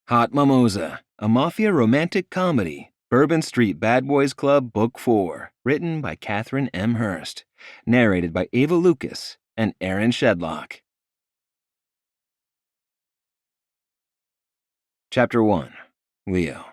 Hot Momosa, a mafia romantic comedy. Bourbon Street Bad Boys Club, Book 4. Written by Kathryn M. Hearst. Narrated by Ava Lucas and Aaron Shedlock. Chapter 1. Leo.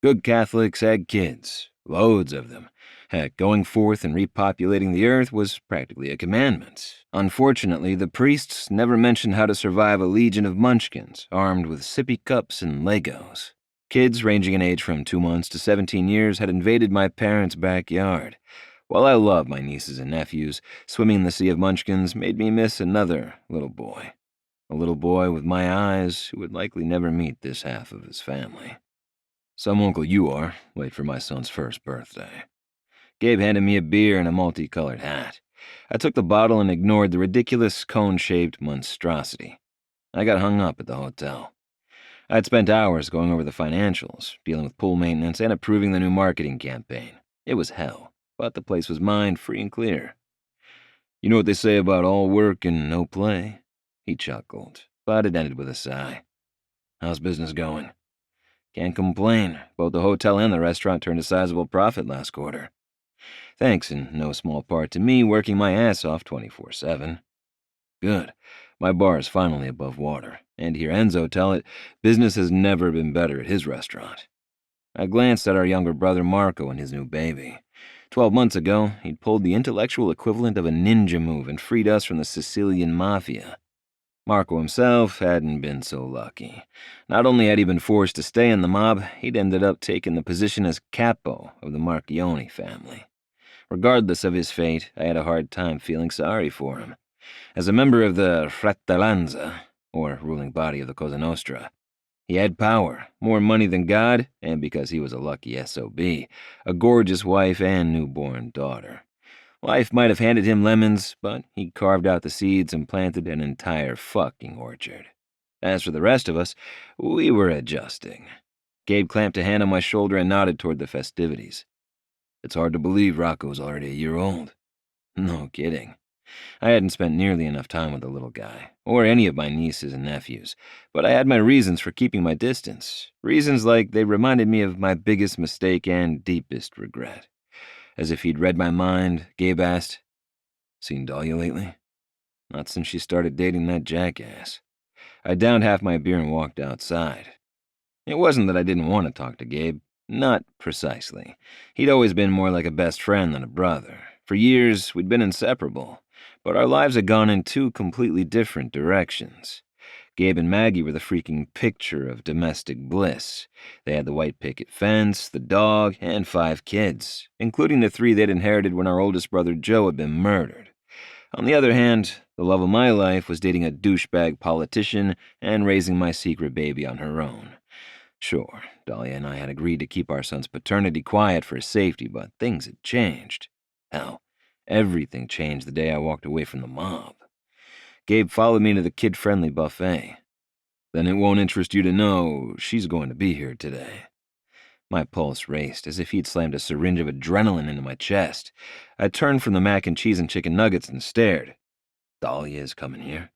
Good Catholics had kids. Loads of them. Heck, going forth and repopulating the earth was practically a commandment. Unfortunately, the priests never mentioned how to survive a legion of munchkins, armed with sippy cups and Legos. Kids ranging in age from 2 months to 17 years had invaded my parents' backyard. While I loved my nieces and nephews, swimming in the sea of munchkins made me miss another little boy. A little boy with my eyes who would likely never meet this half of his family. Some uncle you are, late for my son's first birthday. Gabe handed me a beer and a multicolored hat. I took the bottle and ignored the ridiculous cone-shaped monstrosity. I got hung up at the hotel. I'd spent hours going over the financials, dealing with pool maintenance, and approving the new marketing campaign. It was hell, but the place was mine, free and clear. You know what they say about all work and no play? He chuckled, but it ended with a sigh. How's business going? Can't complain. Both the hotel and the restaurant turned a sizable profit last quarter. Thanks in no small part to me working my ass off 24/7. Good. My bar is finally above water, and hear Enzo tell it, business has never been better at his restaurant. I glanced at our younger brother Marco and his new baby. 12 months ago, he'd pulled the intellectual equivalent of a ninja move and freed us from the Sicilian mafia. Marco himself hadn't been so lucky. Not only had he been forced to stay in the mob, he'd ended up taking the position as capo of the Marchionni family. Regardless of his fate, I had a hard time feeling sorry for him. As a member of the Fratellanza, or ruling body of the Cosa Nostra, he had power, more money than God, and because he was a lucky SOB, a gorgeous wife and newborn daughter. Life might have handed him lemons, but he carved out the seeds and planted an entire fucking orchard. As for the rest of us, we were adjusting. Gabe clamped a hand on my shoulder and nodded toward the festivities. It's hard to believe Rocco's already a year old. No kidding. I hadn't spent nearly enough time with the little guy, or any of my nieces and nephews, but I had my reasons for keeping my distance. Reasons like they reminded me of my biggest mistake and deepest regret. As if he'd read my mind, Gabe asked, "Seen Dahlia lately?" Not since she started dating that jackass. I downed half my beer and walked outside. It wasn't that I didn't want to talk to Gabe. Not precisely. He'd always been more like a best friend than a brother. For years, we'd been inseparable, but our lives had gone in two completely different directions. Gabe and Maggie were the freaking picture of domestic bliss. They had the white picket fence, the dog, and 5 kids, including the 3 they'd inherited when our oldest brother Joe had been murdered. On the other hand, the love of my life was dating a douchebag politician and raising my secret baby on her own. Sure, Dahlia and I had agreed to keep our son's paternity quiet for his safety, but things had changed. Hell, everything changed the day I walked away from the mob. Gabe followed me to the kid-friendly buffet. Then it won't interest you to know she's going to be here today. My pulse raced as if he'd slammed a syringe of adrenaline into my chest. I turned from the mac and cheese and chicken nuggets and stared. Dahlia is coming here.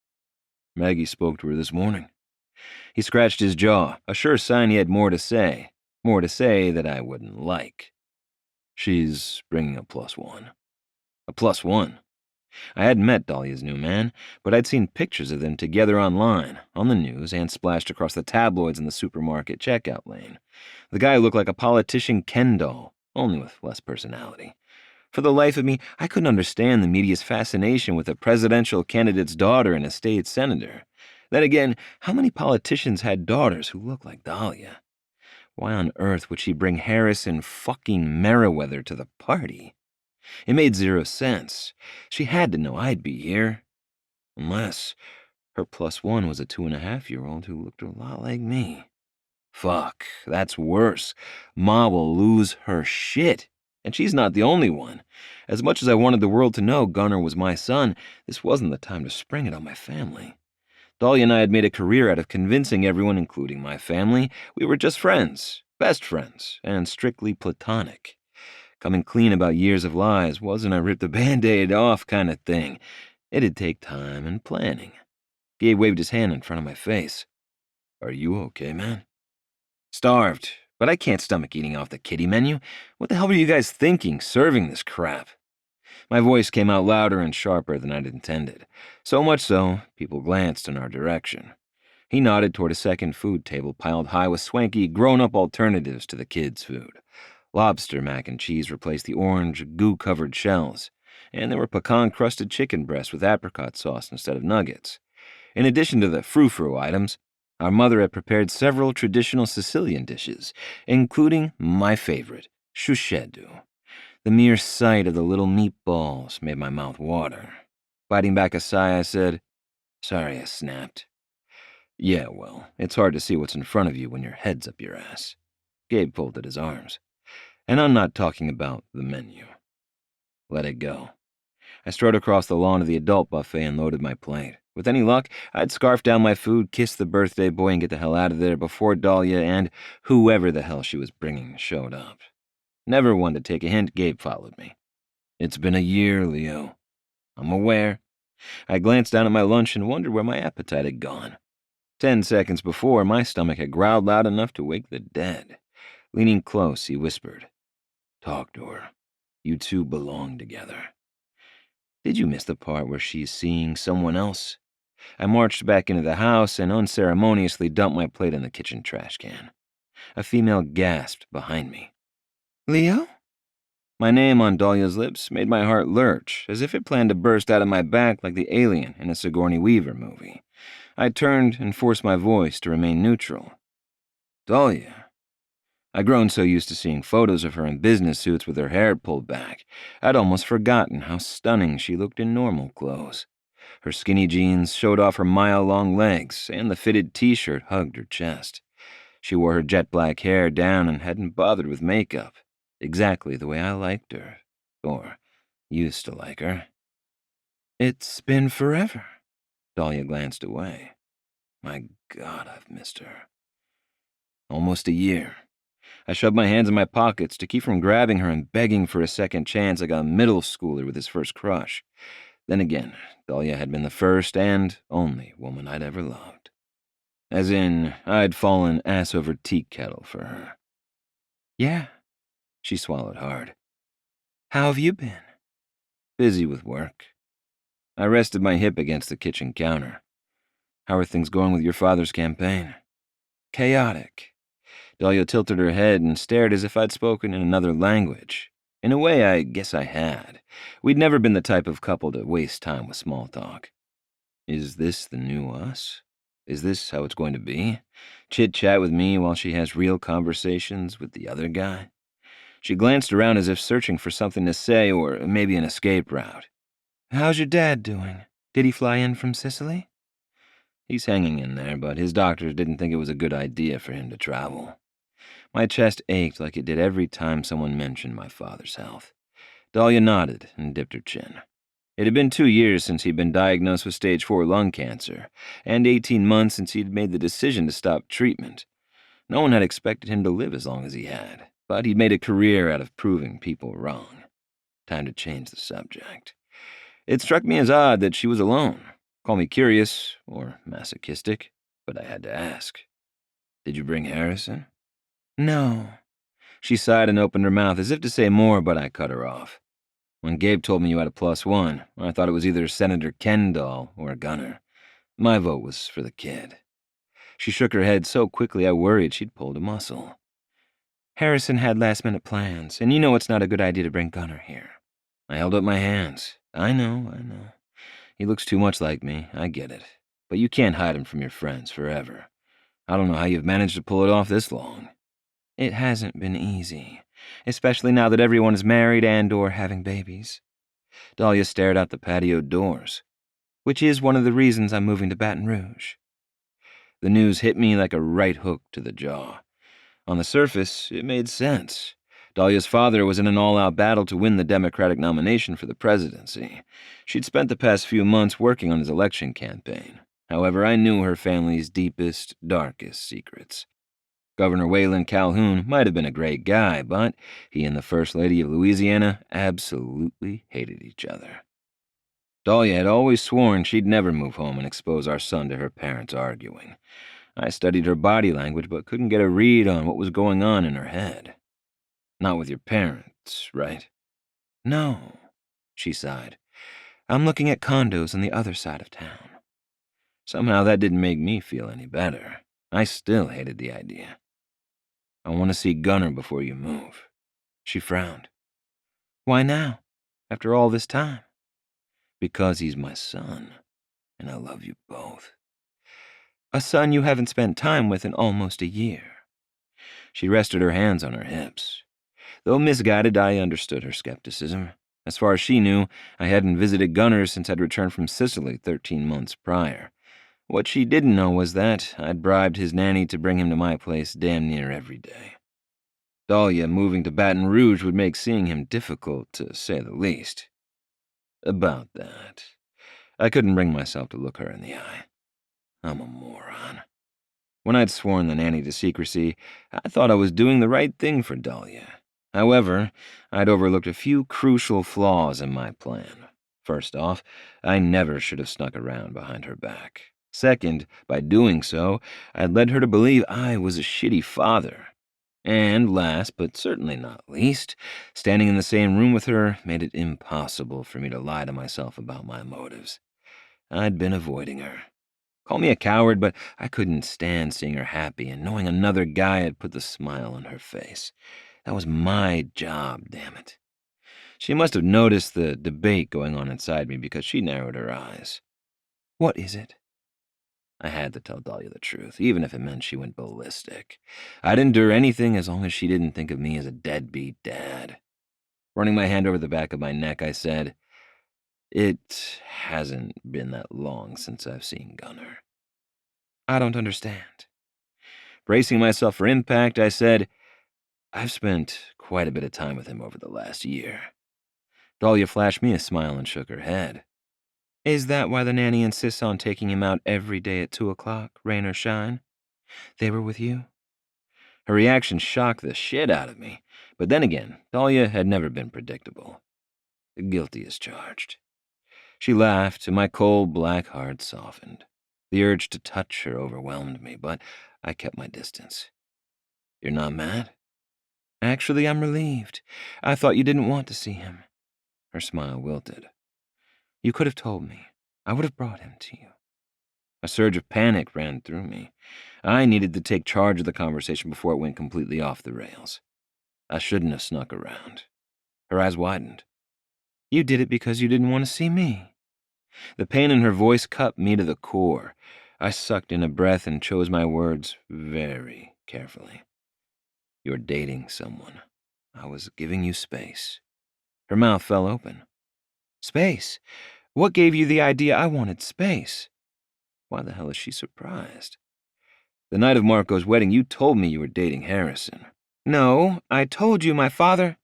Maggie spoke to her this morning. He scratched his jaw, a sure sign he had more to say that I wouldn't like. She's bringing a +1. A +1. I hadn't met Dahlia's new man, but I'd seen pictures of them together online, on the news, and splashed across the tabloids in the supermarket checkout lane. The guy looked like a politician Ken doll, only with less personality. For the life of me, I couldn't understand the media's fascination with a presidential candidate's daughter and a state senator. Then again, how many politicians had daughters who looked like Dahlia? Why on earth would she bring Harrison fucking Merriweather to the party? It made 0 sense. She had to know I'd be here. Unless her +1 was a 2.5-year-old who looked a lot like me. Fuck, that's worse. Ma will lose her shit. And she's not the only one. As much as I wanted the world to know Gunnar was my son, this wasn't the time to spring it on my family. Dahlia and I had made a career out of convincing everyone, including my family, we were just friends, best friends, and strictly platonic. Coming clean about years of lies wasn't a rip the Band-Aid off kind of thing. It'd take time and planning. Gabe waved his hand in front of my face. Are you okay, man? Starved, but I can't stomach eating off the kiddie menu. What the hell were you guys thinking, serving this crap? My voice came out louder and sharper than I'd intended, so much so, people glanced in our direction. He nodded toward a second food table piled high with swanky, grown-up alternatives to the kids' food. Lobster mac and cheese replaced the orange, goo-covered shells, and there were pecan-crusted chicken breasts with apricot sauce instead of nuggets. In addition to the frou-frou items, our mother had prepared several traditional Sicilian dishes, including my favorite, shushedu. The mere sight of the little meatballs made my mouth water. Biting back a sigh, I said, Sorry I snapped. Yeah, well, it's hard to see what's in front of you when your head's up your ass. Gabe folded his arms. And I'm not talking about the menu. Let it go. I strode across the lawn to the adult buffet and loaded my plate. With any luck, I'd scarf down my food, kiss the birthday boy, and get the hell out of there before Dahlia and whoever the hell she was bringing showed up. Never one to take a hint, Gabe followed me. It's been a year, Leo. I'm aware. I glanced down at my lunch and wondered where my appetite had gone. 10 seconds before, my stomach had growled loud enough to wake the dead. Leaning close, he whispered, Talk to her. You two belong together. Did you miss the part where she's seeing someone else? I marched back into the house and unceremoniously dumped my plate in the kitchen trash can. A female gasped behind me. Leo? My name on Dahlia's lips made my heart lurch, as if it planned to burst out of my back like the alien in a Sigourney Weaver movie. I turned and forced my voice to remain neutral. Dahlia. I'd grown so used to seeing photos of her in business suits with her hair pulled back, I'd almost forgotten how stunning she looked in normal clothes. Her skinny jeans showed off her mile-long legs, and the fitted t-shirt hugged her chest. She wore her jet-black hair down and hadn't bothered with makeup, exactly the way I liked her, or used to like her. It's been forever. Dahlia glanced away. My God, I've missed her. Almost a year. I shoved my hands in my pockets to keep from grabbing her and begging for a second chance like a middle schooler with his first crush. Then again, Dahlia had been the first and only woman I'd ever loved. As in, I'd fallen ass over tea kettle for her. Yeah, she swallowed hard. How have you been? Busy with work. I rested my hip against the kitchen counter. How are things going with your father's campaign? Chaotic. Dahlia tilted her head and stared as if I'd spoken in another language. In a way, I guess I had. We'd never been the type of couple to waste time with small talk. Is this the new us? Is this how it's going to be? Chit-chat with me while she has real conversations with the other guy? She glanced around as if searching for something to say or maybe an escape route. How's your dad doing? Did he fly in from Sicily? He's hanging in there, but his doctors didn't think it was a good idea for him to travel. My chest ached like it did every time someone mentioned my father's health. Dahlia nodded and dipped her chin. It had been 2 years since he'd been diagnosed with stage 4 lung cancer, and 18 months since he'd made the decision to stop treatment. No one had expected him to live as long as he had, but he'd made a career out of proving people wrong. Time to change the subject. It struck me as odd that she was alone. Call me curious or masochistic, but I had to ask. Did you bring Harrison? No. She sighed and opened her mouth as if to say more, but I cut her off. When Gabe told me you had a +1, I thought it was either Senator Kendall or Gunner. My vote was for the kid. She shook her head so quickly I worried she'd pulled a muscle. Harrison had last-minute plans, and you know it's not a good idea to bring Gunner here. I held up my hands. I know. He looks too much like me, I get it. But you can't hide him from your friends forever. I don't know how you've managed to pull it off this long. It hasn't been easy, especially now that everyone is married and or having babies. Dahlia stared out the patio doors, which is one of the reasons I'm moving to Baton Rouge. The news hit me like a right hook to the jaw. On the surface, it made sense. Dahlia's father was in an all-out battle to win the Democratic nomination for the presidency. She'd spent the past few months working on his election campaign. However, I knew her family's deepest, darkest secrets. Governor Dahlia Calhoun might have been a great guy, but he and the First Lady of Louisiana absolutely hated each other. Dahlia had always sworn she'd never move home and expose our son to her parents arguing. I studied her body language but couldn't get a read on what was going on in her head. Not with your parents, right? No, she sighed. I'm looking at condos on the other side of town. Somehow that didn't make me feel any better. I still hated the idea. I want to see Gunner before you move. She frowned. Why now, after all this time? Because he's my son, and I love you both. A son you haven't spent time with in almost a year. She rested her hands on her hips. Though misguided, I understood her skepticism. As far as she knew, I hadn't visited Gunner since I'd returned from Sicily 13 months prior. What she didn't know was that I'd bribed his nanny to bring him to my place damn near every day. Dahlia moving to Baton Rouge would make seeing him difficult, to say the least. About that, I couldn't bring myself to look her in the eye. I'm a moron. When I'd sworn the nanny to secrecy, I thought I was doing the right thing for Dahlia. However, I'd overlooked a few crucial flaws in my plan. First off, I never should have snuck around behind her back. Second, by doing so, I'd led her to believe I was a shitty father. And last, but certainly not least, standing in the same room with her made it impossible for me to lie to myself about my motives. I'd been avoiding her. Call me a coward, but I couldn't stand seeing her happy and knowing another guy had put the smile on her face. That was my job, damn it. She must have noticed the debate going on inside me because she narrowed her eyes. What is it? I had to tell Dahlia the truth, even if it meant she went ballistic. I'd endure anything as long as she didn't think of me as a deadbeat dad. Running my hand over the back of my neck, I said, It hasn't been that long since I've seen Gunner. I don't understand. Bracing myself for impact, I said, I've spent quite a bit of time with him over the last year. Dahlia flashed me a smile and shook her head. Is that why the nanny insists on taking him out every day at 2 o'clock, rain or shine? They were with you? Her reaction shocked the shit out of me, but then again, Dahlia had never been predictable. Guilty as charged. She laughed, and my cold black heart softened. The urge to touch her overwhelmed me, but I kept my distance. You're not mad? Actually, I'm relieved. I thought you didn't want to see him. Her smile wilted. You could have told me. I would have brought him to you. A surge of panic ran through me. I needed to take charge of the conversation before it went completely off the rails. I shouldn't have snuck around. Her eyes widened. You did it because you didn't want to see me. The pain in her voice cut me to the core. I sucked in a breath and chose my words very carefully. You're dating someone. I was giving you space. Her mouth fell open. Space? What gave you the idea I wanted space? Why the hell is she surprised? The night of Marco's wedding, you told me you were dating Harrison. No, I told you my father...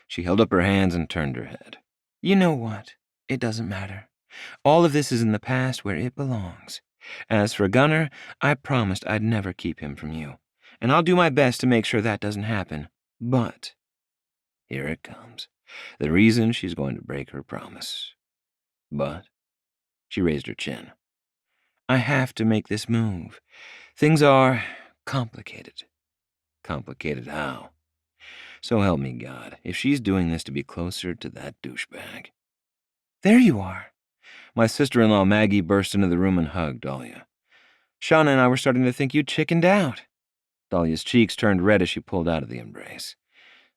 She held up her hands and turned her head. You know what? It doesn't matter. All of this is in the past where it belongs. As for Gunner, I promised I'd never keep him from you. And I'll do my best to make sure that doesn't happen. But... here it comes. The reason she's going to break her promise. But... she raised her chin. I have to make this move. Things are complicated. Complicated how? So help me God, if she's doing this to be closer to that douchebag. There you are. My sister-in-law Maggie burst into the room and hugged Dahlia. Shauna and I were starting to think you'd chickened out. Dahlia's cheeks turned red as she pulled out of the embrace.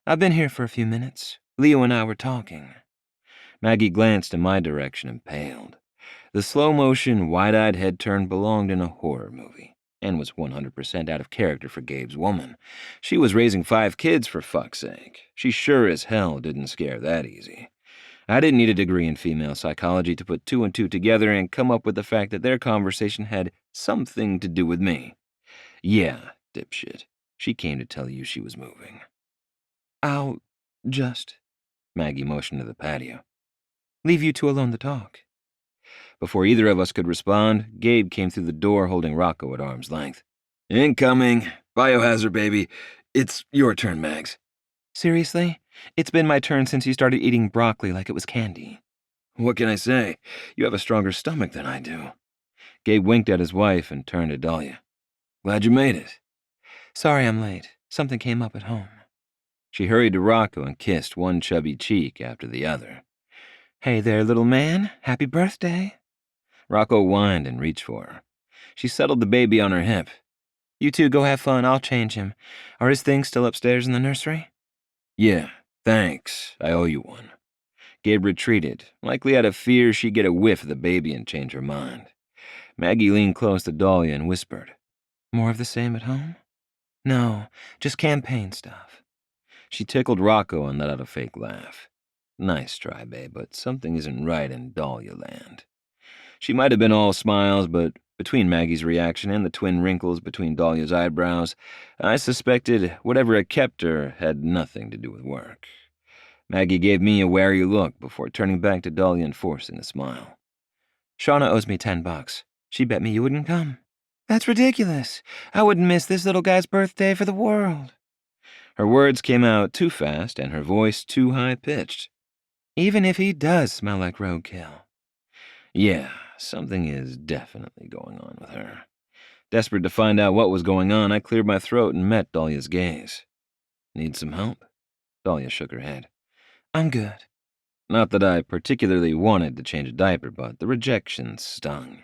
I've been here for a few minutes. Leo and I were talking. Maggie glanced in my direction and paled. The slow-motion, wide-eyed head turn belonged in a horror movie, and was 100% out of character for Gabe's woman. She was raising 5 kids, for fuck's sake. She sure as hell didn't scare that easy. I didn't need a degree in female psychology to put 2 and 2 together and come up with the fact that their conversation had something to do with me. Yeah, dipshit. She came to tell you she was moving. I'll just... Maggie motioned to the patio. Leave you two alone to talk. Before either of us could respond, Gabe came through the door holding Rocco at arm's length. Incoming. Biohazard, baby. It's your turn, Mags. Seriously? It's been my turn since you started eating broccoli like it was candy. What can I say? You have a stronger stomach than I do. Gabe winked at his wife and turned to Dahlia. Glad you made it. Sorry I'm late. Something came up at home. She hurried to Rocco and kissed one chubby cheek after the other. Hey there, little man. Happy birthday. Rocco whined and reached for her. She settled the baby on her hip. You two go have fun. I'll change him. Are his things still upstairs in the nursery? Yeah, thanks. I owe you one. Gabe retreated, likely out of fear she'd get a whiff of the baby and change her mind. Maggie leaned close to Dahlia and whispered, More of the same at home? No, just campaign stuff. She tickled Rocco and let out a fake laugh. Nice try, babe, but something isn't right in Dahlia land. She might have been all smiles, but between Maggie's reaction and the twin wrinkles between Dahlia's eyebrows, I suspected whatever had kept her had nothing to do with work. Maggie gave me a wary look before turning back to Dahlia and forcing a smile. Shauna owes me $10. She bet me you wouldn't come. That's ridiculous. I wouldn't miss this little guy's birthday for the world. Her words came out too fast and her voice too high-pitched. Even if he does smell like roadkill. Yeah, something is definitely going on with her. Desperate to find out what was going on, I cleared my throat and met Dahlia's gaze. Need some help? Dahlia shook her head. I'm good. Not that I particularly wanted to change a diaper, but the rejection stung.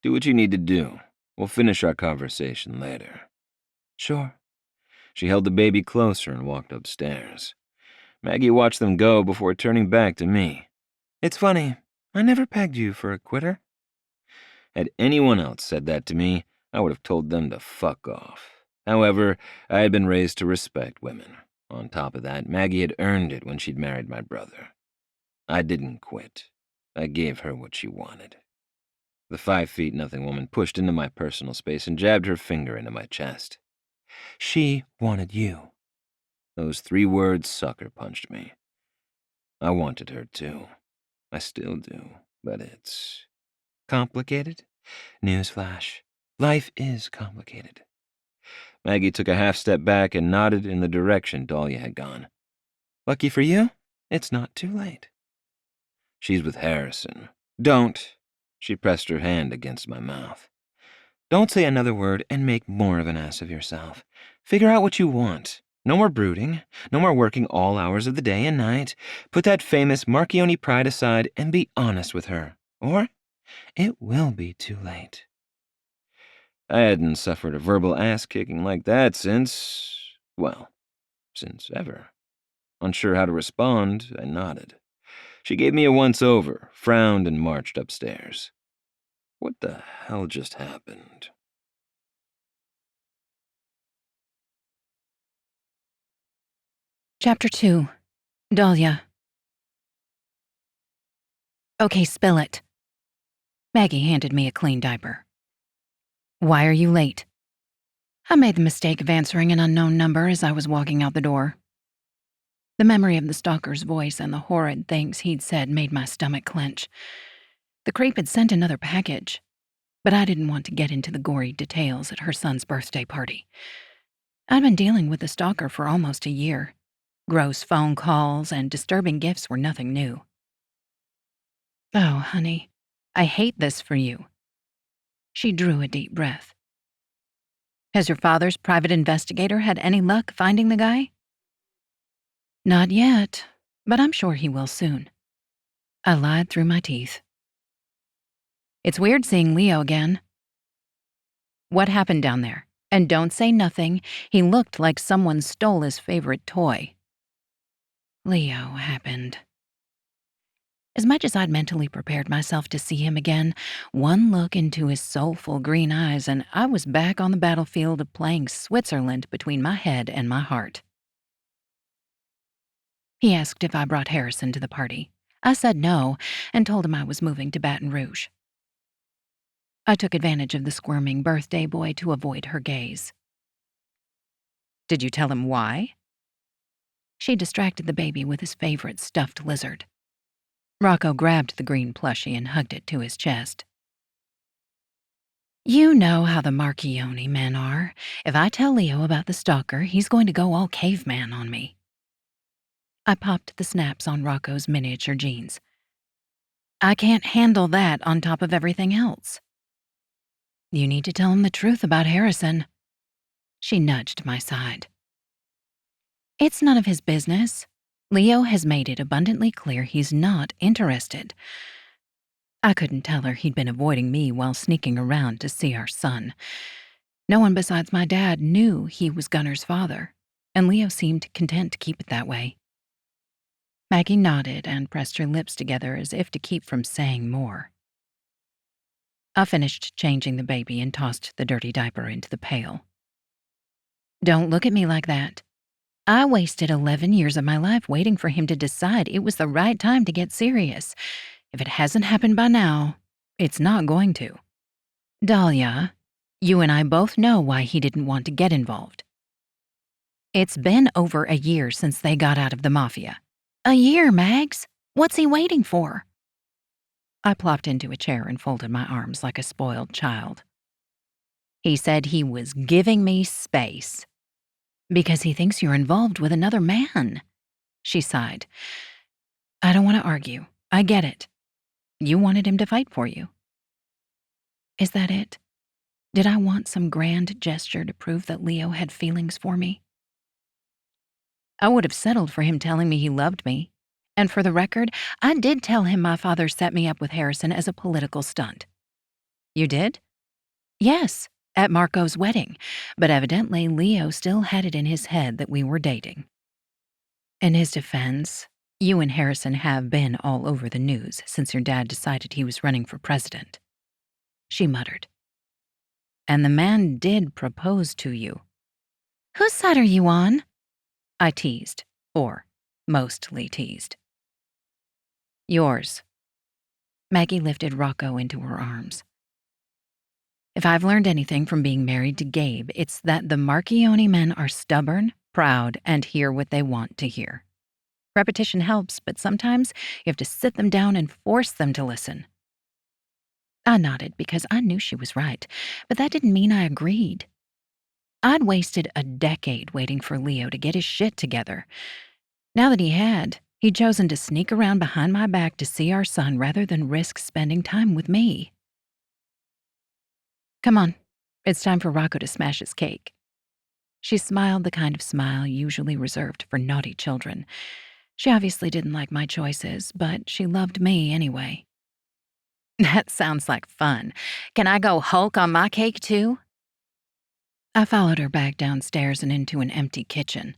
Do what you need to do. We'll finish our conversation later. Sure. She held the baby closer and walked upstairs. Maggie watched them go before turning back to me. It's funny, I never pegged you for a quitter. Had anyone else said that to me, I would have told them to fuck off. However, I had been raised to respect women. On top of that, Maggie had earned it when she'd married my brother. I didn't quit. I gave her what she wanted. The 5'0" woman pushed into my personal space and jabbed her finger into my chest. She wanted you. Those 3 words sucker punched me. I wanted her too. I still do, but it's complicated? Newsflash. Life is complicated. Maggie took a half step back and nodded in the direction Dahlia had gone. Lucky for you, it's not too late. She's with Harrison. Don't. She pressed her hand against my mouth. Don't say another word and make more of an ass of yourself. Figure out what you want. No more brooding. No more working all hours of the day and night. Put that famous Marchionni pride aside and be honest with her. Or it will be too late. I hadn't suffered a verbal ass-kicking like that since ever. Unsure how to respond, I nodded. She gave me a once-over, frowned, and marched upstairs. What the hell just happened? Chapter 2. Dahlia. Okay, spill it. Maggie handed me a clean diaper. Why are you late? I made the mistake of answering an unknown number as I was walking out the door. The memory of the stalker's voice and the horrid things he'd said made my stomach clench. The creep had sent another package, but I didn't want to get into the gory details at her son's birthday party. I'd been dealing with the stalker for almost a year. Gross phone calls and disturbing gifts were nothing new. Oh, honey, I hate this for you. She drew a deep breath. Has your father's private investigator had any luck finding the guy? Not yet, but I'm sure he will soon. I lied through my teeth. It's weird seeing Leo again. What happened down there? And don't say nothing. He looked like someone stole his favorite toy. Leo happened. As much as I'd mentally prepared myself to see him again, one look into his soulful green eyes and I was back on the battlefield of playing Switzerland between my head and my heart. He asked if I brought Harrison to the party. I said no and told him I was moving to Baton Rouge. I took advantage of the squirming birthday boy to avoid her gaze. Did you tell him why? She distracted the baby with his favorite stuffed lizard. Rocco grabbed the green plushie and hugged it to his chest. You know how the Marchionni men are. If I tell Leo about the stalker, he's going to go all caveman on me. I popped the snaps on Rocco's miniature jeans. I can't handle that on top of everything else. You need to tell him the truth about Harrison. She nudged my side. It's none of his business. Leo has made it abundantly clear he's not interested. I couldn't tell her he'd been avoiding me while sneaking around to see our son. No one besides my dad knew he was Gunner's father, and Leo seemed content to keep it that way. Maggie nodded and pressed her lips together as if to keep from saying more. I finished changing the baby and tossed the dirty diaper into the pail. Don't look at me like that. I wasted 11 years of my life waiting for him to decide it was the right time to get serious. If it hasn't happened by now, it's not going to. Dahlia, you and I both know why he didn't want to get involved. It's been over a year since they got out of the mafia. A year, Mags. What's he waiting for? I plopped into a chair and folded my arms like a spoiled child. He said he was giving me space. Because he thinks you're involved with another man. She sighed. I don't want to argue. I get it. You wanted him to fight for you. Is that it? Did I want some grand gesture to prove that Leo had feelings for me? I would have settled for him telling me he loved me. And for the record, I did tell him my father set me up with Harrison as a political stunt. You did? Yes, at Marco's wedding, but evidently Leo still had it in his head that we were dating. In his defense, you and Harrison have been all over the news since your dad decided he was running for president. She muttered. And the man did propose to you. Whose side are you on? I teased, or mostly teased. Yours. Maggie lifted Rocco into her arms. If I've learned anything from being married to Gabe, it's that the Marchionni men are stubborn, proud, and hear what they want to hear. Repetition helps, but sometimes you have to sit them down and force them to listen. I nodded because I knew she was right, but that didn't mean I agreed. I'd wasted a decade waiting for Leo to get his shit together. Now that he had, he'd chosen to sneak around behind my back to see our son rather than risk spending time with me. Come on, it's time for Rocco to smash his cake. She smiled the kind of smile usually reserved for naughty children. She obviously didn't like my choices, but she loved me anyway. That sounds like fun. Can I go Hulk on my cake too? I followed her back downstairs and into an empty kitchen.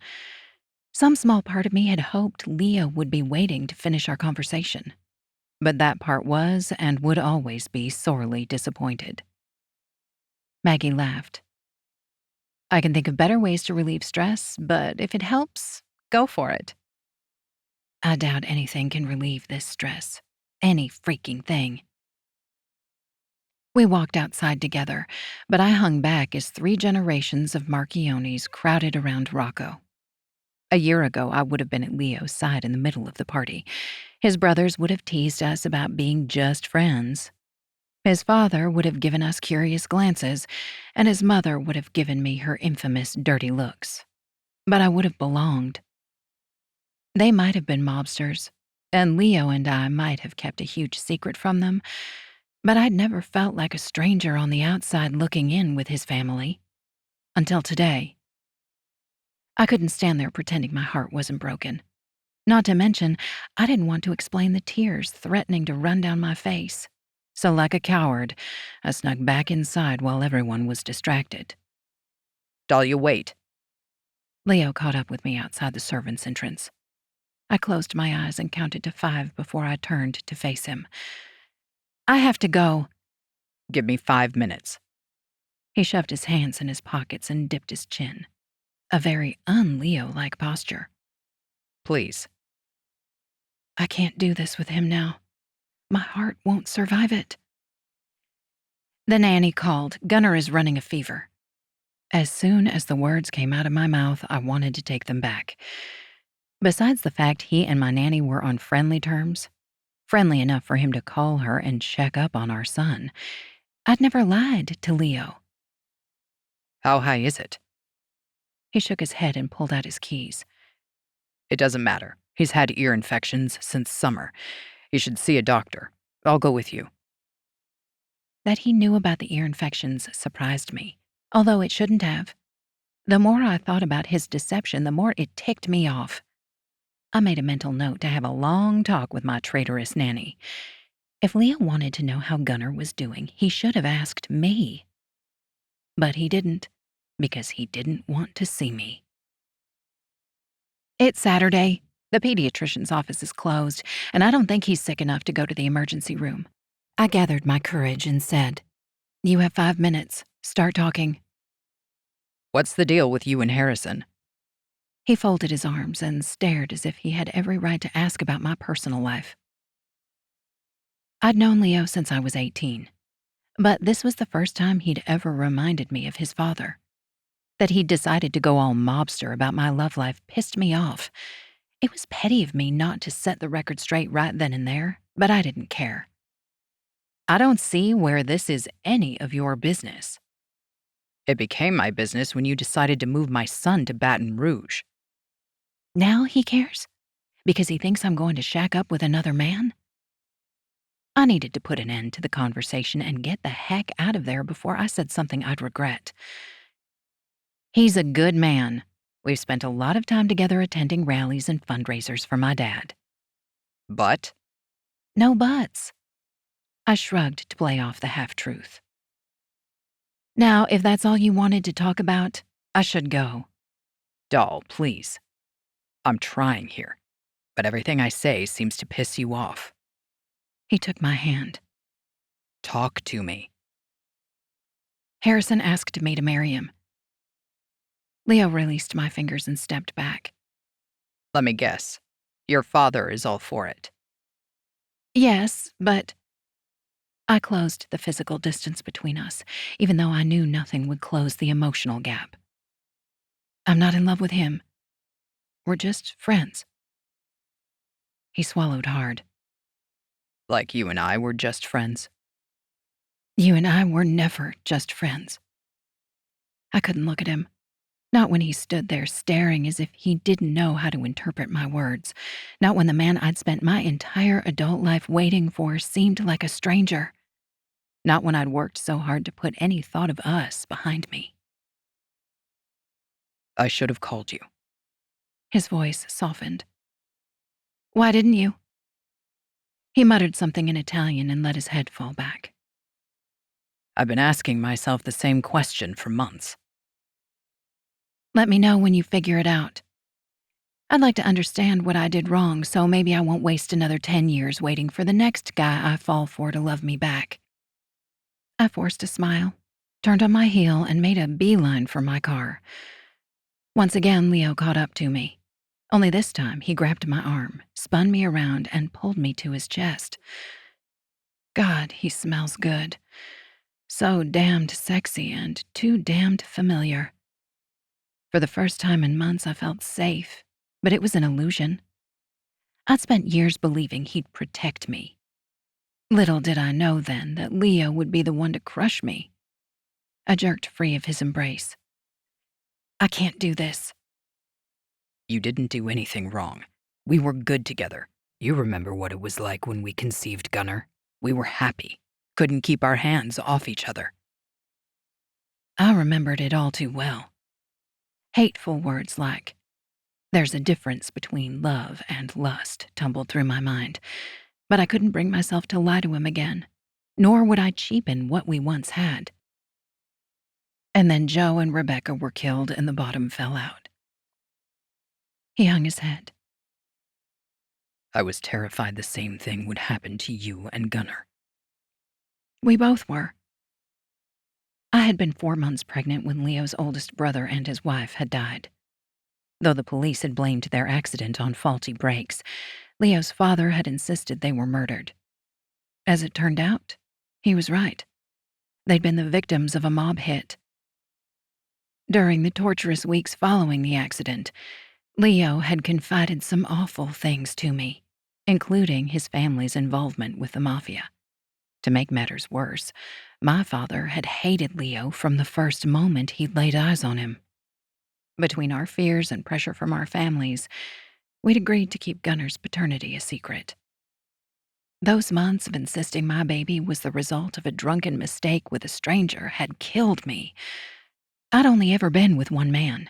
Some small part of me had hoped Leo would be waiting to finish our conversation. But that part was and would always be sorely disappointed. Maggie laughed. I can think of better ways to relieve stress, but if it helps, go for it. I doubt anything can relieve this stress. Any freaking thing. We walked outside together, but I hung back as 3 generations of Marchionnis crowded around Rocco. A year ago, I would have been at Leo's side in the middle of the party. His brothers would have teased us about being just friends. His father would have given us curious glances, and his mother would have given me her infamous dirty looks. But I would have belonged. They might have been mobsters, and Leo and I might have kept a huge secret from them, but I'd never felt like a stranger on the outside looking in with his family. Until today. I couldn't stand there pretending my heart wasn't broken. Not to mention, I didn't want to explain the tears threatening to run down my face. So like a coward, I snuck back inside while everyone was distracted. Dahlia, wait. Leo caught up with me outside the servants' entrance. I closed my eyes and counted to 5 before I turned to face him. I have to go. Give me 5 minutes. He shoved his hands in his pockets and dipped his chin. A very un-Leo-like posture. Please. I can't do this with him now. My heart won't survive it. The nanny called. Gunner is running a fever. As soon as the words came out of my mouth, I wanted to take them back. Besides the fact he and my nanny were on friendly terms, friendly enough for him to call her and check up on our son, I'd never lied to Leo. How high is it? He shook his head and pulled out his keys. It doesn't matter. He's had ear infections since summer. He should see a doctor. I'll go with you. That he knew about the ear infections surprised me, although it shouldn't have. The more I thought about his deception, the more it ticked me off. I made a mental note to have a long talk with my traitorous nanny. If Leo wanted to know how Gunnar was doing, he should have asked me. But he didn't, because he didn't want to see me. It's Saturday. The pediatrician's office is closed, and I don't think he's sick enough to go to the emergency room. I gathered my courage and said, "You have 5 minutes. Start talking." "What's the deal with you and Harrison?" He folded his arms and stared as if he had every right to ask about my personal life. I'd known Leo since I was 18, but this was the first time he'd ever reminded me of his father. That he'd decided to go all mobster about my love life pissed me off. It was petty of me not to set the record straight right then and there, but I didn't care. "I don't see where this is any of your business." "It became my business when you decided to move my son to Baton Rouge." "Now he cares? Because he thinks I'm going to shack up with another man?" I needed to put an end to the conversation and get the heck out of there before I said something I'd regret. "He's a good man. We've spent a lot of time together attending rallies and fundraisers for my dad." "But?" "No buts." I shrugged to play off the half-truth. "Now, if that's all you wanted to talk about, I should go." "Doll, please. I'm trying here, but everything I say seems to piss you off." He took my hand. "Talk to me." "Harrison asked me to marry him." Leo released my fingers and stepped back. "Let me guess. Your father is all for it." "Yes, but—" I closed the physical distance between us, even though I knew nothing would close the emotional gap. "I'm not in love with him. We're just friends." He swallowed hard. "Like you and I were just friends?" "You and I were never just friends." I couldn't look at him. Not when he stood there staring as if he didn't know how to interpret my words. Not when the man I'd spent my entire adult life waiting for seemed like a stranger. Not when I'd worked so hard to put any thought of us behind me. "I should have called you." His voice softened. "Why didn't you?" He muttered something in Italian and let his head fall back. "I've been asking myself the same question for months." "Let me know when you figure it out. I'd like to understand what I did wrong, so maybe I won't waste another 10 years waiting for the next guy I fall for to love me back." I forced a smile, turned on my heel, and made a beeline for my car. Once again, Leo caught up to me. Only this time, he grabbed my arm, spun me around, and pulled me to his chest. God, he smells good. So damned sexy and too damned familiar. For the first time in months, I felt safe, but it was an illusion. I'd spent years believing he'd protect me. Little did I know then that Leo would be the one to crush me. I jerked free of his embrace. "I can't do this." "You didn't do anything wrong. We were good together. You remember what it was like when we conceived Gunnar. We were happy, couldn't keep our hands off each other." I remembered it all too well. Hateful words like, "There's a difference between love and lust," tumbled through my mind, but I couldn't bring myself to lie to him again, nor would I cheapen what we once had. And then Joe and Rebecca were killed and the bottom fell out. He hung his head. "I was terrified the same thing would happen to you and Gunnar." We both were. I had been 4 months pregnant when Leo's oldest brother and his wife had died. Though the police had blamed their accident on faulty brakes, Leo's father had insisted they were murdered. As it turned out, he was right. They'd been the victims of a mob hit. During the torturous weeks following the accident, Leo had confided some awful things to me, including his family's involvement with the mafia. To make matters worse, my father had hated Leo from the first moment he'd laid eyes on him. Between our fears and pressure from our families, we'd agreed to keep Gunnar's paternity a secret. Those months of insisting my baby was the result of a drunken mistake with a stranger had killed me. I'd only ever been with one man.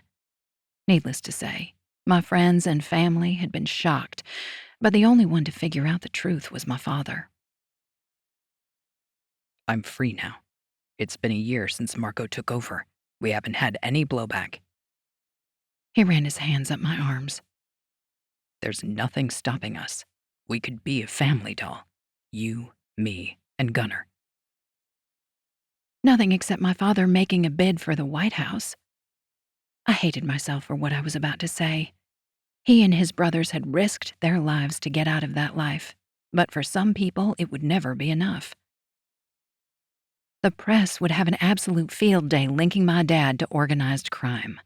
Needless to say, my friends and family had been shocked, but the only one to figure out the truth was my father. I'm free now. It's been a year since Marco took over. We haven't had any blowback. He ran his hands up my arms. There's nothing stopping us. We could be a family doll. You, me, and Gunnar. Nothing except my father making a bid for the White House. I hated myself for what I was about to say. He and his brothers had risked their lives to get out of that life, but for some people, it would never be enough. The press would have an absolute field day linking my dad to organized crime.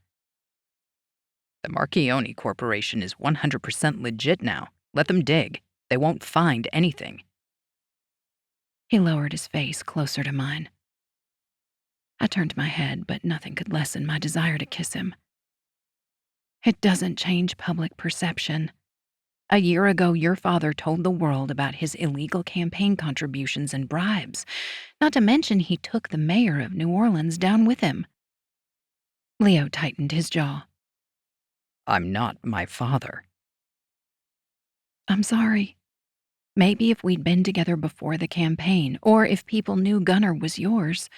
The Marchionni Corporation is 100% legit now. Let them dig. They won't find anything. He lowered his face closer to mine. I turned my head, but nothing could lessen my desire to kiss him. It doesn't change public perception. A year ago, your father told the world about his illegal campaign contributions and bribes, not to mention he took the mayor of New Orleans down with him. Leo tightened his jaw. I'm not my father. I'm sorry. Maybe if we'd been together before the campaign, or if people knew Gunnar was yours.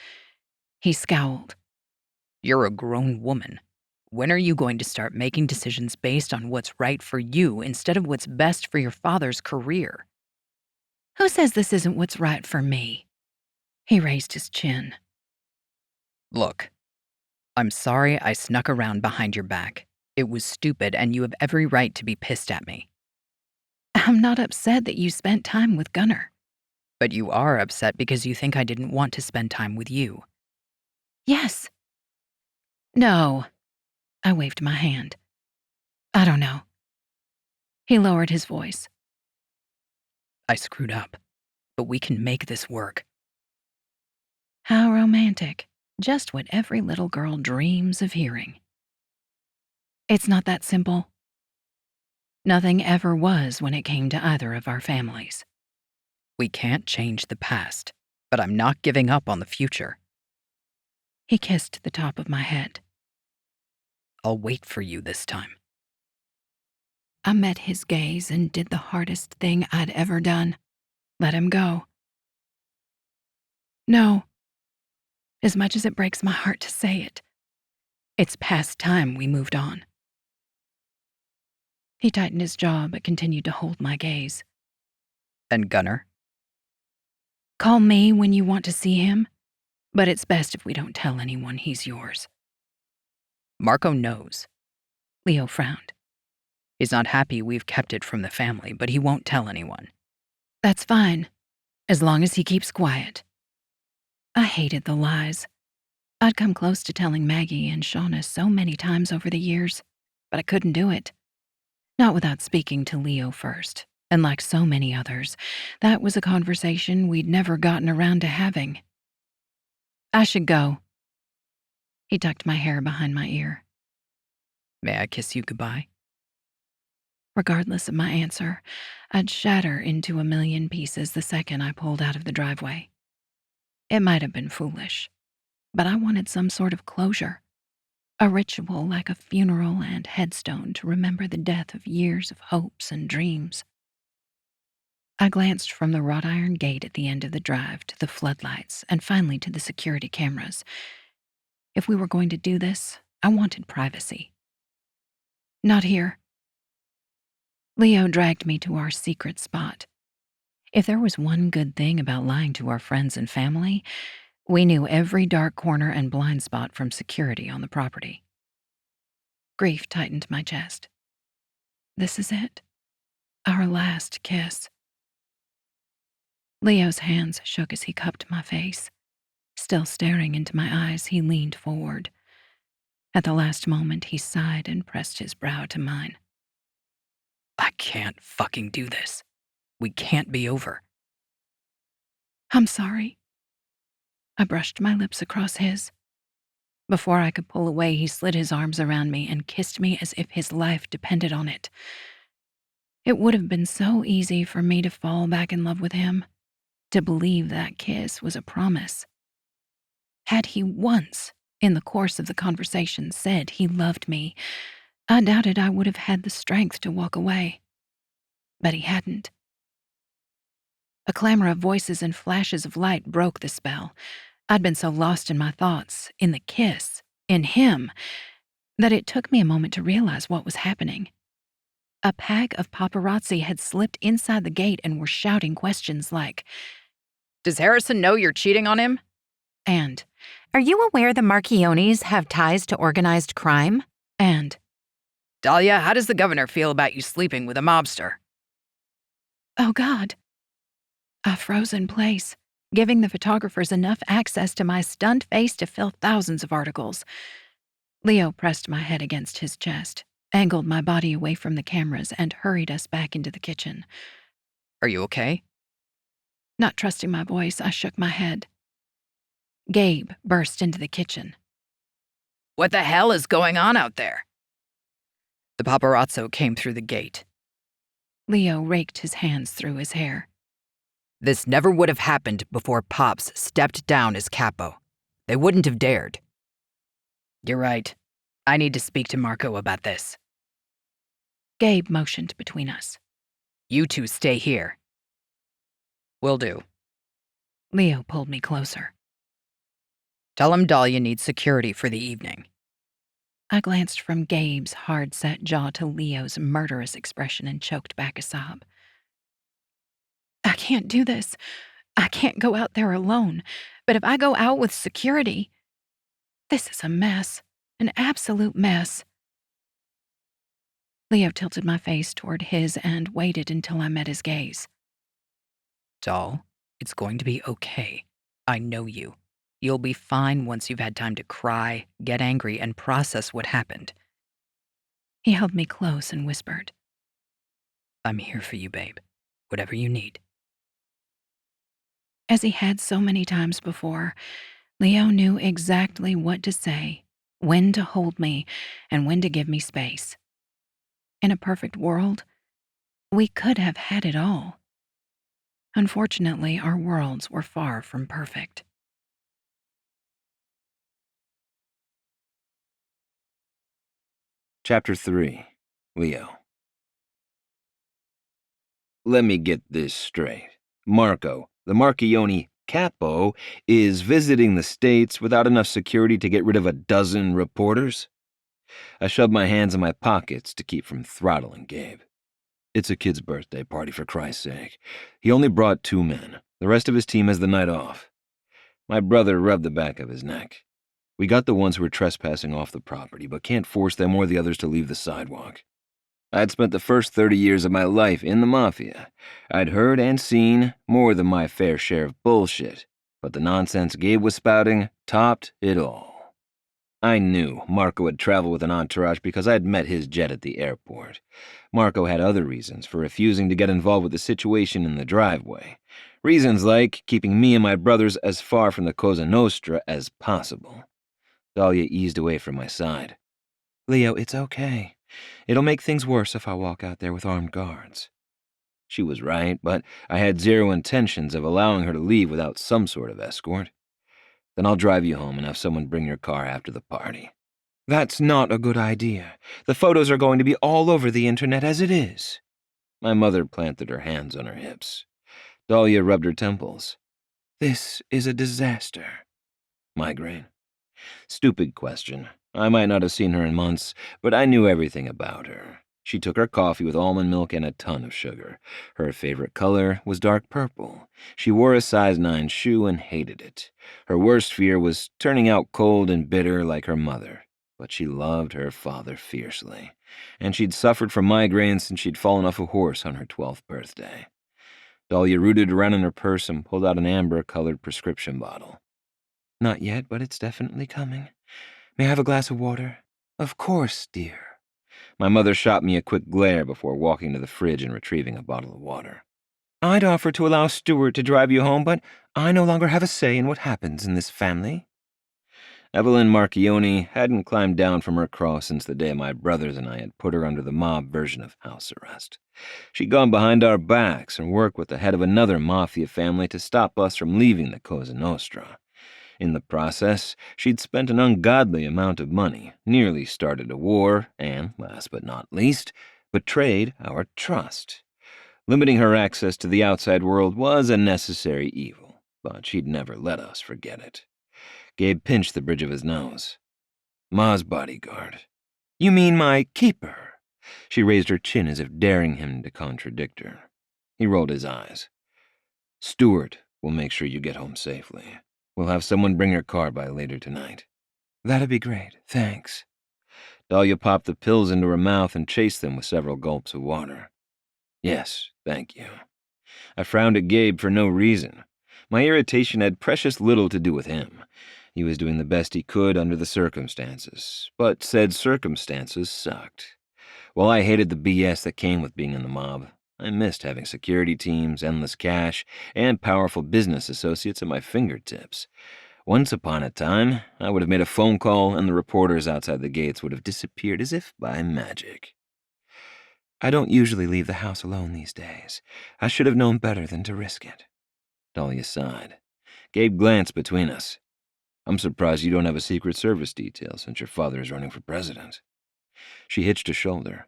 He scowled. You're a grown woman. When are you going to start making decisions based on what's right for you instead of what's best for your father's career? Who says this isn't what's right for me? He raised his chin. Look, I'm sorry I snuck around behind your back. It was stupid and you have every right to be pissed at me. I'm not upset that you spent time with Gunnar. But you are upset because you think I didn't want to spend time with you. Yes. No. I waved my hand. I don't know. He lowered his voice. I screwed up, but we can make this work. How romantic. Just what every little girl dreams of hearing. It's not that simple. Nothing ever was when it came to either of our families. We can't change the past, but I'm not giving up on the future. He kissed the top of my head. I'll wait for you this time. I met his gaze and did the hardest thing I'd ever done. Let him go. No. As much as it breaks my heart to say it, it's past time we moved on. He tightened his jaw but continued to hold my gaze. And Gunnar? Call me when you want to see him, but it's best if we don't tell anyone he's yours. Marco knows. Leo frowned. He's not happy we've kept it from the family, but he won't tell anyone. That's fine, as long as he keeps quiet. I hated the lies. I'd come close to telling Maggie and Shauna so many times over the years, but I couldn't do it. Not without speaking to Leo first, and like so many others, that was a conversation we'd never gotten around to having. I should go. He tucked my hair behind my ear. May I kiss you goodbye? Regardless of my answer, I'd shatter into a million pieces the second I pulled out of the driveway. It might have been foolish, but I wanted some sort of closure. A ritual like a funeral and headstone to remember the death of years of hopes and dreams. I glanced from the wrought iron gate at the end of the drive to the floodlights and finally to the security cameras. If we were going to do this, I wanted privacy. Not here. Leo dragged me to our secret spot. If there was one good thing about lying to our friends and family, we knew every dark corner and blind spot from security on the property. Grief tightened my chest. This is it. Our last kiss. Leo's hands shook as he cupped my face. Still staring into my eyes, he leaned forward. At the last moment, he sighed and pressed his brow to mine. I can't fucking do this. We can't be over. I'm sorry. I brushed my lips across his. Before I could pull away, he slid his arms around me and kissed me as if his life depended on it. It would have been so easy for me to fall back in love with him, to believe that kiss was a promise. Had he once, in the course of the conversation, said he loved me, I doubted I would have had the strength to walk away. But he hadn't. A clamor of voices and flashes of light broke the spell. I'd been so lost in my thoughts, in the kiss, in him, that it took me a moment to realize what was happening. A pack of paparazzi had slipped inside the gate and were shouting questions like, Does Harrison know you're cheating on him? and, Are you aware the Marchionnis have ties to organized crime? and, Dahlia, how does the governor feel about you sleeping with a mobster? oh God. I froze in place, giving the photographers enough access to my stunned face to fill thousands of articles. Leo pressed my head against his chest, angled my body away from the cameras, and hurried us back into the kitchen. Are you okay? Not trusting my voice, I shook my head. Gabe burst into the kitchen. What the hell is going on out there? The paparazzo came through the gate. Leo raked his hands through his hair. This never would have happened before Pops stepped down as capo. They wouldn't have dared. You're right. I need to speak to Marco about this. Gabe motioned between us. You two stay here. Will do. Leo pulled me closer. Tell him Dahlia needs security for the evening. I glanced from Gabe's hard-set jaw to Leo's murderous expression and choked back a sob. I can't do this. I can't go out there alone. But if I go out with security, this is a mess. An absolute mess. Leo tilted my face toward his and waited until I met his gaze. Doll, it's going to be okay. I know you. You'll be fine once you've had time to cry, get angry, and process what happened. He held me close and whispered, I'm here for you, babe. Whatever you need. As he had so many times before, Leo knew exactly what to say, when to hold me, and when to give me space. In a perfect world, we could have had it all. Unfortunately, our worlds were far from perfect. Chapter 3. Leo. Let me get this straight. Marco, the Marchionni capo, is visiting the States without enough security to get rid of a dozen reporters? I shoved my hands in my pockets to keep from throttling Gabe. It's a kid's birthday party, for Christ's sake. He only brought 2 men. The rest of his team has the night off. My brother rubbed the back of his neck. We got the ones who were trespassing off the property, but can't force them or the others to leave the sidewalk. I'd spent the first 30 years of my life in the mafia. I'd heard and seen more than my fair share of bullshit, but the nonsense Gabe was spouting topped it all. I knew Marco had traveled with an entourage because I'd met his jet at the airport. Marco had other reasons for refusing to get involved with the situation in the driveway. Reasons like keeping me and my brothers as far from the Cosa Nostra as possible. Dahlia eased away from my side. Leo, it's okay. It'll make things worse if I walk out there with armed guards. She was right, but I had zero intentions of allowing her to leave without some sort of escort. Then I'll drive you home and have someone bring your car after the party. That's not a good idea. The photos are going to be all over the internet as it is. My mother planted her hands on her hips. Dahlia rubbed her temples. This is a disaster. Migraine. Stupid question. I might not have seen her in months, but I knew everything about her. She took her coffee with almond milk and a ton of sugar. Her favorite color was dark purple. She wore a size 9 shoe and hated it. Her worst fear was turning out cold and bitter like her mother. But she loved her father fiercely, and she'd suffered from migraines since she'd fallen off a horse on her 12th birthday. Dahlia rooted around in her purse and pulled out an amber-colored prescription bottle. Not yet, but it's definitely coming. May I have a glass of water? Of course, dear. My mother shot me a quick glare before walking to the fridge and retrieving a bottle of water. I'd offer to allow Stuart to drive you home, but I no longer have a say in what happens in this family. Evelyn Marchionni hadn't climbed down from her cross since the day my brothers and I had put her under the mob version of house arrest. She'd gone behind our backs and worked with the head of another mafia family to stop us from leaving the Cosa Nostra. In the process, she'd spent an ungodly amount of money, nearly started a war, and, last but not least, betrayed our trust. Limiting her access to the outside world was a necessary evil, but she'd never let us forget it. Gabe pinched the bridge of his nose. "Ma's bodyguard." "You mean my keeper?" She raised her chin as if daring him to contradict her. He rolled his eyes. "Stuart will make sure you get home safely. We'll have someone bring your car by later tonight." "That'd be great, thanks." Dahlia popped the pills into her mouth and chased them with several gulps of water. "Yes, thank you." I frowned at Gabe for no reason. My irritation had precious little to do with him. He was doing the best he could under the circumstances, but said circumstances sucked. While I hated the BS that came with being in the mob, I missed having security teams, endless cash, and powerful business associates at my fingertips. Once upon a time, I would have made a phone call and the reporters outside the gates would have disappeared as if by magic. "I don't usually leave the house alone these days. I should have known better than to risk it." Dahlia sighed. Gabe glanced between us. "I'm surprised you don't have a Secret Service detail since your father is running for president." She hitched a shoulder.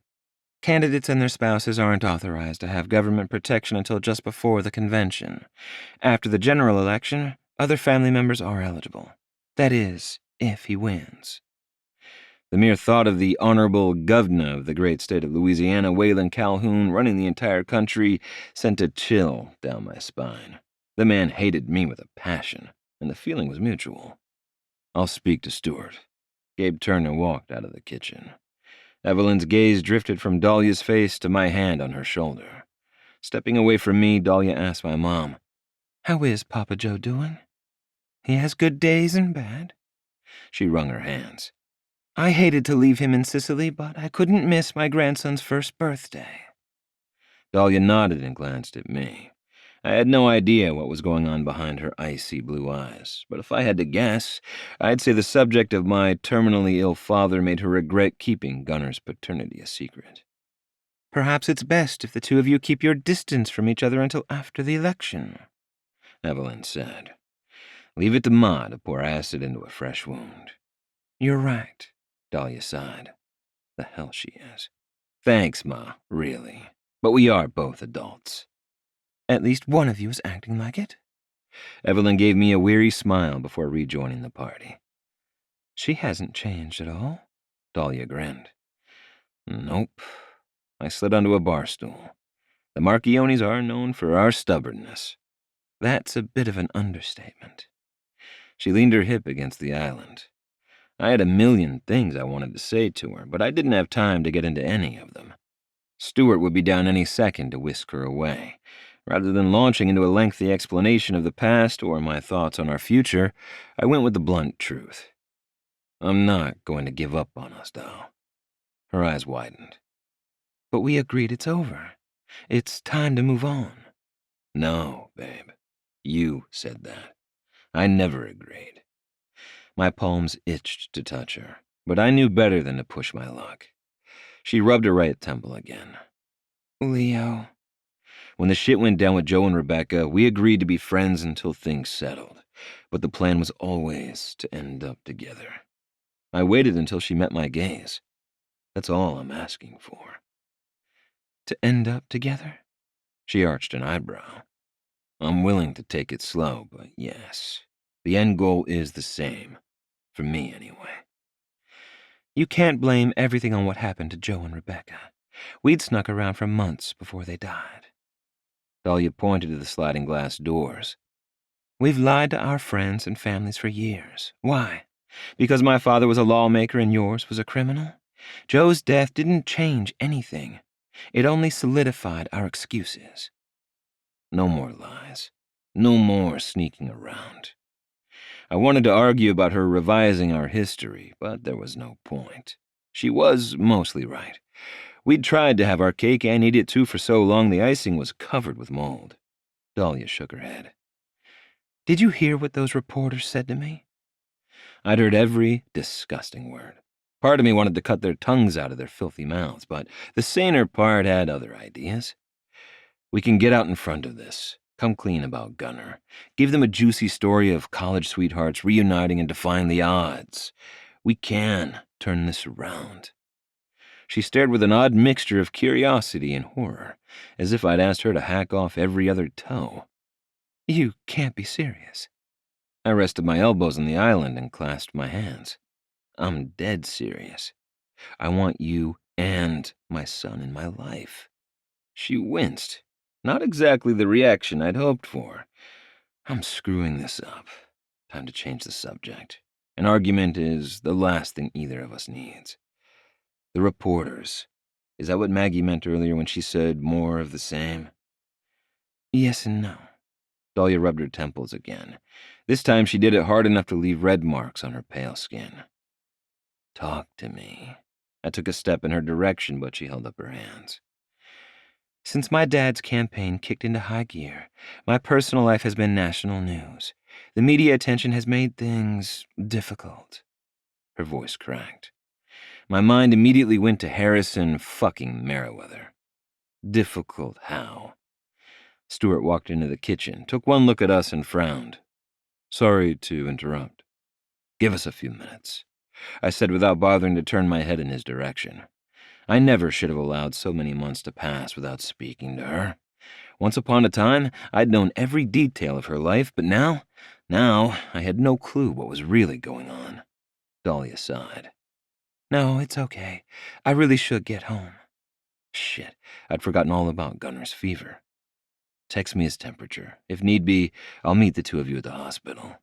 "Candidates and their spouses aren't authorized to have government protection until just before the convention. After the general election, other family members are eligible. That is, if he wins." The mere thought of the honorable governor of the great state of Louisiana, Dahlia Calhoun, running the entire country sent a chill down my spine. The man hated me with a passion, and the feeling was mutual. "I'll speak to Stuart." Gabe turned and walked out of the kitchen. Evelyn's gaze drifted from Dahlia's face to my hand on her shoulder. Stepping away from me, Dahlia asked my mom, "How is Papa Joe doing? He has good days and bad." She wrung her hands. "I hated to leave him in Sicily, but I couldn't miss my grandson's first birthday." Dahlia nodded and glanced at me. I had no idea what was going on behind her icy blue eyes, but if I had to guess, I'd say the subject of my terminally ill father made her regret keeping Gunner's paternity a secret. "Perhaps it's best if the two of you keep your distance from each other until after the election," Evelyn said. "Leave it to Ma to pour acid into a fresh wound." "You're right," Dahlia sighed. "The hell she is." "Thanks, Ma, really. But we are both adults." "At least one of you is acting like it." Evelyn gave me a weary smile before rejoining the party. "She hasn't changed at all." Dahlia grinned. "Nope." I slid onto a bar stool. "The Marchionnis are known for our stubbornness." "That's a bit of an understatement." She leaned her hip against the island. I had a million things I wanted to say to her, but I didn't have time to get into any of them. Stuart would be down any second to whisk her away. Rather than launching into a lengthy explanation of the past or my thoughts on our future, I went with the blunt truth. "I'm not going to give up on us, though." Her eyes widened. "But we agreed it's over. It's time to move on." "No, babe. You said that. I never agreed." My palms itched to touch her, but I knew better than to push my luck. She rubbed her right temple again. "Leo." "When the shit went down with Joe and Rebecca, we agreed to be friends until things settled, but the plan was always to end up together. I waited until she met my gaze. That's all I'm asking for." "To end up together?" She arched an eyebrow. "I'm willing to take it slow, but yes, the end goal is the same. For me, anyway." "You can't blame everything on what happened to Joe and Rebecca. We'd snuck around for months before they died." Dahlia pointed to the sliding glass doors. "We've lied to our friends and families for years. Why? Because my father was a lawmaker and yours was a criminal? Joe's death didn't change anything. It only solidified our excuses." No more lies. No more sneaking around. I wanted to argue about her revising our history, but there was no point. She was mostly right. We'd tried to have our cake and eat it too for so long the icing was covered with mold. Dahlia shook her head. "Did you hear what those reporters said to me?" I'd heard every disgusting word. Part of me wanted to cut their tongues out of their filthy mouths, but the saner part had other ideas. We can get out in front of this. Come clean about Gunner. Give them a juicy story of college sweethearts reuniting and defying the odds. We can turn this around. She stared with an odd mixture of curiosity and horror, as if I'd asked her to hack off every other toe. You can't be serious. I rested my elbows on the island and clasped my hands. I'm dead serious. I want you and my son in my life. She winced. Not exactly the reaction I'd hoped for. I'm screwing this up. Time to change the subject. An argument is the last thing either of us needs. The reporters. Is that what Maggie meant earlier when she said more of the same? Yes and no. Dahlia rubbed her temples again. This time she did it hard enough to leave red marks on her pale skin. Talk to me. I took a step in her direction, but she held up her hands. Since my dad's campaign kicked into high gear, my personal life has been national news. The media attention has made things difficult. Her voice cracked. My mind immediately went to Harrison fucking Merriweather. Difficult how? Stuart walked into the kitchen, took one look at us and frowned. Sorry to interrupt. Give us a few minutes, I said without bothering to turn my head in his direction. I never should have allowed so many months to pass without speaking to her. Once upon a time, I'd known every detail of her life, but now I had no clue what was really going on. Dahlia sighed. No, it's okay. I really should get home. Shit, I'd forgotten all about Gunner's fever. Text me his temperature. If need be, I'll meet the two of you at the hospital.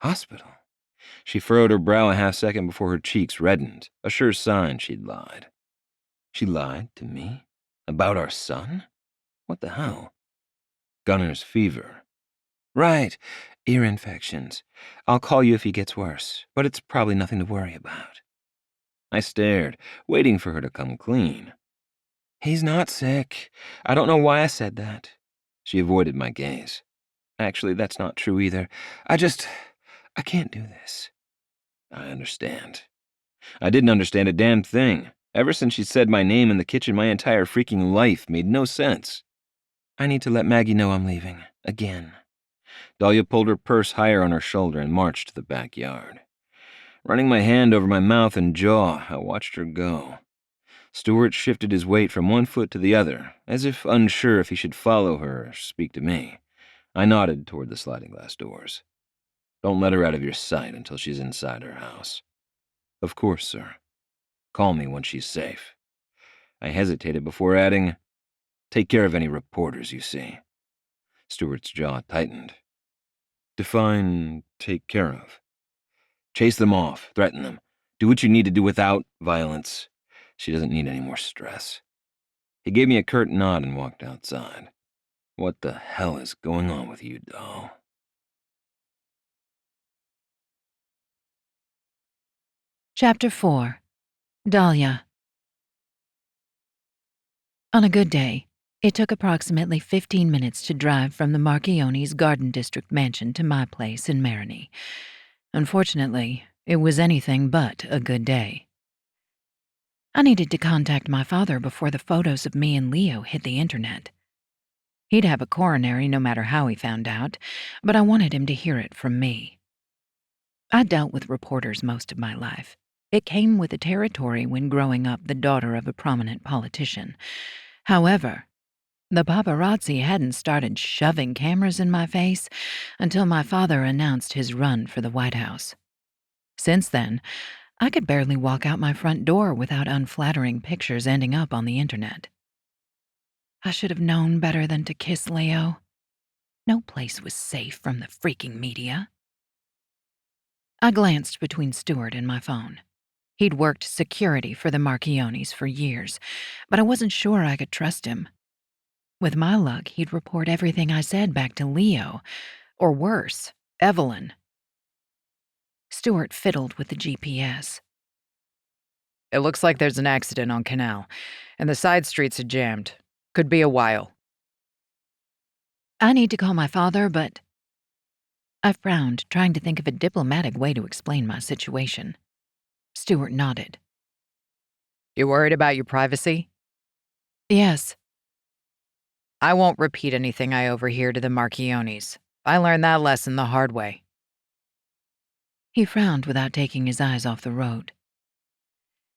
Hospital? She furrowed her brow a half-second before her cheeks reddened, a sure sign she'd lied. She lied to me? About our son? What the hell? Gunner's fever. Right, ear infections. I'll call you if he gets worse, but it's probably nothing to worry about. I stared, waiting for her to come clean. He's not sick. I don't know why I said that. She avoided my gaze. Actually, that's not true either. I can't do this. I understand. I didn't understand a damn thing. Ever since she said my name in the kitchen, my entire freaking life made no sense. I need to let Maggie know I'm leaving. Again. Dahlia pulled her purse higher on her shoulder and marched to the backyard. Running my hand over my mouth and jaw, I watched her go. Stuart shifted his weight from one foot to the other, as if unsure if he should follow her or speak to me. I nodded toward the sliding glass doors. Don't let her out of your sight until she's inside her house. Of course, sir. Call me when she's safe. I hesitated before adding, take care of any reporters you see. Stuart's jaw tightened. Define take care of. Chase them off, threaten them. Do what you need to do without violence. She doesn't need any more stress. He gave me a curt nod and walked outside. What the hell is going on with you, doll? Chapter 4. Dahlia. On a good day, it took approximately 15 minutes to drive from the Marchioni's Garden District mansion to my place in Marigny. Unfortunately, it was anything but a good day. I needed to contact my father before the photos of me and Leo hit the internet. He'd have a coronary no matter how he found out, but I wanted him to hear it from me. I'd dealt with reporters most of my life. It came with the territory when growing up the daughter of a prominent politician. However, the paparazzi hadn't started shoving cameras in my face until my father announced his run for the White House. Since then, I could barely walk out my front door without unflattering pictures ending up on the internet. I should have known better than to kiss Leo. No place was safe from the freaking media. I glanced between Stuart and my phone. He'd worked security for the Marchionnis for years, but I wasn't sure I could trust him. With my luck, he'd report everything I said back to Leo, or worse, Evelyn. Stuart fiddled with the GPS. It looks like there's an accident on Canal, and the side streets are jammed. Could be a while. I need to call my father, but... I frowned, trying to think of a diplomatic way to explain my situation. Stewart nodded. You worried about your privacy? Yes. I won't repeat anything I overhear to the Marchionnis. I learned that lesson the hard way. He frowned without taking his eyes off the road.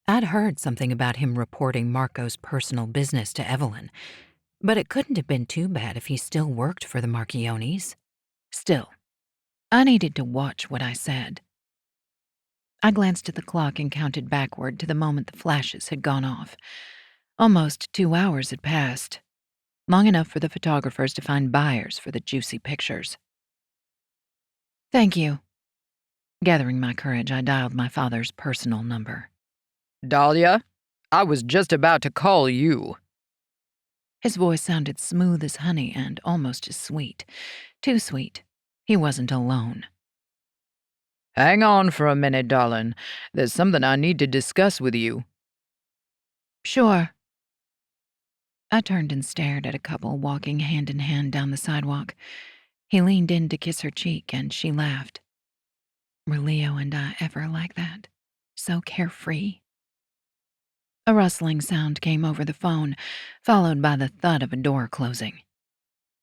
I'd heard something about him reporting Marco's personal business to Evelyn, but it couldn't have been too bad if he still worked for the Marchionnis. Still, I needed to watch what I said. I glanced at the clock and counted backward to the moment the flashes had gone off. Almost 2 hours had passed, long enough for the photographers to find buyers for the juicy pictures. Thank you. Gathering my courage, I dialed my father's personal number. Dahlia, I was just about to call you. His voice sounded smooth as honey and almost as sweet. Too sweet. He wasn't alone. Hang on for a minute, darling. There's something I need to discuss with you. Sure. I turned and stared at a couple walking hand in hand down the sidewalk. He leaned in to kiss her cheek, and she laughed. Were Leo and I ever like that? So carefree? A rustling sound came over the phone, followed by the thud of a door closing.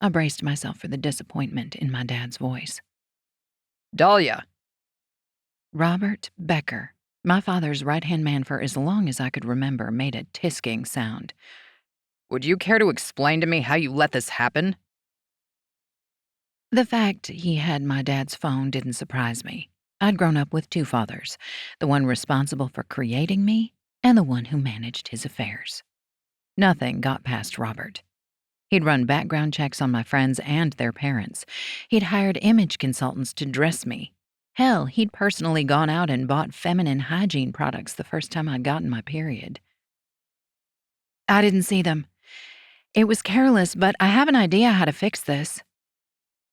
I braced myself for the disappointment in my dad's voice. Dahlia. Robert Becker, my father's right-hand man for as long as I could remember, made a tisking sound. Would you care to explain to me how you let this happen? The fact he had my dad's phone didn't surprise me. I'd grown up with two fathers, the one responsible for creating me and the one who managed his affairs. Nothing got past Robert. He'd run background checks on my friends and their parents. He'd hired image consultants to dress me. Hell, he'd personally gone out and bought feminine hygiene products the first time I'd gotten my period. I didn't see them. It was careless, but I have an idea how to fix this.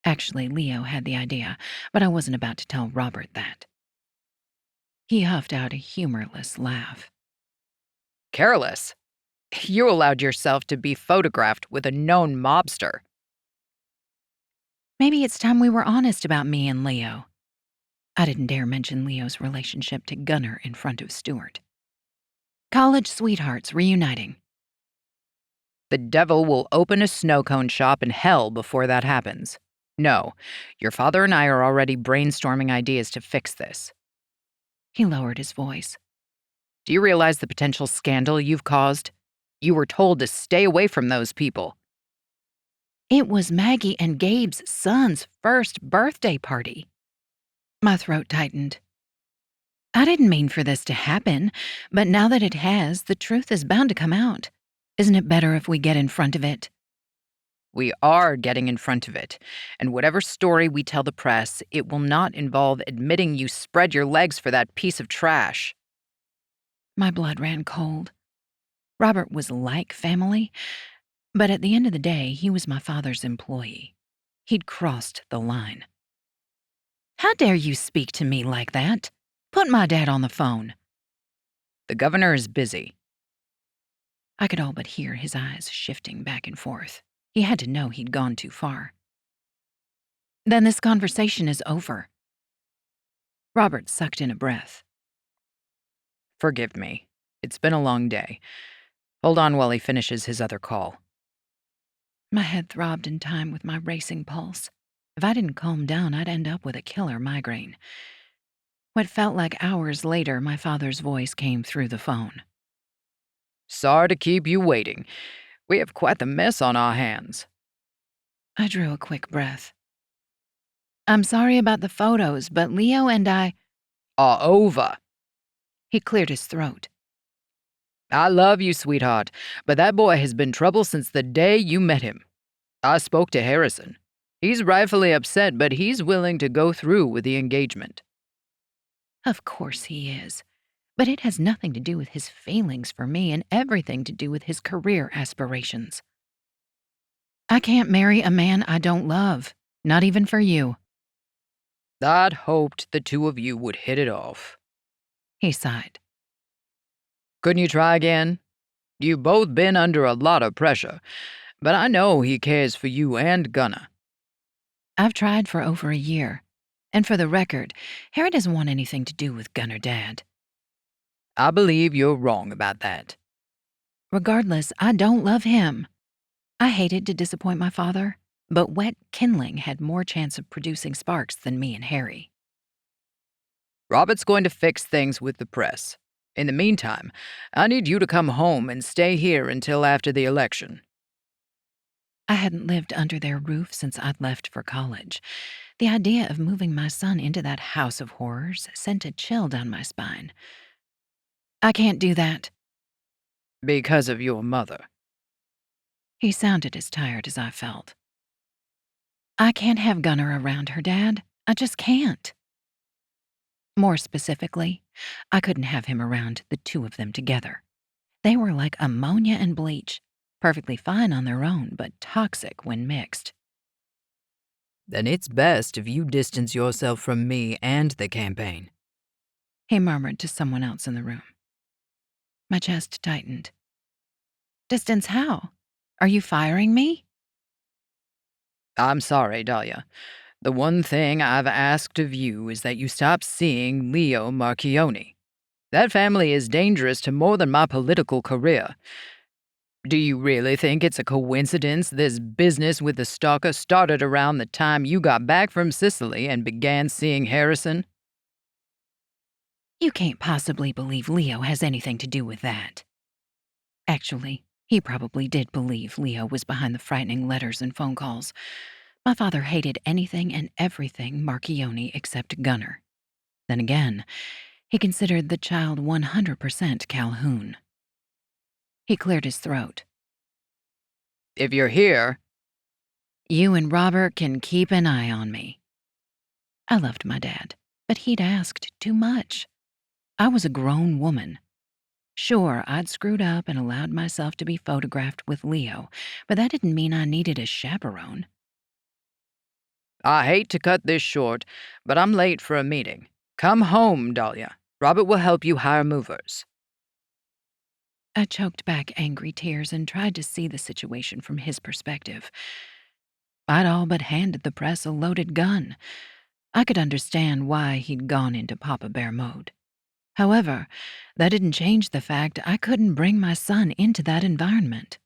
Actually, Leo had the idea, but I wasn't about to tell Robert that. He huffed out a humorless laugh. Careless? You allowed yourself to be photographed with a known mobster. Maybe it's time we were honest about me and Leo. I didn't dare mention Leo's relationship to Gunnar in front of Stewart. College sweethearts reuniting. The devil will open a snow cone shop in hell before that happens. No, your father and I are already brainstorming ideas to fix this. He lowered his voice. Do you realize the potential scandal you've caused? You were told to stay away from those people. It was Maggie and Gabe's son's first birthday party. My throat tightened. I didn't mean for this to happen, but now that it has, the truth is bound to come out. Isn't it better if we get in front of it? We are getting in front of it, and whatever story we tell the press, it will not involve admitting you spread your legs for that piece of trash. My blood ran cold. Robert was like family, but at the end of the day, he was my father's employee. He'd crossed the line. How dare you speak to me like that? Put my dad on the phone. The governor is busy. I could all but hear his eyes shifting back and forth. He had to know he'd gone too far. Then this conversation is over. Robert sucked in a breath. Forgive me. It's been a long day. Hold on while he finishes his other call. My head throbbed in time with my racing pulse. If I didn't calm down, I'd end up with a killer migraine. What felt like hours later, my father's voice came through the phone. Sorry to keep you waiting. We have quite the mess on our hands. I drew a quick breath. I'm sorry about the photos, but Leo and I are over. He cleared his throat. I love you, sweetheart, but that boy has been trouble since the day you met him. I spoke to Harrison. He's rightfully upset, but he's willing to go through with the engagement. Of course he is. But it has nothing to do with his feelings for me and everything to do with his career aspirations. I can't marry a man I don't love, not even for you. I'd hoped the two of you would hit it off. He sighed. Couldn't you try again? You've both been under a lot of pressure, but I know he cares for you and Gunnar. I've tried for over a year. And for the record, Harry doesn't want anything to do with Gunner Dad. I believe you're wrong about that. Regardless, I don't love him. I hated to disappoint my father, but wet kindling had more chance of producing sparks than me and Harry. Robert's going to fix things with the press. In the meantime, I need you to come home and stay here until after the election. I hadn't lived under their roof since I'd left for college. The idea of moving my son into that house of horrors sent a chill down my spine. I can't do that. Because of your mother. He sounded as tired as I felt. I can't have Gunner around her, Dad. I just can't. More specifically, I couldn't have him around the two of them together. They were like ammonia and bleach, perfectly fine on their own, but toxic when mixed. Then it's best if you distance yourself from me and the campaign. He murmured to someone else in the room. My chest tightened. Distance how? Are you firing me? I'm sorry, Dahlia. The one thing I've asked of you is that you stop seeing Leo Marchionni. That family is dangerous to more than my political career. Do you really think it's a coincidence this business with the stalker started around the time you got back from Sicily and began seeing Harrison? You can't possibly believe Leo has anything to do with that. Actually, he probably did believe Leo was behind the frightening letters and phone calls. My father hated anything and everything Marchionni except Gunner. Then again, he considered the child 100% Calhoun. He cleared his throat. If you're here, You and Robert can keep an eye on me. I loved my dad, but he'd asked too much. I was a grown woman. Sure, I'd screwed up and allowed myself to be photographed with Leo, but that didn't mean I needed a chaperone. I hate to cut this short, but I'm late for a meeting. Come home, Dahlia. Robert will help you hire movers. I choked back angry tears and tried to see the situation from his perspective. I'd all but handed the press a loaded gun. I could understand why he'd gone into Papa Bear mode. However, that didn't change the fact I couldn't bring my son into that environment.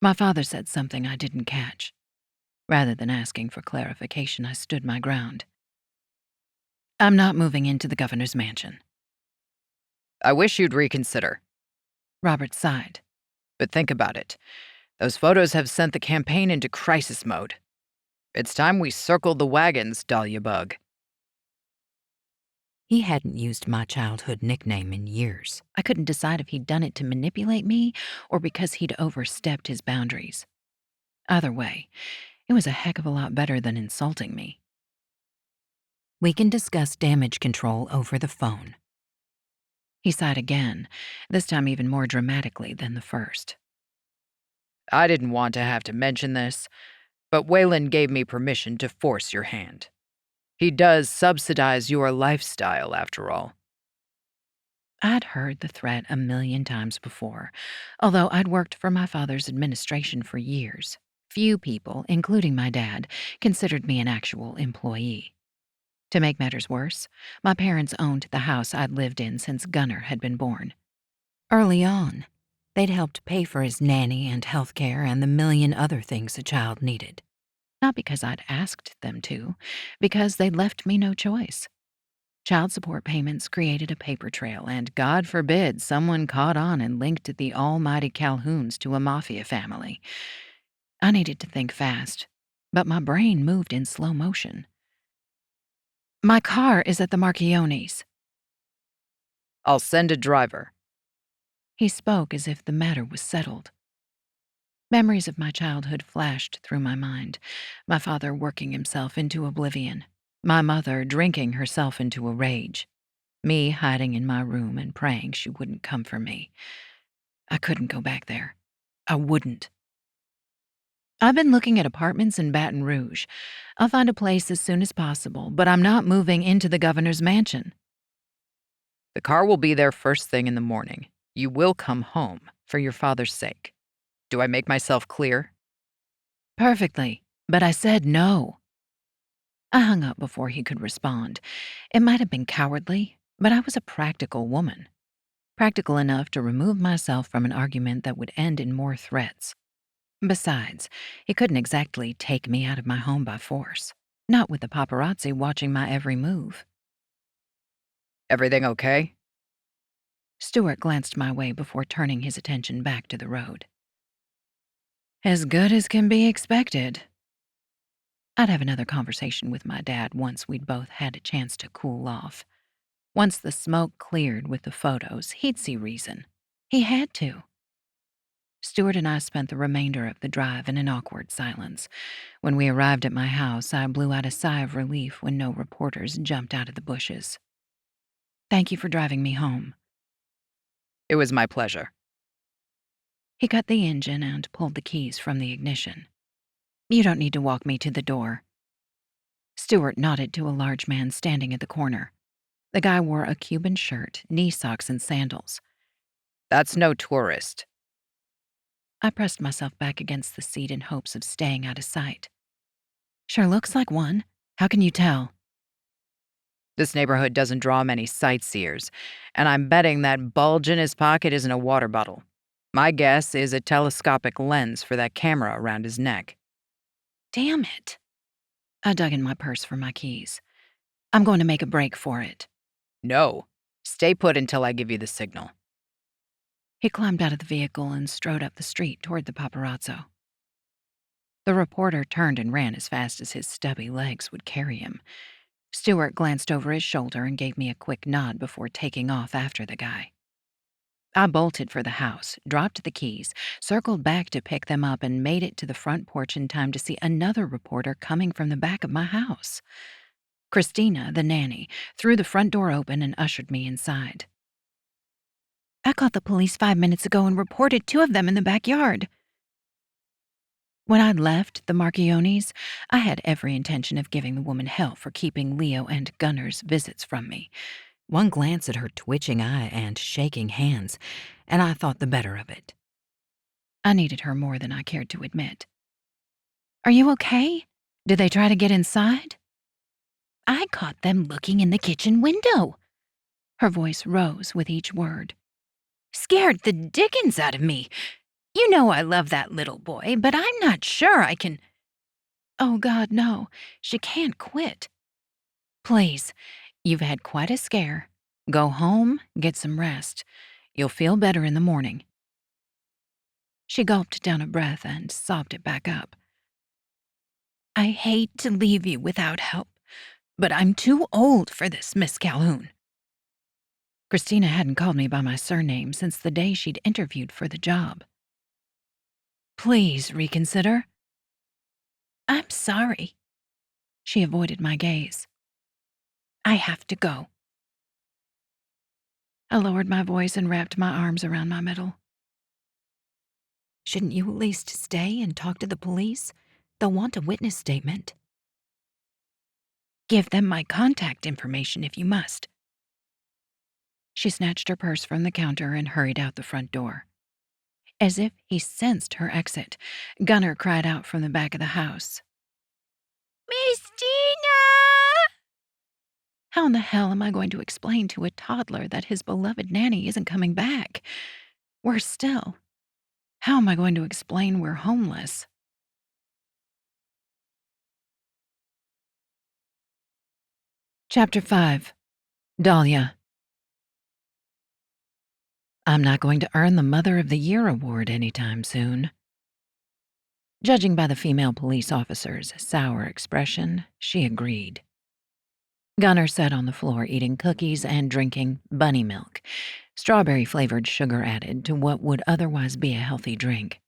My father said something I didn't catch. Rather than asking for clarification, I stood my ground. I'm not moving into the governor's mansion. I wish you'd reconsider. Robert sighed. But think about it. Those photos have sent the campaign into crisis mode. It's time we circled the wagons, Dahlia Bug. He hadn't used my childhood nickname in years. I couldn't decide if he'd done it to manipulate me or because he'd overstepped his boundaries. Either way, it was a heck of a lot better than insulting me. We can discuss damage control over the phone. He sighed again, this time even more dramatically than the first. I didn't want to have to mention this, but Wayland gave me permission to force your hand. He does subsidize your lifestyle, after all. I'd heard the threat a million times before, although I'd worked for my father's administration for years. Few people, including my dad, considered me an actual employee. To make matters worse, my parents owned the house I'd lived in since Gunner had been born. Early on, they'd helped pay for his nanny and health care and the million other things a child needed. Not because I'd asked them to, because they'd left me no choice. Child support payments created a paper trail, and God forbid someone caught on and linked the almighty Calhouns to a mafia family. I needed to think fast, but my brain moved in slow motion. My car is at the Marchionnis. I'll send a driver. He spoke as if the matter was settled. Memories of my childhood flashed through my mind, my father working himself into oblivion, my mother drinking herself into a rage, me hiding in my room and praying she wouldn't come for me. I couldn't go back there. I wouldn't. I've been looking at apartments in Baton Rouge. I'll find a place as soon as possible, but I'm not moving into the governor's mansion. The car will be there first thing in the morning. You will come home, for your father's sake. Do I make myself clear? Perfectly, but I said no. I hung up before he could respond. It might have been cowardly, but I was a practical woman. Practical enough to remove myself from an argument that would end in more threats. Besides, he couldn't exactly take me out of my home by force. Not with the paparazzi watching my every move. Everything okay? Stewart glanced my way before turning his attention back to the road. As good as can be expected. I'd have another conversation with my dad once we'd both had a chance to cool off. Once the smoke cleared with the photos, he'd see reason. He had to. Stewart and I spent the remainder of the drive in an awkward silence. When we arrived at my house, I blew out a sigh of relief when no reporters jumped out of the bushes. Thank you for driving me home. It was my pleasure. He cut the engine and pulled the keys from the ignition. You don't need to walk me to the door. Stewart nodded to a large man standing at the corner. The guy wore a Cuban shirt, knee socks, and sandals. That's no tourist. I pressed myself back against the seat in hopes of staying out of sight. Sure looks like one. How can you tell? This neighborhood doesn't draw many sightseers, and I'm betting that bulge in his pocket isn't a water bottle. My guess is a telescopic lens for that camera around his neck. Damn it. I dug in my purse for my keys. I'm going to make a break for it. No. Stay put until I give you the signal. He climbed out of the vehicle and strode up the street toward the paparazzo. The reporter turned and ran as fast as his stubby legs would carry him. Stewart glanced over his shoulder and gave me a quick nod before taking off after the guy. I bolted for the house, dropped the keys, circled back to pick them up, and made it to the front porch in time to see another reporter coming from the back of my house. Christina, the nanny, threw the front door open and ushered me inside. I called the police 5 minutes ago and reported 2 of them in the backyard. When I'd left the Marchionnis, I had every intention of giving the woman hell for keeping Leo and Gunner's visits from me. One glance at her twitching eye and shaking hands, and I thought the better of it. I needed her more than I cared to admit. Are you okay? Did they try to get inside? I caught them looking in the kitchen window. Her voice rose with each word. Scared the dickens out of me. You know I love that little boy, but I'm not sure I can. Oh, God, no. She can't quit. Please, you've had quite a scare. Go home, get some rest. You'll feel better in the morning. She gulped down a breath and sobbed it back up. I hate to leave you without help, but I'm too old for this, Miss Calhoun. Christina hadn't called me by my surname since the day she'd interviewed for the job. Please reconsider. I'm sorry. She avoided my gaze. I have to go. I lowered my voice and wrapped my arms around my middle. Shouldn't you at least stay and talk to the police? They'll want a witness statement. Give them my contact information if you must. She snatched her purse from the counter and hurried out the front door. As if he sensed her exit, Gunner cried out from the back of the house. Miss Tina! How in the hell am I going to explain to a toddler that his beloved nanny isn't coming back? Worse still, how am I going to explain we're homeless? Chapter 5. Dahlia. I'm not going to earn the Mother of the Year award anytime soon. Judging by the female police officer's sour expression, she agreed. Gunner sat on the floor eating cookies and drinking bunny milk, strawberry-flavored sugar added to what would otherwise be a healthy drink.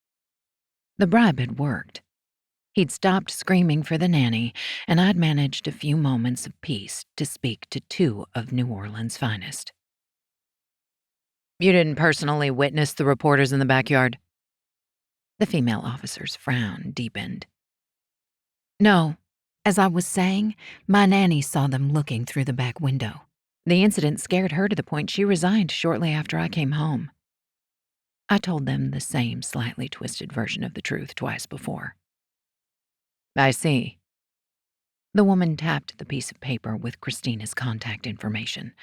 The bribe had worked. He'd stopped screaming for the nanny, and I'd managed a few moments of peace to speak to 2 of New Orleans' finest. You didn't personally witness the reporters in the backyard? The female officer's frown deepened. No. As I was saying, my nanny saw them looking through the back window. The incident scared her to the point she resigned shortly after I came home. I told them the same slightly twisted version of the truth twice before. I see. The woman tapped the piece of paper with Christina's contact information.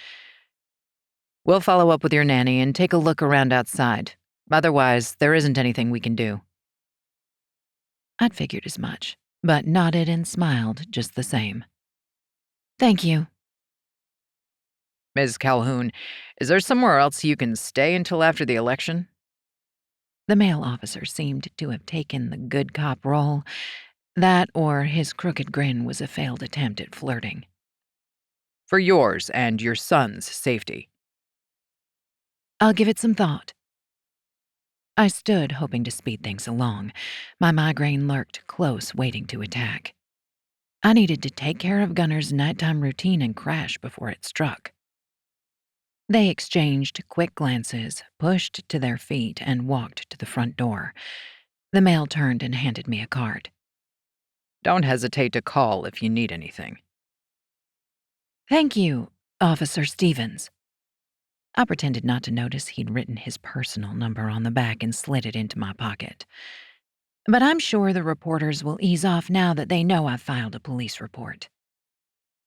We'll follow up with your nanny and take a look around outside. Otherwise, there isn't anything we can do. I'd figured as much, but nodded and smiled just the same. Thank you. Ms. Calhoun, is there somewhere else you can stay until after the election? The male officer seemed to have taken the good cop role. That or his crooked grin was a failed attempt at flirting. For yours and your son's safety. I'll give it some thought. I stood, hoping to speed things along. My migraine lurked close, waiting to attack. I needed to take care of Gunner's nighttime routine and crash before it struck. They exchanged quick glances, pushed to their feet, and walked to the front door. The male turned and handed me a card. Don't hesitate to call if you need anything. Thank you, Officer Stevens. I pretended not to notice he'd written his personal number on the back and slid it into my pocket. But I'm sure the reporters will ease off now that they know I've filed a police report.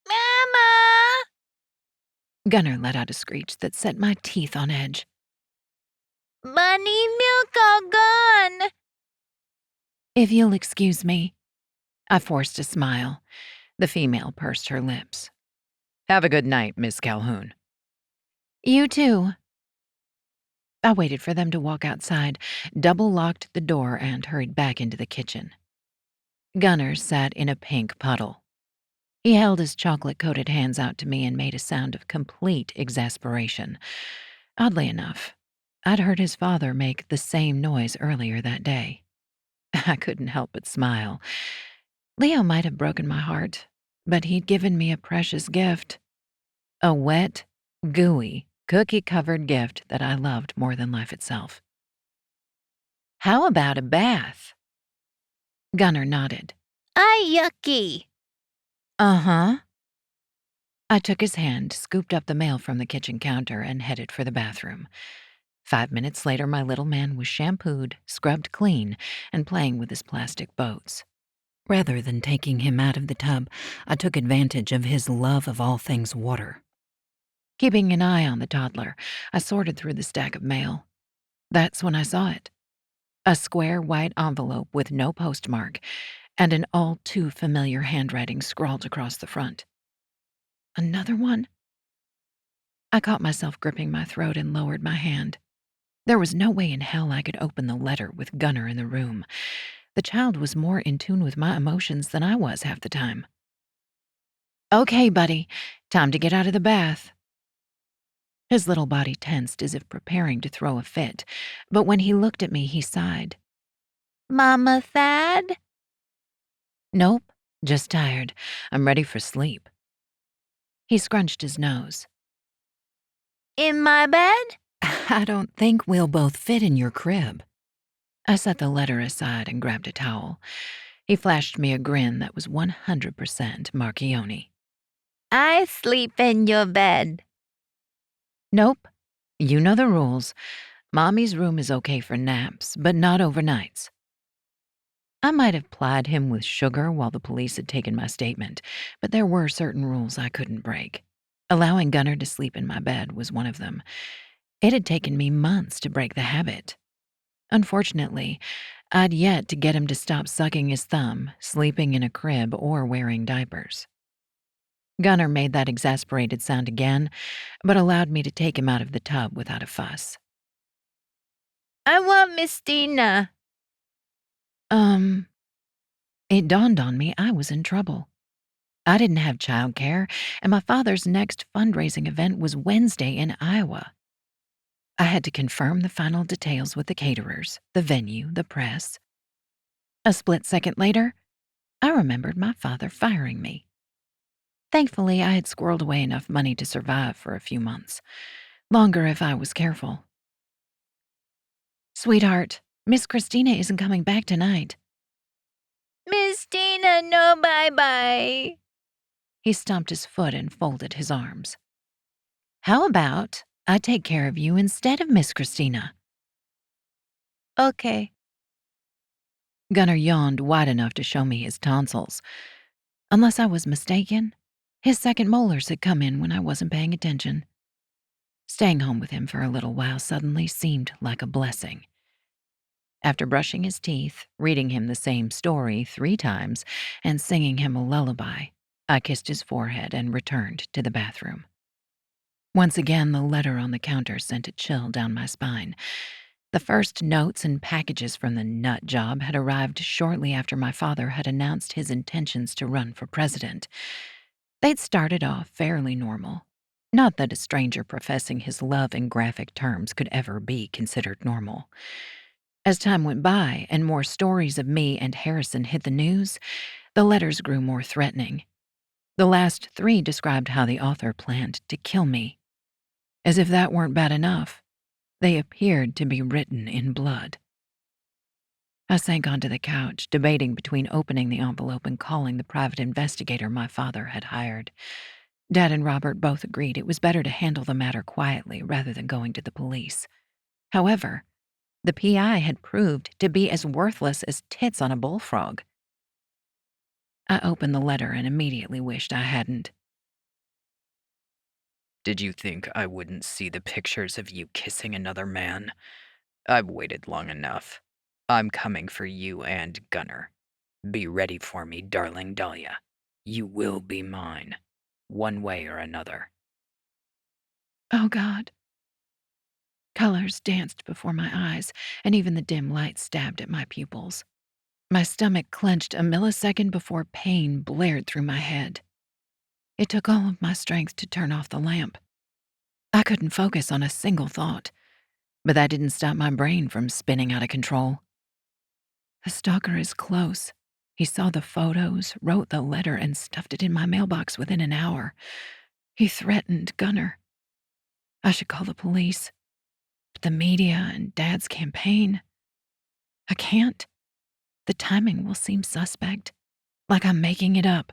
Mama! Gunner let out a screech that set my teeth on edge. Bunny milk all gone! If you'll excuse me. I forced a smile. The female pursed her lips. Have a good night, Miss Calhoun. You too. I waited for them to walk outside, double-locked the door, and hurried back into the kitchen. Gunner sat in a pink puddle. He held his chocolate-coated hands out to me and made a sound of complete exasperation. Oddly enough, I'd heard his father make the same noise earlier that day. I couldn't help but smile. Leo might have broken my heart, but he'd given me a precious gift. A wet, gooey, cookie-covered gift that I loved more than life itself. How about a bath? Gunner nodded. Yucky. Uh-huh. I took his hand, scooped up the mail from the kitchen counter, and headed for the bathroom. 5 minutes later, my little man was shampooed, scrubbed clean, and playing with his plastic boats. Rather than taking him out of the tub, I took advantage of his love of all things water. Keeping an eye on the toddler, I sorted through the stack of mail. That's when I saw it. A square white envelope with no postmark, and an all too familiar handwriting scrawled across the front. Another one? I caught myself gripping my throat and lowered my hand. There was no way in hell I could open the letter with Gunner in the room. The child was more in tune with my emotions than I was half the time. Okay, buddy, time to get out of the bath. His little body tensed as if preparing to throw a fit, but when he looked at me, he sighed. Mama Thad? Nope, just tired. I'm ready for sleep. He scrunched his nose. In my bed? I don't think we'll both fit in your crib. I set the letter aside and grabbed a towel. He flashed me a grin that was 100% Marchionni. I sleep in your bed. Nope. You know the rules. Mommy's room is okay for naps, but not overnights. I might have plied him with sugar while the police had taken my statement, but there were certain rules I couldn't break. Allowing Gunner to sleep in my bed was one of them. It had taken me months to break the habit. Unfortunately, I'd yet to get him to stop sucking his thumb, sleeping in a crib, or wearing diapers. Gunner made that exasperated sound again, but allowed me to take him out of the tub without a fuss. I want Miss Dina. It dawned on me I was in trouble. I didn't have childcare, and my father's next fundraising event was Wednesday in Iowa. I had to confirm the final details with the caterers, the venue, the press. A split second later, I remembered my father firing me. Thankfully, I had squirreled away enough money to survive for a few months. Longer if I was careful. Sweetheart, Miss Christina isn't coming back tonight. Miss Tina, no bye-bye. He stomped his foot and folded his arms. How about I take care of you instead of Miss Christina? Okay. Gunner yawned wide enough to show me his tonsils. Unless I was mistaken, his second molars had come in when I wasn't paying attention. Staying home with him for a little while suddenly seemed like a blessing. After brushing his teeth, reading him the same story 3 times, and singing him a lullaby, I kissed his forehead and returned to the bathroom. Once again, the letter on the counter sent a chill down my spine. The first notes and packages from the nut job had arrived shortly after my father had announced his intentions to run for president. They'd started off fairly normal. Not that a stranger professing his love in graphic terms could ever be considered normal. As time went by and more stories of me and Harrison hit the news, the letters grew more threatening. The last 3 described how the author planned to kill me. As if that weren't bad enough, they appeared to be written in blood. I sank onto the couch, debating between opening the envelope and calling the private investigator my father had hired. Dad and Robert both agreed it was better to handle the matter quietly rather than going to the police. However, the PI had proved to be as worthless as tits on a bullfrog. I opened the letter and immediately wished I hadn't. Did you think I wouldn't see the pictures of you kissing another man? I've waited long enough. I'm coming for you and Gunner. Be ready for me, darling Dahlia. You will be mine, one way or another. Oh, God. Colors danced before my eyes, and even the dim light stabbed at my pupils. My stomach clenched a millisecond before pain blared through my head. It took all of my strength to turn off the lamp. I couldn't focus on a single thought, but that didn't stop my brain from spinning out of control. The stalker is close. He saw the photos, wrote the letter, and stuffed it in my mailbox within an hour. He threatened Gunner. I should call the police. But the media and Dad's campaign. I can't. The timing will seem suspect, like I'm making it up.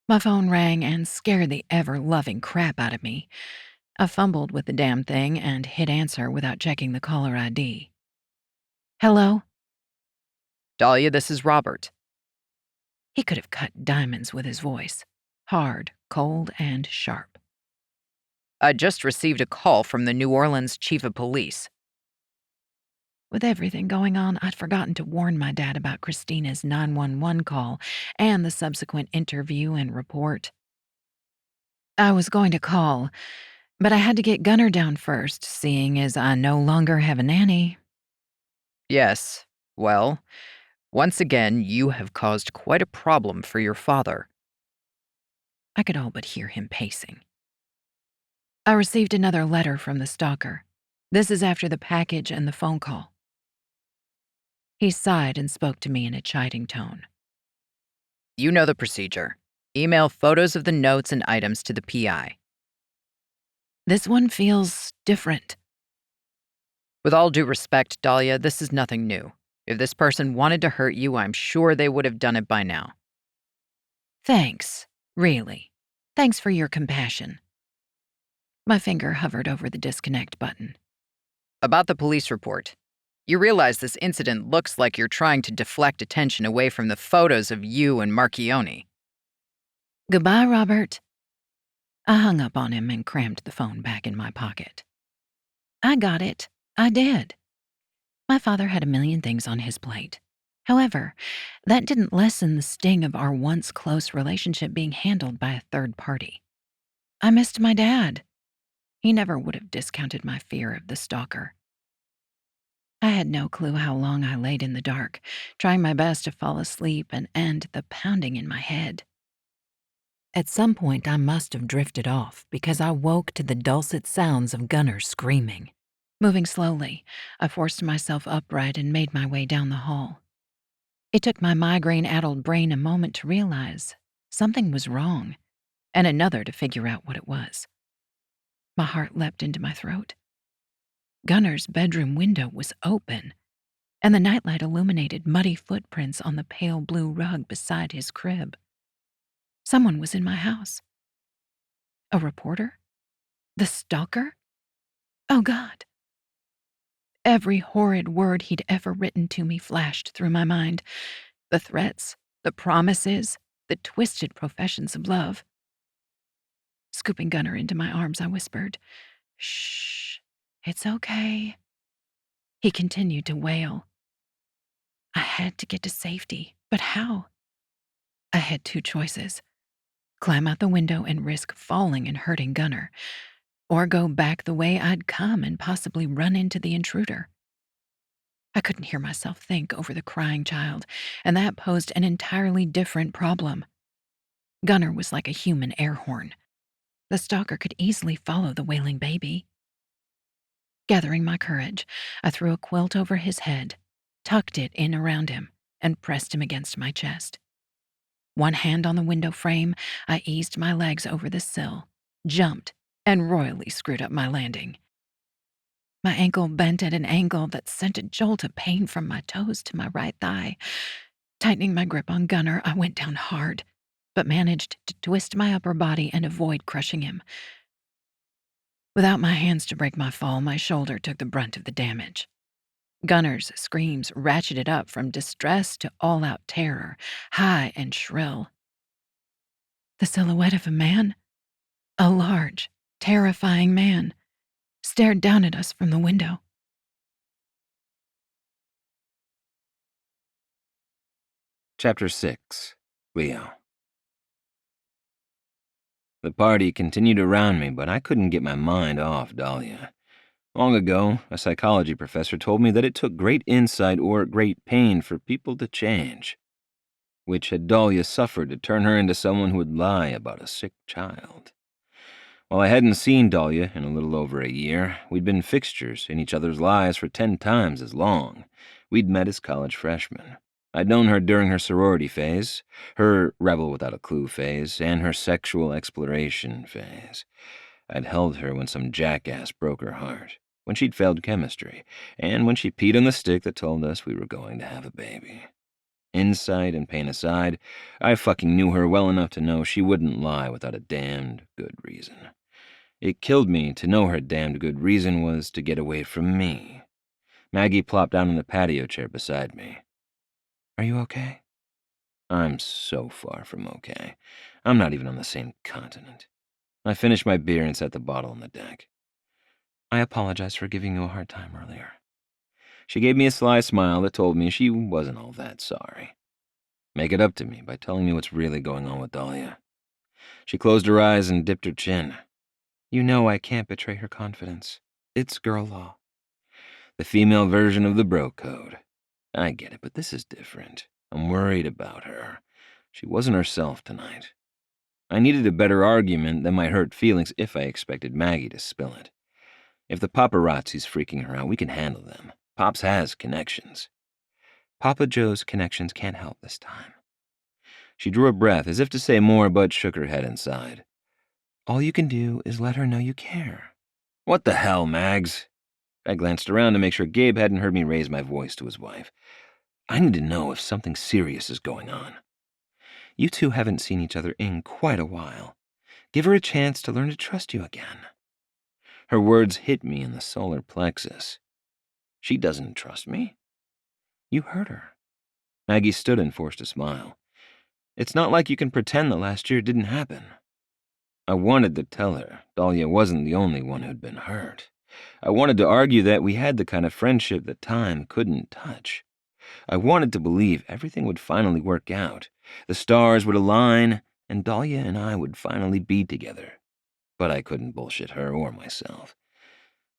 My phone rang and scared the ever-loving crap out of me. I fumbled with the damn thing and hit answer without checking the caller ID. Hello? Dahlia, this is Robert. He could have cut diamonds with his voice. Hard, cold, and sharp. I just received a call from the New Orleans chief of police. With everything going on, I'd forgotten to warn my dad about Christina's 911 call and the subsequent interview and report. I was going to call, but I had to get Gunner down first, seeing as I no longer have a nanny. Yes, well, once again, you have caused quite a problem for your father. I could all but hear him pacing. I received another letter from the stalker. This is after the package and the phone call. He sighed and spoke to me in a chiding tone. You know the procedure. Email photos of the notes and items to the PI. This one feels different. With all due respect, Dahlia, this is nothing new. If this person wanted to hurt you, I'm sure they would have done it by now. Thanks, really. Thanks for your compassion. My finger hovered over the disconnect button. About the police report. You realize this incident looks like you're trying to deflect attention away from the photos of you and Marchionni. Goodbye, Robert. I hung up on him and crammed the phone back in my pocket. I got it. I did. My father had a million things on his plate. However, that didn't lessen the sting of our once close relationship being handled by a third party. I missed my dad. He never would have discounted my fear of the stalker. I had no clue how long I laid in the dark, trying my best to fall asleep and end the pounding in my head. At some point, I must have drifted off because I woke to the dulcet sounds of Gunner screaming. Moving slowly, I forced myself upright and made my way down the hall. It took my migraine-addled brain a moment to realize something was wrong, and another to figure out what it was. My heart leapt into my throat. Gunner's bedroom window was open, and the nightlight illuminated muddy footprints on the pale blue rug beside his crib. Someone was in my house. A reporter? The stalker? Oh, God. Every horrid word he'd ever written to me flashed through my mind. The threats, the promises, the twisted professions of love. Scooping Gunnar into my arms, I whispered, "Shh, it's okay." He continued to wail. I had to get to safety, but how? I had two choices: climb out the window and risk falling and hurting Gunnar, or go back the way I'd come and possibly run into the intruder. I couldn't hear myself think over the crying child, and that posed an entirely different problem. Gunnar was like a human air horn. The stalker could easily follow the wailing baby. Gathering my courage, I threw a quilt over his head, tucked it in around him, and pressed him against my chest. One hand on the window frame, I eased my legs over the sill, jumped, and royally screwed up my landing. My ankle bent at an angle that sent a jolt of pain from my toes to my right thigh. Tightening my grip on Gunnar, I went down hard, but managed to twist my upper body and avoid crushing him. Without my hands to break my fall, my shoulder took the brunt of the damage. Gunnar's screams ratcheted up from distress to all-out terror, high and shrill. The silhouette of a man, a large, terrifying man, stared down at us from the window. Chapter 6. Leo. The party continued around me, but I couldn't get my mind off Dahlia. Long ago, a psychology professor told me that it took great insight or great pain for people to change. Which had Dahlia suffered to turn her into someone who would lie about a sick child? While I hadn't seen Dahlia in a little over a year, we'd been fixtures in each other's lives for 10 times as long. We'd met as college freshmen. I'd known her during her sorority phase, her rebel without a clue phase, and her sexual exploration phase. I'd held her when some jackass broke her heart, when she'd failed chemistry, and when she peed on the stick that told us we were going to have a baby. Insight and pain aside, I fucking knew her well enough to know she wouldn't lie without a damned good reason. It killed me to know her damned good reason was to get away from me. Maggie plopped down in the patio chair beside me. Are you okay? I'm so far from okay. I'm not even on the same continent. I finished my beer and set the bottle on the deck. I apologize for giving you a hard time earlier. She gave me a sly smile that told me she wasn't all that sorry. Make it up to me by telling me what's really going on with Dahlia. She closed her eyes and dipped her chin. You know I can't betray her confidence. It's girl law. The female version of the bro code. I get it, but this is different. I'm worried about her. She wasn't herself tonight. I needed a better argument that might hurt feelings if I expected Maggie to spill it. If the paparazzi's freaking her out, we can handle them. Pops has connections. Papa Joe's connections can't help this time. She drew a breath as if to say more, but shook her head and sighed. All you can do is let her know you care. What the hell, Mags? I glanced around to make sure Gabe hadn't heard me raise my voice to his wife. I need to know if something serious is going on. You two haven't seen each other in quite a while. Give her a chance to learn to trust you again. Her words hit me in the solar plexus. She doesn't trust me? You hurt her. Maggie stood and forced a smile. It's not like you can pretend that last year didn't happen. I wanted to tell her Dahlia wasn't the only one who'd been hurt. I wanted to argue that we had the kind of friendship that time couldn't touch. I wanted to believe everything would finally work out. The stars would align, and Dahlia and I would finally be together. But I couldn't bullshit her or myself.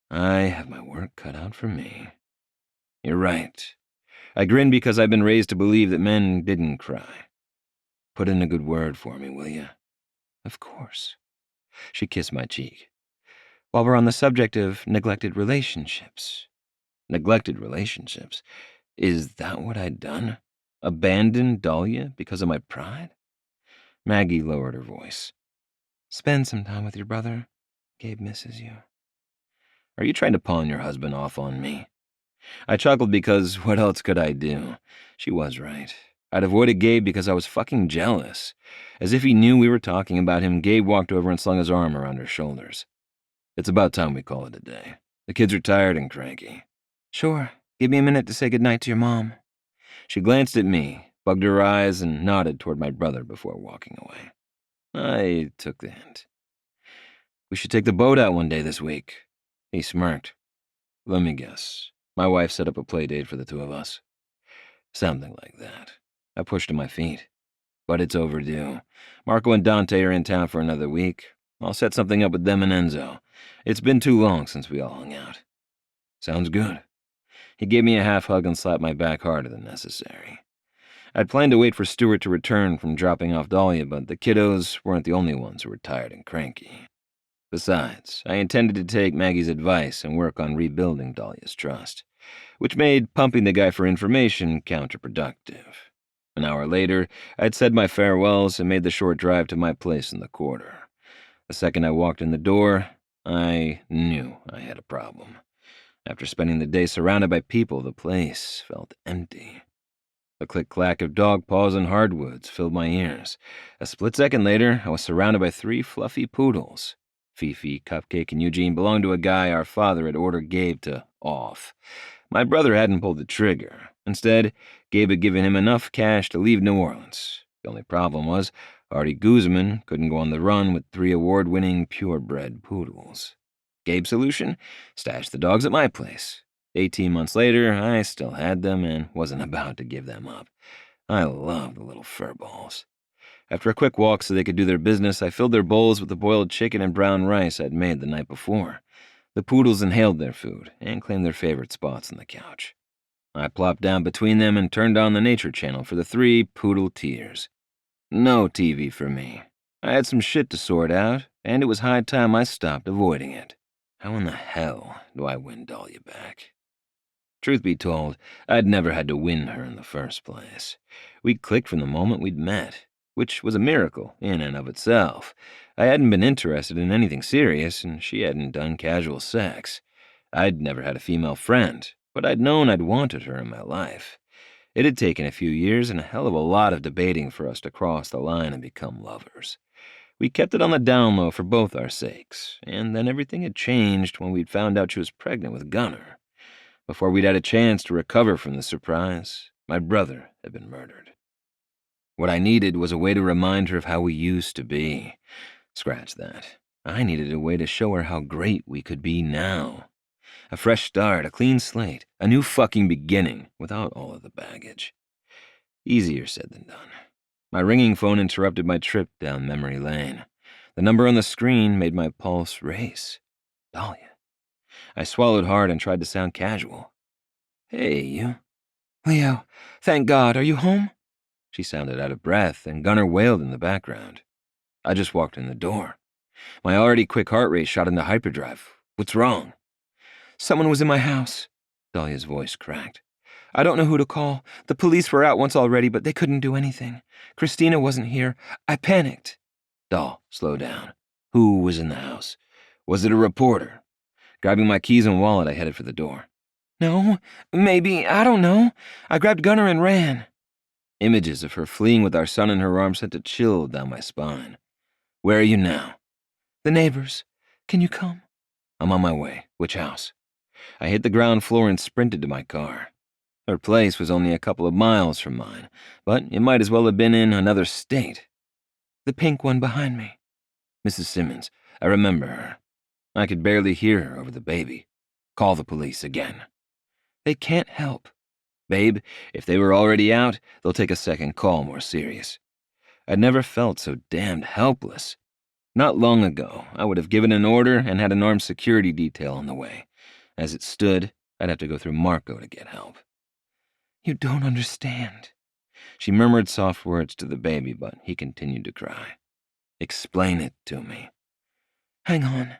I have my work cut out for me. You're right. I grinned because I've been raised to believe that men didn't cry. Put in a good word for me, will you? Of course. She kissed my cheek. While we're on the subject of neglected relationships. Neglected relationships? Is that what I'd done? Abandoned Dahlia because of my pride? Maggie lowered her voice. Spend some time with your brother. Gabe misses you. Are you trying to pawn your husband off on me? I chuckled because what else could I do? She was right. I'd avoided Gabe because I was fucking jealous. As if he knew we were talking about him, Gabe walked over and slung his arm around her shoulders. It's about time we call it a day. The kids are tired and cranky. Sure, give me a minute to say goodnight to your mom. She glanced at me, bugged her eyes, and nodded toward my brother before walking away. I took the hint. "We should take the boat out one day this week." He smirked. "Let me guess. My wife set up a play date for the two of us." "Something like that." I pushed to my feet. "But it's overdue. Marco and Dante are in town for another week. I'll set something up with them and Enzo. It's been too long since we all hung out." "Sounds good." He gave me a half hug and slapped my back harder than necessary. I'd planned to wait for Stuart to return from dropping off Dahlia, but the kiddos weren't the only ones who were tired and cranky. Besides, I intended to take Maggie's advice and work on rebuilding Dahlia's trust, which made pumping the guy for information counterproductive. An hour later, I'd said my farewells and made the short drive to my place in the quarter. The second I walked in the door, I knew I had a problem. After spending the day surrounded by people, the place felt empty. The click-clack of dog paws and hardwoods filled my ears. A split second later, I was surrounded by 3 fluffy poodles. Fifi, Cupcake, and Eugene belonged to a guy our father had ordered Gabe to off. My brother hadn't pulled the trigger. Instead, Gabe had given him enough cash to leave New Orleans. The only problem was, Artie Guzman couldn't go on the run with 3 award-winning purebred poodles. Gabe's solution? Stash the dogs at my place. 18 months later, I still had them and wasn't about to give them up. I loved the little furballs. After a quick walk so they could do their business, I filled their bowls with the boiled chicken and brown rice I'd made the night before. The poodles inhaled their food and claimed their favorite spots on the couch. I plopped down between them and turned on the Nature Channel for the 3 poodle tears. No TV for me. I had some shit to sort out, and it was high time I stopped avoiding it. How in the hell do I win Dahlia back? Truth be told, I'd never had to win her in the first place. We clicked from the moment we'd met, which was a miracle in and of itself. I hadn't been interested in anything serious, and she hadn't done casual sex. I'd never had a female friend, but I'd known I'd wanted her in my life. It had taken a few years and a hell of a lot of debating for us to cross the line and become lovers. We kept it on the down low for both our sakes, and then everything had changed when we'd found out she was pregnant with Gunnar. Before we'd had a chance to recover from the surprise, my brother had been murdered. What I needed was a way to remind her of how we used to be. Scratch that. I needed a way to show her how great we could be now. A fresh start, a clean slate, a new fucking beginning, without all of the baggage. Easier said than done. My ringing phone interrupted my trip down memory lane. The number on the screen made my pulse race. Dahlia. I swallowed hard and tried to sound casual. "Hey, you." "Leo, thank God, are you home?" She sounded out of breath, and Gunnar wailed in the background. I just walked in the door. My already quick heart rate shot into hyperdrive. "What's wrong?" "Someone was in my house." Dahlia's voice cracked. "I don't know who to call. The police were out once already, but they couldn't do anything. Christina wasn't here. I panicked." "Doll, slow down. Who was in the house? Was it a reporter?" Grabbing my keys and wallet, I headed for the door. "No, maybe, I don't know. I grabbed Gunnar and ran." Images of her fleeing with our son in her arms sent a chill down my spine. "Where are you now?" "The neighbors. Can you come?" "I'm on my way. Which house?" I hit the ground floor and sprinted to my car. Her place was only a couple of miles from mine, but it might as well have been in another state. "The pink one behind me." Mrs. Simmons. I remember her. I could barely hear her over the baby. "Call the police again." "They can't help." "Babe, if they were already out, they'll take a second call more serious." I'd never felt so damned helpless. Not long ago, I would have given an order and had an armed security detail on the way. As it stood, I'd have to go through Marco to get help. "You don't understand." She murmured soft words to the baby, but he continued to cry. "Explain it to me." "Hang on."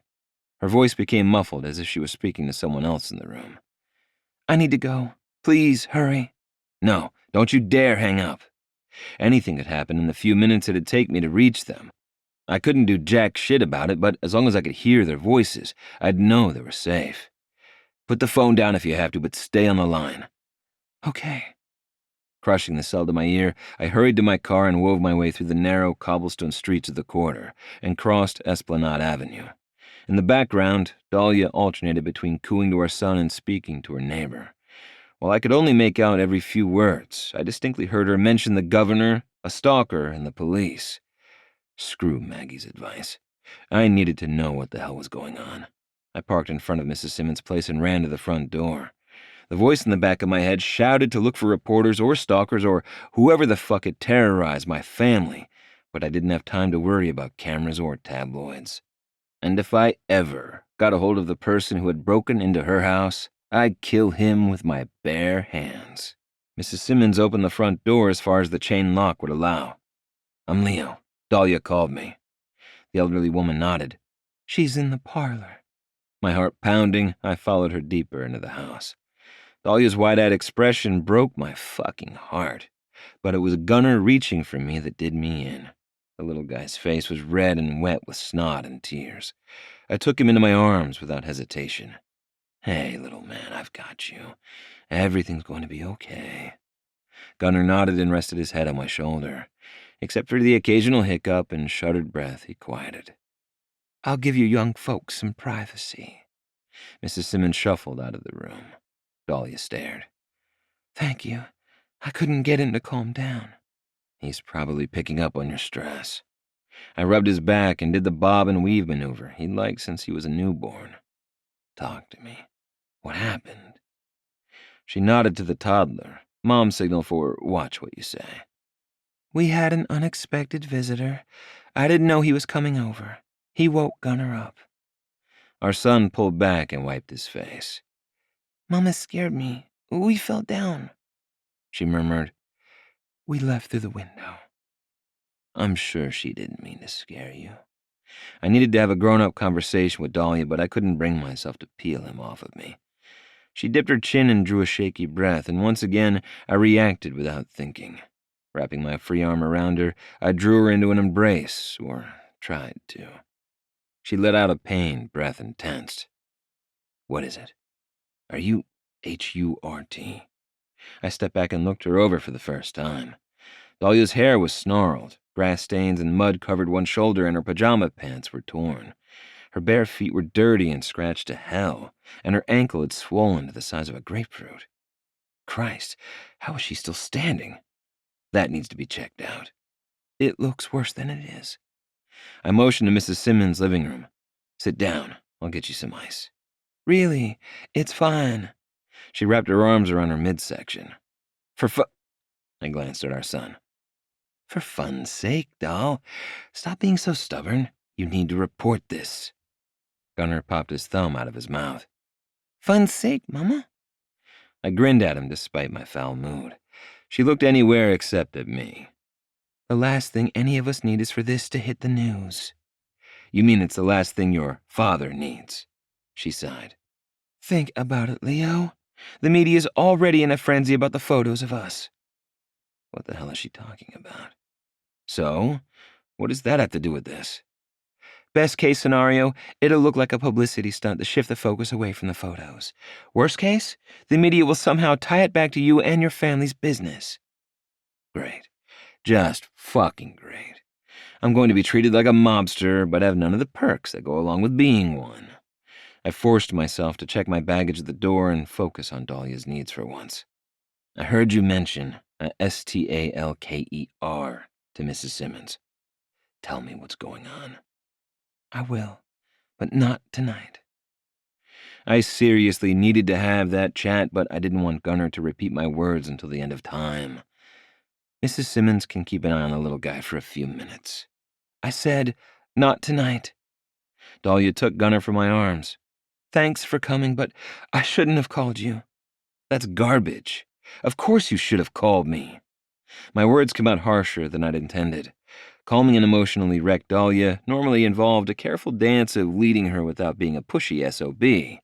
Her voice became muffled as if she was speaking to someone else in the room. "I need to go. Please, hurry." "No, don't you dare hang up." Anything could happen in the few minutes it'd take me to reach them. I couldn't do jack shit about it, but as long as I could hear their voices, I'd know they were safe. "Put the phone down if you have to, but stay on the line." "Okay." Crushing the cell to my ear, I hurried to my car and wove my way through the narrow cobblestone streets of the quarter and crossed Esplanade Avenue. In the background, Dahlia alternated between cooing to her son and speaking to her neighbor. While I could only make out every few words, I distinctly heard her mention the governor, a stalker, and the police. Screw Maggie's advice. I needed to know what the hell was going on. I parked in front of Mrs. Simmons' place and ran to the front door. The voice in the back of my head shouted to look for reporters or stalkers or whoever the fuck had terrorized my family, but I didn't have time to worry about cameras or tabloids. And if I ever got a hold of the person who had broken into her house, I'd kill him with my bare hands. Mrs. Simmons opened the front door as far as the chain lock would allow. "I'm Leo. Dahlia called me." The elderly woman nodded. "She's in the parlor." My heart pounding, I followed her deeper into the house. Dahlia's wide-eyed expression broke my fucking heart, but it was Gunnar reaching for me that did me in. The little guy's face was red and wet with snot and tears. I took him into my arms without hesitation. "Hey, little man, I've got you. Everything's going to be okay." Gunnar nodded and rested his head on my shoulder. Except for the occasional hiccup and shuddered breath, he quieted. "I'll give you young folks some privacy." Mrs. Simmons shuffled out of the room. Dahlia stared. "Thank you. I couldn't get him to calm down." "He's probably picking up on your stress." I rubbed his back and did the bob and weave maneuver he'd liked since he was a newborn. "Talk to me. What happened?" She nodded to the toddler. Mom signaled for watch what you say. "We had an unexpected visitor. I didn't know he was coming over. He woke Gunnar up." Our son pulled back and wiped his face. "Mama scared me. We fell down." She murmured, "We left through the window." I'm sure she didn't mean to scare you. I needed to have a grown-up conversation with Dahlia, but I couldn't bring myself to peel him off of me. She dipped her chin and drew a shaky breath, and once again I reacted without thinking. Wrapping my free arm around her, I drew her into an embrace, or tried to. She let out a pained breath and tensed. "What is it? Are you Hurt?" I stepped back and looked her over for the first time. Dahlia's hair was snarled, grass stains and mud covered one shoulder, and her pajama pants were torn. Her bare feet were dirty and scratched to hell, and her ankle had swollen to the size of a grapefruit. Christ, how is she still standing? That needs to be checked out. It looks worse than it is. I motioned to Mrs. Simmons' living room. "Sit down. I'll get you some ice." "Really, it's fine." She wrapped her arms around her midsection. I glanced at our son. "For fun's sake, doll. Stop being so stubborn. You need to report this." Gunnar popped his thumb out of his mouth. "Fun's sake, Mama?" I grinned at him despite my foul mood. She looked anywhere except at me. "The last thing any of us need is for this to hit the news." "You mean it's the last thing your father needs?" She sighed. "Think about it, Leo. The media's already in a frenzy about the photos of us." What the hell is she talking about? "So, what does that have to do with this?" "Best case scenario, it'll look like a publicity stunt to shift the focus away from the photos. Worst case, the media will somehow tie it back to you and your family's business." Great. Just fucking great. I'm going to be treated like a mobster, but have none of the perks that go along with being one. I forced myself to check my baggage at the door and focus on Dahlia's needs for once. "I heard you mention a Stalker to Mrs. Simmons. Tell me what's going on." "I will, but not tonight." I seriously needed to have that chat, but I didn't want Gunnar to repeat my words until the end of time. "Mrs. Simmons can keep an eye on the little guy for a few minutes." I said, "Not tonight." Dahlia took Gunnar from my arms. "Thanks for coming, but I shouldn't have called you." "That's garbage. Of course you should have called me." My words came out harsher than I'd intended. Calming an emotionally wrecked Dahlia normally involved a careful dance of leading her without being a pushy SOB,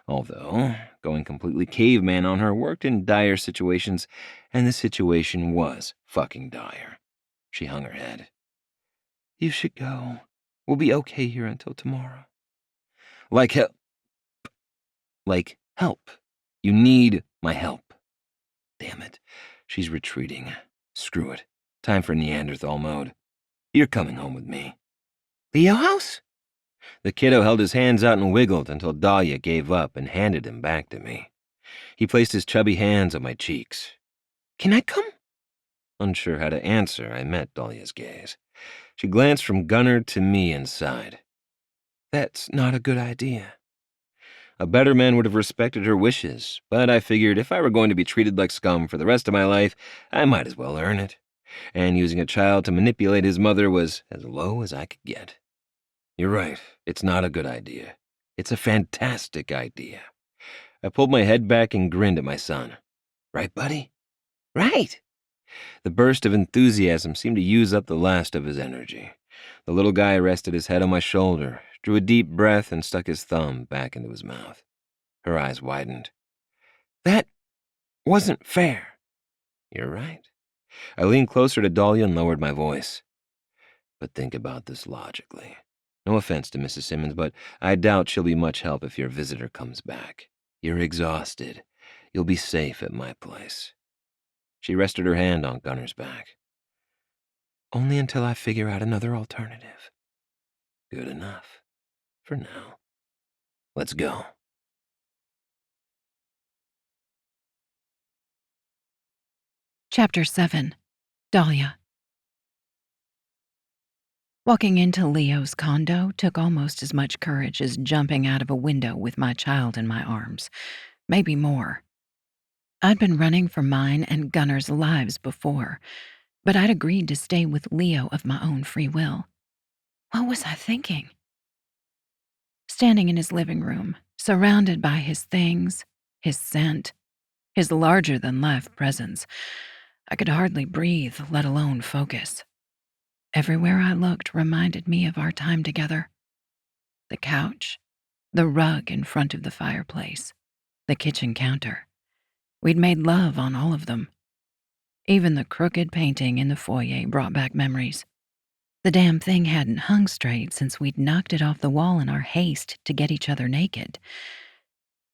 although going completely caveman on her worked in dire situations, and the situation was fucking dire. She hung her head. "You should go. We'll be okay here until tomorrow." Like help. Like help. You need my help. Damn it. She's retreating. Screw it. Time for Neanderthal mode. You're coming home with me. "Leo House?" The kiddo held his hands out and wiggled until Dahlia gave up and handed him back to me. He placed his chubby hands on my cheeks. "Can I come?" Unsure how to answer, I met Dahlia's gaze. She glanced from Gunnar to me and sighed. "That's not a good idea." A better man would have respected her wishes, but I figured if I were going to be treated like scum for the rest of my life, I might as well earn it. And using a child to manipulate his mother was as low as I could get. "You're right, it's not a good idea. It's a fantastic idea." I pulled my head back and grinned at my son. "Right, buddy?" "Right." The burst of enthusiasm seemed to use up the last of his energy. The little guy rested his head on my shoulder, drew a deep breath, and stuck his thumb back into his mouth. Her eyes widened. "That wasn't fair." "You're right." I leaned closer to Dahlia and lowered my voice. "But think about this logically. No offense to Mrs. Simmons, but I doubt she'll be much help if your visitor comes back. You're exhausted. You'll be safe at my place." She rested her hand on Gunnar's back. "Only until I figure out another alternative." "Good enough. For now. Let's go." Chapter 7. Dahlia. Walking into Leo's condo took almost as much courage as jumping out of a window with my child in my arms, maybe more. I'd been running for mine and Gunnar's lives before, but I'd agreed to stay with Leo of my own free will. What was I thinking? Standing in his living room, surrounded by his things, his scent, his larger-than-life presence, I could hardly breathe, let alone focus. Everywhere I looked reminded me of our time together. The couch, the rug in front of the fireplace, the kitchen counter. We'd made love on all of them. Even the crooked painting in the foyer brought back memories. The damn thing hadn't hung straight since we'd knocked it off the wall in our haste to get each other naked.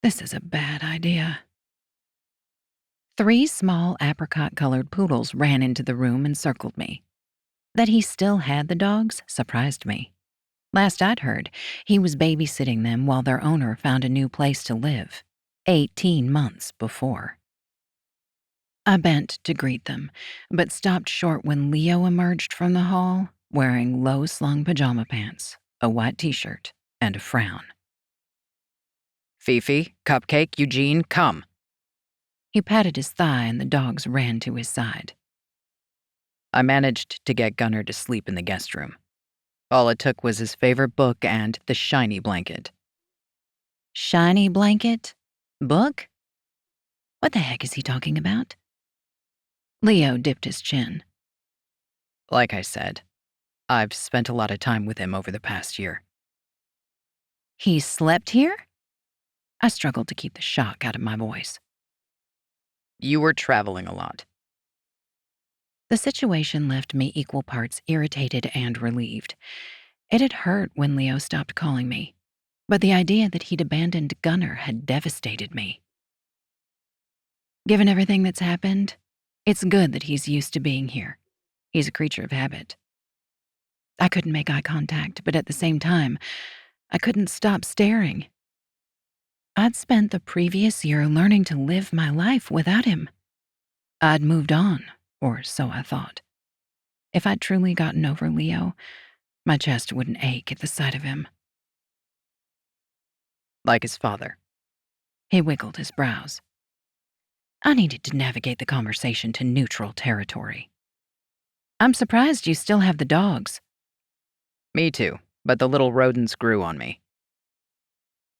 This is a bad idea. 3 small apricot-colored poodles ran into the room and circled me. That he still had the dogs surprised me. Last I'd heard, he was babysitting them while their owner found a new place to live, 18 months before. I bent to greet them, but stopped short when Leo emerged from the hall, wearing low-slung pajama pants, a white t-shirt, and a frown. Fifi, Cupcake, Eugene, come. He patted his thigh and the dogs ran to his side. I managed to get Gunnar to sleep in the guest room. All it took was his favorite book and the shiny blanket. Shiny blanket? Book? What the heck is he talking about? Leo dipped his chin. Like I said, I've spent a lot of time with him over the past year. He slept here? I struggled to keep the shock out of my voice. You were traveling a lot. The situation left me equal parts irritated and relieved. It had hurt when Leo stopped calling me, but the idea that he'd abandoned Gunnar had devastated me. Given everything that's happened, it's good that he's used to being here. He's a creature of habit. I couldn't make eye contact, but at the same time, I couldn't stop staring. I'd spent the previous year learning to live my life without him. I'd moved on, or so I thought. If I'd truly gotten over Leo, my chest wouldn't ache at the sight of him. Like his father. He wiggled his brows. I needed to navigate the conversation to neutral territory. I'm surprised you still have the dogs. Me too, but the little rodents grew on me.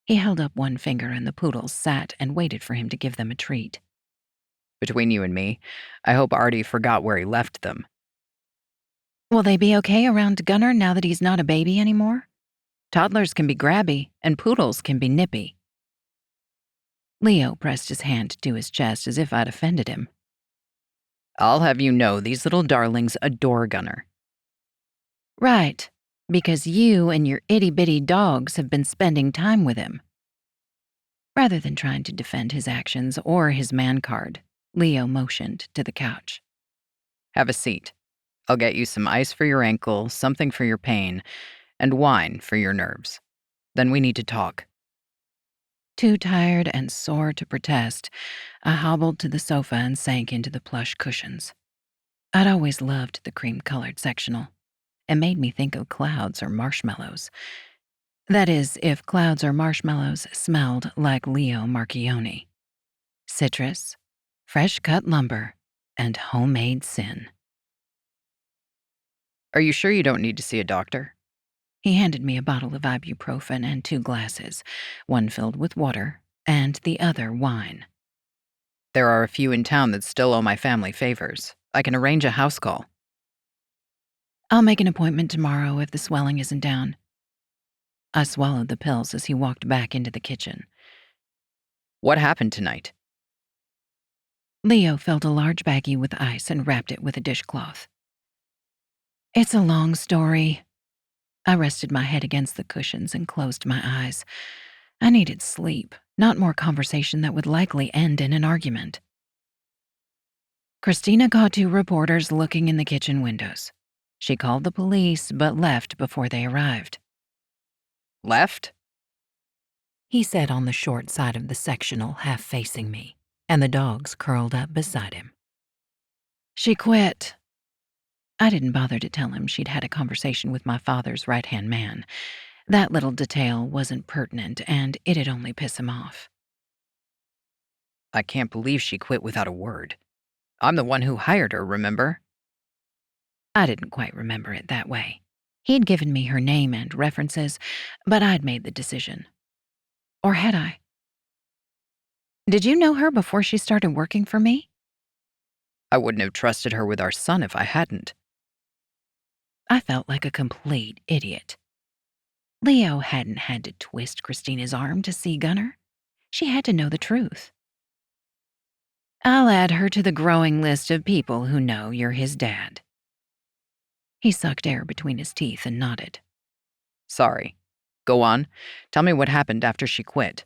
He held up one finger and the poodles sat and waited for him to give them a treat. Between you and me, I hope Artie forgot where he left them. Will they be okay around Gunnar now that he's not a baby anymore? Toddlers can be grabby, and poodles can be nippy. Leo pressed his hand to his chest as if I'd offended him. I'll have you know these little darlings adore Gunnar. Right, because you and your itty-bitty dogs have been spending time with him. Rather than trying to defend his actions or his man card, Leo motioned to the couch. Have a seat. I'll get you some ice for your ankle, something for your pain, and wine for your nerves. Then we need to talk. Too tired and sore to protest, I hobbled to the sofa and sank into the plush cushions. I'd always loved the cream-colored sectional. It made me think of clouds or marshmallows. That is, if clouds or marshmallows smelled like Leo Marchionni. Citrus, fresh-cut lumber, and homemade sin. Are you sure you don't need to see a doctor? He handed me a bottle of ibuprofen and 2 glasses, one filled with water and the other wine. There are a few in town that still owe my family favors. I can arrange a house call. I'll make an appointment tomorrow if the swelling isn't down. I swallowed the pills as he walked back into the kitchen. What happened tonight? Leo filled a large baggie with ice and wrapped it with a dishcloth. It's a long story. I rested my head against the cushions and closed my eyes. I needed sleep, not more conversation that would likely end in an argument. Christina caught 2 reporters looking in the kitchen windows. She called the police, but left before they arrived. Left? He sat on the short side of the sectional, half facing me, and the dogs curled up beside him. She quit. I didn't bother to tell him she'd had a conversation with my father's right-hand man. That little detail wasn't pertinent, and it'd only piss him off. I can't believe she quit without a word. I'm the one who hired her, remember? I didn't quite remember it that way. He'd given me her name and references, but I'd made the decision. Or had I? Did you know her before she started working for me? I wouldn't have trusted her with our son if I hadn't. I felt like a complete idiot. Leo hadn't had to twist Christina's arm to see Gunnar. She had to know the truth. I'll add her to the growing list of people who know you're his dad. He sucked air between his teeth and nodded. Sorry. Go on. Tell me what happened after she quit.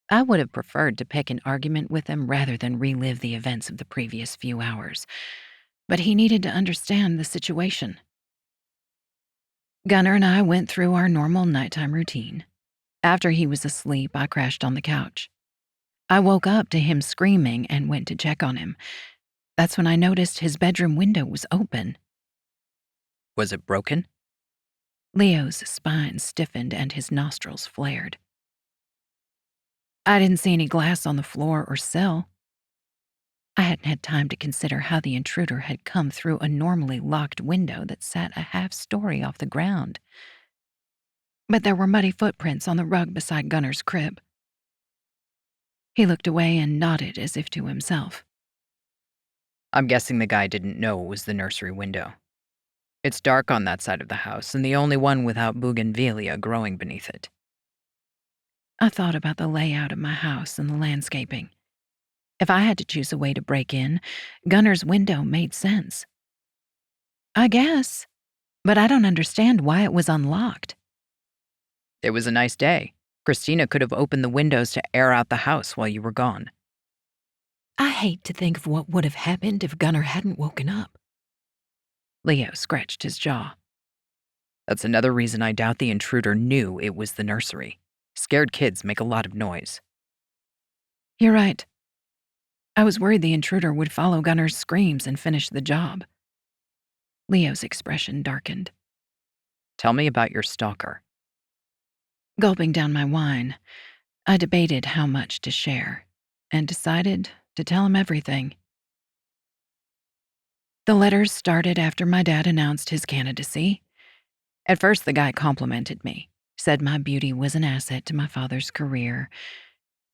I would have preferred to pick an argument with him rather than relive the events of the previous few hours, but he needed to understand the situation. Gunnar and I went through our normal nighttime routine. After he was asleep, I crashed on the couch. I woke up to him screaming and went to check on him. That's when I noticed his bedroom window was open. Was it broken? Leo's spine stiffened and his nostrils flared. I didn't see any glass on the floor or sill. I hadn't had time to consider how the intruder had come through a normally locked window that sat a half-story off the ground. But there were muddy footprints on the rug beside Gunnar's crib. He looked away and nodded as if to himself. I'm guessing the guy didn't know it was the nursery window. It's dark on that side of the house, and the only one without bougainvillea growing beneath it. I thought about the layout of my house and the landscaping. If I had to choose a way to break in, Gunnar's window made sense. I guess, but I don't understand why it was unlocked. It was a nice day. Christina could have opened the windows to air out the house while you were gone. I hate to think of what would have happened if Gunnar hadn't woken up. Leo scratched his jaw. That's another reason I doubt the intruder knew it was the nursery. Scared kids make a lot of noise. You're right. I was worried the intruder would follow Gunnar's screams and finish the job. Leo's expression darkened. Tell me about your stalker. Gulping down my wine, I debated how much to share and decided to tell him everything. The letters started after my dad announced his candidacy. At first, the guy complimented me, said my beauty was an asset to my father's career.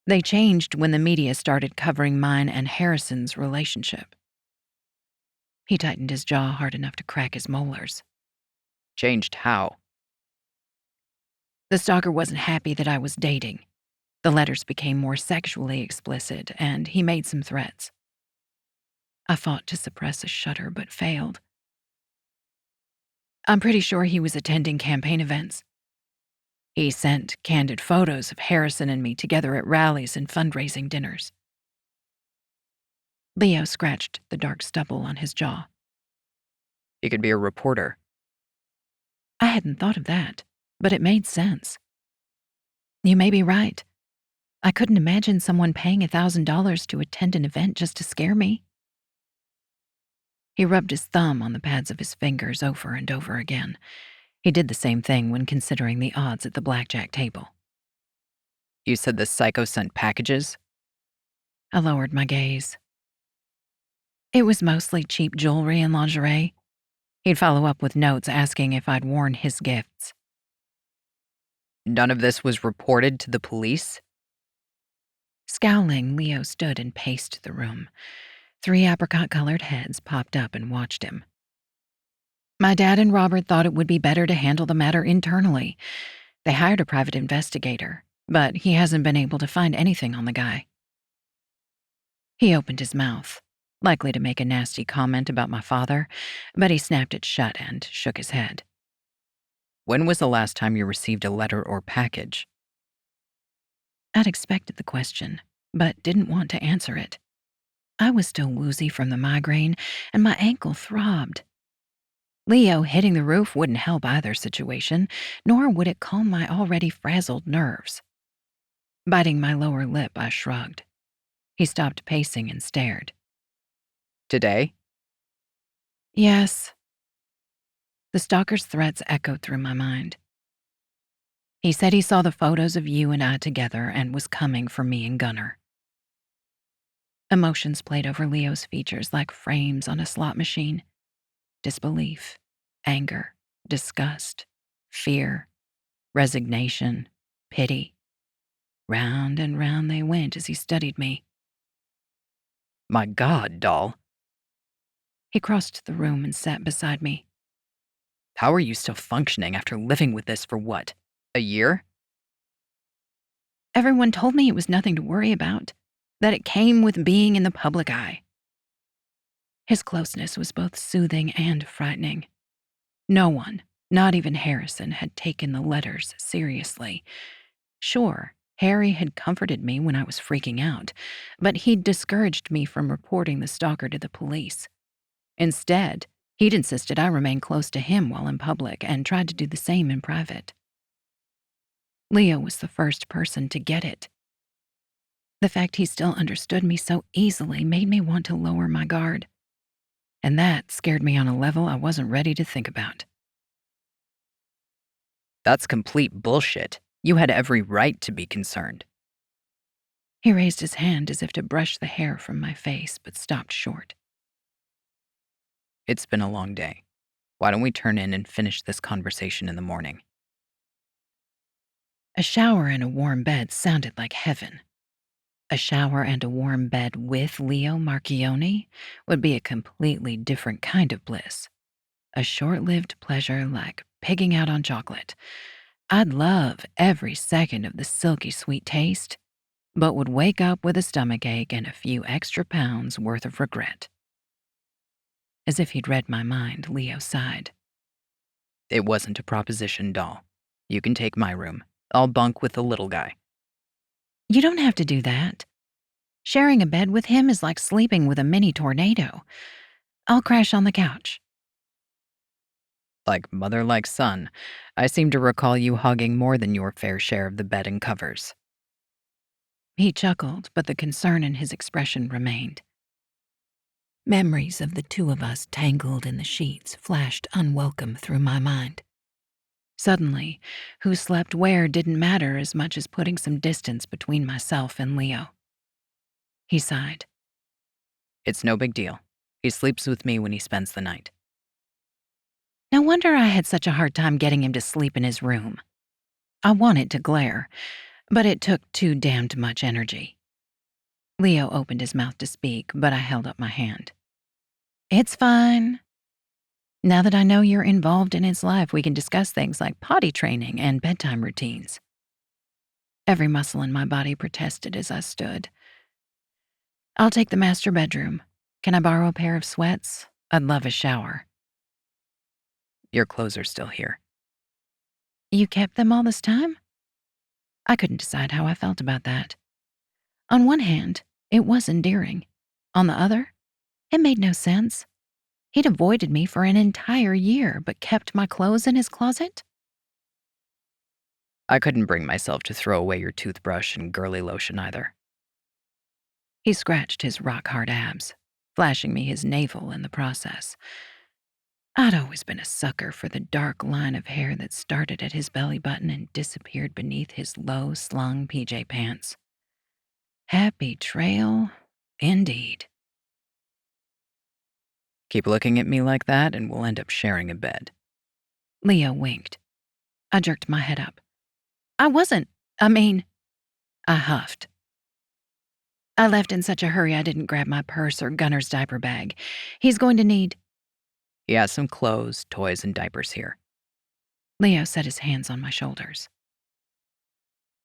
They changed when the media started covering mine and Harrison's relationship. He tightened his jaw hard enough to crack his molars. Changed how? The stalker wasn't happy that I was dating. The letters became more sexually explicit, and he made some threats. I fought to suppress a shudder, but failed. I'm pretty sure he was attending campaign events. He sent candid photos of Harrison and me together at rallies and fundraising dinners. Leo scratched the dark stubble on his jaw. He could be a reporter. I hadn't thought of that, but it made sense. You may be right. I couldn't imagine someone paying $1,000 to attend an event just to scare me. He rubbed his thumb on the pads of his fingers over and over again. He did the same thing when considering the odds at the blackjack table. You said the psycho sent packages? I lowered my gaze. It was mostly cheap jewelry and lingerie. He'd follow up with notes asking if I'd worn his gifts. None of this was reported to the police? Scowling, Leo stood and paced the room. 3 apricot-colored heads popped up and watched him. My dad and Robert thought it would be better to handle the matter internally. They hired a private investigator, but he hasn't been able to find anything on the guy. He opened his mouth, likely to make a nasty comment about my father, but he snapped it shut and shook his head. When was the last time you received a letter or package? I'd expected the question, but didn't want to answer it. I was still woozy from the migraine, and my ankle throbbed. Leo hitting the roof wouldn't help either situation, nor would it calm my already frazzled nerves. Biting my lower lip, I shrugged. He stopped pacing and stared. Today? Yes. The stalker's threats echoed through my mind. He said he saw the photos of you and I together and was coming for me and Gunnar. Emotions played over Leo's features like frames on a slot machine. Disbelief, anger, disgust, fear, resignation, pity. Round and round they went as he studied me. My God, doll. He crossed the room and sat beside me. How are you still functioning after living with this for what? A year? Everyone told me it was nothing to worry about, that it came with being in the public eye. His closeness was both soothing and frightening. No one, not even Harrison, had taken the letters seriously. Sure, Harry had comforted me when I was freaking out, but he'd discouraged me from reporting the stalker to the police. Instead, he'd insisted I remain close to him while in public and tried to do the same in private. Leo was the first person to get it. The fact he still understood me so easily made me want to lower my guard. And that scared me on a level I wasn't ready to think about. That's complete bullshit. You had every right to be concerned. He raised his hand as if to brush the hair from my face, but stopped short. It's been a long day. Why don't we turn in and finish this conversation in the morning? A shower and a warm bed sounded like heaven. A shower and a warm bed with Leo Marchionni would be a completely different kind of bliss. A short-lived pleasure like pigging out on chocolate. I'd love every second of the silky sweet taste, but would wake up with a stomachache and a few extra pounds worth of regret. As if he'd read my mind, Leo sighed. It wasn't a proposition, doll. You can take my room. I'll bunk with the little guy. You don't have to do that. Sharing a bed with him is like sleeping with a mini tornado. I'll crash on the couch. Like mother, like son, I seem to recall you hugging more than your fair share of the bed and covers. He chuckled, but the concern in his expression remained. Memories of the two of us tangled in the sheets flashed unwelcome through my mind. Suddenly, who slept where didn't matter as much as putting some distance between myself and Leo. He sighed. It's no big deal. He sleeps with me when he spends the night. No wonder I had such a hard time getting him to sleep in his room. I wanted to glare, but it took too damned much energy. Leo opened his mouth to speak, but I held up my hand. It's fine. Now that I know you're involved in his life, we can discuss things like potty training and bedtime routines. Every muscle in my body protested as I stood. I'll take the master bedroom. Can I borrow a pair of sweats? I'd love a shower. Your clothes are still here. You kept them all this time? I couldn't decide how I felt about that. On one hand, it was endearing. On the other, it made no sense. He'd avoided me for an entire year, but kept my clothes in his closet? I couldn't bring myself to throw away your toothbrush and girly lotion either. He scratched his rock-hard abs, flashing me his navel in the process. I'd always been a sucker for the dark line of hair that started at his belly button and disappeared beneath his low-slung PJ pants. Happy trail, indeed. Keep looking at me like that and we'll end up sharing a bed. Leo winked. I jerked my head up. I huffed. I left in such a hurry I didn't grab my purse or Gunner's diaper bag. He's going to need... He has some clothes, toys, and diapers here. Leo set his hands on my shoulders.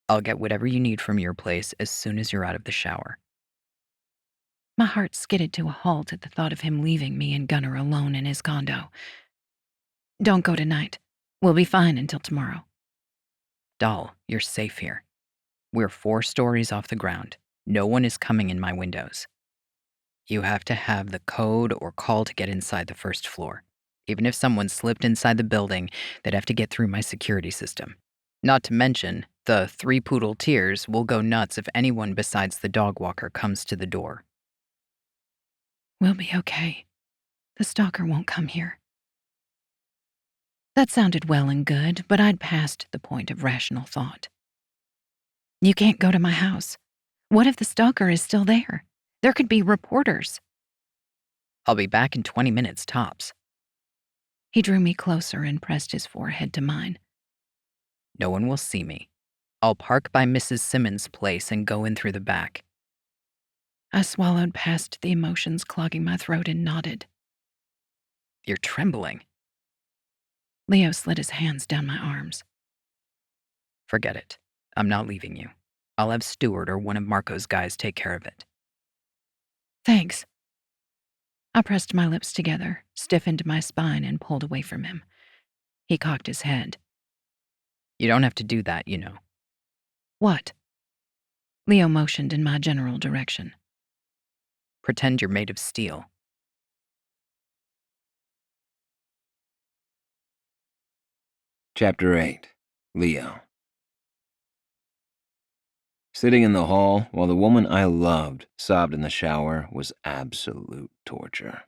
I'll get whatever you need from your place as soon as you're out of the shower. My heart skidded to a halt at the thought of him leaving me and Gunner alone in his condo. Don't go tonight. We'll be fine until tomorrow. Doll, you're safe here. We're 4 stories off the ground. No one is coming in my windows. You have to have the code or call to get inside the first floor. Even if someone slipped inside the building, they'd have to get through my security system. Not to mention, the 3 poodle tiers will go nuts if anyone besides the dog walker comes to the door. We'll be okay. The stalker won't come here. That sounded well and good, but I'd passed the point of rational thought. You can't go to my house. What if the stalker is still there? There could be reporters. I'll be back in 20 minutes tops. He drew me closer and pressed his forehead to mine. No one will see me. I'll park by Mrs. Simmons' place and go in through the back. I swallowed past the emotions clogging my throat and nodded. You're trembling. Leo slid his hands down my arms. Forget it. I'm not leaving you. I'll have Stuart or one of Marco's guys take care of it. Thanks. I pressed my lips together, stiffened my spine, and pulled away from him. He cocked his head. You don't have to do that, you know. What? Leo motioned in my general direction. Pretend you're made of steel. Chapter 8. Leo. Sitting in the hall while the woman I loved sobbed in the shower was absolute torture.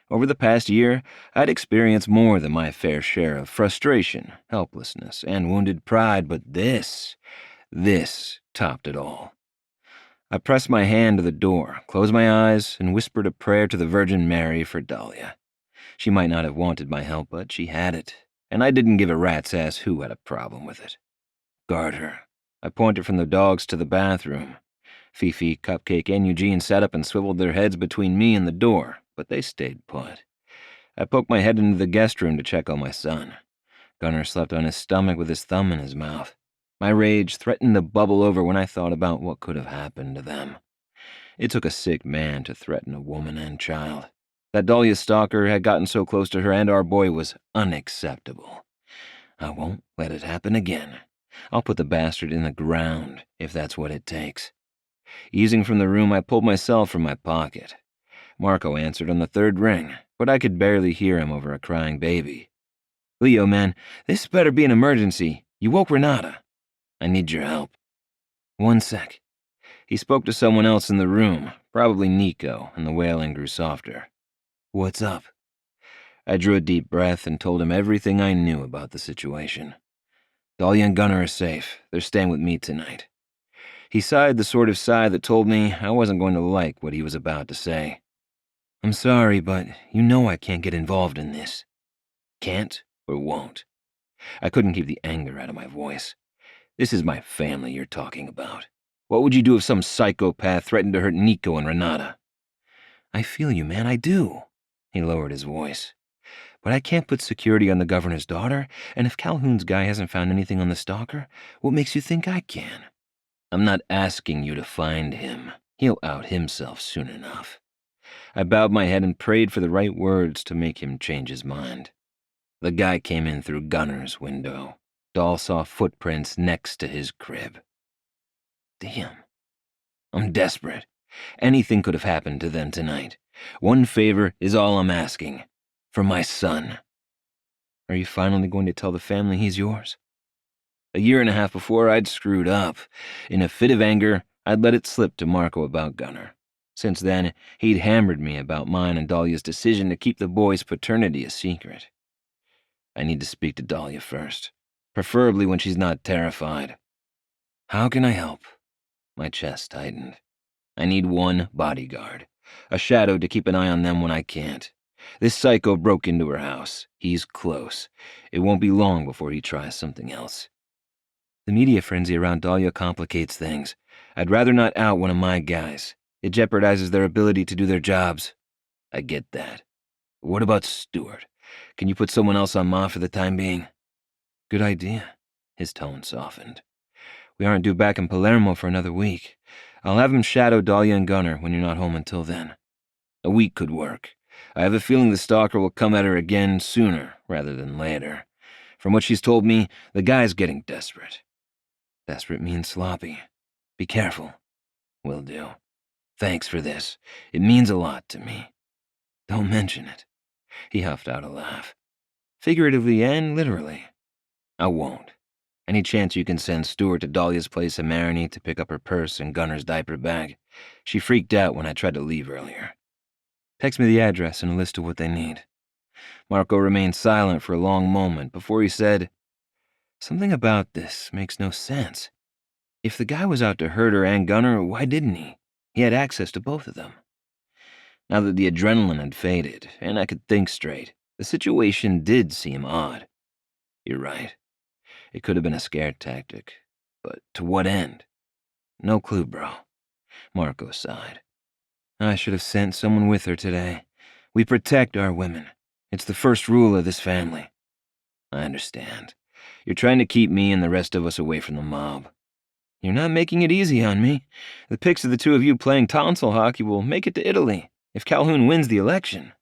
Over the past year, I'd experienced more than my fair share of frustration, helplessness, and wounded pride, but this topped it all. I pressed my hand to the door, closed my eyes, and whispered a prayer to the Virgin Mary for Dahlia. She might not have wanted my help, but she had it, and I didn't give a rat's ass who had a problem with it. Guard her. I pointed from the dogs to the bathroom. Fifi, Cupcake, and Eugene sat up and swiveled their heads between me and the door, but they stayed put. I poked my head into the guest room to check on my son. Gunner slept on his stomach with his thumb in his mouth. My rage threatened to bubble over when I thought about what could have happened to them. It took a sick man to threaten a woman and child. That Dahlia stalker had gotten so close to her and our boy was unacceptable. I won't let it happen again. I'll put the bastard in the ground, if that's what it takes. Easing from the room, I pulled myself from my pocket. Marco answered on the 3rd ring, but I could barely hear him over a crying baby. Leo, man, this better be an emergency. You woke Renata. I need your help. 1 sec. He spoke to someone else in the room, probably Nico, and the wailing grew softer. What's up? I drew a deep breath and told him everything I knew about the situation. Dahlia and Gunner are safe. They're staying with me tonight. He sighed the sort of sigh that told me I wasn't going to like what he was about to say. I'm sorry, but you know I can't get involved in this. Can't or won't. I couldn't keep the anger out of my voice. This is my family you're talking about. What would you do if some psychopath threatened to hurt Nico and Renata? I feel you, man, I do. He lowered his voice. But I can't put security on the governor's daughter, and if Calhoun's guy hasn't found anything on the stalker, what makes you think I can? I'm not asking you to find him. He'll out himself soon enough. I bowed my head and prayed for the right words to make him change his mind. The guy came in through Gunner's window. Dahl saw footprints next to his crib. Damn. I'm desperate. Anything could have happened to them tonight. One favor is all I'm asking. For my son. Are you finally going to tell the family he's yours? A year and a half before, I'd screwed up. In a fit of anger, I'd let it slip to Marco about Gunnar. Since then, he'd hammered me about mine and Dahlia's decision to keep the boy's paternity a secret. I need to speak to Dahlia first, preferably when she's not terrified. How can I help? My chest tightened. I need one bodyguard, a shadow to keep an eye on them when I can't. This psycho broke into her house. He's close. It won't be long before he tries something else. The media frenzy around Dahlia complicates things. I'd rather not out one of my guys. It jeopardizes their ability to do their jobs. I get that. What about Stewart? Can you put someone else on Ma for the time being? Good idea. His tone softened. We aren't due back in Palermo for another week. I'll have him shadow Dahlia and Gunnar when you're not home until then. A week could work. I have a feeling the stalker will come at her again sooner rather than later. From what she's told me, the guy's getting desperate. Desperate means sloppy. Be careful. Will do. Thanks for this. It means a lot to me. Don't mention it. He huffed out a laugh. Figuratively and literally. I won't. Any chance you can send Stewart to Dahlia's place in Marigny to pick up her purse and Gunnar's diaper bag? She freaked out when I tried to leave earlier. Text me the address and a list of what they need. Marco remained silent for a long moment before he said, Something about this makes no sense. If the guy was out to hurt her and Gunnar, why didn't he? He had access to both of them. Now that the adrenaline had faded, and I could think straight, the situation did seem odd. You're right. It could have been a scare tactic. But to what end? No clue, bro. Marco sighed. I should have sent someone with her today. We protect our women. It's the first rule of this family. I understand. You're trying to keep me and the rest of us away from the mob. You're not making it easy on me. The pics of the two of you playing tonsil hockey will make it to Italy if Calhoun wins the election.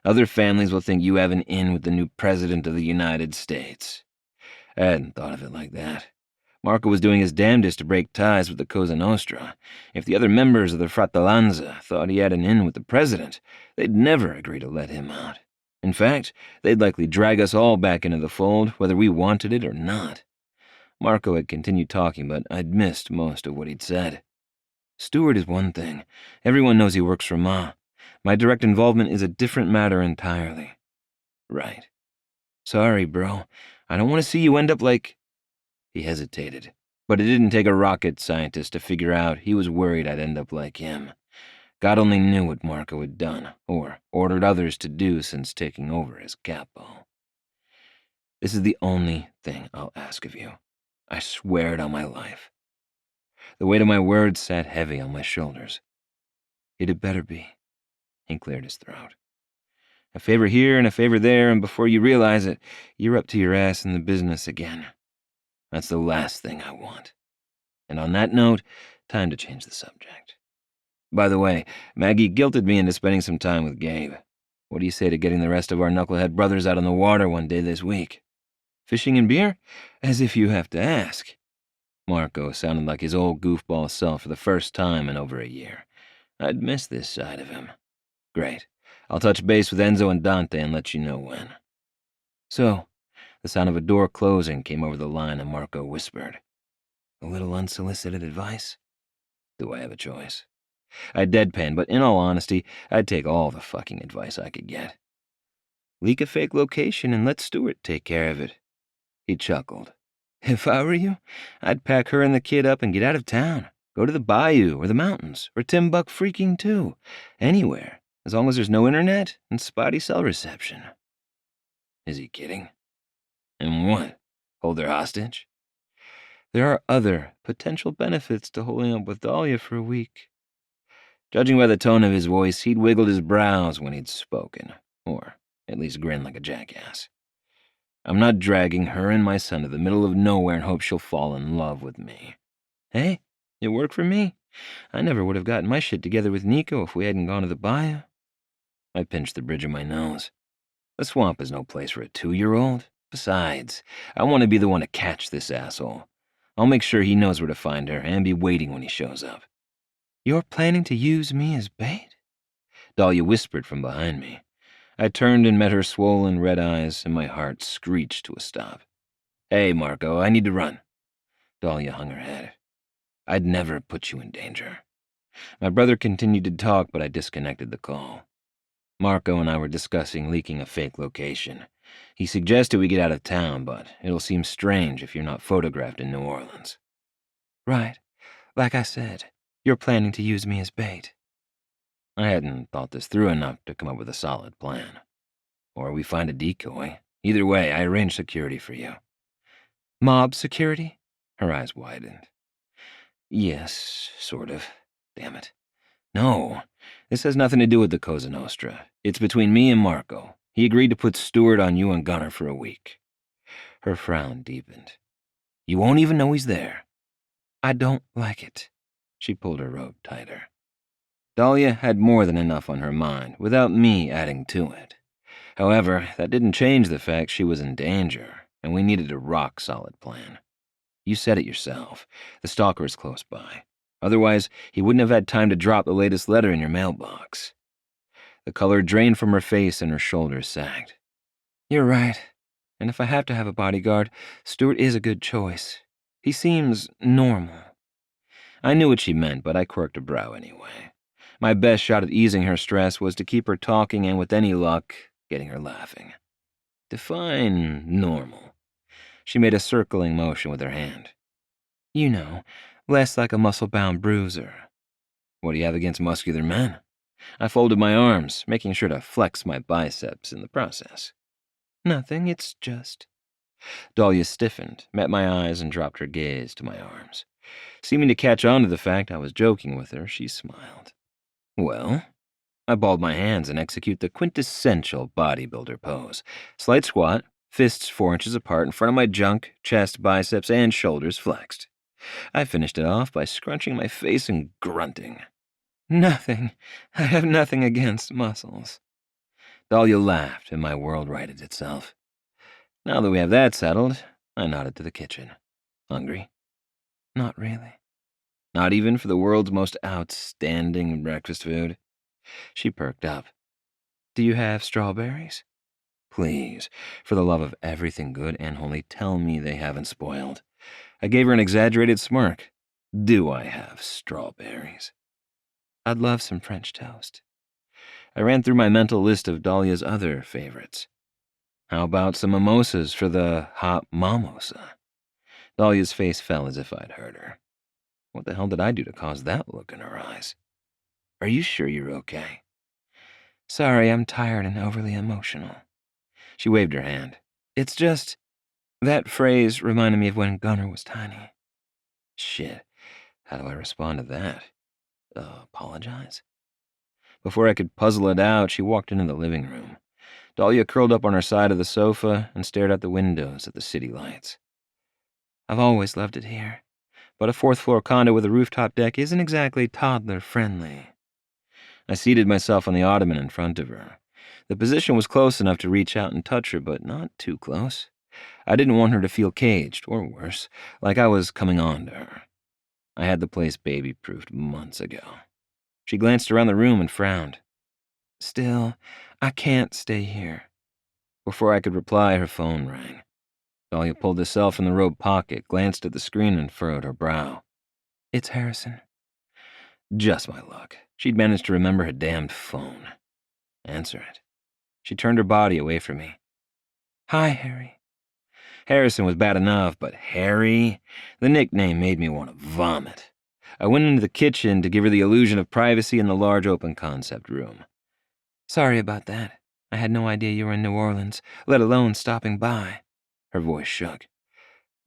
Other families will think you have an in with the new president of the United States. I hadn't thought of it like that. Marco was doing his damnedest to break ties with the Cosa Nostra. If the other members of the Fratellanza thought he had an in with the president, they'd never agree to let him out. In fact, they'd likely drag us all back into the fold, whether we wanted it or not. Marco had continued talking, but I'd missed most of what he'd said. Stewart is one thing. Everyone knows he works for Ma. My direct involvement is a different matter entirely. Right. Sorry, bro. I don't want to see you end up like... He hesitated, but it didn't take a rocket scientist to figure out he was worried I'd end up like him. God only knew what Marco had done, or ordered others to do since taking over as capo. This is the only thing I'll ask of you. I swear it on my life. The weight of my words sat heavy on my shoulders. It had better be. He cleared his throat. A favor here and a favor there, and before you realize it, you're up to your ass in the business again. That's the last thing I want. And on that note, time to change the subject. By the way, Maggie guilted me into spending some time with Gabe. What do you say to getting the rest of our knucklehead brothers out on the water one day this week? Fishing and beer? As if you have to ask. Marco sounded like his old goofball self for the first time in over a year. I'd miss this side of him. Great. I'll touch base with Enzo and Dante and let you know when. So, the sound of a door closing came over the line and Marco whispered, A little unsolicited advice? Do I have a choice? I deadpanned, but in all honesty, I'd take all the fucking advice I could get. Leak a fake location and let Stewart take care of it. He chuckled. If I were you, I'd pack her and the kid up and get out of town. Go to the bayou or the mountains or Timbuk freaking too. Anywhere, as long as there's no internet and spotty cell reception. Is he kidding? And what? Hold her hostage? There are other potential benefits to holding up with Dahlia for a week. Judging by the tone of his voice, he'd wiggled his brows when he'd spoken, or at least grinned like a jackass. I'm not dragging her and my son to the middle of nowhere in hope she'll fall in love with me. Hey, it worked for me. I never would have gotten my shit together with Nico if we hadn't gone to the bayou. I pinched the bridge of my nose. The swamp is no place for a 2-year-old. Besides, I want to be the one to catch this asshole. I'll make sure he knows where to find her and be waiting when he shows up. You're planning to use me as bait? Dahlia whispered from behind me. I turned and met her swollen red eyes, and my heart screeched to a stop. Hey, Marco, I need to run. Dahlia hung her head. I'd never put you in danger. My brother continued to talk, but I disconnected the call. Marco and I were discussing leaking a fake location. He suggested we get out of town, but it'll seem strange if you're not photographed in New Orleans. Right. Like I said, you're planning to use me as bait. I hadn't thought this through enough to come up with a solid plan. Or we find a decoy. Either way, I arranged security for you. Mob security? Her eyes widened. Yes, sort of. Damn it. No, this has nothing to do with the Cosa Nostra. It's between me and Marco. He agreed to put Stewart on you and Gunner for a week. Her frown deepened. You won't even know he's there. I don't like it. She pulled her robe tighter. Dahlia had more than enough on her mind, without me adding to it. However, that didn't change the fact she was in danger, and we needed a rock-solid plan. You said it yourself. The stalker is close by. Otherwise, he wouldn't have had time to drop the latest letter in your mailbox. The color drained from her face and her shoulders sagged. You're right. And if I have to have a bodyguard, Stewart is a good choice. He seems normal. I knew what she meant, but I quirked a brow anyway. My best shot at easing her stress was to keep her talking and, with any luck, getting her laughing. Define normal. She made a circling motion with her hand. You know, less like a muscle-bound bruiser. What do you have against muscular men? I folded my arms, making sure to flex my biceps in the process. Nothing, it's just... Dahlia stiffened, met my eyes, and dropped her gaze to my arms. Seeming to catch on to the fact I was joking with her, she smiled. Well, I balled my hands and execute the quintessential bodybuilder pose. Slight squat, fists 4 inches apart in front of my junk, chest, biceps, and shoulders flexed. I finished it off by scrunching my face and grunting. Nothing. I have nothing against muscles. Dahlia laughed, and my world righted itself. Now that we have that settled, I nodded to the kitchen. Hungry? Not really. Not even for the world's most outstanding breakfast food? She perked up. Do you have strawberries? Please, for the love of everything good and holy, tell me they haven't spoiled. I gave her an exaggerated smirk. Do I have strawberries? I'd love some French toast. I ran through my mental list of Dahlia's other favorites. How about some mimosas for the hot Momosa? Dahlia's face fell as if I'd heard her. What the hell did I do to cause that look in her eyes? Are you sure you're okay? Sorry, I'm tired and overly emotional. She waved her hand. It's just... that phrase reminded me of when Gunner was tiny. Shit. How do I respond to that? Apologize? Before I could puzzle it out, she walked into the living room. Dahlia curled up on her side of the sofa and stared out the windows at the city lights. I've always loved it here, but a 4th-floor condo with a rooftop deck isn't exactly toddler-friendly. I seated myself on the ottoman in front of her. The position was close enough to reach out and touch her, but not too close. I didn't want her to feel caged, or worse, like I was coming on to her. I had the place baby-proofed months ago. She glanced around the room and frowned. Still, I can't stay here. Before I could reply, her phone rang. Dahlia pulled the cell from the robe pocket, glanced at the screen, and furrowed her brow. It's Harrison. Just my luck. She'd managed to remember her damned phone. Answer it. She turned her body away from me. Hi, Harry. Harrison was bad enough, but Harry? The nickname made me want to vomit. I went into the kitchen to give her the illusion of privacy in the large open concept room. Sorry about that. I had no idea you were in New Orleans, let alone stopping by. Her voice shook.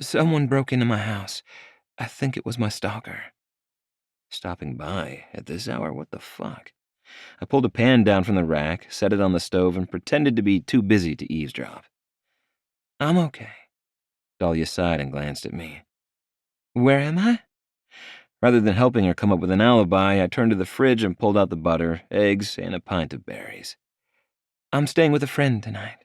Someone broke into my house. I think it was my stalker. Stopping by at this hour? What the fuck? I pulled a pan down from the rack, set it on the stove, and pretended to be too busy to eavesdrop. I'm okay. Dahlia sighed and glanced at me. Where am I? Rather than helping her come up with an alibi, I turned to the fridge and pulled out the butter, eggs, and a pint of berries. I'm staying with a friend tonight.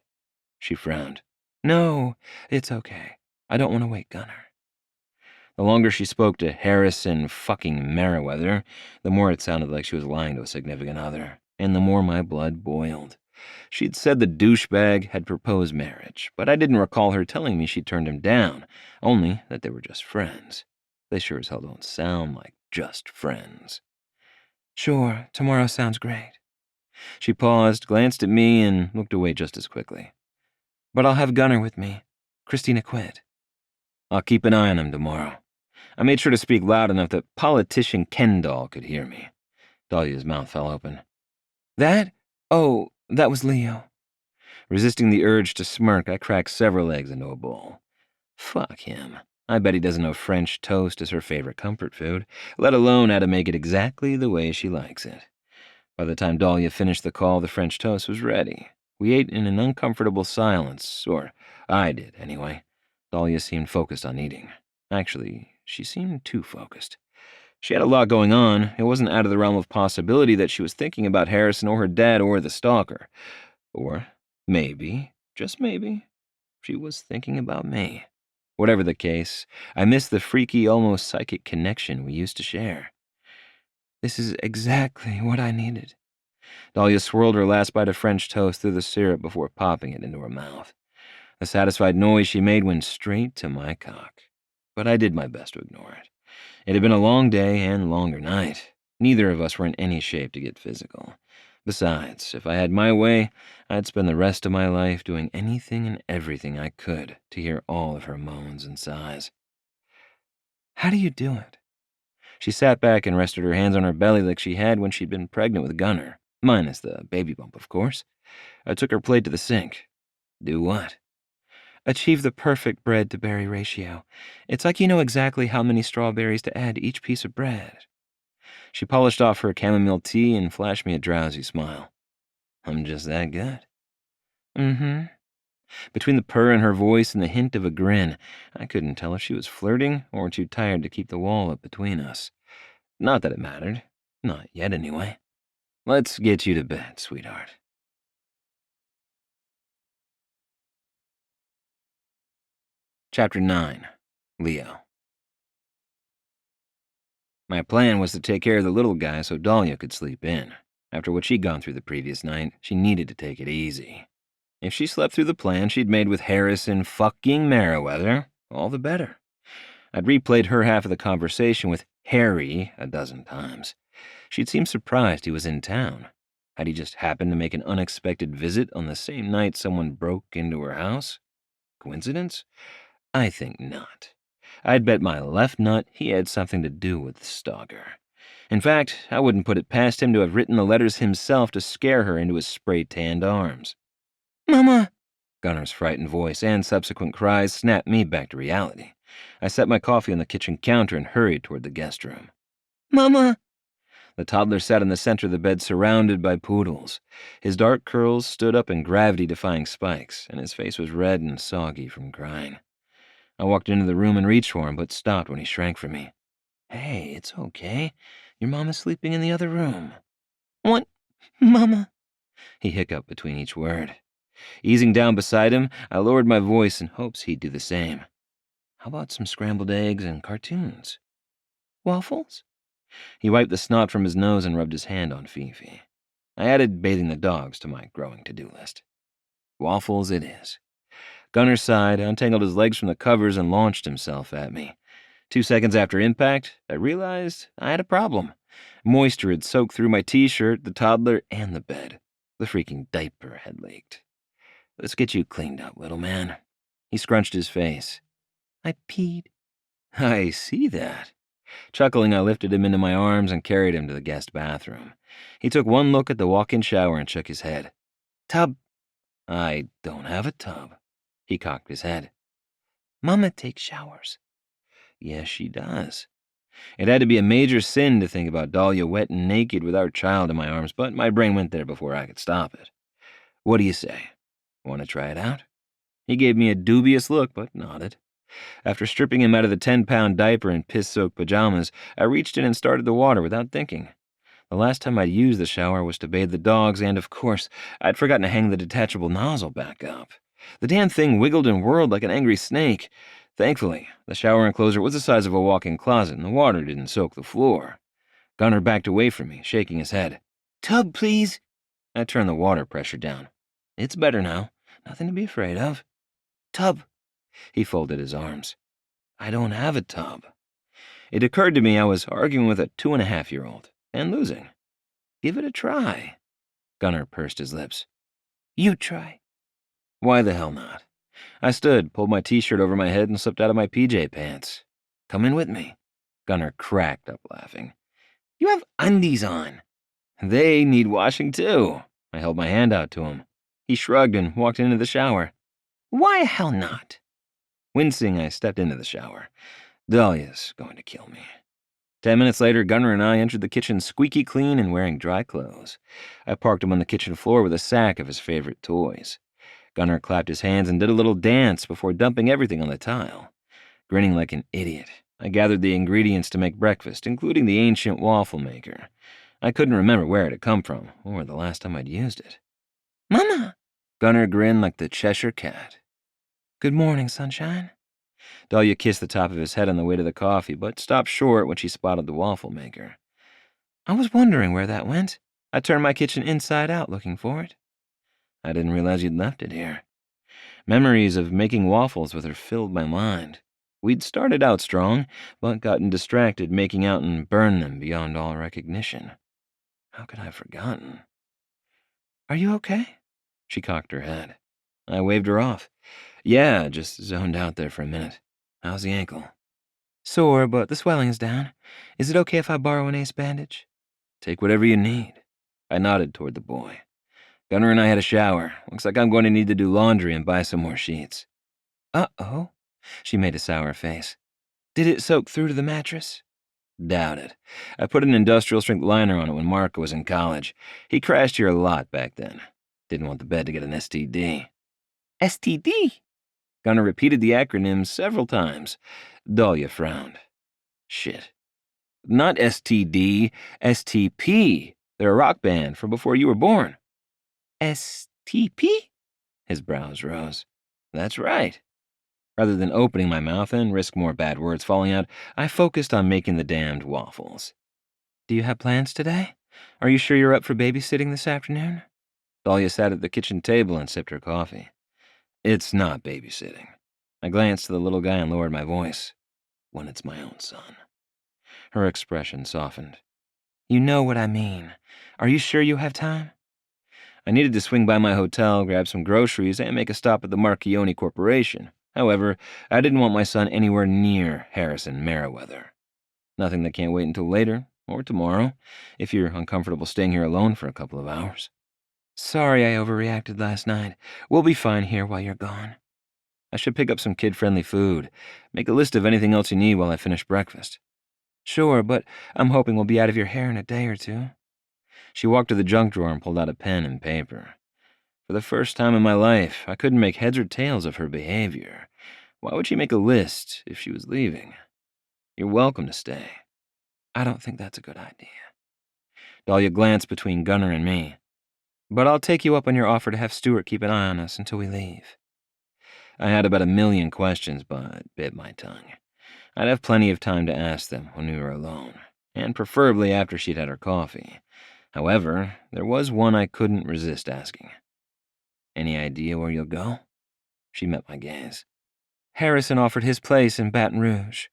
She frowned. No, it's okay. I don't want to wake Gunner. The longer she spoke to Harrison fucking Merriweather, the more it sounded like she was lying to a significant other, and the more my blood boiled. She'd said the douchebag had proposed marriage, but I didn't recall her telling me she turned him down, only that they were just friends. They sure as hell don't sound like just friends. Sure, tomorrow sounds great. She paused, glanced at me, and looked away just as quickly. But I'll have Gunnar with me. Christina quit. I'll keep an eye on him tomorrow. I made sure to speak loud enough that politician Kendall could hear me. Dahlia's mouth fell open. That? Oh, that was Leo. Resisting the urge to smirk, I cracked several eggs into a bowl. Fuck him. I bet he doesn't know French toast is her favorite comfort food, let alone how to make it exactly the way she likes it. By the time Dahlia finished the call, the French toast was ready. We ate in an uncomfortable silence, or I did, anyway. Dahlia seemed focused on eating. Actually, she seemed too focused. She had a lot going on. It wasn't out of the realm of possibility that she was thinking about Harrison or her dad or the stalker. Or maybe, just maybe, she was thinking about me. Whatever the case, I missed the freaky, almost psychic connection we used to share. This is exactly what I needed. Dahlia swirled her last bite of French toast through the syrup before popping it into her mouth. The satisfied noise she made went straight to my cock. But I did my best to ignore it. It had been a long day and longer night. Neither of us were in any shape to get physical. Besides, if I had my way, I'd spend the rest of my life doing anything and everything I could to hear all of her moans and sighs. How do you do it? She sat back and rested her hands on her belly like she had when she'd been pregnant with Gunnar, minus the baby bump, of course. I took her plate to the sink. Do what? Achieve the perfect bread-to-berry ratio. It's like you know exactly how many strawberries to add to each piece of bread. She polished off her chamomile tea and flashed me a drowsy smile. I'm just that good. Mm-hmm. Between the purr in her voice and the hint of a grin, I couldn't tell if she was flirting or too tired to keep the wall up between us. Not that it mattered. Not yet, anyway. Let's get you to bed, sweetheart. Chapter 9. Leo. My plan was to take care of the little guy so Dahlia could sleep in. After what she'd gone through the previous night, she needed to take it easy. If she slept through the plan she'd made with Harrison fucking Merriweather, all the better. I'd replayed her half of the conversation with Harry a dozen times. She'd seemed surprised he was in town. Had he just happened to make an unexpected visit on the same night someone broke into her house? Coincidence? I think not. I'd bet my left nut he had something to do with the stalker. In fact, I wouldn't put it past him to have written the letters himself to scare her into his spray-tanned arms. Mama! Gunnar's frightened voice and subsequent cries snapped me back to reality. I set my coffee on the kitchen counter and hurried toward the guest room. Mama! The toddler sat in the center of the bed surrounded by poodles. His dark curls stood up in gravity-defying spikes, and his face was red and soggy from crying. I walked into the room and reached for him, but stopped when he shrank from me. Hey, it's okay. Your mom is sleeping in the other room. What? Mama? He hiccuped between each word. Easing down beside him, I lowered my voice in hopes he'd do the same. How about some scrambled eggs and cartoons? Waffles? He wiped the snot from his nose and rubbed his hand on Fifi. I added bathing the dogs to my growing to-do list. Waffles it is. Gunnar sighed, untangled his legs from the covers, and launched himself at me. 2 seconds after impact, I realized I had a problem. Moisture had soaked through my t-shirt, the toddler, and the bed. The freaking diaper had leaked. Let's get you cleaned up, little man. He scrunched his face. I peed. I see that. Chuckling, I lifted him into my arms and carried him to the guest bathroom. He took one look at the walk-in shower and shook his head. Tub. I don't have a tub. He cocked his head. Mama takes showers. Yes, she does. It had to be a major sin to think about Dahlia wet and naked with our child in my arms, but my brain went there before I could stop it. What do you say? Want to try it out? He gave me a dubious look, but nodded. After stripping him out of the 10-pound diaper and piss-soaked pajamas, I reached in and started the water without thinking. The last time I'd used the shower was to bathe the dogs, and, of course, I'd forgotten to hang the detachable nozzle back up. The damn thing wiggled and whirled like an angry snake. Thankfully, the shower enclosure was the size of a walk-in closet, and the water didn't soak the floor. Gunnar backed away from me, shaking his head. Tub, please. I turned the water pressure down. It's better now. Nothing to be afraid of. Tub. He folded his arms. I don't have a tub. It occurred to me I was arguing with a 2.5-year-old and losing. Give it a try. Gunnar pursed his lips. You try. Why the hell not? I stood, pulled my t-shirt over my head, and slipped out of my PJ pants. Come in with me. Gunnar cracked up laughing. You have undies on. They need washing too. I held my hand out to him. He shrugged and walked into the shower. Why hell not? Wincing, I stepped into the shower. Dahlia's going to kill me. 10 minutes later, Gunnar and I entered the kitchen squeaky clean and wearing dry clothes. I parked him on the kitchen floor with a sack of his favorite toys. Gunnar clapped his hands and did a little dance before dumping everything on the tile. Grinning like an idiot, I gathered the ingredients to make breakfast, including the ancient waffle maker. I couldn't remember where it had come from, or the last time I'd used it. Mama! Gunnar grinned like the Cheshire Cat. Good morning, sunshine. Dahlia kissed the top of his head on the way to the coffee, but stopped short when she spotted the waffle maker. I was wondering where that went. I turned my kitchen inside out looking for it. I didn't realize you'd left it here. Memories of making waffles with her filled my mind. We'd started out strong, but gotten distracted making out and burned them beyond all recognition. How could I have forgotten? Are you okay? She cocked her head. I waved her off. Yeah, just zoned out there for a minute. How's the ankle? Sore, but the swelling is down. Is it okay if I borrow an ace bandage? Take whatever you need. I nodded toward the boy. Gunnar and I had a shower. Looks like I'm going to need to do laundry and buy some more sheets. Uh-oh. She made a sour face. Did it soak through to the mattress? Doubt it. I put an industrial-strength liner on it when Marco was in college. He crashed here a lot back then. Didn't want the bed to get an STD. STD? Gunnar repeated the acronym several times. Dahlia frowned. Shit. Not STD, STP. They're a rock band from before you were born. STP? His brows rose. That's right. Rather than opening my mouth and risk more bad words falling out, I focused on making the damned waffles. Do you have plans today? Are you sure you're up for babysitting this afternoon? Dahlia sat at the kitchen table and sipped her coffee. It's not babysitting. I glanced to the little guy and lowered my voice. When it's my own son. Her expression softened. You know what I mean. Are you sure you have time? I needed to swing by my hotel, grab some groceries, and make a stop at the Marchionni Corporation. However, I didn't want my son anywhere near Harrison Merriweather. Nothing that can't wait until later, or tomorrow, if you're uncomfortable staying here alone for a couple of hours. Sorry I overreacted last night. We'll be fine here while you're gone. I should pick up some kid-friendly food. Make a list of anything else you need while I finish breakfast. Sure, but I'm hoping we'll be out of your hair in a day or two. She walked to the junk drawer and pulled out a pen and paper. For the first time in my life, I couldn't make heads or tails of her behavior. Why would she make a list if she was leaving? You're welcome to stay. I don't think that's a good idea. Dahlia glanced between Gunnar and me. But I'll take you up on your offer to have Stuart keep an eye on us until we leave. I had about 1,000,000 questions, but bit my tongue. I'd have plenty of time to ask them when we were alone, and preferably after she'd had her coffee. However, there was one I couldn't resist asking. Any idea where you'll go? She met my gaze. Harrison offered his place in Baton Rouge.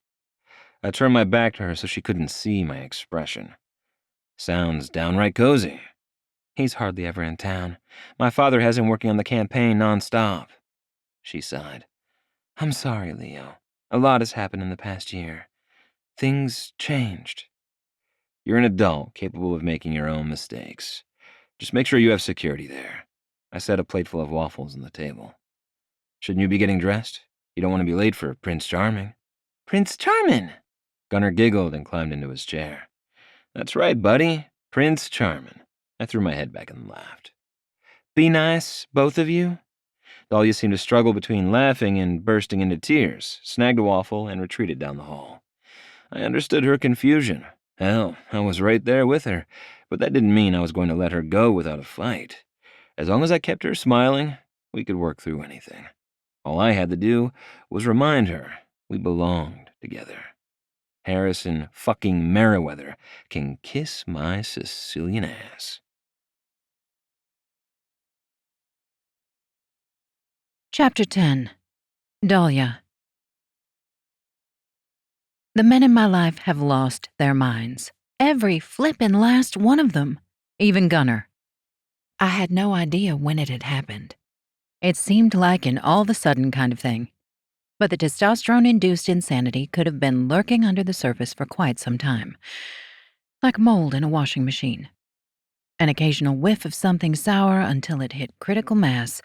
I turned my back to her so she couldn't see my expression. Sounds downright cozy. He's hardly ever in town. My father has him working on the campaign nonstop. She sighed. I'm sorry, Leo. A lot has happened in the past year. Things changed. You're an adult, capable of making your own mistakes. Just make sure you have security there. I set a plateful of waffles on the table. Shouldn't you be getting dressed? You don't want to be late for Prince Charming. Prince Charming! Gunnar giggled and climbed into his chair. That's right, buddy. Prince Charming. I threw my head back and laughed. Be nice, both of you. Dahlia seemed to struggle between laughing and bursting into tears, snagged a waffle, and retreated down the hall. I understood her confusion. Hell, I was right there with her, but that didn't mean I was going to let her go without a fight. As long as I kept her smiling, we could work through anything. All I had to do was remind her we belonged together. Harrison fucking Merriweather can kiss my Sicilian ass. Chapter 10. Dahlia. The men in my life have lost their minds. Every flippin' last one of them. Even Gunnar. I had no idea when it had happened. It seemed like an all-of-a-sudden kind of thing. But the testosterone-induced insanity could have been lurking under the surface for quite some time. Like mold in a washing machine. An occasional whiff of something sour until it hit critical mass,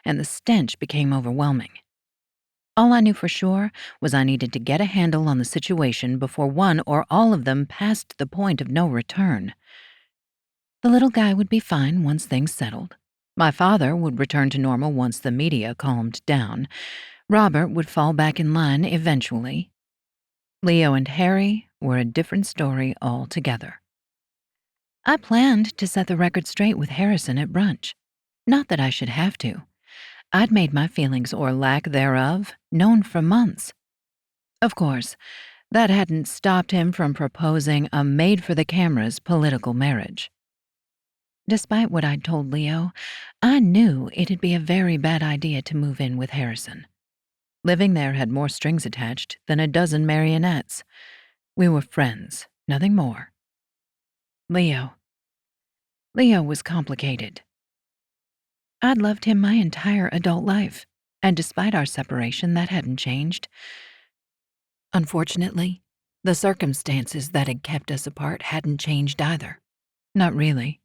and the stench became overwhelming. All I knew for sure was I needed to get a handle on the situation before one or all of them passed the point of no return. The little guy would be fine once things settled. My father would return to normal once the media calmed down. Robert would fall back in line eventually. Leo and Harry were a different story altogether. I planned to set the record straight with Harrison at brunch. Not that I should have to. I'd made my feelings or lack thereof known for months. Of course, that hadn't stopped him from proposing a made-for-the-cameras political marriage. Despite what I'd told Leo, I knew it'd be a very bad idea to move in with Harrison. Living there had more strings attached than a dozen marionettes. We were friends, nothing more. Leo was complicated. I'd loved him my entire adult life, and despite our separation, that hadn't changed. Unfortunately, the circumstances that had kept us apart hadn't changed either. Not really.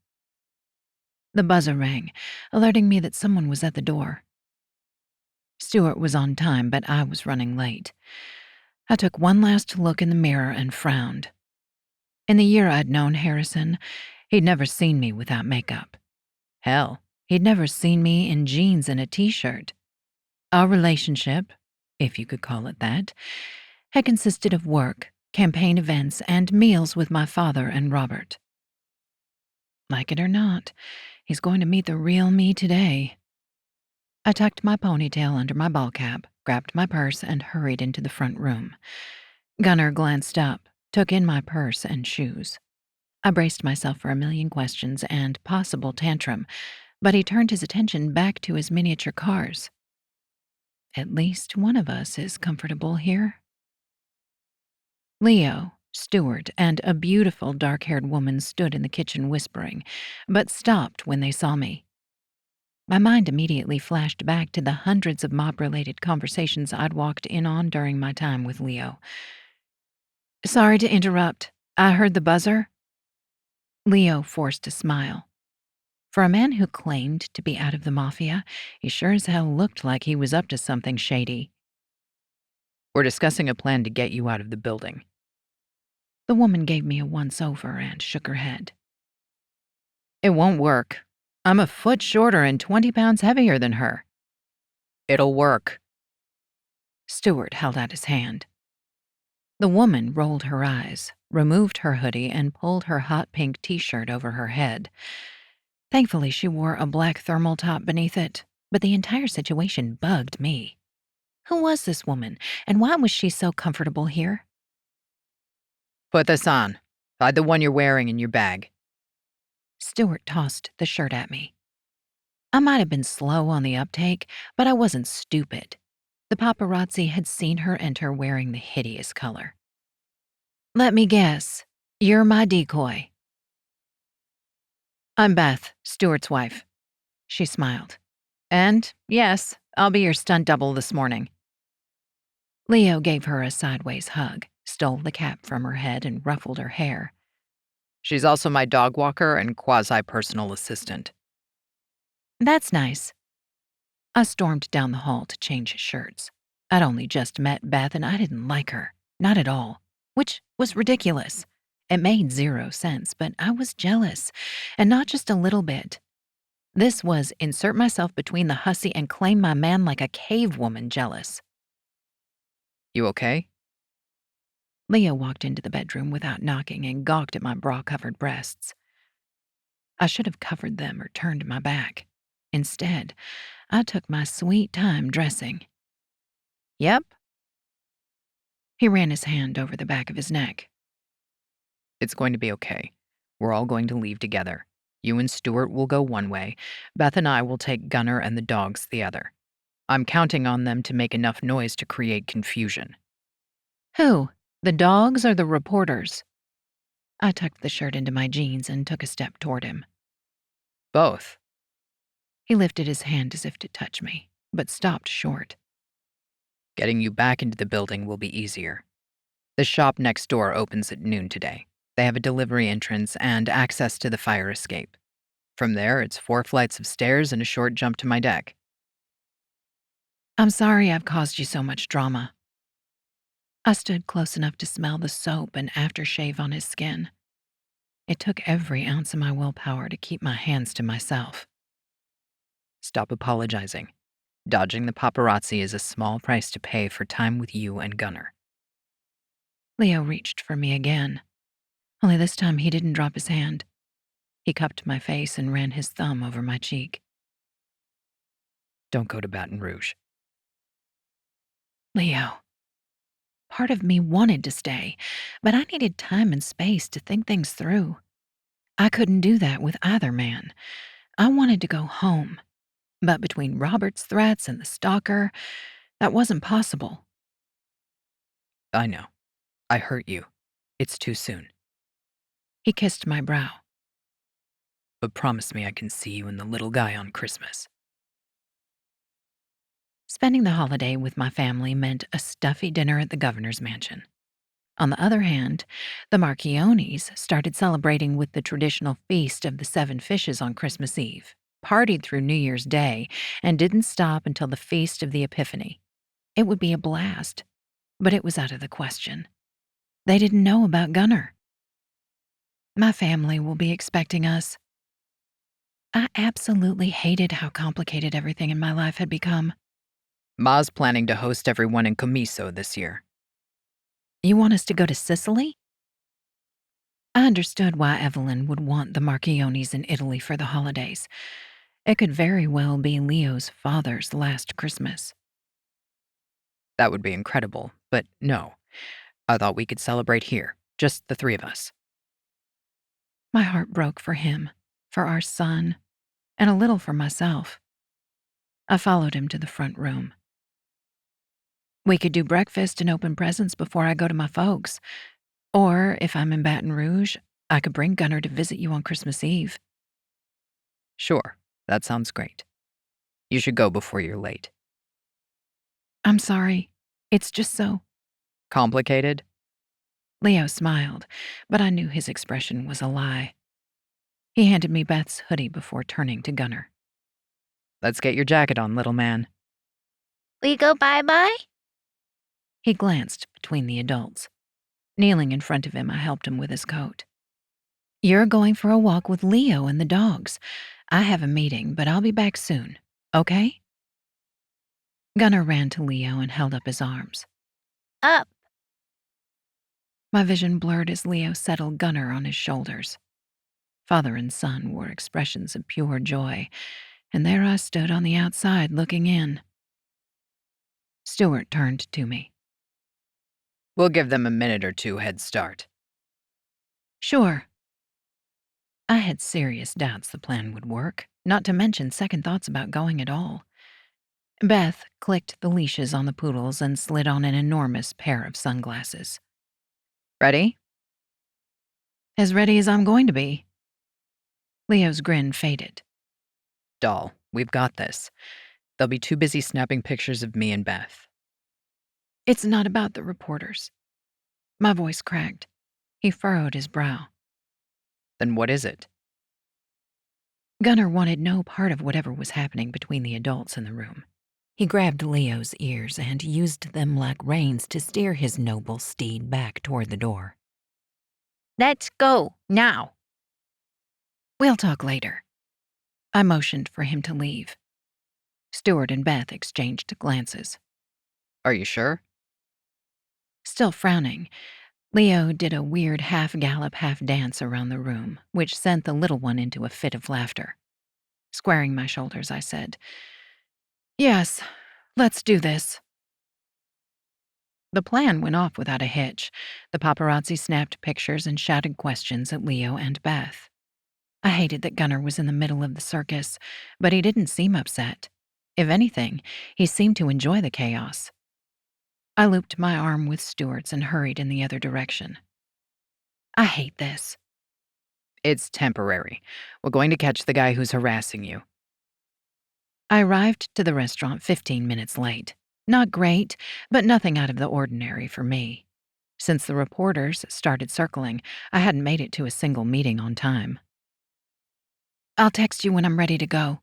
The buzzer rang, alerting me that someone was at the door. Stuart was on time, but I was running late. I took one last look in the mirror and frowned. In the year I'd known Harrison, he'd never seen me without makeup. Hell, he'd never seen me in jeans and a t-shirt. Our relationship, if you could call it that, had consisted of work, campaign events, and meals with my father and Robert. Like it or not, he's going to meet the real me today. I tucked my ponytail under my ball cap, grabbed my purse, and hurried into the front room. Gunnar glanced up, took in my purse and shoes. I braced myself for a million questions and possible tantrum, but he turned his attention back to his miniature cars. At least one of us is comfortable here. Leo, Stuart, and a beautiful dark-haired woman stood in the kitchen whispering, but stopped when they saw me. My mind immediately flashed back to the hundreds of mob-related conversations I'd walked in on during my time with Leo. Sorry to interrupt. I heard the buzzer. Leo forced a smile. For a man who claimed to be out of the mafia, he sure as hell looked like he was up to something shady. We're discussing a plan to get you out of the building. The woman gave me a once-over and shook her head. It won't work. I'm a foot shorter and 20 pounds heavier than her. It'll work. Stuart held out his hand. The woman rolled her eyes, removed her hoodie, and pulled her hot pink t-shirt over her head. Thankfully, she wore a black thermal top beneath it, but the entire situation bugged me. Who was this woman, and why was she so comfortable here? Put this on. Hide the one you're wearing in your bag. Stuart tossed the shirt at me. I might have been slow on the uptake, but I wasn't stupid. The paparazzi had seen her enter wearing the hideous color. Let me guess. You're my decoy. I'm Beth, Stuart's wife. She smiled. And, yes, I'll be your stunt double this morning. Leo gave her a sideways hug, stole the cap from her head, and ruffled her hair. She's also my dog walker and quasi-personal assistant. That's nice. I stormed down the hall to change shirts. I'd only just met Beth and I didn't like her. Not at all. Which was ridiculous. It made 0 sense, but I was jealous. And not just a little bit. This was insert myself between the hussy and claim my man like a cave woman jealous. You okay? Leo walked into the bedroom without knocking and gawked at my bra-covered breasts. I should have covered them or turned my back. Instead, I took my sweet time dressing. Yep. He ran his hand over the back of his neck. It's going to be okay. We're all going to leave together. You and Stuart will go one way. Beth and I will take Gunnar and the dogs the other. I'm counting on them to make enough noise to create confusion. Who? The dogs or the reporters? I tucked the shirt into my jeans and took a step toward him. Both. He lifted his hand as if to touch me, but stopped short. Getting you back into the building will be easier. The shop next door opens at noon today. They have a delivery entrance and access to the fire escape. From there, it's 4 flights of stairs and a short jump to my deck. I'm sorry I've caused you so much drama. I stood close enough to smell the soap and aftershave on his skin. It took every ounce of my willpower to keep my hands to myself. Stop apologizing. Dodging the paparazzi is a small price to pay for time with you and Gunnar. Leo reached for me again. Only this time he didn't drop his hand. He cupped my face and ran his thumb over my cheek. Don't go to Baton Rouge. Leo. Part of me wanted to stay, but I needed time and space to think things through. I couldn't do that with either man. I wanted to go home, but between Robert's threats and the stalker, that wasn't possible. I know. I hurt you. It's too soon. He kissed my brow. But promise me I can see you and the little guy on Christmas. Spending the holiday with my family meant a stuffy dinner at the governor's mansion. On the other hand, the Marchionnis started celebrating with the traditional feast of the 7 fishes on Christmas Eve, partied through New Year's Day, and didn't stop until the Feast of the Epiphany. It would be a blast, but it was out of the question. They didn't know about Gunnar. My family will be expecting us. I absolutely hated how complicated everything in my life had become. Ma's planning to host everyone in Comiso this year. You want us to go to Sicily? I understood why Evelyn would want the Marchionnis in Italy for the holidays. It could very well be Leo's father's last Christmas. That would be incredible, but no. I thought we could celebrate here, just the 3 of us. My heart broke for him, for our son, and a little for myself. I followed him to the front room. We could do breakfast and open presents before I go to my folks. Or, if I'm in Baton Rouge, I could bring Gunnar to visit you on Christmas Eve. Sure, that sounds great. You should go before you're late. I'm sorry. It's just so Complicated? Leo smiled, but I knew his expression was a lie. He handed me Beth's hoodie before turning to Gunnar. Let's get your jacket on, little man. We go bye-bye? He glanced between the adults. Kneeling in front of him, I helped him with his coat. You're going for a walk with Leo and the dogs. I have a meeting, but I'll be back soon, okay? Gunnar ran to Leo and held up his arms. Up. My vision blurred as Leo settled Gunnar on his shoulders. Father and son wore expressions of pure joy, and there I stood on the outside looking in. Stuart turned to me. We'll give them a minute or 2 head start. Sure. I had serious doubts the plan would work, not to mention second thoughts about going at all. Beth clicked the leashes on the poodles and slid on an enormous pair of sunglasses. Ready? As ready as I'm going to be. Leo's grin faded. Doll, we've got this. They'll be too busy snapping pictures of me and Beth. It's not about the reporters. My voice cracked. He furrowed his brow. Then what is it? Gunnar wanted no part of whatever was happening between the adults in the room. He grabbed Leo's ears and used them like reins to steer his noble steed back toward the door. Let's go, now. We'll talk later. I motioned for him to leave. Stuart and Beth exchanged glances. Are you sure? Still frowning, Leo did a weird half-gallop, half-dance around the room, which sent the little one into a fit of laughter. Squaring my shoulders, I said, "Yes, let's do this." The plan went off without a hitch. The paparazzi snapped pictures and shouted questions at Leo and Beth. I hated that Gunnar was in the middle of the circus, but he didn't seem upset. If anything, he seemed to enjoy the chaos. I looped my arm with Stuart's and hurried in the other direction. I hate this. It's temporary. We're going to catch the guy who's harassing you. I arrived to the restaurant 15 minutes late. Not great, but nothing out of the ordinary for me. Since the reporters started circling, I hadn't made it to a single meeting on time. I'll text you when I'm ready to go.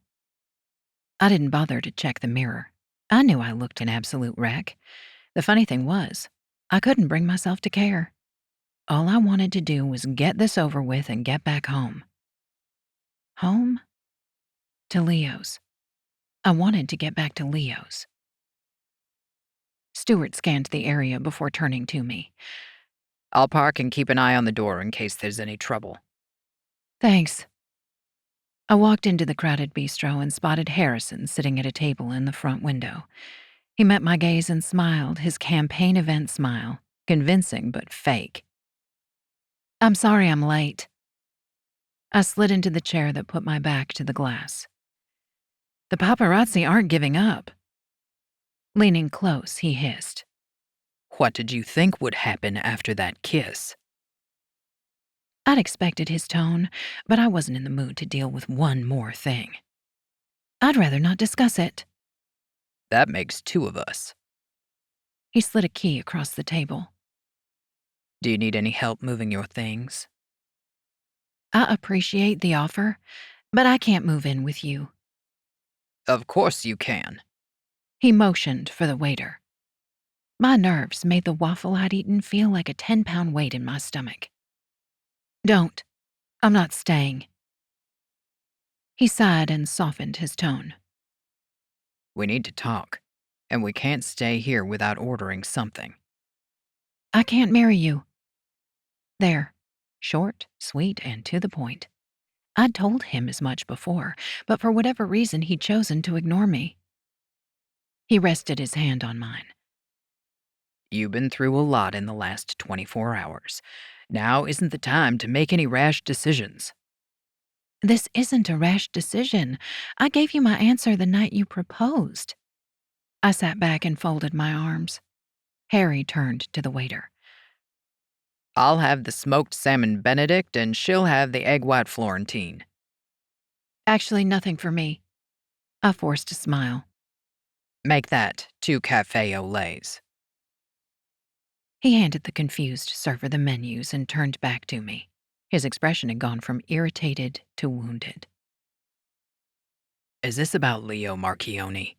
I didn't bother to check the mirror. I knew I looked an absolute wreck. The funny thing was, I couldn't bring myself to care. All I wanted to do was get this over with and get back home. Home? To Leo's. I wanted to get back to Leo's. Stuart scanned the area before turning to me. I'll park and keep an eye on the door in case there's any trouble. Thanks. I walked into the crowded bistro and spotted Harrison sitting at a table in the front window. He met my gaze and smiled, his campaign event smile, convincing but fake. I'm sorry I'm late. I slid into the chair that put my back to the glass. The paparazzi aren't giving up. Leaning close, he hissed. What did you think would happen after that kiss? I'd expected his tone, but I wasn't in the mood to deal with one more thing. I'd rather not discuss it. That makes two of us. He slid a key across the table. Do you need any help moving your things? I appreciate the offer, but I can't move in with you. Of course you can. He motioned for the waiter. My nerves made the waffle I'd eaten feel like a 10-pound weight in my stomach. Don't. I'm not staying. He sighed and softened his tone. We need to talk, and we can't stay here without ordering something. I can't marry you. There. Short, sweet, and to the point. I'd told him as much before, but for whatever reason he'd chosen to ignore me. He rested his hand on mine. You've been through a lot in the last 24 hours. Now isn't the time to make any rash decisions. This isn't a rash decision. I gave you my answer the night you proposed. I sat back and folded my arms. Harry turned to the waiter. I'll have the smoked salmon Benedict, and she'll have the egg white Florentine. Actually, nothing for me. I forced a smile. Make that 2 cafe au laits. He handed the confused server the menus and turned back to me. His expression had gone from irritated to wounded. Is this about Leo Marchionni?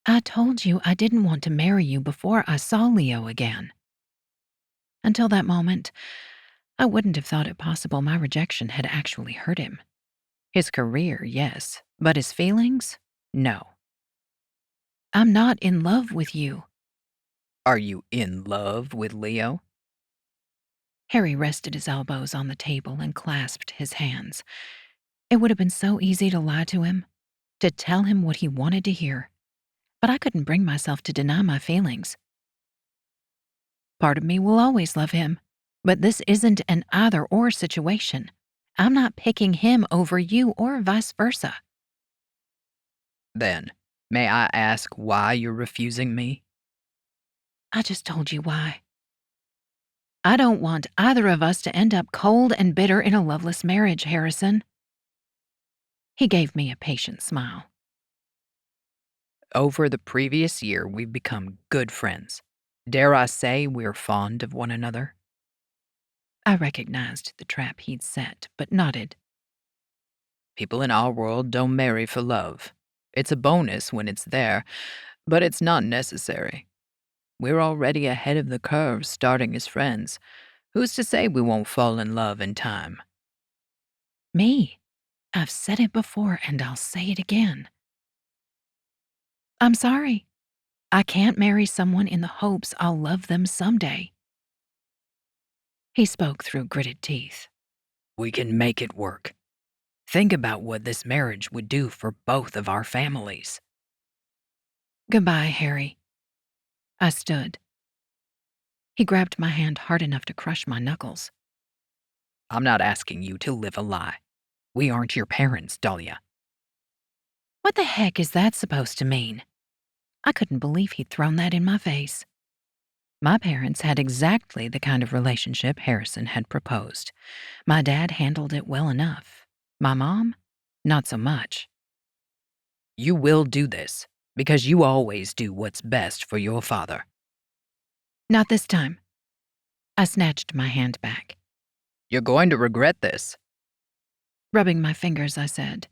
I told you I didn't want to marry you before I saw Leo again. Until that moment, I wouldn't have thought it possible my rejection had actually hurt him. His career, yes, but his feelings, no. I'm not in love with you. Are you in love with Leo? Harry rested his elbows on the table and clasped his hands. It would have been so easy to lie to him, to tell him what he wanted to hear, but I couldn't bring myself to deny my feelings. Part of me will always love him, but this isn't an either-or situation. I'm not picking him over you or vice versa. Then, may I ask why you're refusing me? I just told you why. I don't want either of us to end up cold and bitter in a loveless marriage, Harrison. He gave me a patient smile. Over the previous year, we've become good friends. Dare I say we're fond of one another? I recognized the trap he'd set, but nodded. People in our world don't marry for love. It's a bonus when it's there, but it's not necessary. We're already ahead of the curve starting as friends. Who's to say we won't fall in love in time? Me? I've said it before and I'll say it again. I'm sorry. I can't marry someone in the hopes I'll love them someday. He spoke through gritted teeth. We can make it work. Think about what this marriage would do for both of our families. Goodbye, Harry. I stood. He grabbed my hand hard enough to crush my knuckles. I'm not asking you to live a lie. We aren't your parents, Dahlia. What the heck is that supposed to mean? I couldn't believe he'd thrown that in my face. My parents had exactly the kind of relationship Harrison had proposed. My dad handled it well enough. My mom, not so much. You will do this, because you always do what's best for your father. Not this time. I snatched my hand back. You're going to regret this. Rubbing my fingers, I said,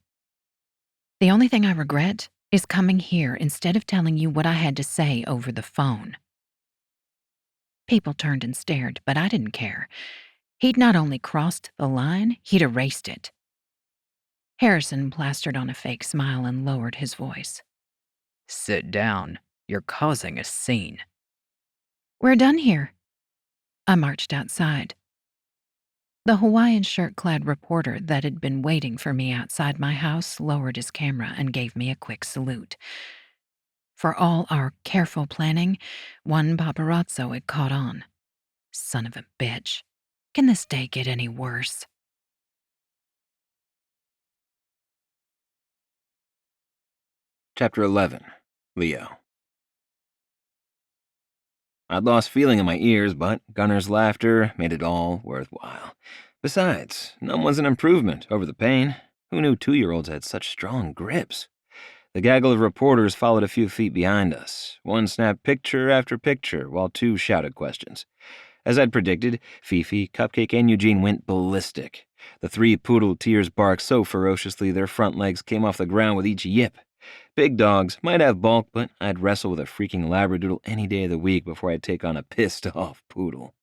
"The only thing I regret is coming here instead of telling you what I had to say over the phone." People turned and stared, but I didn't care. He'd not only crossed the line, he'd erased it. Harrison plastered on a fake smile and lowered his voice. Sit down. You're causing a scene. "We're done here." I marched outside. The Hawaiian shirt-clad reporter that had been waiting for me outside my house lowered his camera and gave me a quick salute. For all our careful planning, one paparazzo had caught on. Son of a bitch. Can this day get any worse? Chapter 11. Leo. I'd lost feeling in my ears, but Gunner's laughter made it all worthwhile. Besides, none was an improvement over the pain. Who knew 2-year-olds had such strong grips? The gaggle of reporters followed a few feet behind us. One snapped picture after picture, while 2 shouted questions. As I'd predicted, Fifi, Cupcake, and Eugene went ballistic. The 3 poodle tears barked so ferociously their front legs came off the ground with each yip. Big dogs might have bulk, but I'd wrestle with a freaking labradoodle any day of the week before I'd take on a pissed-off poodle.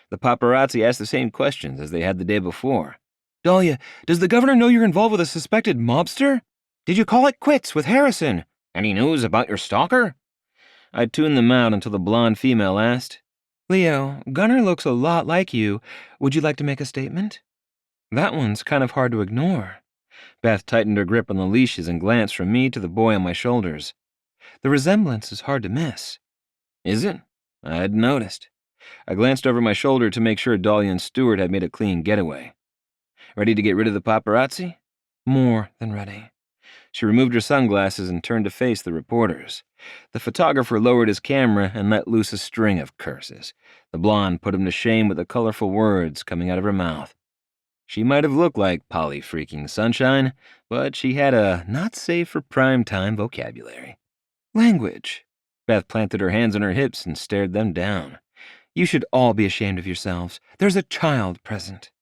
The paparazzi asked the same questions as they had the day before. "Dahlia, does the governor know you're involved with a suspected mobster? Did you call it quits with Harrison? Any news about your stalker?" I'd tuned them out until the blonde female asked, "Leo, Gunner looks a lot like you. Would you like to make a statement?" That one's kind of hard to ignore. Beth tightened her grip on the leashes and glanced from me to the boy on my shoulders. The resemblance is hard to miss. "Is it? I hadn't noticed." I glanced over my shoulder to make sure Dahlia and Stewart had made a clean getaway. "Ready to get rid of the paparazzi?" More than ready. She removed her sunglasses and turned to face the reporters. The photographer lowered his camera and let loose a string of curses. The blonde put him to shame with the colorful words coming out of her mouth. She might have looked like Polly-freaking Sunshine, but she had a not-safe-for-prime-time vocabulary. Language. Beth planted her hands on her hips and stared them down. You should all be ashamed of yourselves. There's a child present.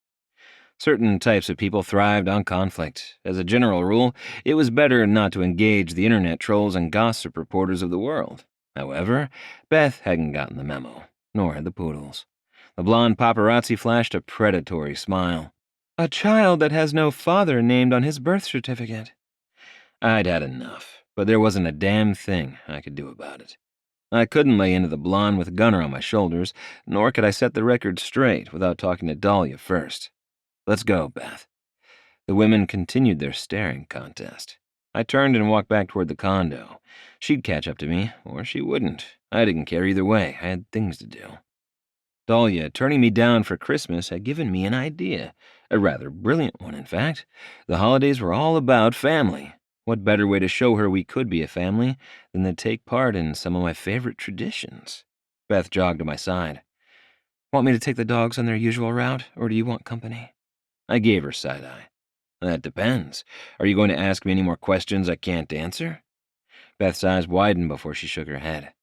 Certain types of people thrived on conflict. As a general rule, it was better not to engage the internet trolls and gossip reporters of the world. However, Beth hadn't gotten the memo, nor had the poodles. The blonde paparazzi flashed a predatory smile. A child that has no father named on his birth certificate. I'd had enough, but there wasn't a damn thing I could do about it. I couldn't lay into the blonde with Gunner on my shoulders, nor could I set the record straight without talking to Dahlia first. "Let's go, Beth." The women continued their staring contest. I turned and walked back toward the condo. She'd catch up to me, or she wouldn't. I didn't care either way. I had things to do. Dahlia, turning me down for Christmas, had given me an idea. A rather brilliant one, in fact. The holidays were all about family. What better way to show her we could be a family than to take part in some of my favorite traditions? Beth jogged to my side. Want me to take the dogs on their usual route, or do you want company? I gave her side-eye. That depends. Are you going to ask me any more questions I can't answer? Beth's eyes widened before she shook her head.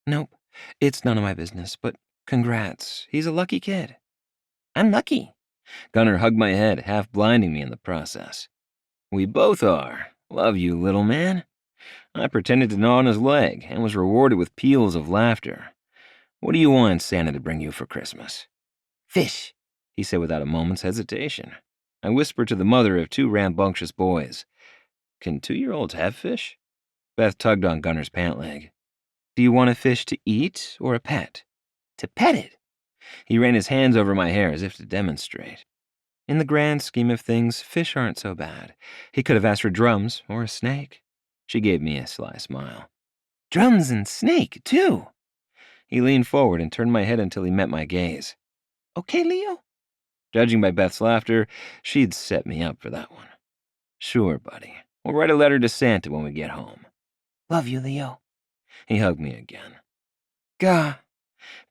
Nope, it's none of my business, but congrats. He's a lucky kid. I'm lucky. Gunner hugged my head, half blinding me in the process. We both are. Love you, little man. I pretended to gnaw on his leg and was rewarded with peals of laughter. What do you want Santa to bring you for Christmas? Fish, he said without a moment's hesitation. I whispered to the mother of 2 rambunctious boys. Can 2-year-olds have fish? Beth tugged on Gunner's pant leg. Do you want a fish to eat or a pet? To pet it. He ran his hands over my hair as if to demonstrate. In the grand scheme of things, fish aren't so bad. He could have asked for drums or a snake. She gave me a sly smile. Drums and snake, too. He leaned forward and turned my head until he met my gaze. Okay, Leo? Judging by Beth's laughter, she'd set me up for that one. Sure, buddy. We'll write a letter to Santa when we get home. Love you, Leo. He hugged me again. Gah.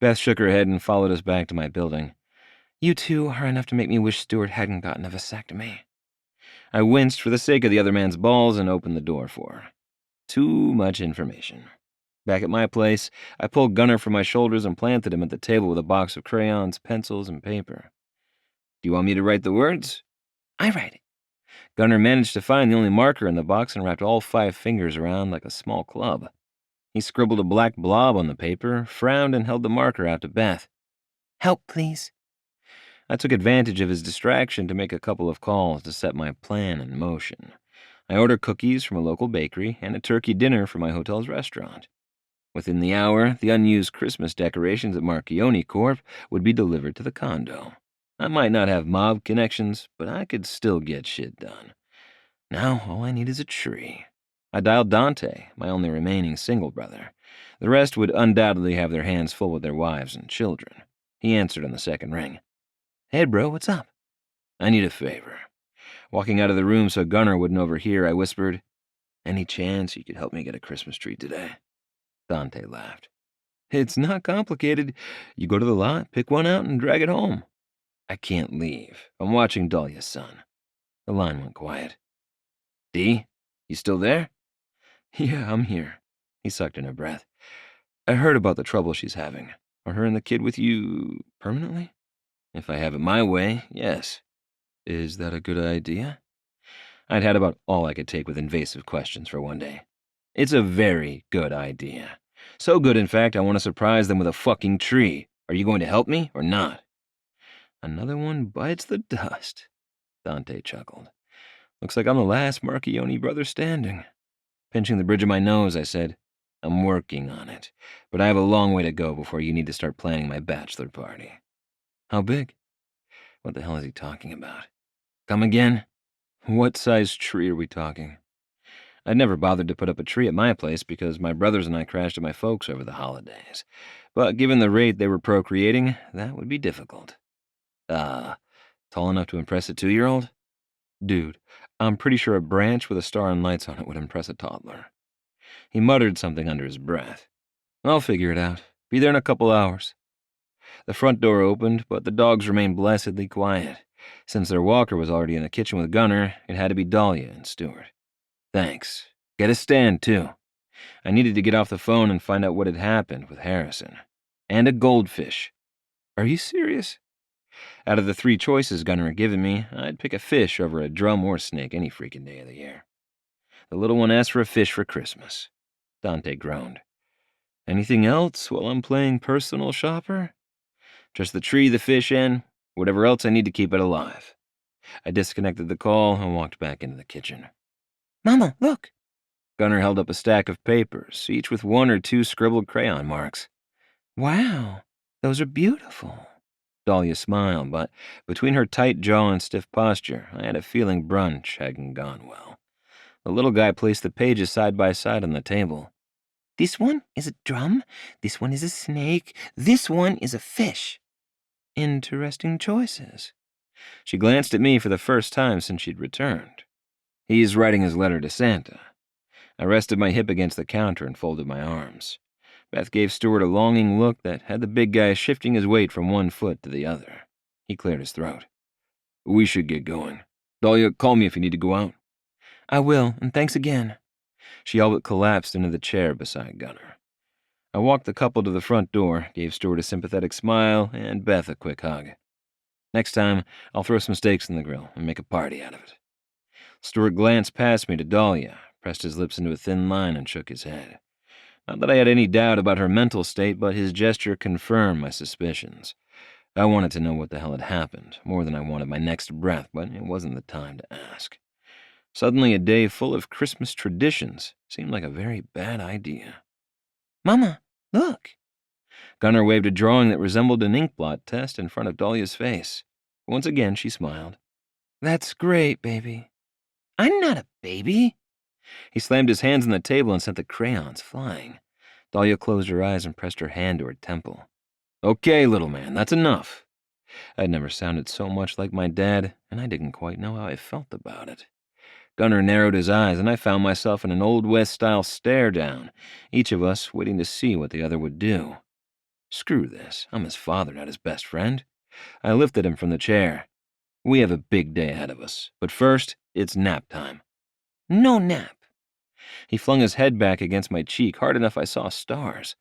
Beth shook her head and followed us back to my building. You two are enough to make me wish Stuart hadn't gotten a vasectomy. I winced for the sake of the other man's balls and opened the door for her. Too much information. Back at my place, I pulled Gunnar from my shoulders and planted him at the table with a box of crayons, pencils, and paper. Do you want me to write the words? I write it. Gunnar managed to find the only marker in the box and wrapped all 5 fingers around like a small club. He scribbled a black blob on the paper, frowned, and held the marker out to Beth. Help, please. I took advantage of his distraction to make a couple of calls to set my plan in motion. I ordered cookies from a local bakery and a turkey dinner from my hotel's restaurant. Within the hour, the unused Christmas decorations at Marchionni Corp. would be delivered to the condo. I might not have mob connections, but I could still get shit done. Now all I need is a tree. I dialed Dante, my only remaining single brother. The rest would undoubtedly have their hands full with their wives and children. He answered on the second ring. Hey, bro, what's up? I need a favor. Walking out of the room so Gunnar wouldn't overhear, I whispered, Any chance you could help me get a Christmas tree today? Dante laughed. It's not complicated. You go to the lot, pick one out, and drag it home. I can't leave. I'm watching Dahlia's son. The line went quiet. D, you still there? Yeah, I'm here. He sucked in a breath. I heard about the trouble she's having. Are her and the kid with you permanently? If I have it my way, yes. Is that a good idea? I'd had about all I could take with invasive questions for one day. It's a very good idea. So good, in fact, I want to surprise them with a fucking tree. Are you going to help me or not? Another one bites the dust. Dante chuckled. Looks like I'm the last Marchionni brother standing. Pinching the bridge of my nose, I said, I'm working on it, but I have a long way to go before you need to start planning my bachelor party. How big? What the hell is he talking about? Come again? What size tree are we talking? I'd never bothered to put up a tree at my place because my brothers and I crashed at my folks over the holidays. But given the rate they were procreating, that would be difficult. Tall enough to impress a 2-year-old? Dude, I'm pretty sure a branch with a star and lights on it would impress a toddler. He muttered something under his breath. I'll figure it out. Be there in a couple hours. The front door opened, but the dogs remained blessedly quiet. Since their walker was already in the kitchen with Gunnar, it had to be Dahlia and Stuart. Thanks. Get a stand, too. I needed to get off the phone and find out what had happened with Harrison. And a goldfish. Are you serious? Out of the 3 choices Gunnar had given me, I'd pick a fish over a drum or snake any freaking day of the year. The little one asked for a fish for Christmas. Dante groaned. Anything else while I'm playing personal shopper? Just the tree, the fish, and whatever else I need to keep it alive. I disconnected the call and walked back into the kitchen. Mama, look. Gunnar held up a stack of papers, each with 1 or 2 scribbled crayon marks. Wow, those are beautiful. Dahlia smiled, but between her tight jaw and stiff posture, I had a feeling brunch hadn't gone well. The little guy placed the pages side by side on the table. This one is a drum, this one is a snake, this one is a fish. Interesting choices. She glanced at me for the first time since she'd returned. He's writing his letter to Santa. I rested my hip against the counter and folded my arms. Beth gave Stuart a longing look that had the big guy shifting his weight from one foot to the other. He cleared his throat. We should get going. Dahlia, call me if you need to go out. I will, and thanks again. She all but collapsed into the chair beside Gunnar. I walked the couple to the front door, gave Stuart a sympathetic smile, and Beth a quick hug. Next time, I'll throw some steaks in the grill and make a party out of it. Stuart glanced past me to Dahlia, pressed his lips into a thin line, and shook his head. Not that I had any doubt about her mental state, but his gesture confirmed my suspicions. I wanted to know what the hell had happened, more than I wanted my next breath, but it wasn't the time to ask. Suddenly, a day full of Christmas traditions seemed like a very bad idea. Mama, look. Gunnar waved a drawing that resembled an inkblot test in front of Dahlia's face. Once again, she smiled. That's great, baby. I'm not a baby. He slammed his hands on the table and sent the crayons flying. Dahlia closed her eyes and pressed her hand to her temple. Okay, little man, that's enough. I'd never sounded so much like my dad, and I didn't quite know how I felt about it. Gunnar narrowed his eyes, and I found myself in an Old West-style stare-down, each of us waiting to see what the other would do. Screw this. I'm his father, not his best friend. I lifted him from the chair. We have a big day ahead of us, but first, it's nap time. No nap. He flung his head back against my cheek hard enough I saw stars.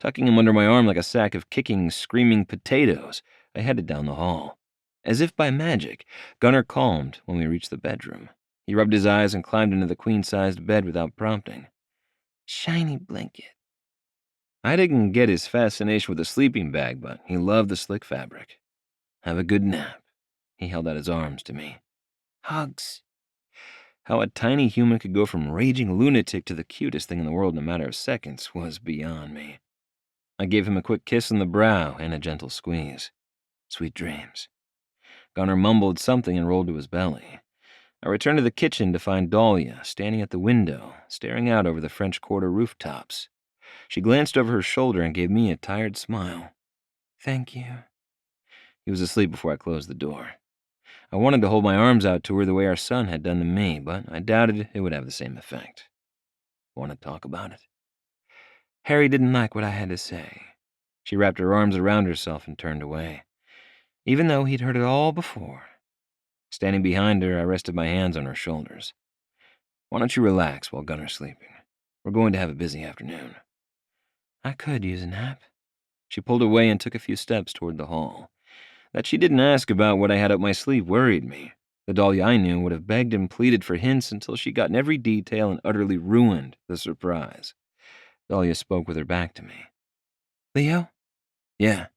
Tucking him under my arm like a sack of kicking, screaming potatoes, I headed down the hall. As if by magic, Gunnar calmed when we reached the bedroom. He rubbed his eyes and climbed into the queen-sized bed without prompting. Shiny blanket. I didn't get his fascination with the sleeping bag, but he loved the slick fabric. Have a good nap. He held out his arms to me. Hugs. How a tiny human could go from raging lunatic to the cutest thing in the world in a matter of seconds was beyond me. I gave him a quick kiss on the brow and a gentle squeeze. Sweet dreams. Gunnar mumbled something and rolled to his belly. I returned to the kitchen to find Dahlia standing at the window, staring out over the French Quarter rooftops. She glanced over her shoulder and gave me a tired smile. Thank you. He was asleep before I closed the door. I wanted to hold my arms out to her the way our son had done to me, but I doubted it would have the same effect. Want to talk about it? Harry didn't like what I had to say. She wrapped her arms around herself and turned away, even though he'd heard it all before. Standing behind her, I rested my hands on her shoulders. Why don't you relax while Gunnar's sleeping? We're going to have a busy afternoon. I could use a nap. She pulled away and took a few steps toward the hall. That she didn't ask about what I had up my sleeve worried me. The Dahlia I knew would have begged and pleaded for hints until she'd gotten every detail and utterly ruined the surprise. Dahlia spoke with her back to me. Leo? Yeah.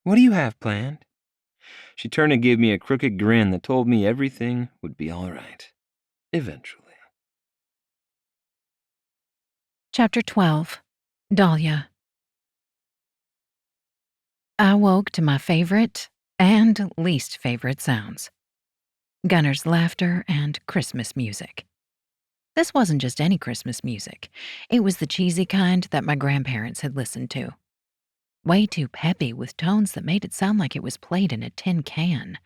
What do you have planned? She turned and gave me a crooked grin that told me everything would be all right. Eventually. Chapter 12. Dahlia. I woke to my favorite and least favorite sounds. Gunnar's laughter and Christmas music. This wasn't just any Christmas music. It was the cheesy kind that my grandparents had listened to. Way too peppy with tones that made it sound like it was played in a tin can.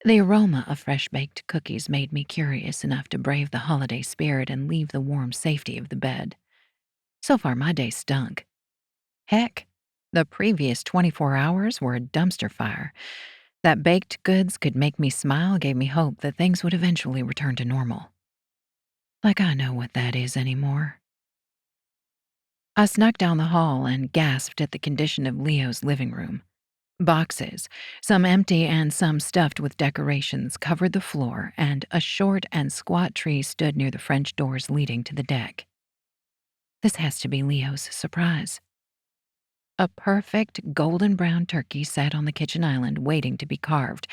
The aroma of fresh-baked cookies made me curious enough to brave the holiday spirit and leave the warm safety of the bed. So far, my day stunk. Heck, the previous 24 hours were a dumpster fire. That baked goods could make me smile gave me hope that things would eventually return to normal. Like I know what that is anymore. I snuck down the hall and gasped at the condition of Leo's living room. Boxes, some empty and some stuffed with decorations, covered the floor, and a short and squat tree stood near the French doors leading to the deck. This has to be Leo's surprise. A perfect golden brown turkey sat on the kitchen island waiting to be carved,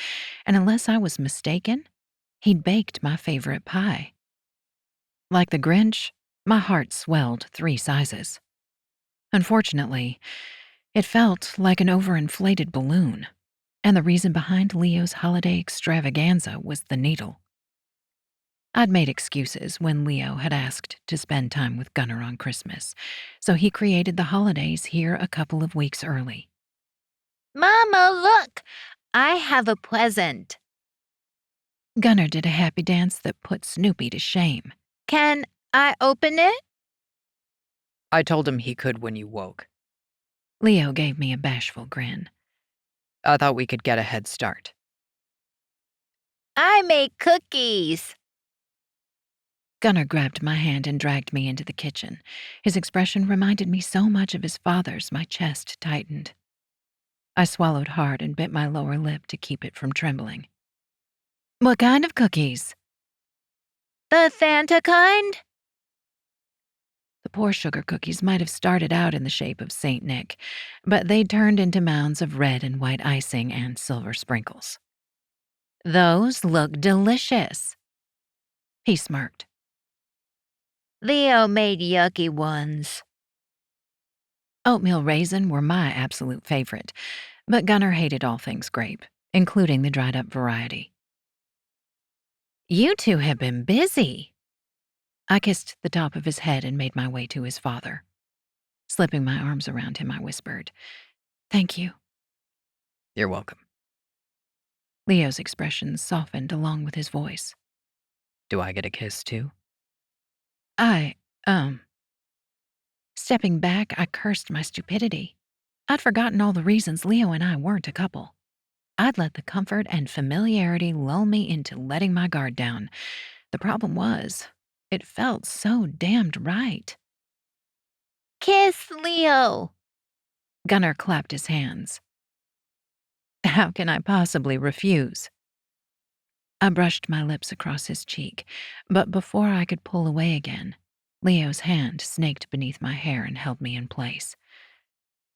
and unless I was mistaken, he'd baked my favorite pie. Like the Grinch, my heart swelled 3 sizes. Unfortunately, it felt like an overinflated balloon, and the reason behind Leo's holiday extravaganza was the needle. I'd made excuses when Leo had asked to spend time with Gunnar on Christmas, so he created the holidays here a couple of weeks early. Mama, look! I have a present. Gunnar did a happy dance that put Snoopy to shame. Can I open it? I told him he could when you woke. Leo gave me a bashful grin. I thought we could get a head start. I made cookies. Gunnar grabbed my hand and dragged me into the kitchen. His expression reminded me so much of his father's, my chest tightened. I swallowed hard and bit my lower lip to keep it from trembling. What kind of cookies? The Santa kind? The poor sugar cookies might have started out in the shape of St. Nick, but they turned into mounds of red and white icing and silver sprinkles. Those look delicious. He smirked. Leo made yucky ones. Oatmeal raisin were my absolute favorite, but Gunnar hated all things grape, including the dried-up variety. You two have been busy. I kissed the top of his head and made my way to his father. Slipping my arms around him, I whispered, "Thank you." You're welcome. Leo's expression softened along with his voice. Do I get a kiss too? I, Stepping back, I cursed my stupidity. I'd forgotten all the reasons Leo and I weren't a couple. I'd let the comfort and familiarity lull me into letting my guard down. The problem was, it felt so damned right. Kiss Leo. Gunnar clapped his hands. How can I possibly refuse? I brushed my lips across his cheek, but before I could pull away again, Leo's hand snaked beneath my hair and held me in place.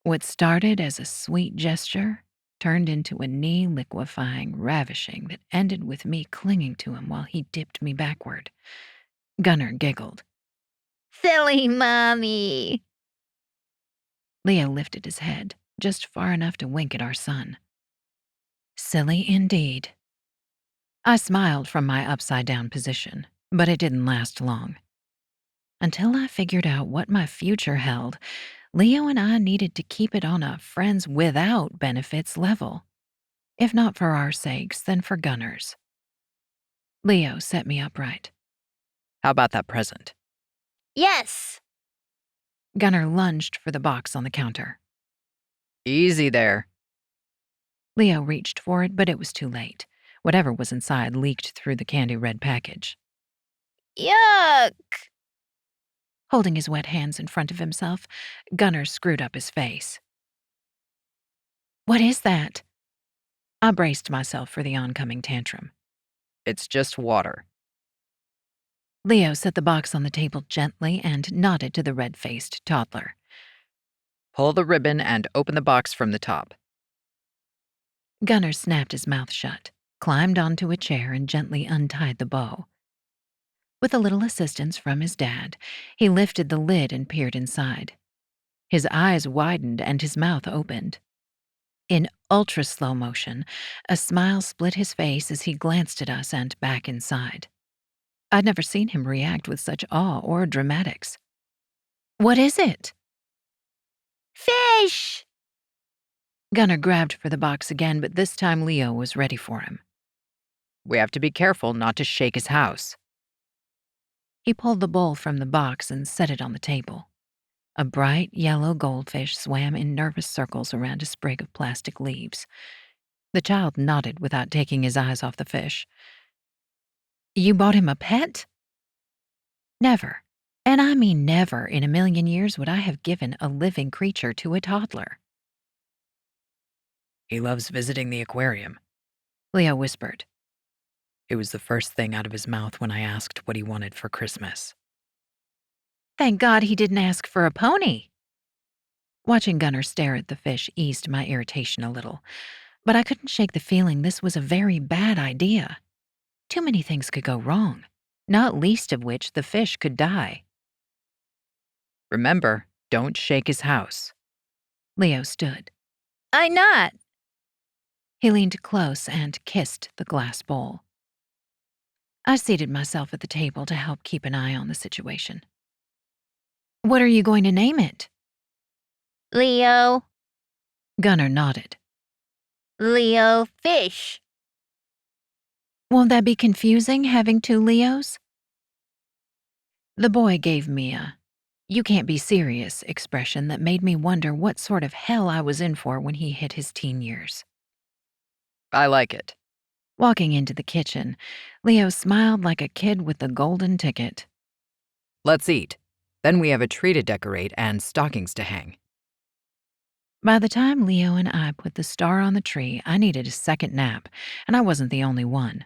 What started as a sweet gesture turned into a knee-liquefying ravishing that ended with me clinging to him while he dipped me backward. Gunnar giggled. Silly mommy. Leo lifted his head, just far enough to wink at our son. Silly indeed. I smiled from my upside-down position, but it didn't last long. Until I figured out what my future held, Leo and I needed to keep it on a friends without benefits level. If not for our sakes, then for Gunnar's. Leo set me upright. How about that present? Yes. Gunnar lunged for the box on the counter. Easy there. Leo reached for it, but it was too late. Whatever was inside leaked through the candy-red package. Yuck. Holding his wet hands in front of himself, Gunnar screwed up his face. What is that? I braced myself for the oncoming tantrum. It's just water. Leo set the box on the table gently and nodded to the red-faced toddler. Pull the ribbon and open the box from the top. Gunnar snapped his mouth shut, climbed onto a chair, and gently untied the bow. With a little assistance from his dad, he lifted the lid and peered inside. His eyes widened and his mouth opened. In ultra-slow motion, a smile split his face as he glanced at us and back inside. I'd never seen him react with such awe or dramatics. What is it? Fish. Gunnar grabbed for the box again, but this time Leo was ready for him. We have to be careful not to shake his house. He pulled the bowl from the box and set it on the table. A bright yellow goldfish swam in nervous circles around a sprig of plastic leaves. The child nodded without taking his eyes off the fish. You bought him a pet? Never, and I mean never in a million years would I have given a living creature to a toddler. He loves visiting the aquarium. Leo whispered. It was the first thing out of his mouth when I asked what he wanted for Christmas. Thank God he didn't ask for a pony. Watching Gunnar stare at the fish eased my irritation a little, but I couldn't shake the feeling this was a very bad idea. Too many things could go wrong, not least of which the fish could die. Remember, don't shake his house. Leo stood. I not. He leaned close and kissed the glass bowl. I seated myself at the table to help keep an eye on the situation. What are you going to name it? Leo. Gunnar nodded. Leo Fish. Won't that be confusing, having two Leos? The boy gave me a "you can't be serious" expression that made me wonder what sort of hell I was in for when he hit his teen years. I like it. Walking into the kitchen, Leo smiled like a kid with the golden ticket. Let's eat. Then we have a tree to decorate and stockings to hang. By the time Leo and I put the star on the tree, I needed a second nap, and I wasn't the only one.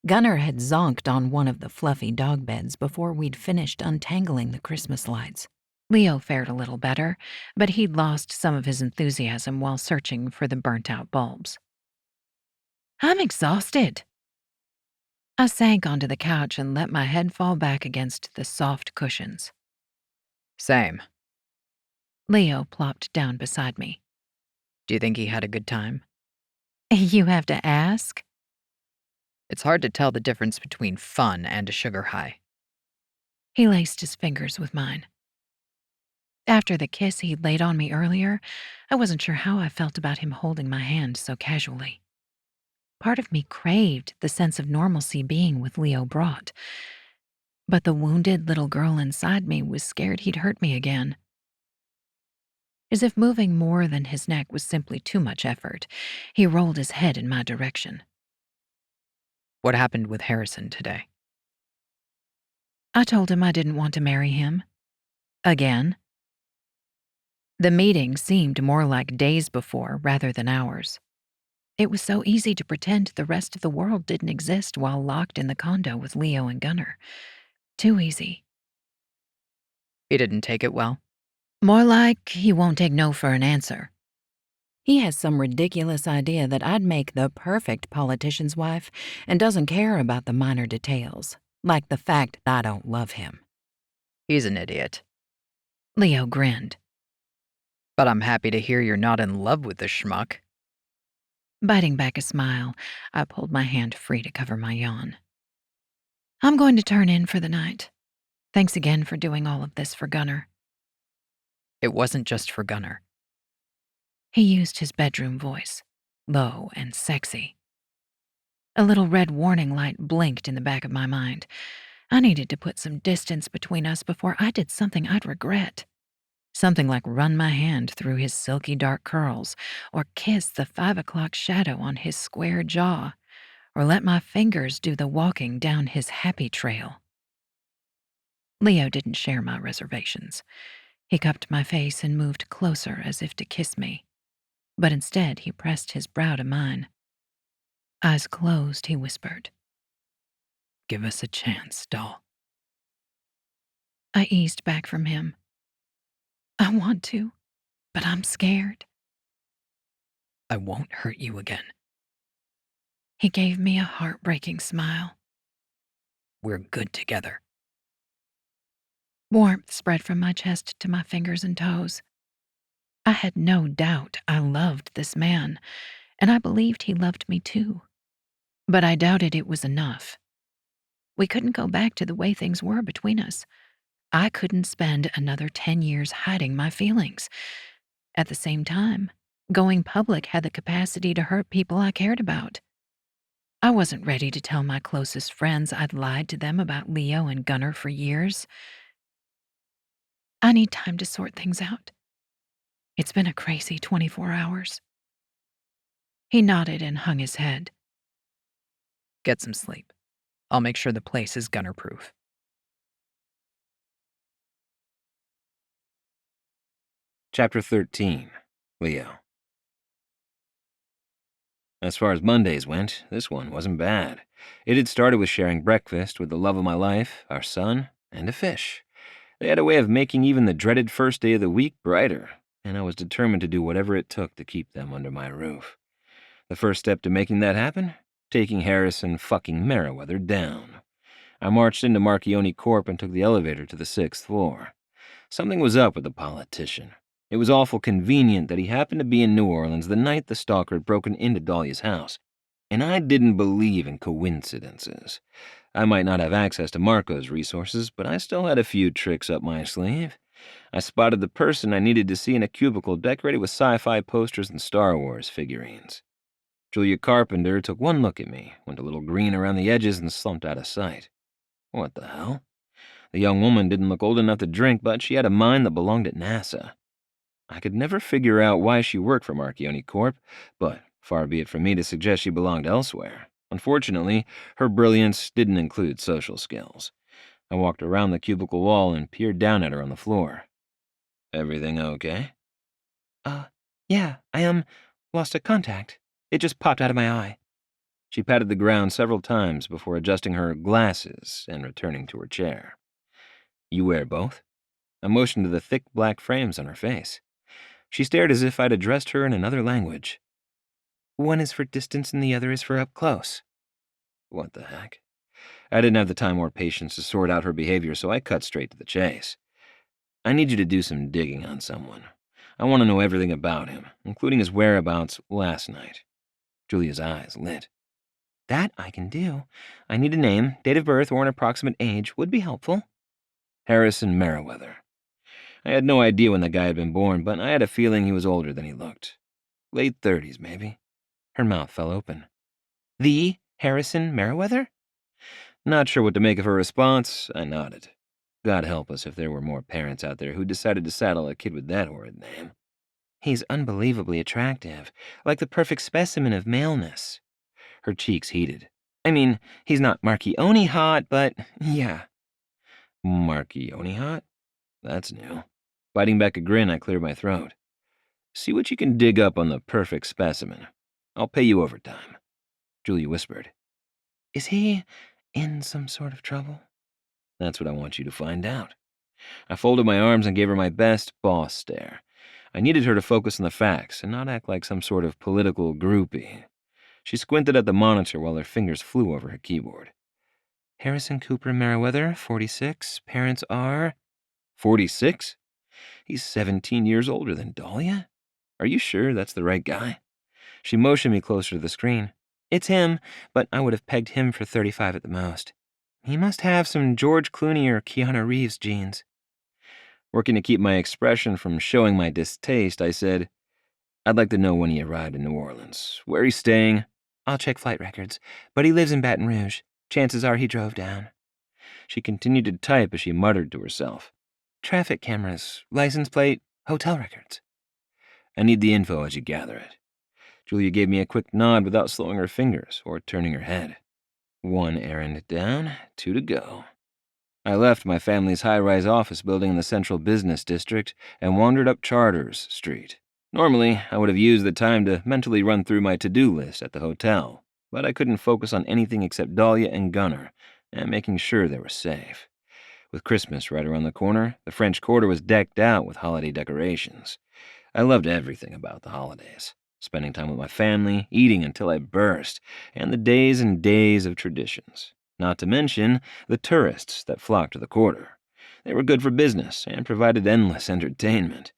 Gunnar had zonked on one of the fluffy dog beds before we'd finished untangling the Christmas lights. Leo fared a little better, but he'd lost some of his enthusiasm while searching for the burnt-out bulbs. I'm exhausted. I sank onto the couch and let my head fall back against the soft cushions. Same. Leo plopped down beside me. Do you think he had a good time? You have to ask? It's hard to tell the difference between fun and a sugar high. He laced his fingers with mine. After the kiss he'd laid on me earlier, I wasn't sure how I felt about him holding my hand so casually. Part of me craved the sense of normalcy being with Leo brought. But the wounded little girl inside me was scared he'd hurt me again. As if moving more than his neck was simply too much effort, he rolled his head in my direction. What happened with Harrison today? I told him I didn't want to marry him. Again. The meeting seemed more like days before rather than hours. It was so easy to pretend the rest of the world didn't exist while locked in the condo with Leo and Gunnar. Too easy. He didn't take it well. More like he won't take no for an answer. He has some ridiculous idea that I'd make the perfect politician's wife and doesn't care about the minor details, like the fact that I don't love him. He's an idiot. Leo grinned. But I'm happy to hear you're not in love with the schmuck. Biting back a smile, I pulled my hand free to cover my yawn. I'm going to turn in for the night. Thanks again for doing all of this for Gunnar. It wasn't just for Gunnar. He used his bedroom voice, low and sexy. A little red warning light blinked in the back of my mind. I needed to put some distance between us before I did something I'd regret. Something like run my hand through his silky dark curls, or kiss the 5 o'clock shadow on his square jaw, or let my fingers do the walking down his happy trail. Leo didn't share my reservations. He cupped my face and moved closer as if to kiss me. But instead he pressed his brow to mine. Eyes closed, he whispered. Give us a chance, doll. I eased back from him. I want to, but I'm scared. I won't hurt you again. He gave me a heartbreaking smile. We're good together. Warmth spread from my chest to my fingers and toes. I had no doubt I loved this man, and I believed he loved me too. But I doubted it was enough. We couldn't go back to the way things were between us. I couldn't spend another 10 years hiding my feelings. At the same time, going public had the capacity to hurt people I cared about. I wasn't ready to tell my closest friends I'd lied to them about Leo and Gunnar for years. I need time to sort things out. It's been a crazy 24 hours. He nodded and hung his head. Get some sleep. I'll make sure the place is Gunnar-proof. Chapter 13, Leo. As far as Mondays went, this one wasn't bad. It had started with sharing breakfast with the love of my life, our son, and a fish. They had a way of making even the dreaded first day of the week brighter, and I was determined to do whatever it took to keep them under my roof. The first step to making that happen? Taking Harrison fucking Merriweather down. I marched into Marchionni Corp and took the elevator to the 6th floor. Something was up with the politician. It was awful convenient that he happened to be in New Orleans the night the stalker had broken into Dahlia's house, and I didn't believe in coincidences. I might not have access to Marco's resources, but I still had a few tricks up my sleeve. I spotted the person I needed to see in a cubicle decorated with sci-fi posters and Star Wars figurines. Julia Carpenter took one look at me, went a little green around the edges, and slumped out of sight. What the hell? The young woman didn't look old enough to drink, but she had a mind that belonged at NASA. I could never figure out why she worked for Marchionni Corp, but far be it from me to suggest she belonged elsewhere. Unfortunately, her brilliance didn't include social skills. I walked around the cubicle wall and peered down at her on the floor. Everything okay? Yeah, I lost a contact. It just popped out of my eye. She patted the ground several times before adjusting her glasses and returning to her chair. You wear both? I motioned to the thick black frames on her face. She stared as if I'd addressed her in another language. One is for distance and the other is for up close. What the heck? I didn't have the time or patience to sort out her behavior, so I cut straight to the chase. I need you to do some digging on someone. I want to know everything about him, including his whereabouts last night. Julia's eyes lit. That I can do. I need a name, date of birth, or an approximate age would be helpful. Harrison Merriweather. I had no idea when the guy had been born, but I had a feeling he was older than he looked. Late 30s, maybe. Her mouth fell open. The Harrison Merriweather? Not sure what to make of her response, I nodded. God help us if there were more parents out there who decided to saddle a kid with that horrid name. He's unbelievably attractive, like the perfect specimen of maleness. Her cheeks heated. I mean, he's not Marchionni hot, but yeah. Marchionni hot? That's new. Biting back a grin, I cleared my throat. See what you can dig up on the perfect specimen. I'll pay you overtime. Julia whispered. Is he in some sort of trouble? That's what I want you to find out. I folded my arms and gave her my best boss stare. I needed her to focus on the facts and not act like some sort of political groupie. She squinted at the monitor while her fingers flew over her keyboard. Harrison Cooper Merriweather, 46. Parents are... 46? He's 17 years older than Dahlia? Are you sure that's the right guy? She motioned me closer to the screen. It's him, but I would have pegged him for 35 at the most. He must have some George Clooney or Keanu Reeves genes. Working to keep my expression from showing my distaste, I said, I'd like to know when he arrived in New Orleans, where he's staying. I'll check flight records, but he lives in Baton Rouge. Chances are he drove down. She continued to type as she muttered to herself. Traffic cameras, license plate, hotel records. I need the info as you gather it. Julia gave me a quick nod without slowing her fingers or turning her head. 1 errand down, 2 to go. I left my family's high-rise office building in the central business district and wandered up Charters Street. Normally, I would have used the time to mentally run through my to-do list at the hotel, but I couldn't focus on anything except Dahlia and Gunnar and making sure they were safe. With Christmas right around the corner, the French Quarter was decked out with holiday decorations. I loved everything about the holidays. Spending time with my family, eating until I burst, and the days and days of traditions. Not to mention the tourists that flocked to the quarter. They were good for business and provided endless entertainment.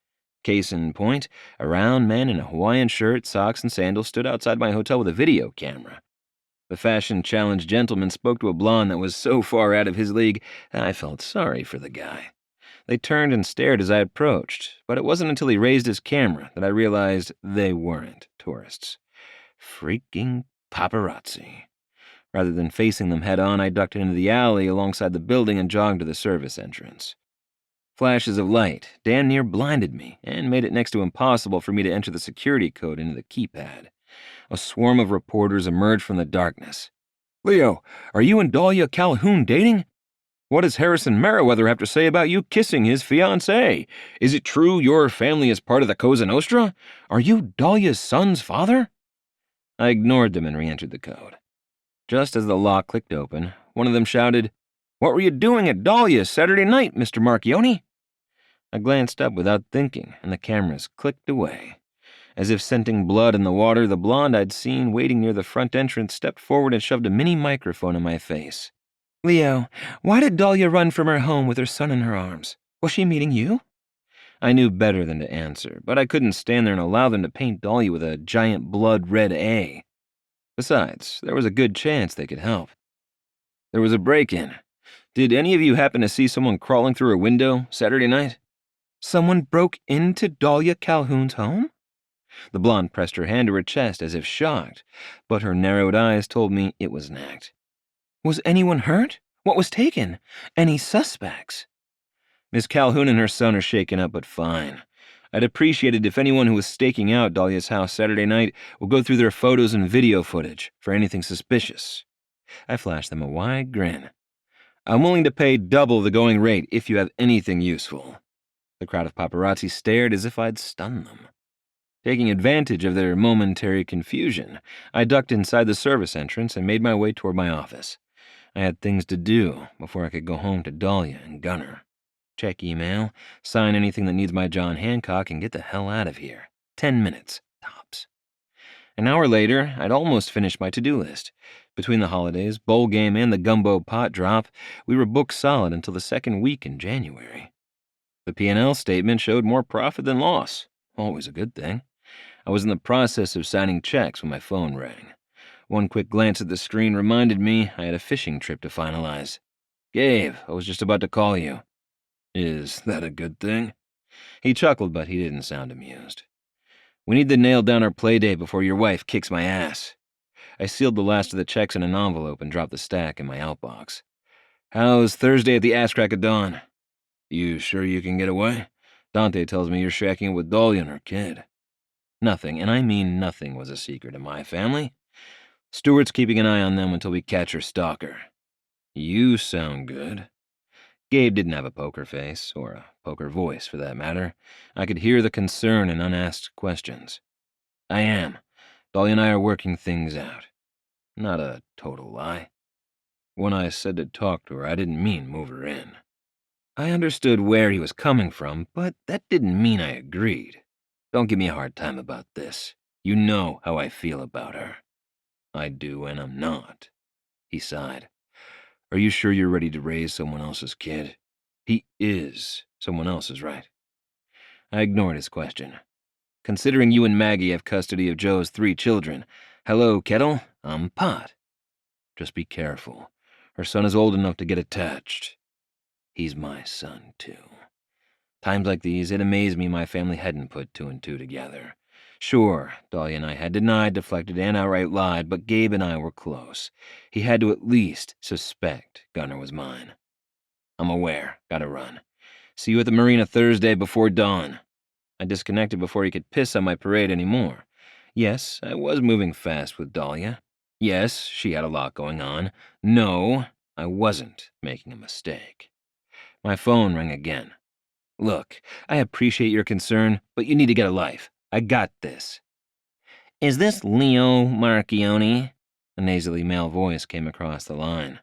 Case in point, a round man in a Hawaiian shirt, socks, and sandals stood outside my hotel with a video camera. The fashion-challenged gentleman spoke to a blonde that was so far out of his league, I felt sorry for the guy. They turned and stared as I approached, but it wasn't until he raised his camera that I realized they weren't tourists. Freaking paparazzi. Rather than facing them head-on, I ducked into the alley alongside the building and jogged to the service entrance. Flashes of light damn near blinded me and made it next to impossible for me to enter the security code into the keypad. A swarm of reporters emerged from the darkness. Leo, are you and Dahlia Calhoun dating? What does Harrison Merriweather have to say about you kissing his fiancée? Is it true your family is part of the Cosa Nostra? Are you Dahlia's son's father? I ignored them and re-entered the code. Just as the lock clicked open, one of them shouted, What were you doing at Dahlia's Saturday night, Mr. Marchionni? I glanced up without thinking, and the cameras clicked away. As if scenting blood in the water, the blonde I'd seen waiting near the front entrance stepped forward and shoved a mini microphone in my face. Leo, why did Dahlia run from her home with her son in her arms? Was she meeting you? I knew better than to answer, but I couldn't stand there and allow them to paint Dahlia with a giant blood-red A. Besides, there was a good chance they could help. There was a break-in. Did any of you happen to see someone crawling through a window Saturday night? Someone broke into Dahlia Calhoun's home? The blonde pressed her hand to her chest as if shocked, but her narrowed eyes told me it was an act. Was anyone hurt? What was taken? Any suspects? Miss Calhoun and her son are shaken up, but fine. I'd appreciate it if anyone who was staking out Dahlia's house Saturday night will go through their photos and video footage for anything suspicious. I flashed them a wide grin. I'm willing to pay double the going rate if you have anything useful. The crowd of paparazzi stared as if I'd stunned them. Taking advantage of their momentary confusion, I ducked inside the service entrance and made my way toward my office. I had things to do before I could go home to Dahlia and Gunnar. Check email, sign anything that needs my John Hancock, and get the hell out of here. 10 minutes, tops. An hour later, I'd almost finished my to-do list. Between the holidays, bowl game, and the gumbo pot drop, we were booked solid until the second week in January. The P&L statement showed more profit than loss. Always a good thing. I was in the process of signing checks when my phone rang. One quick glance at the screen reminded me I had a fishing trip to finalize. Gabe, I was just about to call you. Is that a good thing? He chuckled, but he didn't sound amused. We need to nail down our play date before your wife kicks my ass. I sealed the last of the checks in an envelope and dropped the stack in my outbox. How's Thursday at the ass crack of dawn? You sure you can get away? Dante tells me you're shacking with Dahlia and her kid. Nothing, and I mean nothing, was a secret in my family. Stuart's keeping an eye on them until we catch her stalker. You sound good. Gabe didn't have a poker face, or a poker voice for that matter. I could hear the concern in unasked questions. I am. Dahlia and I are working things out. Not a total lie. When I said to talk to her, I didn't mean move her in. I understood where he was coming from, but that didn't mean I agreed. Don't give me a hard time about this. You know how I feel about her. I do, and I'm not. He sighed. Are you sure you're ready to raise someone else's kid? He is someone else's, right? I ignored his question. Considering you and Maggie have custody of Joe's 3 children, hello, Kettle, I'm Pot. Just be careful. Her son is old enough to get attached. He's my son, too. Times like these, it amazed me my family hadn't put 2 and 2 together. Sure, Dahlia and I had denied, deflected, and outright lied, but Gabe and I were close. He had to at least suspect Gunnar was mine. I'm aware. Gotta run. See you at the marina Thursday before dawn. I disconnected before he could piss on my parade anymore. Yes, I was moving fast with Dahlia. Yes, she had a lot going on. No, I wasn't making a mistake. My phone rang again. Look, I appreciate your concern, but you need to get a life. I got this. Is this Leo Marchionni? A nasally male voice came across the line.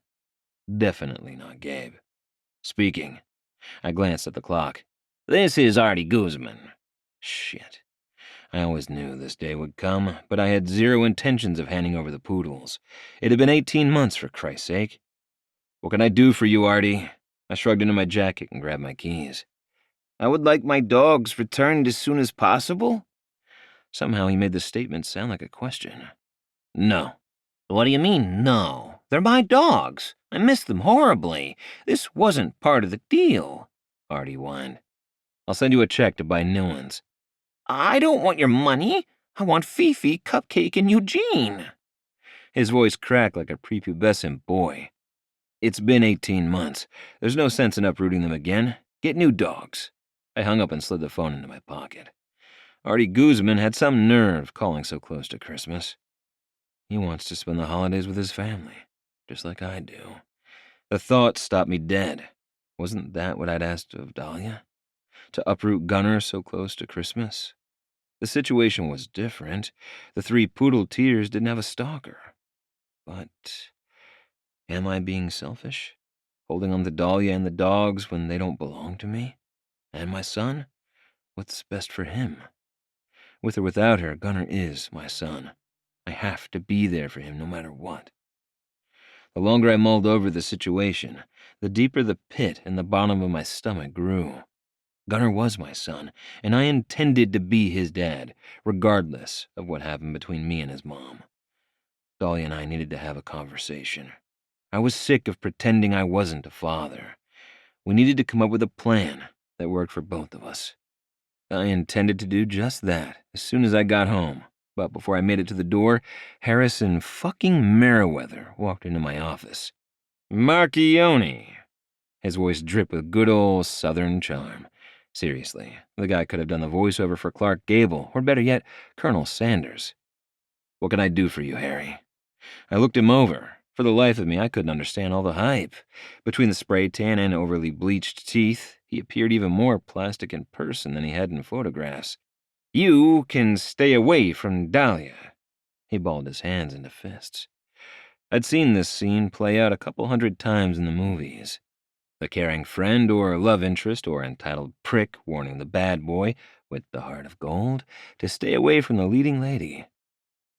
Definitely not Gabe. Speaking. I glanced at the clock. This is Artie Guzman. Shit. I always knew this day would come, but I had zero intentions of handing over the poodles. It had been 18 months, for Christ's sake. What can I do for you, Artie? I shrugged into my jacket and grabbed my keys. I would like my dogs returned as soon as possible? Somehow he made the statement sound like a question. No. What do you mean, no? They're my dogs. I miss them horribly. This wasn't part of the deal, Artie whined. I'll send you a check to buy new ones. I don't want your money. I want Fifi, Cupcake, and Eugene. His voice cracked like a prepubescent boy. It's been 18 months. There's no sense in uprooting them again. Get new dogs. I hung up and slid the phone into my pocket. Artie Guzman had some nerve calling so close to Christmas. He wants to spend the holidays with his family, just like I do. The thought stopped me dead. Wasn't that what I'd asked of Dahlia? To uproot Gunnar so close to Christmas? The situation was different. The 3 poodle tears didn't have a stalker. But am I being selfish? Holding on to Dahlia and the dogs when they don't belong to me? And my son? What's best for him? With or without her, Gunnar is my son. I have to be there for him no matter what. The longer I mulled over the situation, the deeper the pit in the bottom of my stomach grew. Gunnar was my son, and I intended to be his dad, regardless of what happened between me and his mom. Dahlia and I needed to have a conversation. I was sick of pretending I wasn't a father. We needed to come up with a plan that worked for both of us. I intended to do just that as soon as I got home, but before I made it to the door, Harrison fucking Merriweather walked into my office. Marchionni. His voice dripped with good old Southern charm. Seriously, the guy could have done the voiceover for Clark Gable, or better yet, Colonel Sanders. What can I do for you, Harry? I looked him over. For the life of me, I couldn't understand all the hype. Between the spray tan and overly bleached teeth, he appeared even more plastic in person than he had in photographs. You can stay away from Dahlia. He balled his hands into fists. I'd seen this scene play out a couple 100 times in the movies. The caring friend or love interest or entitled prick warning the bad boy, with the heart of gold, to stay away from the leading lady.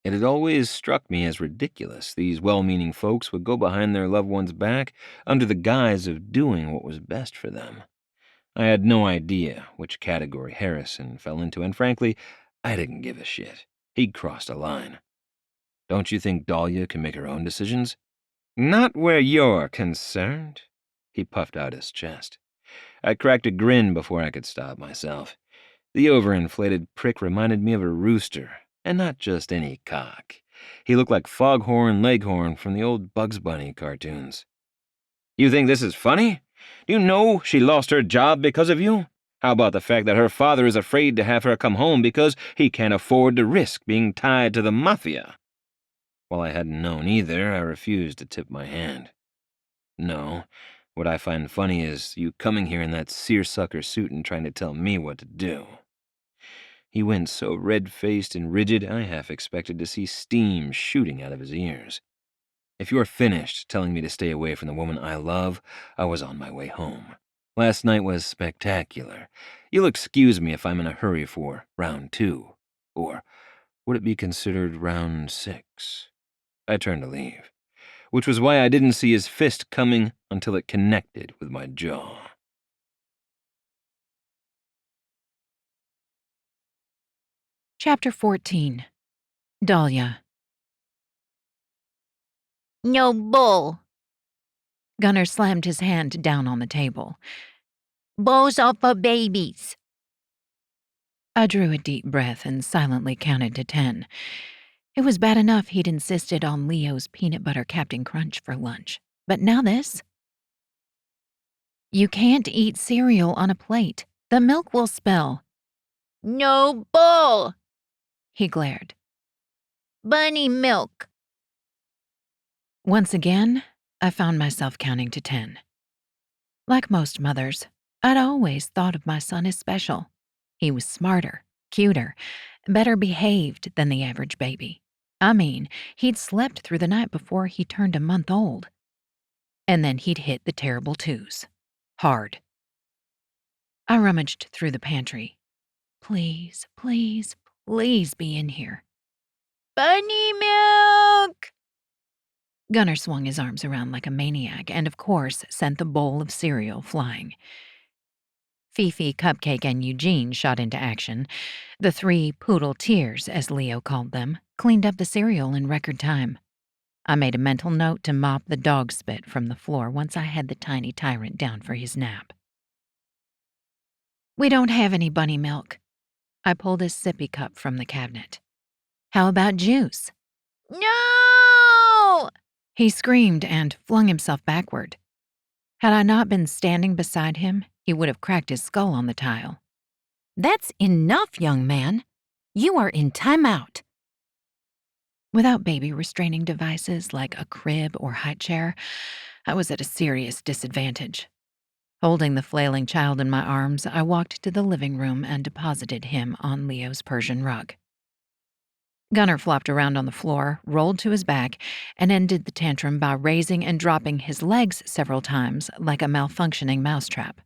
It had always struck me as ridiculous these well-meaning folks would go behind their loved one's back under the guise of doing what was best for them. I had no idea which category Harrison fell into, and frankly, I didn't give a shit. He'd crossed a line. Don't you think Dahlia can make her own decisions? Not where you're concerned. He puffed out his chest. I cracked a grin before I could stop myself. The overinflated prick reminded me of a rooster, and not just any cock. He looked like Foghorn Leghorn from the old Bugs Bunny cartoons. You think this is funny? Do you know she lost her job because of you? How about the fact that her father is afraid to have her come home because he can't afford to risk being tied to the mafia? While I hadn't known either, I refused to tip my hand. No, what I find funny is you coming here in that seersucker suit and trying to tell me what to do. He went so red-faced and rigid, I half expected to see steam shooting out of his ears. If you're finished telling me to stay away from the woman I love, I was on my way home. Last night was spectacular. You'll excuse me if I'm in a hurry for round 2. Or would it be considered round 6? I turned to leave, which was why I didn't see his fist coming until it connected with my jaw. Chapter 14. Dahlia. No bull. Gunnar slammed his hand down on the table. Bulls are for babies. I drew a deep breath and silently counted to 10. It was bad enough he'd insisted on Leo's peanut butter Captain Crunch for lunch. But now this? You can't eat cereal on a plate. The milk will spill. No bull. He glared. Bunny milk. Once again, I found myself counting to 10. Like most mothers, I'd always thought of my son as special. He was smarter, cuter, better behaved than the average baby. I mean, he'd slept through the night before he turned a month old. And then he'd hit the terrible 2s. Hard. I rummaged through the pantry. Please, please, please be in here. Bunny milk. Gunnar swung his arms around like a maniac and, of course, sent the bowl of cereal flying. Fifi, Cupcake, and Eugene shot into action. The 3 poodle tears, as Leo called them, cleaned up the cereal in record time. I made a mental note to mop the dog spit from the floor once I had the tiny tyrant down for his nap. We don't have any bunny milk. I pulled his sippy cup from the cabinet. How about juice? No! He screamed and flung himself backward. Had I not been standing beside him, he would have cracked his skull on the tile. That's enough, young man. You are in timeout. Without baby restraining devices like a crib or high chair, I was at a serious disadvantage. Holding the flailing child in my arms, I walked to the living room and deposited him on Leo's Persian rug. Gunnar flopped around on the floor, rolled to his back, and ended the tantrum by raising and dropping his legs several times like a malfunctioning mousetrap.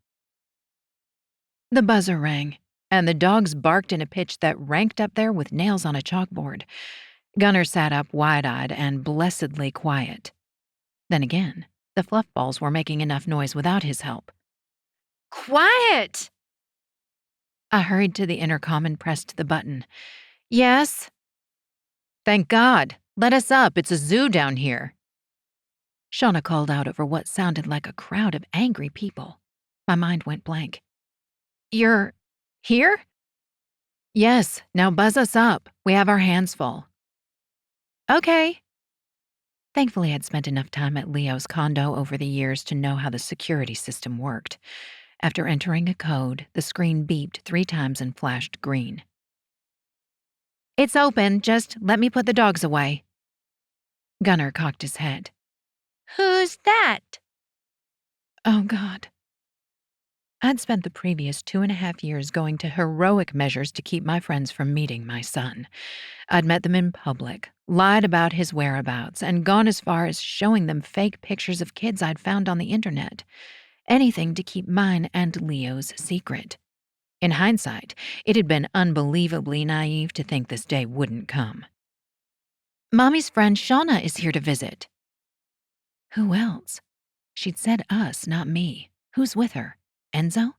The buzzer rang, and the dogs barked in a pitch that ranked up there with nails on a chalkboard. Gunnar sat up wide-eyed and blessedly quiet. Then again, the fluff balls were making enough noise without his help. Quiet. I hurried to the intercom and pressed the button. Yes? Thank God. Let us up. It's a zoo down here. Shauna called out over what sounded like a crowd of angry people. My mind went blank. You're here? Yes, now buzz us up. We have our hands full. Okay. Thankfully, I'd spent enough time at Leo's condo over the years to know how the security system worked. After entering a code, the screen beeped 3 times and flashed green. It's open, just let me put the dogs away. Gunnar cocked his head. Who's that? Oh, God. I'd spent the previous 2.5 years going to heroic measures to keep my friends from meeting my son. I'd met them in public, lied about his whereabouts, and gone as far as showing them fake pictures of kids I'd found on the internet. Anything to keep mine and Leo's secret. In hindsight, it had been unbelievably naive to think this day wouldn't come. Mommy's friend Shauna is here to visit. Who else? She'd said us, not me. Who's with her? Enzo?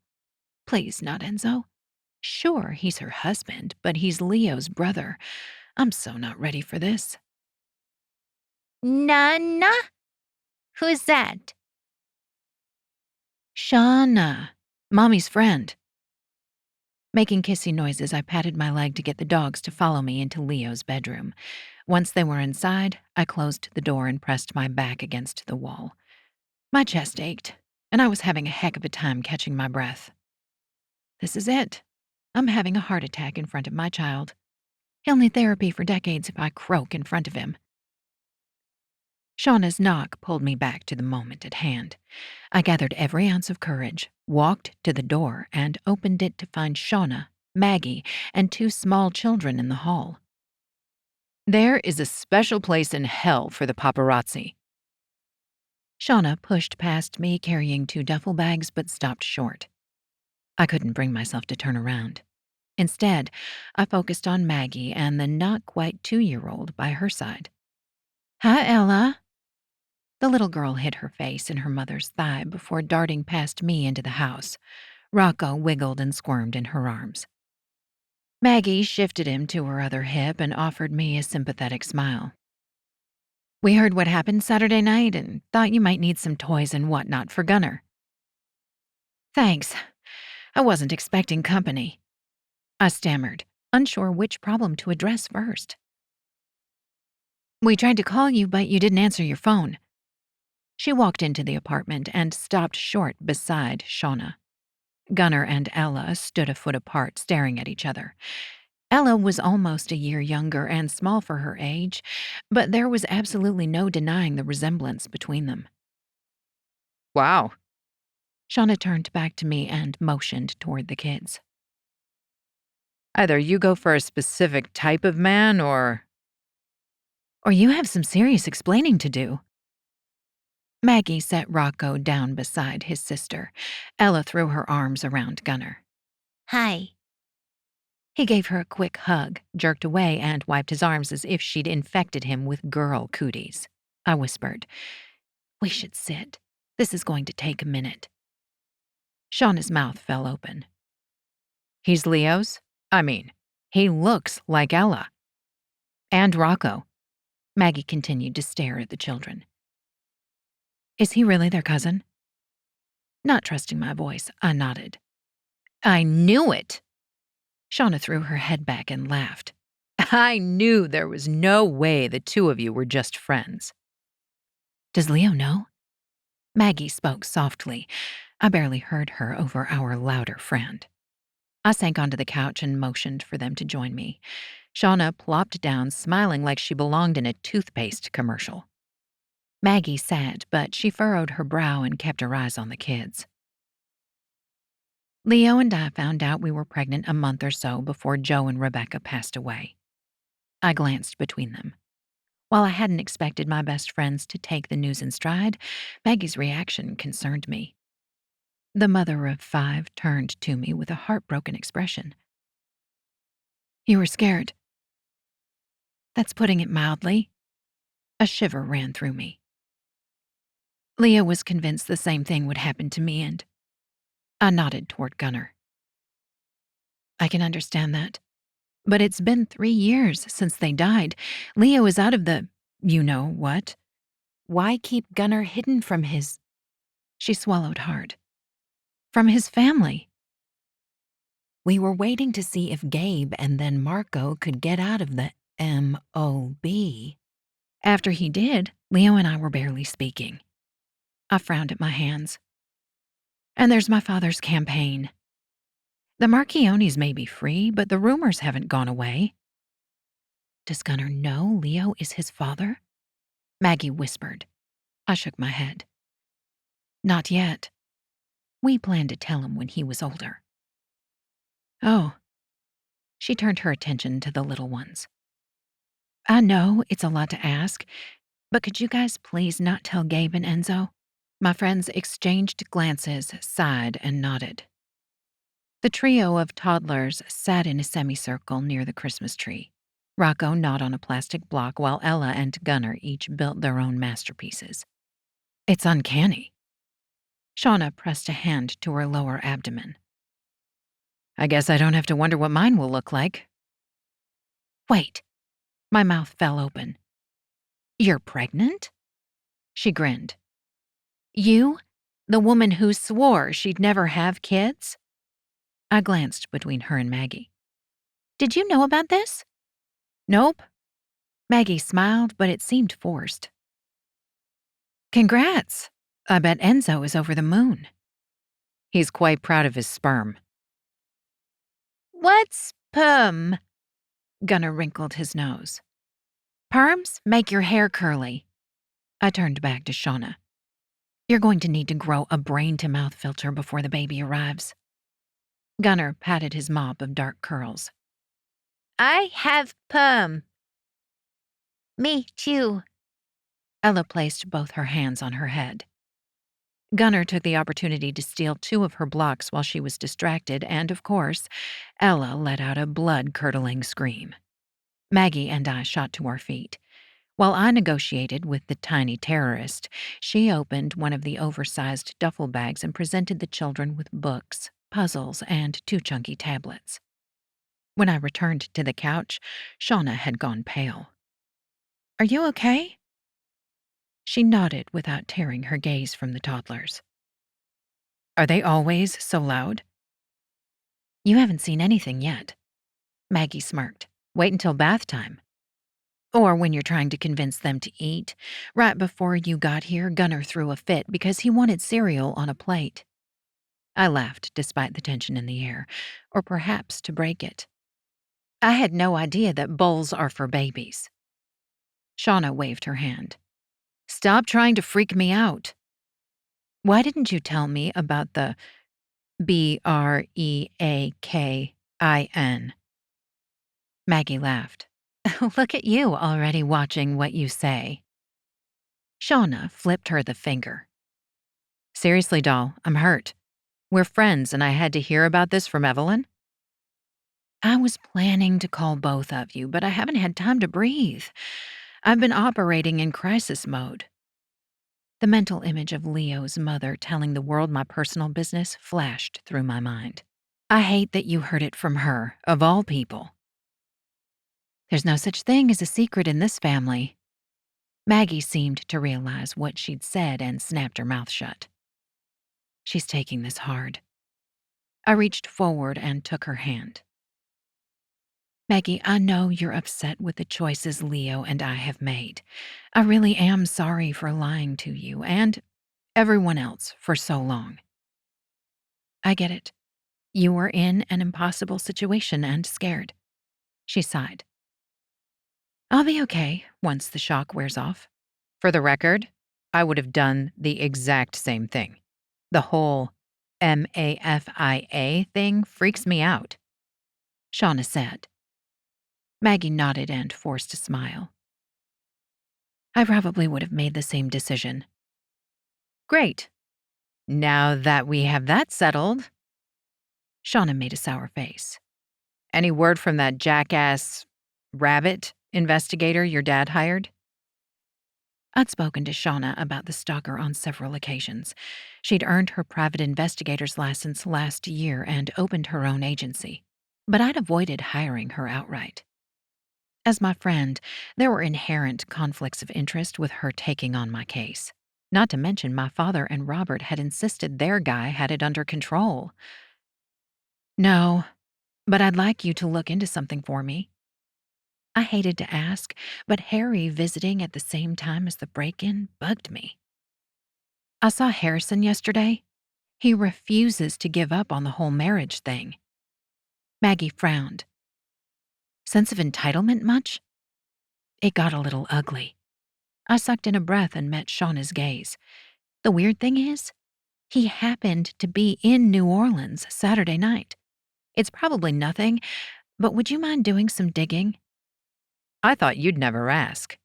Please, not Enzo. Sure, he's her husband, but he's Leo's brother. I'm so not ready for this. Nana? Who's that? Shauna, Mommy's friend. Making kissy noises, I patted my leg to get the dogs to follow me into Leo's bedroom. Once they were inside, I closed the door and pressed my back against the wall. My chest ached, and I was having a heck of a time catching my breath. This is it. I'm having a heart attack in front of my child. He'll need therapy for decades if I croak in front of him. Shauna's knock pulled me back to the moment at hand. I gathered every ounce of courage, walked to the door, and opened it to find Shauna, Maggie, and 2 small children in the hall. There is a special place in hell for the paparazzi. Shauna pushed past me carrying 2 duffel bags but stopped short. I couldn't bring myself to turn around. Instead, I focused on Maggie and the not-quite 2-year-old by her side. "Hi, Ella." The little girl hid her face in her mother's thigh before darting past me into the house. Rocco wiggled and squirmed in her arms. Maggie shifted him to her other hip and offered me a sympathetic smile. "We heard what happened Saturday night and thought you might need some toys and whatnot for Gunner." "Thanks. I wasn't expecting company," I stammered, unsure which problem to address first. "We tried to call you, but you didn't answer your phone." She walked into the apartment and stopped short beside Shauna. Gunner and Ella stood a foot apart, staring at each other. Ella was almost a year younger and small for her age, but there was absolutely no denying the resemblance between them. Wow. Shauna turned back to me and motioned toward the kids. Either you go for a specific type of man or You have some serious explaining to do." Maggie set Rocco down beside his sister. Ella threw her arms around Gunner. Hi. He gave her a quick hug, jerked away, and wiped his arms as if she'd infected him with girl cooties. I whispered, "We should sit. This is going to take a minute." Shauna's mouth fell open. he's Leo's? I mean, he looks like Ella. And Rocco. Maggie continued to stare at the children. "Is he really their cousin?" Not trusting my voice, I nodded. I knew it. Shauna threw her head back and laughed. I knew there was no way the 2 of you were just friends. "Does Leo know?" Maggie spoke softly. I barely heard her over our louder friend. I sank onto the couch and motioned for them to join me. Shauna plopped down, smiling like she belonged in a toothpaste commercial. Maggie sat, but she furrowed her brow and kept her eyes on the kids. Leo and I found out we were pregnant a month or so before Joe and Rebecca passed away. I glanced between them. While I hadn't expected my best friends to take the news in stride, Maggie's reaction concerned me. The mother of 5 turned to me with a heartbroken expression. "You were scared." That's putting it mildly. A shiver ran through me. Leah was convinced the same thing would happen to me, and I nodded toward Gunner. "I can understand that. But it's been 3 years since they died. Leo is out of the you-know-what. Why keep Gunner hidden from his—" She swallowed hard. "From his family." "We were waiting to see if Gabe and then Marco could get out of the M.O.B. After he did, Leo and I were barely speaking." I frowned at my hands. "And there's my father's campaign. The Marchionnis may be free, but the rumors haven't gone away." "Does Gunner know Leo is his father?" Maggie whispered. I shook my head. "Not yet. We planned to tell him when he was older." "Oh." She turned her attention to the little ones. "I know it's a lot to ask, but could you guys please not tell Gabe and Enzo?" My friends exchanged glances, sighed, and nodded. The trio of toddlers sat in a semicircle near the Christmas tree. Rocco gnawed on a plastic block while Ella and Gunner each built their own masterpieces. "It's uncanny." Shauna pressed a hand to her lower abdomen. "I guess I don't have to wonder what mine will look like." "Wait." My mouth fell open. "You're pregnant?" She grinned. "You? The woman who swore she'd never have kids?" I glanced between her and Maggie. Did you know about this? Nope. Maggie smiled, but it seemed forced. Congrats. I bet Enzo is over the moon. He's quite proud of his sperm. What's perm? Gunnar wrinkled his nose. Perms make your hair curly. I turned back to Shauna. You're going to need to grow a brain-to-mouth filter before the baby arrives. Gunnar patted his mop of dark curls. I have perm. Me too. Ella placed both her hands on her head. Gunnar took the opportunity to steal 2 of her blocks while she was distracted, and, of course, Ella let out a blood-curdling scream. Maggie and I shot to our feet. While I negotiated with the tiny terrorist, she opened one of the oversized duffel bags and presented the children with books, puzzles, and 2 chunky tablets. When I returned to the couch, Shauna had gone pale. Are you okay? She nodded without tearing her gaze from the toddlers. Are they always so loud? You haven't seen anything yet. Maggie smirked. Wait until bath time. Or when you're trying to convince them to eat. Right before you got here, Gunnar threw a fit because he wanted cereal on a plate. I laughed despite the tension in the air, or perhaps to break it. I had no idea that bowls are for babies. Shauna waved her hand. Stop trying to freak me out. Why didn't you tell me about the Breakin? Maggie laughed. Look at you already watching what you say. Shauna flipped her the finger. Seriously, doll, I'm hurt. We're friends and I had to hear about this from Evelyn? I was planning to call both of you, but I haven't had time to breathe. I've been operating in crisis mode. The mental image of Leo's mother telling the world my personal business flashed through my mind. I hate that you heard it from her, of all people. There's no such thing as a secret in this family. Maggie seemed to realize what she'd said and snapped her mouth shut. She's taking this hard. I reached forward and took her hand. Maggie, I know you're upset with the choices Leo and I have made. I really am sorry for lying to you and everyone else for so long. I get it. You were in an impossible situation and scared. She sighed. I'll be okay once the shock wears off. For the record, I would have done the exact same thing. The whole MAFIA thing freaks me out. Shauna said. Maggie nodded and forced a smile. I probably would have made the same decision. Great. Now that we have that settled. Shauna made a sour face. Any word from that jackass rabbit investigator your dad hired? I'd spoken to Shauna about the stalker on several occasions. She'd earned her private investigator's license last year and opened her own agency. But I'd avoided hiring her outright. As my friend, there were inherent conflicts of interest with her taking on my case. Not to mention my father and Robert had insisted their guy had it under control. No, but I'd like you to look into something for me. I hated to ask, but Harry visiting at the same time as the break-in bugged me. I saw Harrison yesterday. He refuses to give up on the whole marriage thing. Maggie frowned. Sense of entitlement much? It got a little ugly. I sucked in a breath and met Shauna's gaze. The weird thing is, he happened to be in New Orleans Saturday night. It's probably nothing, but would you mind doing some digging? I thought you'd never ask.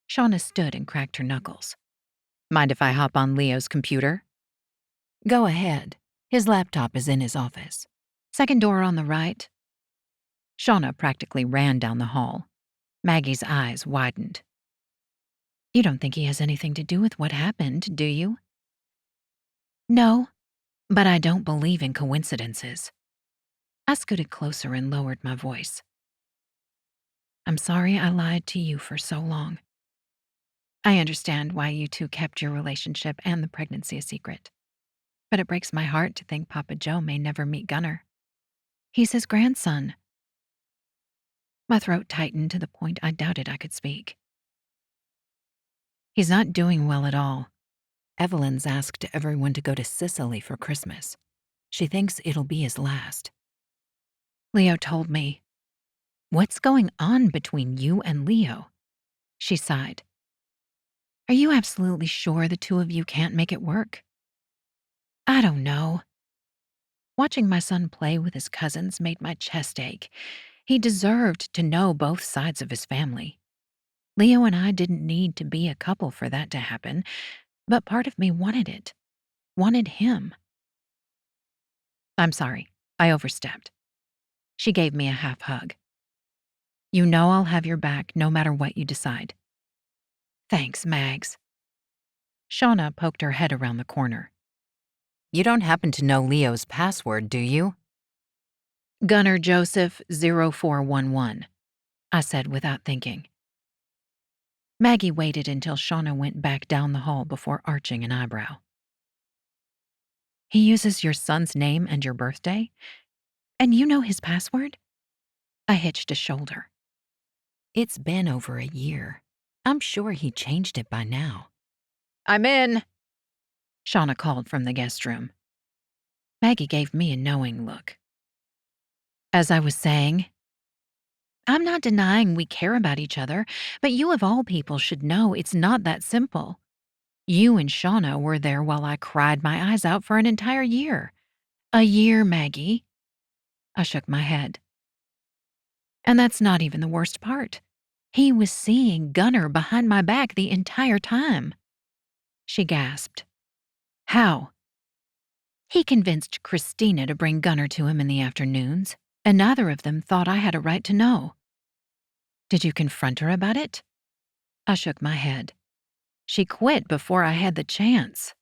Shauna stood and cracked her knuckles. Mind if I hop on Leo's computer? Go ahead. His laptop is in his office. Second door on the right. Shauna practically ran down the hall. Maggie's eyes widened. You don't think he has anything to do with what happened, do you? No, but I don't believe in coincidences. I scooted closer and lowered my voice. I'm sorry I lied to you for so long. I understand why you two kept your relationship and the pregnancy a secret. But it breaks my heart to think Papa Joe may never meet Gunnar. He's his grandson. My throat tightened to the point I doubted I could speak. He's not doing well at all. Evelyn's asked everyone to go to Sicily for Christmas. She thinks it'll be his last. Leo told me. What's going on between you and Leo? She sighed. Are you absolutely sure the two of you can't make it work? I don't know. Watching my son play with his cousins made my chest ache. He deserved to know both sides of his family. Leo and I didn't need to be a couple for that to happen, but part of me wanted it. Wanted him. I'm sorry, I overstepped. She gave me a half hug. You know I'll have your back no matter what you decide. Thanks, Mags. Shauna poked her head around the corner. You don't happen to know Leo's password, do you? Gunnar Joseph 0411, I said without thinking. Maggie waited until Shauna went back down the hall before arching an eyebrow. He uses your son's name and your birthday? And you know his password? I hitched a shoulder. It's been over a year. I'm sure he changed it by now. I'm in. Shauna called from the guest room. Maggie gave me a knowing look. As I was saying, I'm not denying we care about each other, but you of all people should know it's not that simple. You and Shauna were there while I cried my eyes out for an entire year. A year, Maggie. I shook my head. And that's not even the worst part. He was seeing Gunnar behind my back the entire time. She gasped. How? He convinced Christina to bring Gunnar to him in the afternoons, and neither of them thought I had a right to know. Did you confront her about it? I shook my head. She quit before I had the chance.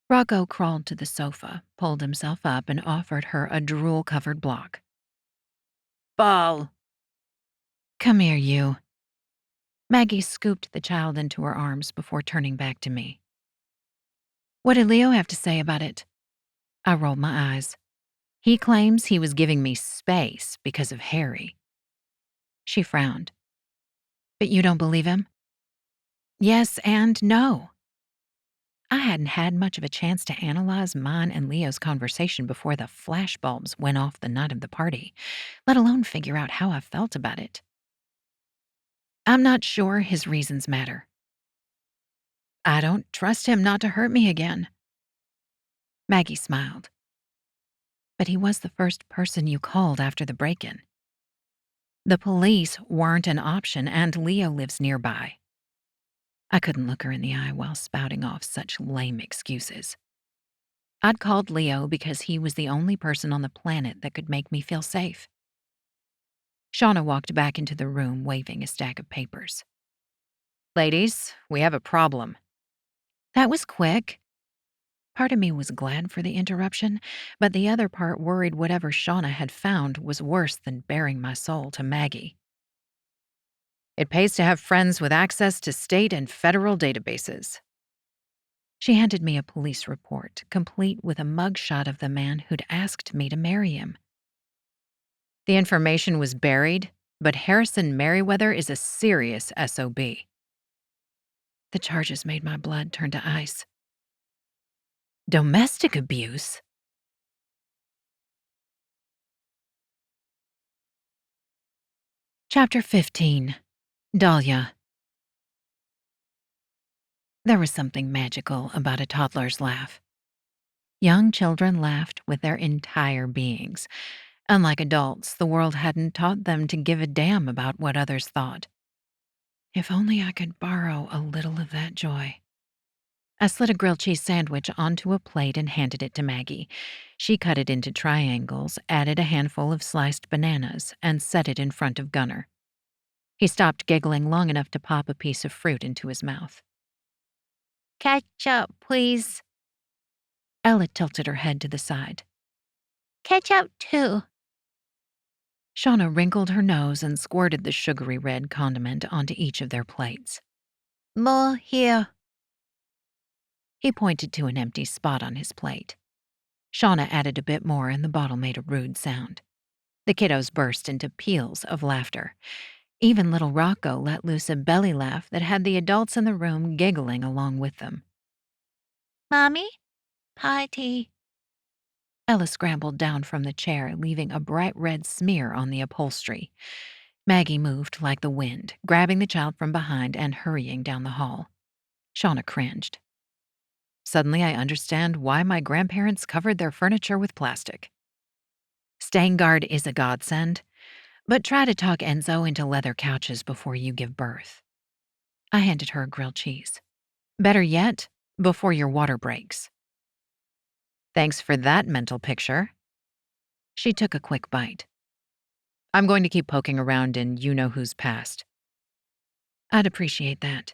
Rocco crawled to the sofa, pulled himself up, and offered her a drool-covered block. Ball. Come here, you. Maggie scooped the child into her arms before turning back to me. What did Leo have to say about it? I rolled my eyes. He claims he was giving me space because of Harry. She frowned. But you don't believe him? Yes and no. I hadn't had much of a chance to analyze mine and Leo's conversation before the flashbulbs went off the night of the party, let alone figure out how I felt about it. I'm not sure his reasons matter. I don't trust him not to hurt me again. Maggie smiled. But he was the first person you called after the break-in. The police weren't an option, and Leo lives nearby. I couldn't look her in the eye while spouting off such lame excuses. I'd called Leo because he was the only person on the planet that could make me feel safe. Shauna walked back into the room, waving a stack of papers. Ladies, we have a problem. That was quick. Part of me was glad for the interruption, but the other part worried whatever Shauna had found was worse than baring my soul to Maggie. It pays to have friends with access to state and federal databases. She handed me a police report, complete with a mugshot of the man who'd asked me to marry him. The information was buried, but Harrison Merriweather is a serious SOB. The charges made my blood turn to ice. Domestic abuse? Chapter 15. Dahlia. There was something magical about a toddler's laugh. Young children laughed with their entire beings. Unlike adults, the world hadn't taught them to give a damn about what others thought. If only I could borrow a little of that joy. I slid a grilled cheese sandwich onto a plate and handed it to Maggie. She cut it into triangles, added a handful of sliced bananas, and set it in front of Gunnar. He stopped giggling long enough to pop a piece of fruit into his mouth. Ketchup, please. Ella tilted her head to the side. Ketchup, too. Shauna wrinkled her nose and squirted the sugary red condiment onto each of their plates. More here. He pointed to an empty spot on his plate. Shauna added a bit more and the bottle made a rude sound. The kiddos burst into peals of laughter. Even little Rocco let loose a belly laugh that had the adults in the room giggling along with them. Mommy? Potty. Ella scrambled down from the chair, leaving a bright red smear on the upholstery. Maggie moved like the wind, grabbing the child from behind and hurrying down the hall. Shauna cringed. Suddenly, I understand why my grandparents covered their furniture with plastic. Stain guard is a godsend, but try to talk Enzo into leather couches before you give birth. I handed her a grilled cheese. Better yet, before your water breaks. Thanks for that mental picture. She took a quick bite. I'm going to keep poking around in you-know-who's past. I'd appreciate that.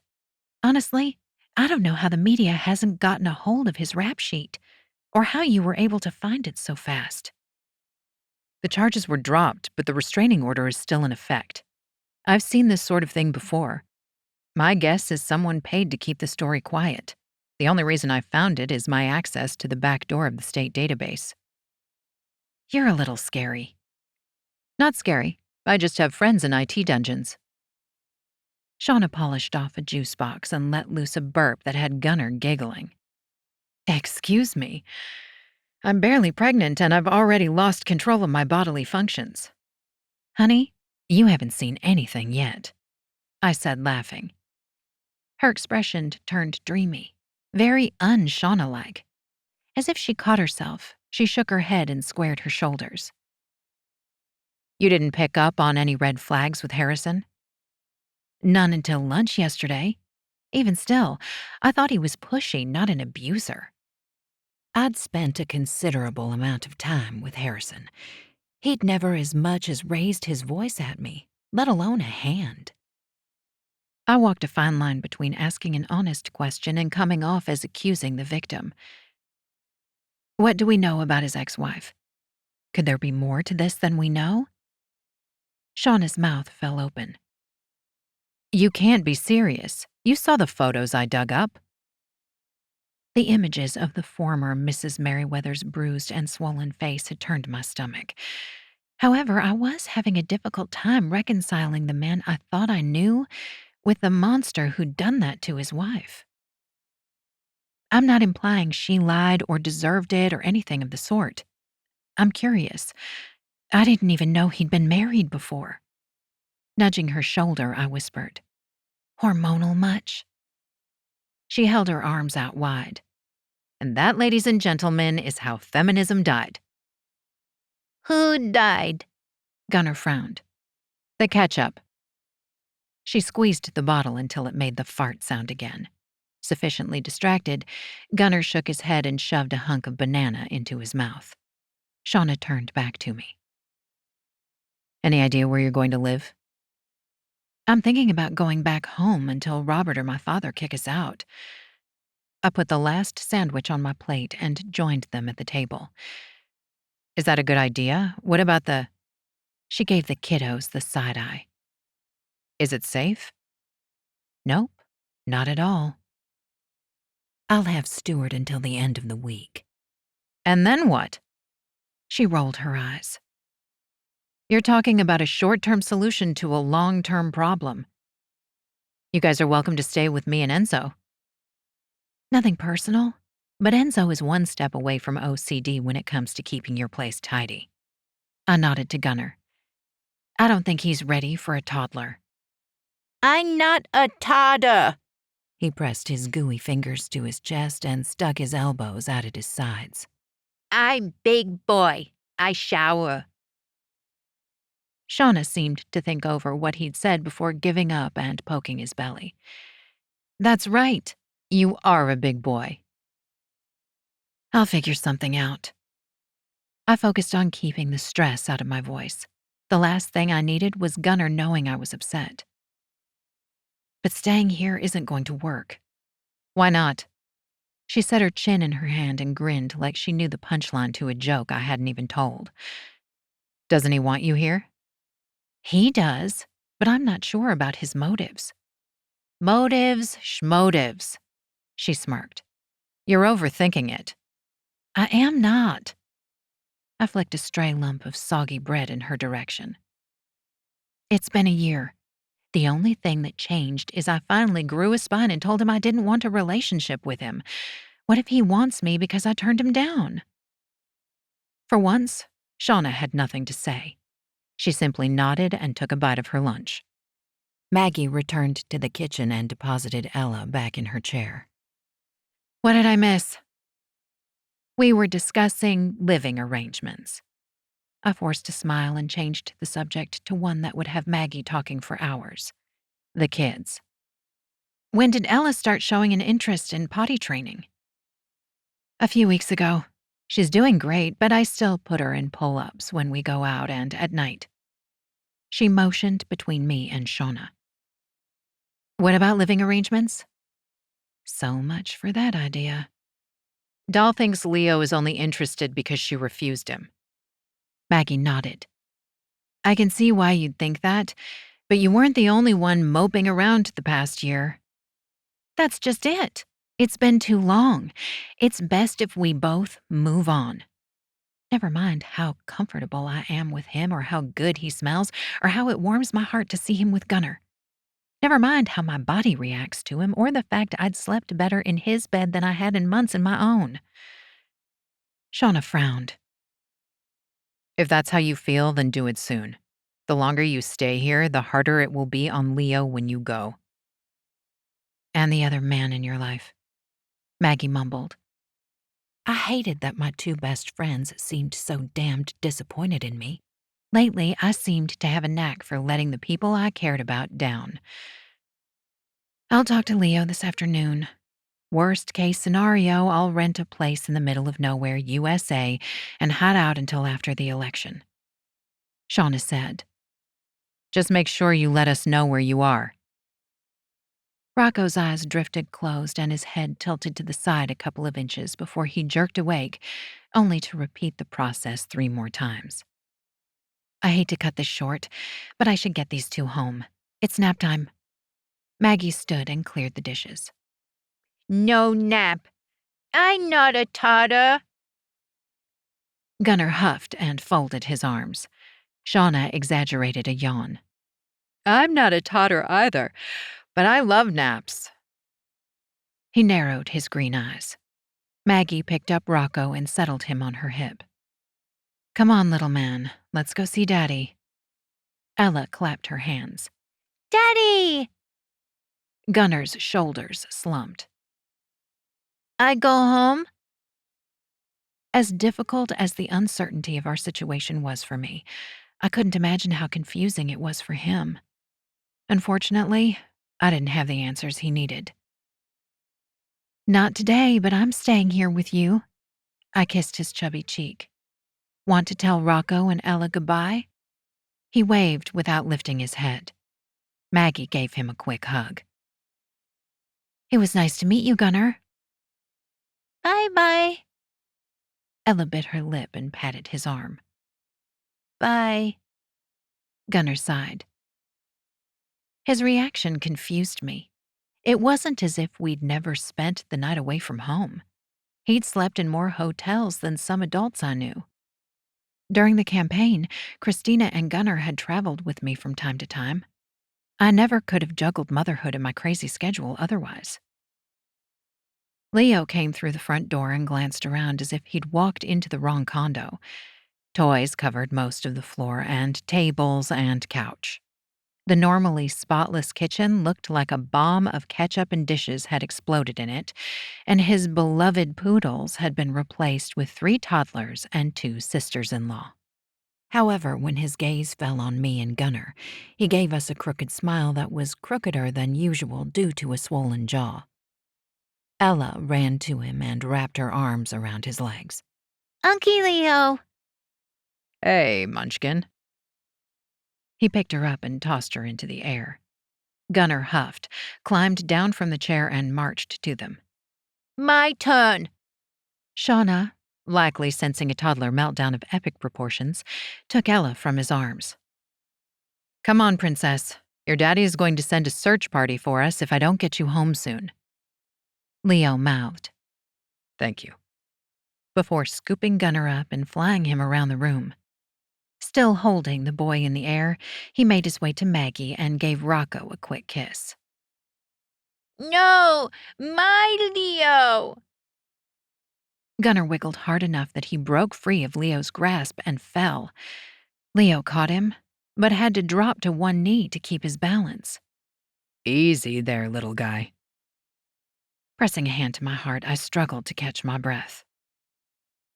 Honestly, I don't know how the media hasn't gotten a hold of his rap sheet, or how you were able to find it so fast. The charges were dropped, but the restraining order is still in effect. I've seen this sort of thing before. My guess is someone paid to keep the story quiet. The only reason I found it is my access to the back door of the state database. You're a little scary. Not scary. I just have friends in IT dungeons. Shauna polished off a juice box and let loose a burp that had Gunnar giggling. Excuse me. I'm barely pregnant and I've already lost control of my bodily functions. Honey, you haven't seen anything yet, I said, laughing. Her expression turned dreamy, very un-Shauna-like. As if she caught herself, she shook her head and squared her shoulders. You didn't pick up on any red flags with Harrison? None until lunch yesterday. Even still, I thought he was pushy, not an abuser. I'd spent a considerable amount of time with Harrison. He'd never as much as raised his voice at me, let alone a hand. I walked a fine line between asking an honest question and coming off as accusing the victim. What do we know about his ex-wife? Could there be more to this than we know? Shauna's mouth fell open. You can't be serious. You saw the photos I dug up. The images of the former Mrs. Merriweather's bruised and swollen face had turned my stomach. However, I was having a difficult time reconciling the man I thought I knew with the monster who'd done that to his wife. I'm not implying she lied or deserved it or anything of the sort. I'm curious. I didn't even know he'd been married before. Nudging her shoulder, I whispered, "Hormonal much?" She held her arms out wide. And that, ladies and gentlemen, is how feminism died. Who died? Gunnar frowned. The ketchup. She squeezed the bottle until it made the fart sound again. Sufficiently distracted, Gunnar shook his head and shoved a hunk of banana into his mouth. Shauna turned back to me. Any idea where you're going to live? I'm thinking about going back home until Robert or my father kick us out. I put the last sandwich on my plate and joined them at the table. Is that a good idea? What about the... She gave the kiddos the side eye. Is it safe? Nope, not at all. I'll have Stuart until the end of the week. And then what? She rolled her eyes. You're talking about a short-term solution to a long-term problem. You guys are welcome to stay with me and Enzo. Nothing personal, but Enzo is one step away from OCD when it comes to keeping your place tidy. I nodded to Gunnar. I don't think he's ready for a toddler. I'm not a toddler. He pressed his gooey fingers to his chest and stuck his elbows out at his sides. I'm big boy. I shower. Shauna seemed to think over what he'd said before giving up and poking his belly. That's right. You are a big boy. I'll figure something out. I focused on keeping the stress out of my voice. The last thing I needed was Gunnar knowing I was upset. But staying here isn't going to work. Why not? She set her chin in her hand and grinned like she knew the punchline to a joke I hadn't even told. Doesn't he want you here? He does, but I'm not sure about his motives. Motives, schmotives, she smirked. You're overthinking it. I am not. I flicked a stray lump of soggy bread in her direction. It's been a year. The only thing that changed is I finally grew a spine and told him I didn't want a relationship with him. What if he wants me because I turned him down? For once, Shauna had nothing to say. She simply nodded and took a bite of her lunch. Maggie returned to the kitchen and deposited Ella back in her chair. What did I miss? We were discussing living arrangements. I forced a smile and changed the subject to one that would have Maggie talking for hours. The kids. When did Ella start showing an interest in potty training? A few weeks ago. She's doing great, but I still put her in pull-ups when we go out and at night. She motioned between me and Shauna. What about living arrangements? So much for that idea. Doll thinks Leo is only interested because she refused him. Maggie nodded. I can see why you'd think that, but you weren't the only one moping around the past year. That's just it. It's been too long. It's best if we both move on. Never mind how comfortable I am with him or how good he smells or how it warms my heart to see him with Gunnar. Never mind how my body reacts to him or the fact I'd slept better in his bed than I had in months in my own. Shauna frowned. If that's how you feel, then do it soon. The longer you stay here, the harder it will be on Leo when you go. And the other man in your life, Maggie mumbled. I hated that my two best friends seemed so damned disappointed in me. Lately, I seemed to have a knack for letting the people I cared about down. I'll talk to Leo this afternoon. Worst case scenario, I'll rent a place in the middle of nowhere, USA, and hide out until after the election. Shauna said. Just make sure you let us know where you are. Rocco's eyes drifted closed and his head tilted to the side a couple of inches before he jerked awake, only to repeat the process 3 more times. I hate to cut this short, but I should get these two home. It's nap time. Maggie stood and cleared the dishes. No nap. I'm not a toddler. Gunnar huffed and folded his arms. Shauna exaggerated a yawn. I'm not a toddler either, but I love naps. He narrowed his green eyes. Maggie picked up Rocco and settled him on her hip. Come on, little man. Let's go see Daddy. Ella clapped her hands. Daddy! Gunnar's shoulders slumped. I go home? As difficult as the uncertainty of our situation was for me, I couldn't imagine how confusing it was for him. Unfortunately, I didn't have the answers he needed. Not today, but I'm staying here with you. I kissed his chubby cheek. Want to tell Rocco and Ella goodbye? He waved without lifting his head. Maggie gave him a quick hug. It was nice to meet you, Gunnar. Bye-bye. Ella bit her lip and patted his arm. Bye. Gunnar sighed. His reaction confused me. It wasn't as if we'd never spent the night away from home. He'd slept in more hotels than some adults I knew. During the campaign, Christina and Gunnar had traveled with me from time to time. I never could have juggled motherhood in my crazy schedule otherwise. Leo came through the front door and glanced around as if he'd walked into the wrong condo. Toys covered most of the floor, and tables and couch. The normally spotless kitchen looked like a bomb of ketchup and dishes had exploded in it, and his beloved poodles had been replaced with 3 toddlers and 2 sisters-in-law. However, when his gaze fell on me and Gunnar, he gave us a crooked smile that was crookeder than usual due to a swollen jaw. Ella ran to him and wrapped her arms around his legs. Unky Leo. Hey, Munchkin. He picked her up and tossed her into the air. Gunnar huffed, climbed down from the chair and marched to them. My turn. Shauna, likely sensing a toddler meltdown of epic proportions, took Ella from his arms. Come on, Princess. Your daddy is going to send a search party for us if I don't get you home soon. Leo mouthed. Thank you. before scooping Gunner up and flying him around the room. Still holding the boy in the air, he made his way to Maggie and gave Rocco a quick kiss. No, my Leo. Gunner wiggled hard enough that he broke free of Leo's grasp and fell. Leo caught him, but had to drop to one knee to keep his balance. Easy there, little guy. Pressing a hand to my heart, I struggled to catch my breath.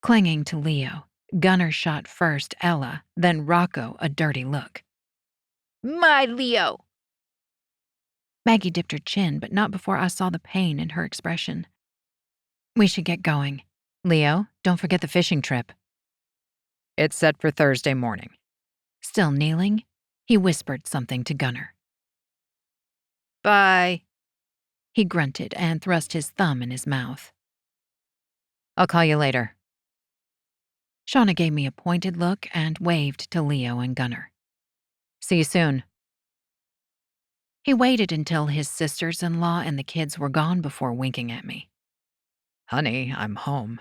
Clinging to Leo, Gunner shot first Ella, then Rocco a dirty look. My Leo. Maggie dipped her chin, but not before I saw the pain in her expression. We should get going. Leo, don't forget the fishing trip. It's set for Thursday morning. Still kneeling, he whispered something to Gunner. Bye. He grunted and thrust his thumb in his mouth. I'll call you later. Shauna gave me a pointed look and waved to Leo and Gunner. See you soon. He waited until his sisters-in-law and the kids were gone before winking at me. Honey, I'm home.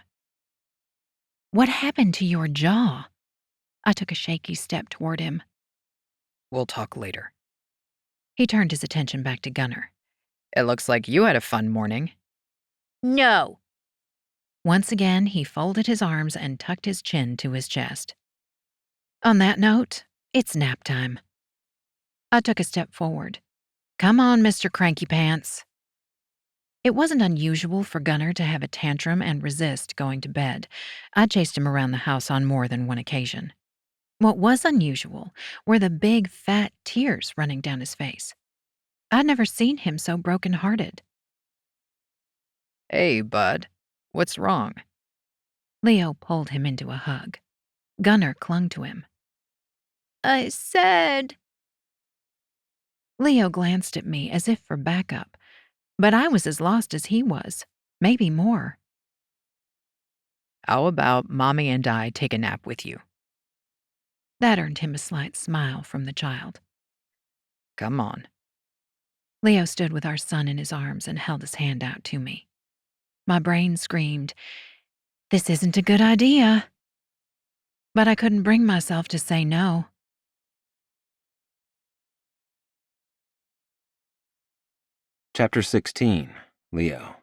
What happened to your jaw? I took a shaky step toward him. We'll talk later. He turned his attention back to Gunner. It looks like you had a fun morning. No. Once again, he folded his arms and tucked his chin to his chest. On that note, it's nap time. I took a step forward. Come on, Mr. Cranky Pants. It wasn't unusual for Gunner to have a tantrum and resist going to bed. I chased him around the house on more than one occasion. What was unusual were the big, fat tears running down his face. I'd never seen him so broken-hearted. Hey, bud. What's wrong? Leo pulled him into a hug. Gunner clung to him. I said. Leo glanced at me as if for backup, but I was as lost as he was, maybe more. How about Mommy and I take a nap with you? That earned him a slight smile from the child. Come on. Leo stood with our son in his arms and held his hand out to me. My brain screamed, "This isn't a good idea." But I couldn't bring myself to say no. Chapter 16, Leo.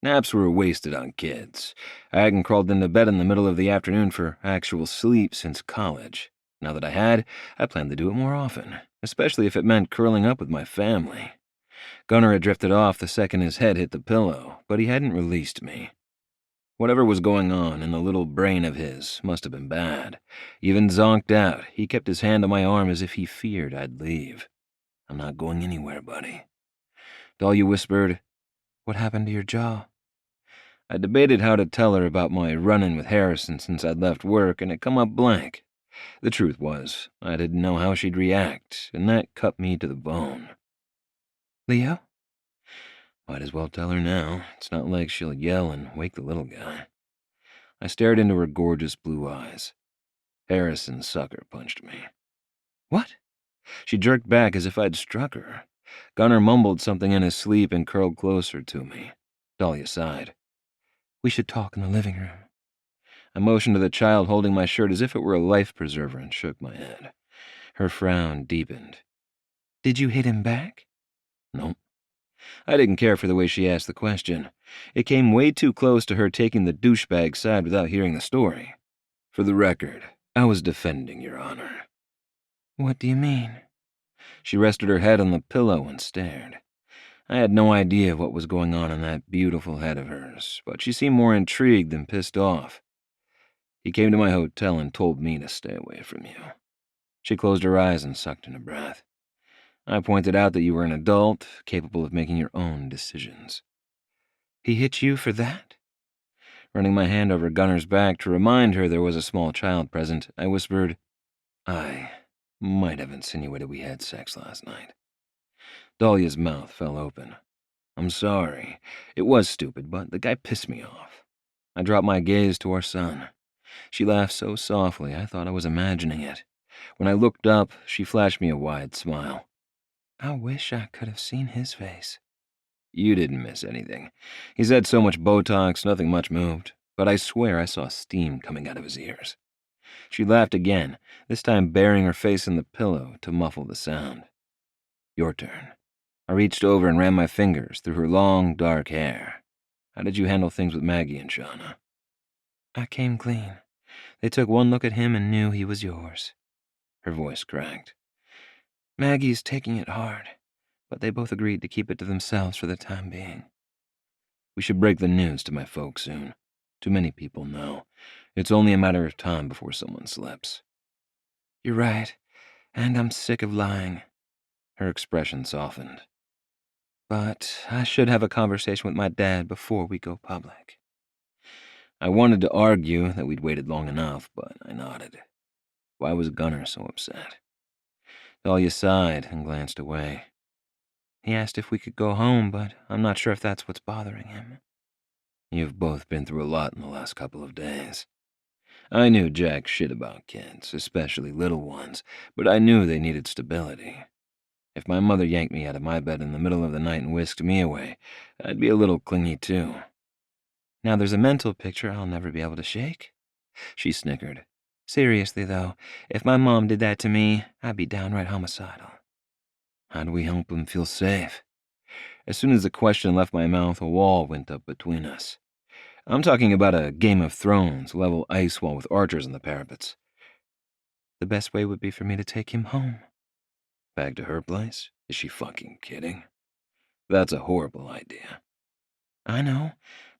Naps were wasted on kids. I hadn't crawled into bed in the middle of the afternoon for actual sleep since college. Now that I had, I planned to do it more often, especially if it meant curling up with my family. Gunner had drifted off the second his head hit the pillow, but he hadn't released me. Whatever was going on in the little brain of his must have been bad. Even zonked out, he kept his hand on my arm as if he feared I'd leave. I'm not going anywhere, buddy. Dahlia whispered, "What happened to your jaw?" I debated how to tell her about my run-in with Harrison since I'd left work, and it come up blank. The truth was, I didn't know how she'd react, and that cut me to the bone. Leo? Might as well tell her now. It's not like she'll yell and wake the little guy. I stared into her gorgeous blue eyes. Harrison sucker punched me. What? She jerked back as if I'd struck her. Gunner mumbled something in his sleep and curled closer to me. Dahlia sighed. We should talk in the living room. I motioned to the child holding my shirt as if it were a life preserver and shook my head. Her frown deepened. Did you hit him back? Nope. I didn't care for the way she asked the question. It came way too close to her taking the douchebag side without hearing the story. For the record, I was defending Your Honor. What do you mean? She rested her head on the pillow and stared. I had no idea what was going on in that beautiful head of hers, but she seemed more intrigued than pissed off. He came to my hotel and told me to stay away from you. She closed her eyes and sucked in a breath. I pointed out that you were an adult, capable of making your own decisions. He hit you for that? Running my hand over Gunner's back to remind her there was a small child present, I whispered, I might have insinuated we had sex last night. Dahlia's mouth fell open. I'm sorry. It was stupid, but the guy pissed me off. I dropped my gaze to our son. She laughed so softly I thought I was imagining it. When I looked up, she flashed me a wide smile. I wish I could have seen his face. You didn't miss anything. He's had so much Botox, nothing much moved, but I swear I saw steam coming out of his ears. She laughed again, this time burying her face in the pillow to muffle the sound. Your turn. I reached over and ran my fingers through her long, dark hair. How did you handle things with Maggie and Shauna? I came clean. They took one look at him and knew he was yours. Her voice cracked. Maggie's taking it hard, but they both agreed to keep it to themselves for the time being. We should break the news to my folks soon. Too many people know. It's only a matter of time before someone slips. You're right, and I'm sick of lying. Her expression softened. But I should have a conversation with my dad before we go public. I wanted to argue that we'd waited long enough, but I nodded. Why was Gunnar so upset? Dahlia sighed and glanced away. He asked if we could go home, but I'm not sure if that's what's bothering him. You've both been through a lot in the last couple of days. I knew jack shit about kids, especially little ones, but I knew they needed stability. If my mother yanked me out of my bed in the middle of the night and whisked me away, I'd be a little clingy too. Now there's a mental picture I'll never be able to shake. She snickered. Seriously, though, if my mom did that to me, I'd be downright homicidal. How do we help him feel safe? As soon as the question left my mouth, a wall went up between us. I'm talking about a Game of Thrones level ice wall with archers on the parapets. The best way would be for me to take him home. Back to her place? Is she fucking kidding? That's a horrible idea. I know,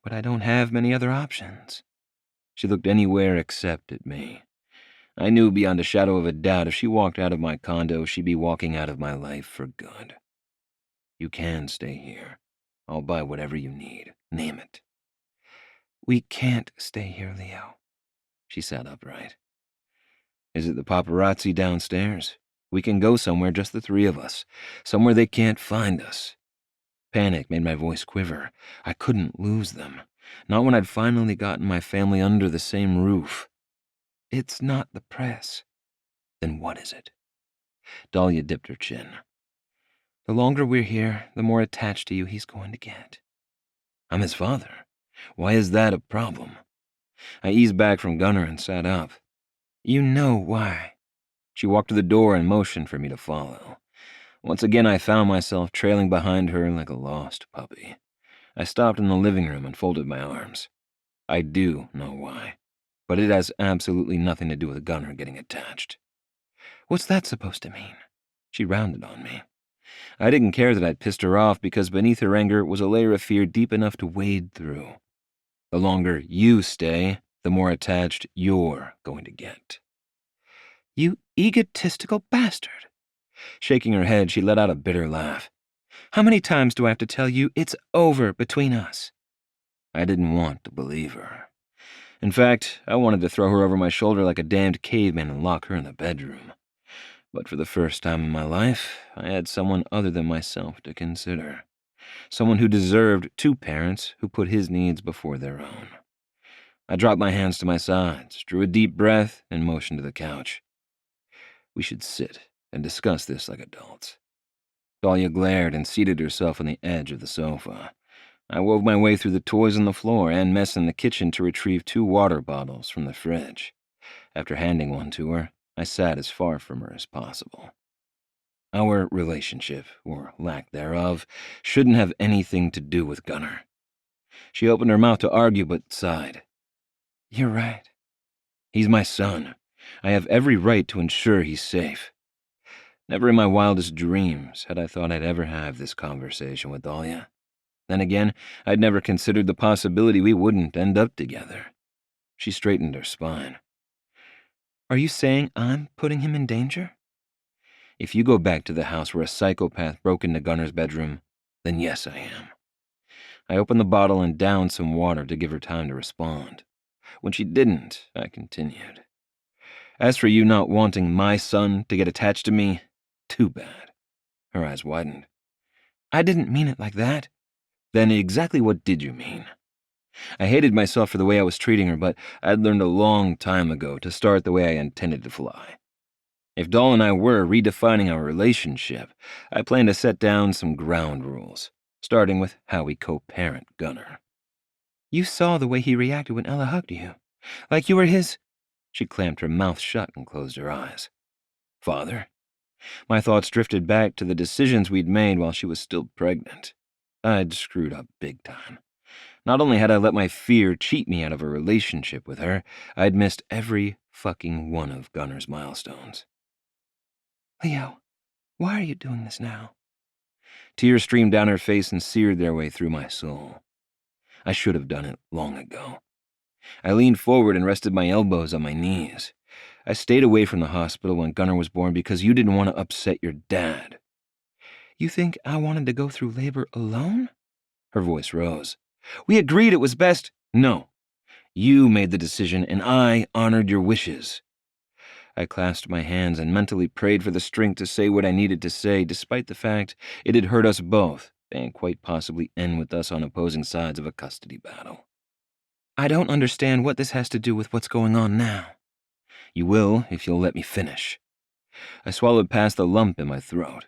but I don't have many other options. She looked anywhere except at me. I knew beyond a shadow of a doubt if she walked out of my condo, she'd be walking out of my life for good. You can stay here. I'll buy whatever you need. Name it. We can't stay here, Leo. She sat upright. Is it the paparazzi downstairs? We can go somewhere, just the three of us. Somewhere they can't find us. Panic made my voice quiver. I couldn't lose them. Not when I'd finally gotten my family under the same roof. It's not the press. Then what is it? Dahlia dipped her chin. The longer we're here, the more attached to you he's going to get. I'm his father. Why is that a problem? I eased back from Gunnar and sat up. You know why. She walked to the door and motioned for me to follow. Once again, I found myself trailing behind her like a lost puppy. I stopped in the living room and folded my arms. I do know why, but it has absolutely nothing to do with Gunnar getting attached. What's that supposed to mean? She rounded on me. I didn't care that I'd pissed her off because beneath her anger was a layer of fear deep enough to wade through. The longer you stay, the more attached you're going to get. You egotistical bastard. Shaking her head, she let out a bitter laugh. How many times do I have to tell you it's over between us? I didn't want to believe her. In fact, I wanted to throw her over my shoulder like a damned caveman and lock her in the bedroom. But for the first time in my life, I had someone other than myself to consider. Someone who deserved two parents who put his needs before their own. I dropped my hands to my sides, drew a deep breath, and motioned to the couch. We should sit and discuss this like adults. Dahlia glared and seated herself on the edge of the sofa. I wove my way through the toys on the floor and mess in the kitchen to retrieve 2 water bottles from the fridge. After handing one to her, I sat as far from her as possible. Our relationship, or lack thereof, shouldn't have anything to do with Gunnar. She opened her mouth to argue but sighed. You're right. He's my son. I have every right to ensure he's safe. Never in my wildest dreams had I thought I'd ever have this conversation with Dahlia. Then again, I'd never considered the possibility we wouldn't end up together. She straightened her spine. Are you saying I'm putting him in danger? If you go back to the house where a psychopath broke into Gunnar's bedroom, then yes, I am. I opened the bottle and downed some water to give her time to respond. When she didn't, I continued. As for you not wanting my son to get attached to me, too bad. Her eyes widened. I didn't mean it like that. Then exactly what did you mean? I hated myself for the way I was treating her, but I'd learned a long time ago to start the way I intended to fly. If Doll and I were redefining our relationship, I planned to set down some ground rules. starting with how we co-parent Gunnar. You saw the way he reacted when Ella hugged you. Like you were his— She clamped her mouth shut and closed her eyes. Father? My thoughts drifted back to the decisions we'd made while she was still pregnant. I'd screwed up big time. Not only had I let my fear cheat me out of a relationship with her, I'd missed every fucking one of Gunnar's milestones. Leo, why are you doing this now? Tears streamed down her face and seared their way through my soul. I should have done it long ago. I leaned forward and rested my elbows on my knees. I stayed away from the hospital when Gunnar was born because you didn't want to upset your dad. You think I wanted to go through labor alone? Her voice rose. We agreed it was best. No. You made the decision, and I honored your wishes. I clasped my hands and mentally prayed for the strength to say what I needed to say, despite the fact it had hurt us both, and quite possibly end with us on opposing sides of a custody battle. I don't understand what this has to do with what's going on now. You will if you'll let me finish. I swallowed past the lump in my throat.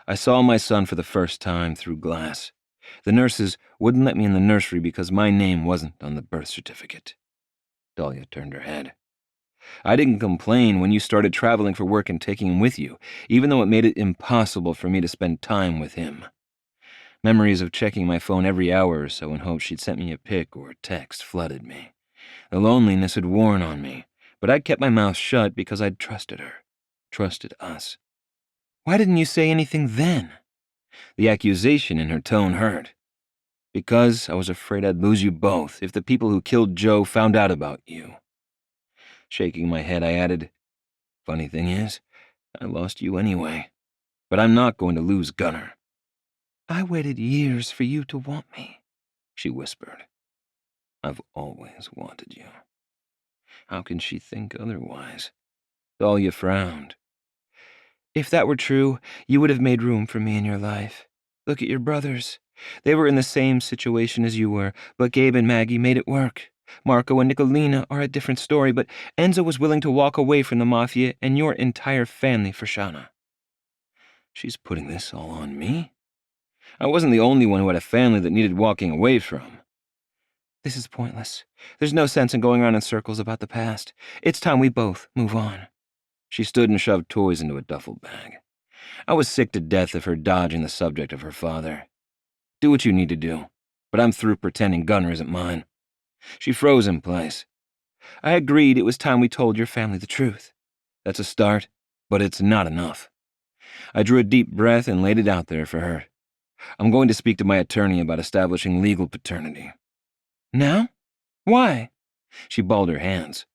I saw my son for the first time through glass. The nurses wouldn't let me in the nursery because my name wasn't on the birth certificate. Dahlia turned her head. I didn't complain when you started traveling for work and taking him with you, even though it made it impossible for me to spend time with him. Memories of checking my phone every hour or so in hopes she'd sent me a pic or a text flooded me. The loneliness had worn on me, but I'd kept my mouth shut because I'd trusted her, trusted us. Why didn't you say anything then? The accusation in her tone hurt. Because I was afraid I'd lose you both if the people who killed Joe found out about you. Shaking my head, I added, Funny thing is, I lost you anyway. But I'm not going to lose Gunnar. I waited years for you to want me, she whispered. I've always wanted you. How can she think otherwise? Dahlia frowned. If that were true, you would have made room for me in your life. Look at your brothers. They were in the same situation as you were, but Gabe and Maggie made it work. Marco and Nicolina are a different story, but Enzo was willing to walk away from the mafia and your entire family for Shauna. She's putting this all on me? I wasn't the only one who had a family that needed walking away from. This is pointless. There's no sense in going around in circles about the past. It's time we both move on. She stood and shoved toys into a duffel bag. I was sick to death of her dodging the subject of her father. Do what you need to do, but I'm through pretending Gunnar isn't mine. She froze in place. I agreed it was time we told your family the truth. That's a start, but it's not enough. I drew a deep breath and laid it out there for her. I'm going to speak to my attorney about establishing legal paternity. Now? Why? She balled her hands.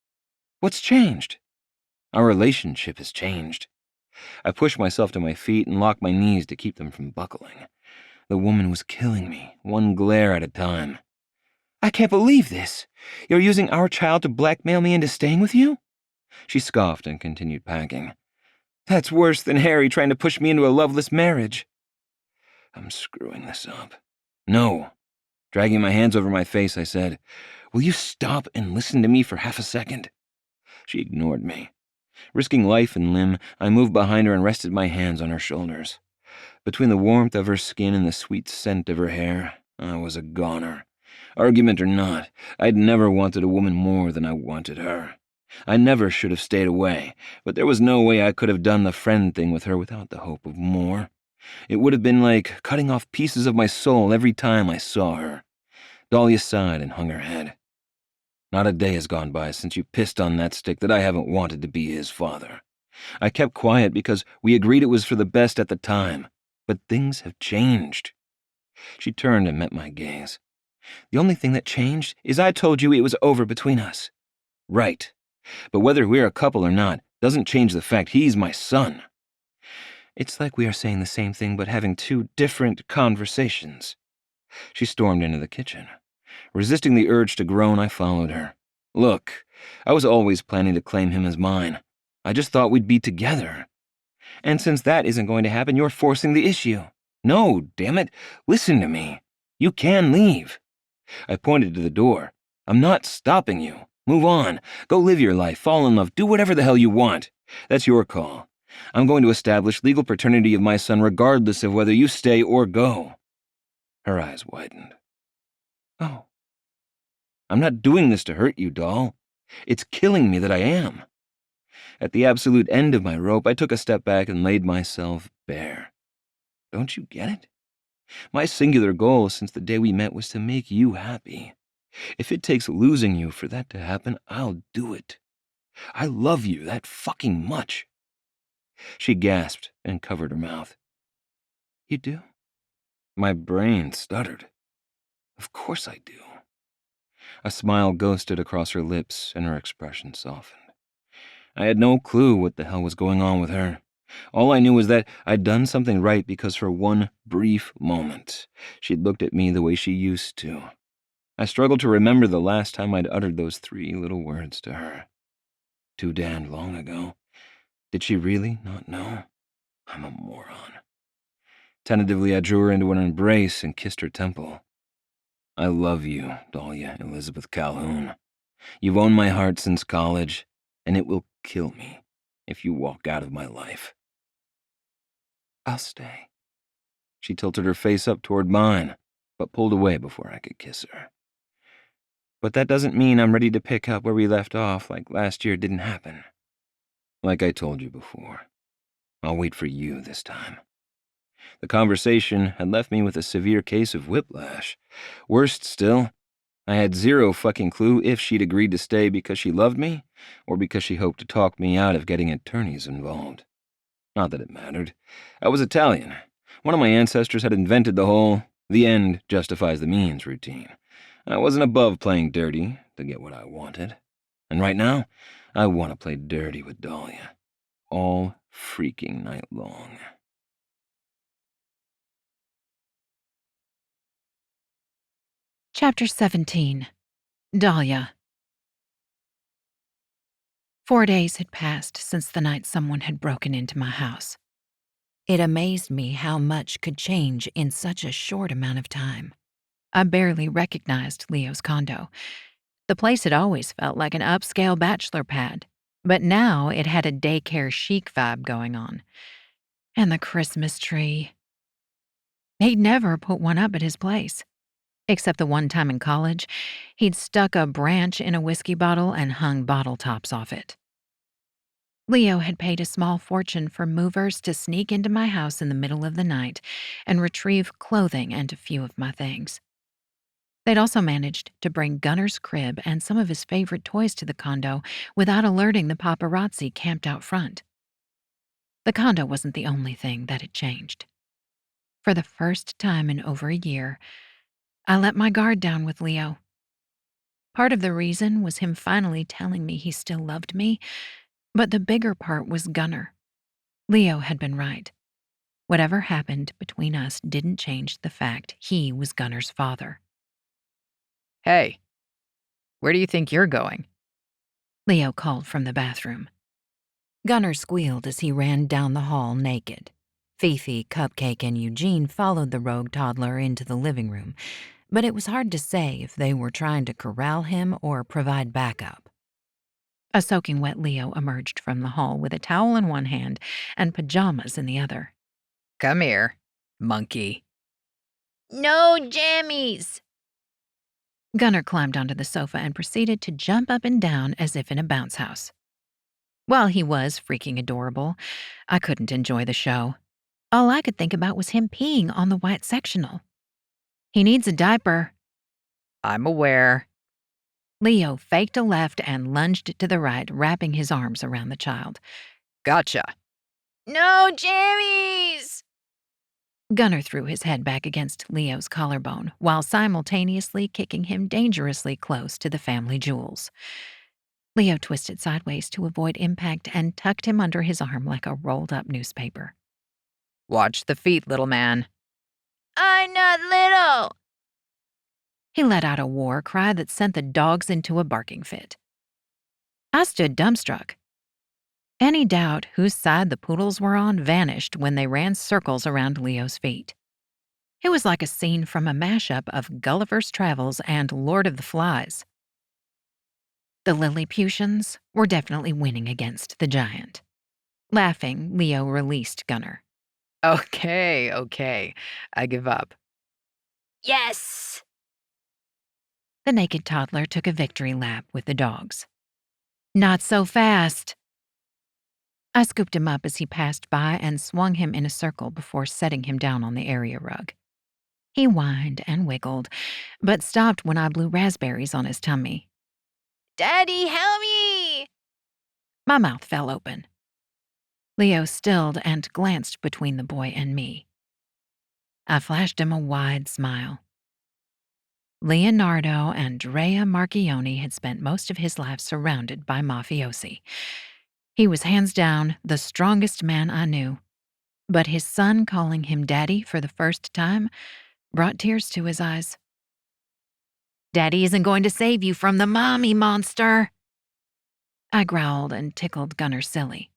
What's changed? Our relationship has changed. I pushed myself to my feet and locked my knees to keep them from buckling. The woman was killing me, one glare at a time. I can't believe this. You're using our child to blackmail me into staying with you? She scoffed and continued packing. That's worse than Harry trying to push me into a loveless marriage. I'm screwing this up. No. Dragging my hands over my face, I said, Will you stop and listen to me for half a second? She ignored me. Risking life and limb, I moved behind her and rested my hands on her shoulders. Between the warmth of her skin and the sweet scent of her hair, I was a goner. Argument or not, I'd never wanted a woman more than I wanted her. I never should have stayed away, but there was no way I could have done the friend thing with her without the hope of more. It would have been like cutting off pieces of my soul every time I saw her. Dahlia sighed and hung her head. Not a day has gone by since you pissed on that stick that I haven't wanted to be his father. I kept quiet because we agreed it was for the best at the time, but things have changed. She turned and met my gaze. The only thing that changed is I told you it was over between us. Right. But whether we're a couple or not doesn't change the fact he's my son. It's like we are saying the same thing but having two different conversations. She stormed into the kitchen. Resisting the urge to groan, I followed her. Look, I was always planning to claim him as mine. I just thought we'd be together. And since that isn't going to happen, you're forcing the issue. No, damn it. Listen to me. You can leave. I pointed to the door. I'm not stopping you. Move on. Go live your life, fall in love, do whatever the hell you want. That's your call. I'm going to establish legal paternity of my son regardless of whether you stay or go. Her eyes widened. Oh. I'm not doing this to hurt you, doll. It's killing me that I am. At the absolute end of my rope, I took a step back and laid myself bare. Don't you get it? My singular goal since the day we met was to make you happy. If it takes losing you for that to happen, I'll do it. I love you that fucking much. She gasped and covered her mouth. You do? My brain stuttered. Of course I do. A smile ghosted across her lips and her expression softened. I had no clue what the hell was going on with her. All I knew was that I'd done something right because for one brief moment, she'd looked at me the way she used to. I struggled to remember the last time I'd uttered those 3 little words to her. Too damned long ago. Did she really not know? I'm a moron. Tentatively, I drew her into an embrace and kissed her temple. I love you, Dahlia Elizabeth Calhoun. You've owned my heart since college, and it will kill me if you walk out of my life. I'll stay. She tilted her face up toward mine, but pulled away before I could kiss her. But that doesn't mean I'm ready to pick up where we left off like last year didn't happen. Like I told you before, I'll wait for you this time. The conversation had left me with a severe case of whiplash. Worst still, I had zero fucking clue if she'd agreed to stay because she loved me or because she hoped to talk me out of getting attorneys involved. Not that it mattered. I was Italian. One of my ancestors had invented the whole "the end justifies the means" routine. I wasn't above playing dirty to get what I wanted. And right now, I want to play dirty with Dahlia. All freaking night long. Chapter 17. Dahlia. 4 days had passed since the night someone had broken into my house. It amazed me how much could change in such a short amount of time. I barely recognized Leo's condo. The place had always felt like an upscale bachelor pad, but now it had a daycare chic vibe going on. And the Christmas tree. He'd never put one up at his place. Except the one time in college, he'd stuck a branch in a whiskey bottle and hung bottle tops off it. Leo had paid a small fortune for movers to sneak into my house in the middle of the night and retrieve clothing and a few of my things. They'd also managed to bring Gunner's crib and some of his favorite toys to the condo without alerting the paparazzi camped out front. The condo wasn't the only thing that had changed. For the first time in over a year, I let my guard down with Leo. Part of the reason was him finally telling me he still loved me, but the bigger part was Gunner. Leo had been right. Whatever happened between us didn't change the fact he was Gunner's father. Hey, where do you think you're going? Leo called from the bathroom. Gunner squealed as he ran down the hall naked. Fifi, Cupcake, and Eugene followed the rogue toddler into the living room, but it was hard to say if they were trying to corral him or provide backup. A soaking wet Leo emerged from the hall with a towel in one hand and pajamas in the other. Come here, monkey. No jammies. Gunner climbed onto the sofa and proceeded to jump up and down as if in a bounce house. While he was freaking adorable, I couldn't enjoy the show. All I could think about was him peeing on the white sectional. He needs a diaper. I'm aware. Leo faked a left and lunged to the right, wrapping his arms around the child. Gotcha. No jammies. Gunner threw his head back against Leo's collarbone while simultaneously kicking him dangerously close to the family jewels. Leo twisted sideways to avoid impact and tucked him under his arm like a rolled-up newspaper. Watch the feet, little man. I'm not little. He let out a war cry that sent the dogs into a barking fit. I stood dumbstruck. Any doubt whose side the poodles were on vanished when they ran circles around Leo's feet. It was like a scene from a mashup of Gulliver's Travels and Lord of the Flies. The Lilliputians were definitely winning against the giant. Laughing, Leo released Gunner. Okay, I give up. Yes! The naked toddler took a victory lap with the dogs. Not so fast. I scooped him up as he passed by and swung him in a circle before setting him down on the area rug. He whined and wiggled, but stopped when I blew raspberries on his tummy. Daddy, help me! My mouth fell open. Leo stilled and glanced between the boy and me. I flashed him a wide smile. Leonardo Andrea Marchionni had spent most of his life surrounded by mafiosi. He was hands down the strongest man I knew, but his son calling him daddy for the first time brought tears to his eyes. Daddy isn't going to save you from the mommy monster. I growled and tickled Gunner silly.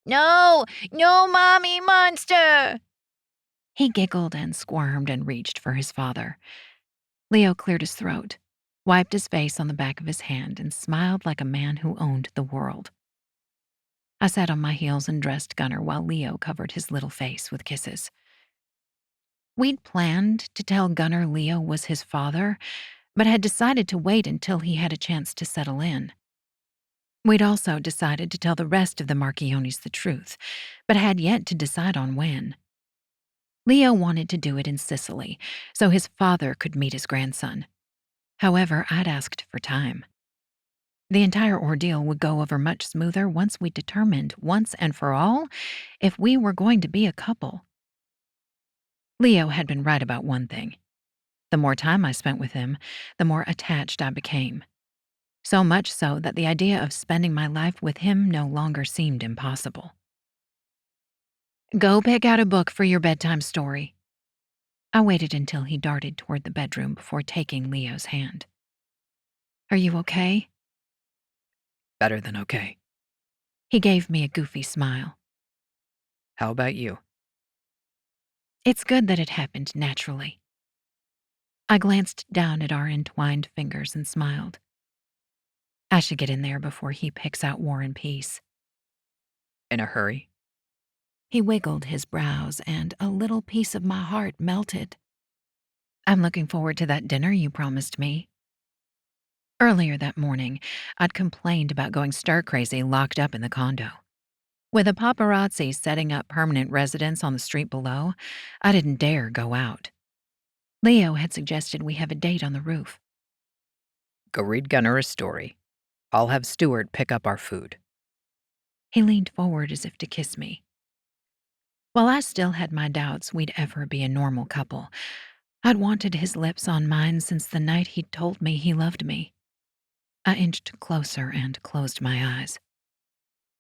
No, no, mommy monster! He giggled and squirmed and reached for his father. Leo cleared his throat, wiped his face on the back of his hand, and smiled like a man who owned the world. I sat on my heels and dressed Gunner while Leo covered his little face with kisses. We'd planned to tell Gunner Leo was his father, but had decided to wait until he had a chance to settle in. We'd also decided to tell the rest of the Marchionnis the truth, but had yet to decide on when. Leo wanted to do it in Sicily, so his father could meet his grandson. However, I'd asked for time. The entire ordeal would go over much smoother once we determined, once and for all, if we were going to be a couple. Leo had been right about one thing. The more time I spent with him, the more attached I became. So much so that the idea of spending my life with him no longer seemed impossible. Go pick out a book for your bedtime story. I waited until he darted toward the bedroom before taking Leo's hand. Are you okay? Better than okay. He gave me a goofy smile. How about you? It's good that it happened naturally. I glanced down at our entwined fingers and smiled. I should get in there before he picks out War and Peace. In a hurry? He wiggled his brows, and a little piece of my heart melted. I'm looking forward to that dinner you promised me. Earlier that morning, I'd complained about going stir-crazy locked up in the condo. With a paparazzi setting up permanent residence on the street below, I didn't dare go out. Leo had suggested we have a date on the roof. Go read Gunner a story. I'll have Stuart pick up our food. He leaned forward as if to kiss me. While I still had my doubts we'd ever be a normal couple, I'd wanted his lips on mine since the night he'd told me he loved me. I inched closer and closed my eyes.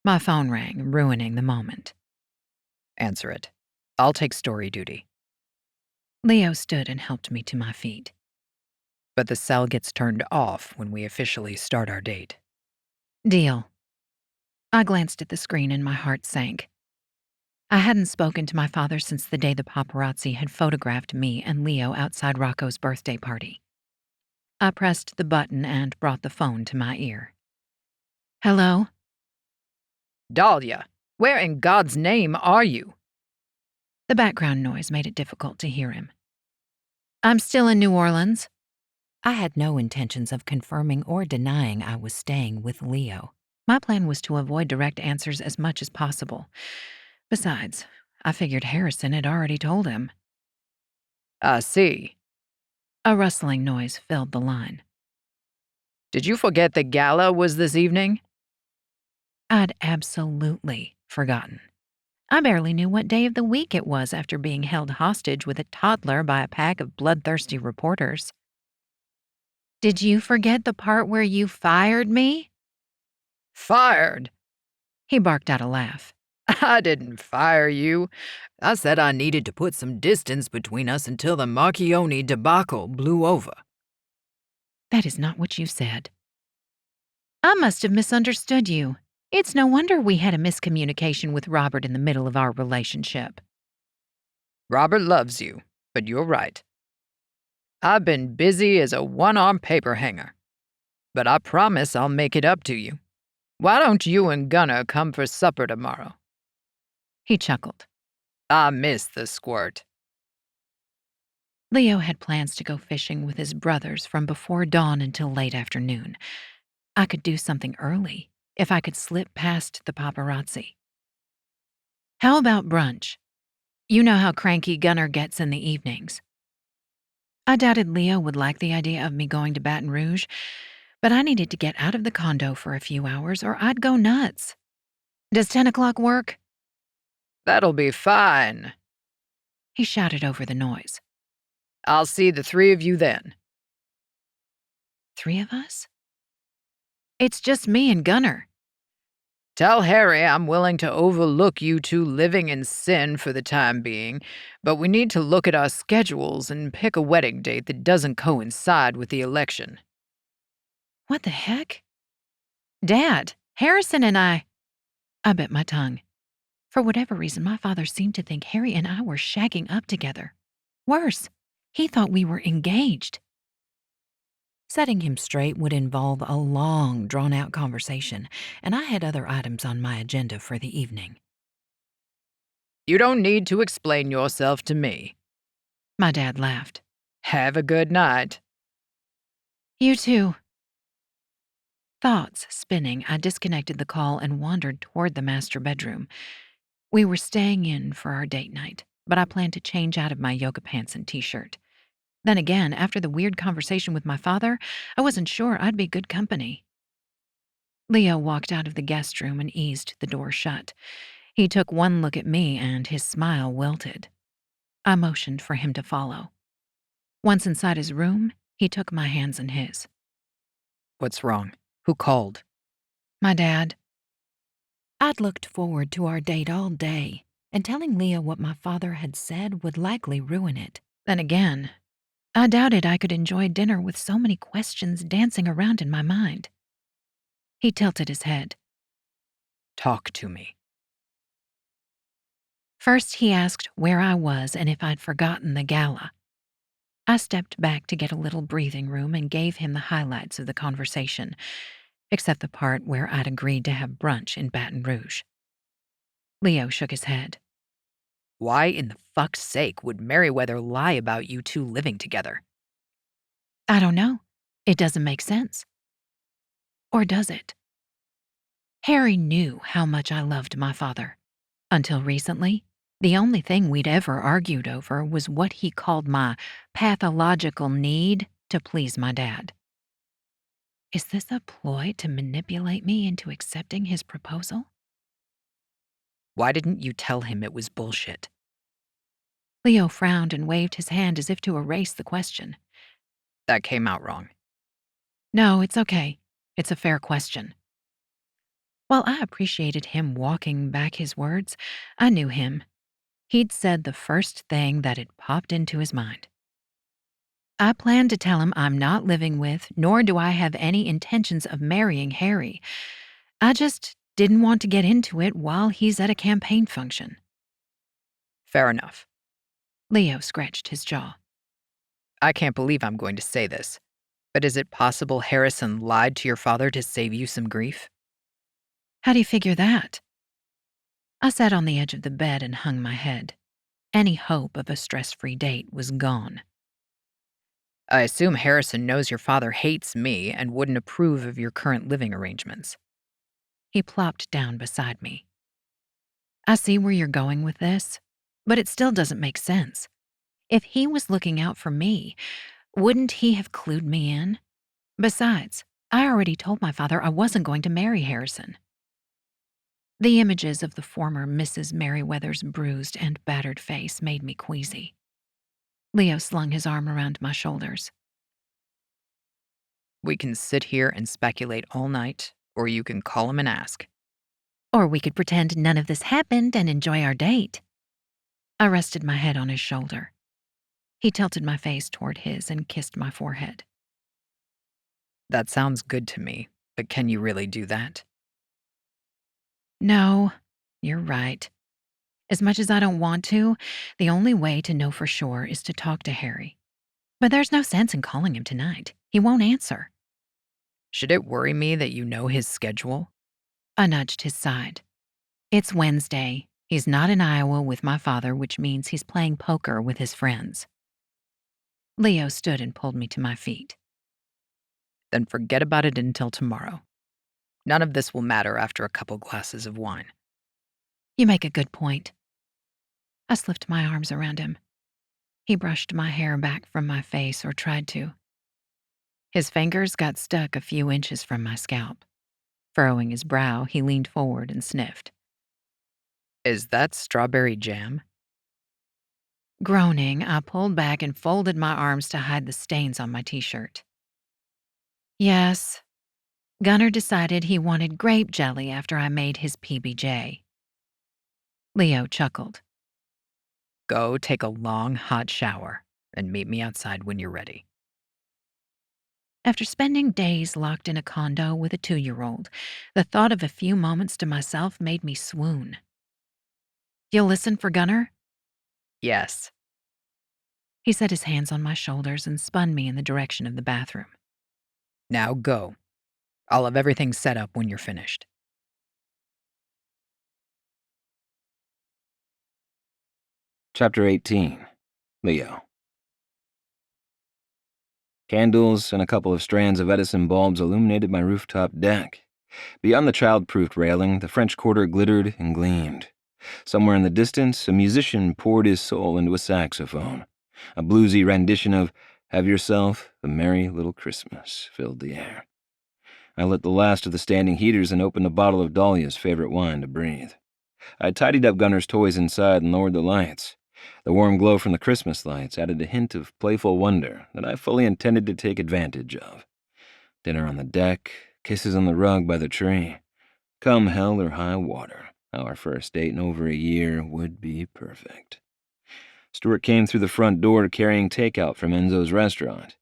My phone rang, ruining the moment. Answer it. I'll take story duty. Leo stood and helped me to my feet. But the cell gets turned off when we officially start our date. Deal. I glanced at the screen and my heart sank. I hadn't spoken to my father since the day the paparazzi had photographed me and Leo outside Rocco's birthday party. I pressed the button and brought the phone to my ear. Hello? Dahlia, where in God's name are you? The background noise made it difficult to hear him. I'm still in New Orleans. I had no intentions of confirming or denying I was staying with Leo. My plan was to avoid direct answers as much as possible. Besides, I figured Harrison had already told him. I see. A rustling noise filled the line. Did you forget the gala was this evening? I'd absolutely forgotten. I barely knew what day of the week it was after being held hostage with a toddler by a pack of bloodthirsty reporters. Did you forget the part where you fired me? Fired? He barked out a laugh. I didn't fire you. I said I needed to put some distance between us until the Marchionni debacle blew over. That is not what you said. I must have misunderstood you. It's no wonder we had a miscommunication with Robert in the middle of our relationship. Robert loves you, but you're right. I've been busy as a one-armed paper hanger. But I promise I'll make it up to you. Why don't you and Gunner come for supper tomorrow? He chuckled. I miss the squirt. Leo had plans to go fishing with his brothers from before dawn until late afternoon. I could do something early if I could slip past the paparazzi. How about brunch? You know how cranky Gunner gets in the evenings. I doubted Leo would like the idea of me going to Baton Rouge, but I needed to get out of the condo for a few hours or I'd go nuts. Does 10 o'clock work? That'll be fine. He shouted over the noise. I'll see the three of you then. 3 of us? It's just me and Gunner. Tell Harry I'm willing to overlook you two living in sin for the time being, but we need to look at our schedules and pick a wedding date that doesn't coincide with the election. What the heck? Dad, Harrison and I bit my tongue. For whatever reason, my father seemed to think Harry and I were shagging up together. Worse, he thought we were engaged. Setting him straight would involve a long, drawn-out conversation, and I had other items on my agenda for the evening. You don't need to explain yourself to me. My dad laughed. Have a good night. You too. Thoughts spinning, I disconnected the call and wandered toward the master bedroom. We were staying in for our date night, but I planned to change out of my yoga pants and t-shirt. Then again, after the weird conversation with my father, I wasn't sure I'd be good company. Leo walked out of the guest room and eased the door shut. He took one look at me and his smile wilted. I motioned for him to follow. Once inside his room, he took my hands in his. What's wrong? Who called? My dad. I'd looked forward to our date all day, and telling Leo what my father had said would likely ruin it. Then again, I doubted I could enjoy dinner with so many questions dancing around in my mind. He tilted his head. Talk to me. First, he asked where I was and if I'd forgotten the gala. I stepped back to get a little breathing room and gave him the highlights of the conversation, except the part where I'd agreed to have brunch in Baton Rouge. Leo shook his head. Why in the fuck's sake would Merriweather lie about you two living together? I don't know. It doesn't make sense. Or does it? Harry knew how much I loved my father. Until recently, the only thing we'd ever argued over was what he called my pathological need to please my dad. Is this a ploy to manipulate me into accepting his proposal? Why didn't you tell him it was bullshit? Leo frowned and waved his hand as if to erase the question. That came out wrong. No, it's okay. It's a fair question. While I appreciated him walking back his words, I knew him. He'd said the first thing that had popped into his mind. I planned to tell him I'm not living with, nor do I have any intentions of marrying Harry. I just didn't want to get into it while he's at a campaign function. Fair enough. Leo scratched his jaw. I can't believe I'm going to say this, but is it possible Harrison lied to your father to save you some grief? How do you figure that? I sat on the edge of the bed and hung my head. Any hope of a stress-free date was gone. I assume Harrison knows your father hates me and wouldn't approve of your current living arrangements. He plopped down beside me. I see where you're going with this, but it still doesn't make sense. If he was looking out for me, wouldn't he have clued me in? Besides, I already told my father I wasn't going to marry Harrison. The images of the former Mrs. Merriweather's bruised and battered face made me queasy. Leo slung his arm around my shoulders. We can sit here and speculate all night, or you can call him and ask. Or we could pretend none of this happened and enjoy our date. I rested my head on his shoulder. He tilted my face toward his and kissed my forehead. That sounds good to me, but can you really do that? No, you're right. As much as I don't want to, the only way to know for sure is to talk to Harry. But there's no sense in calling him tonight. He won't answer. Should it worry me that you know his schedule? I nudged his side. It's Wednesday. He's not in Iowa with my father, which means he's playing poker with his friends. Leo stood and pulled me to my feet. Then forget about it until tomorrow. None of this will matter after a couple glasses of wine. You make a good point. I slipped my arms around him. He brushed my hair back from my face, or tried to. His fingers got stuck a few inches from my scalp. Furrowing his brow, he leaned forward and sniffed. Is that strawberry jam? Groaning, I pulled back and folded my arms to hide the stains on my t-shirt. Yes, Gunnar decided he wanted grape jelly after I made his PBJ. Leo chuckled. Go take a long, hot shower and meet me outside when you're ready. After spending days locked in a condo with a 2-year-old, the thought of a few moments to myself made me swoon. You'll listen for Gunnar? Yes. He set his hands on my shoulders and spun me in the direction of the bathroom. Now go. I'll have everything set up when you're finished. Chapter 18. Leo. Candles and a couple of strands of Edison bulbs illuminated my rooftop deck. Beyond the child-proofed railing, the French Quarter glittered and gleamed. Somewhere in the distance, a musician poured his soul into a saxophone. A bluesy rendition of "Have Yourself a Merry Little Christmas" filled the air. I lit the last of the standing heaters and opened a bottle of Dahlia's favorite wine to breathe. I tidied up Gunnar's toys inside and lowered the lights. The warm glow from the Christmas lights added a hint of playful wonder that I fully intended to take advantage of. Dinner on the deck, kisses on the rug by the tree. Come hell or high water, our first date in over a year would be perfect. Stuart came through the front door carrying takeout from Enzo's restaurant.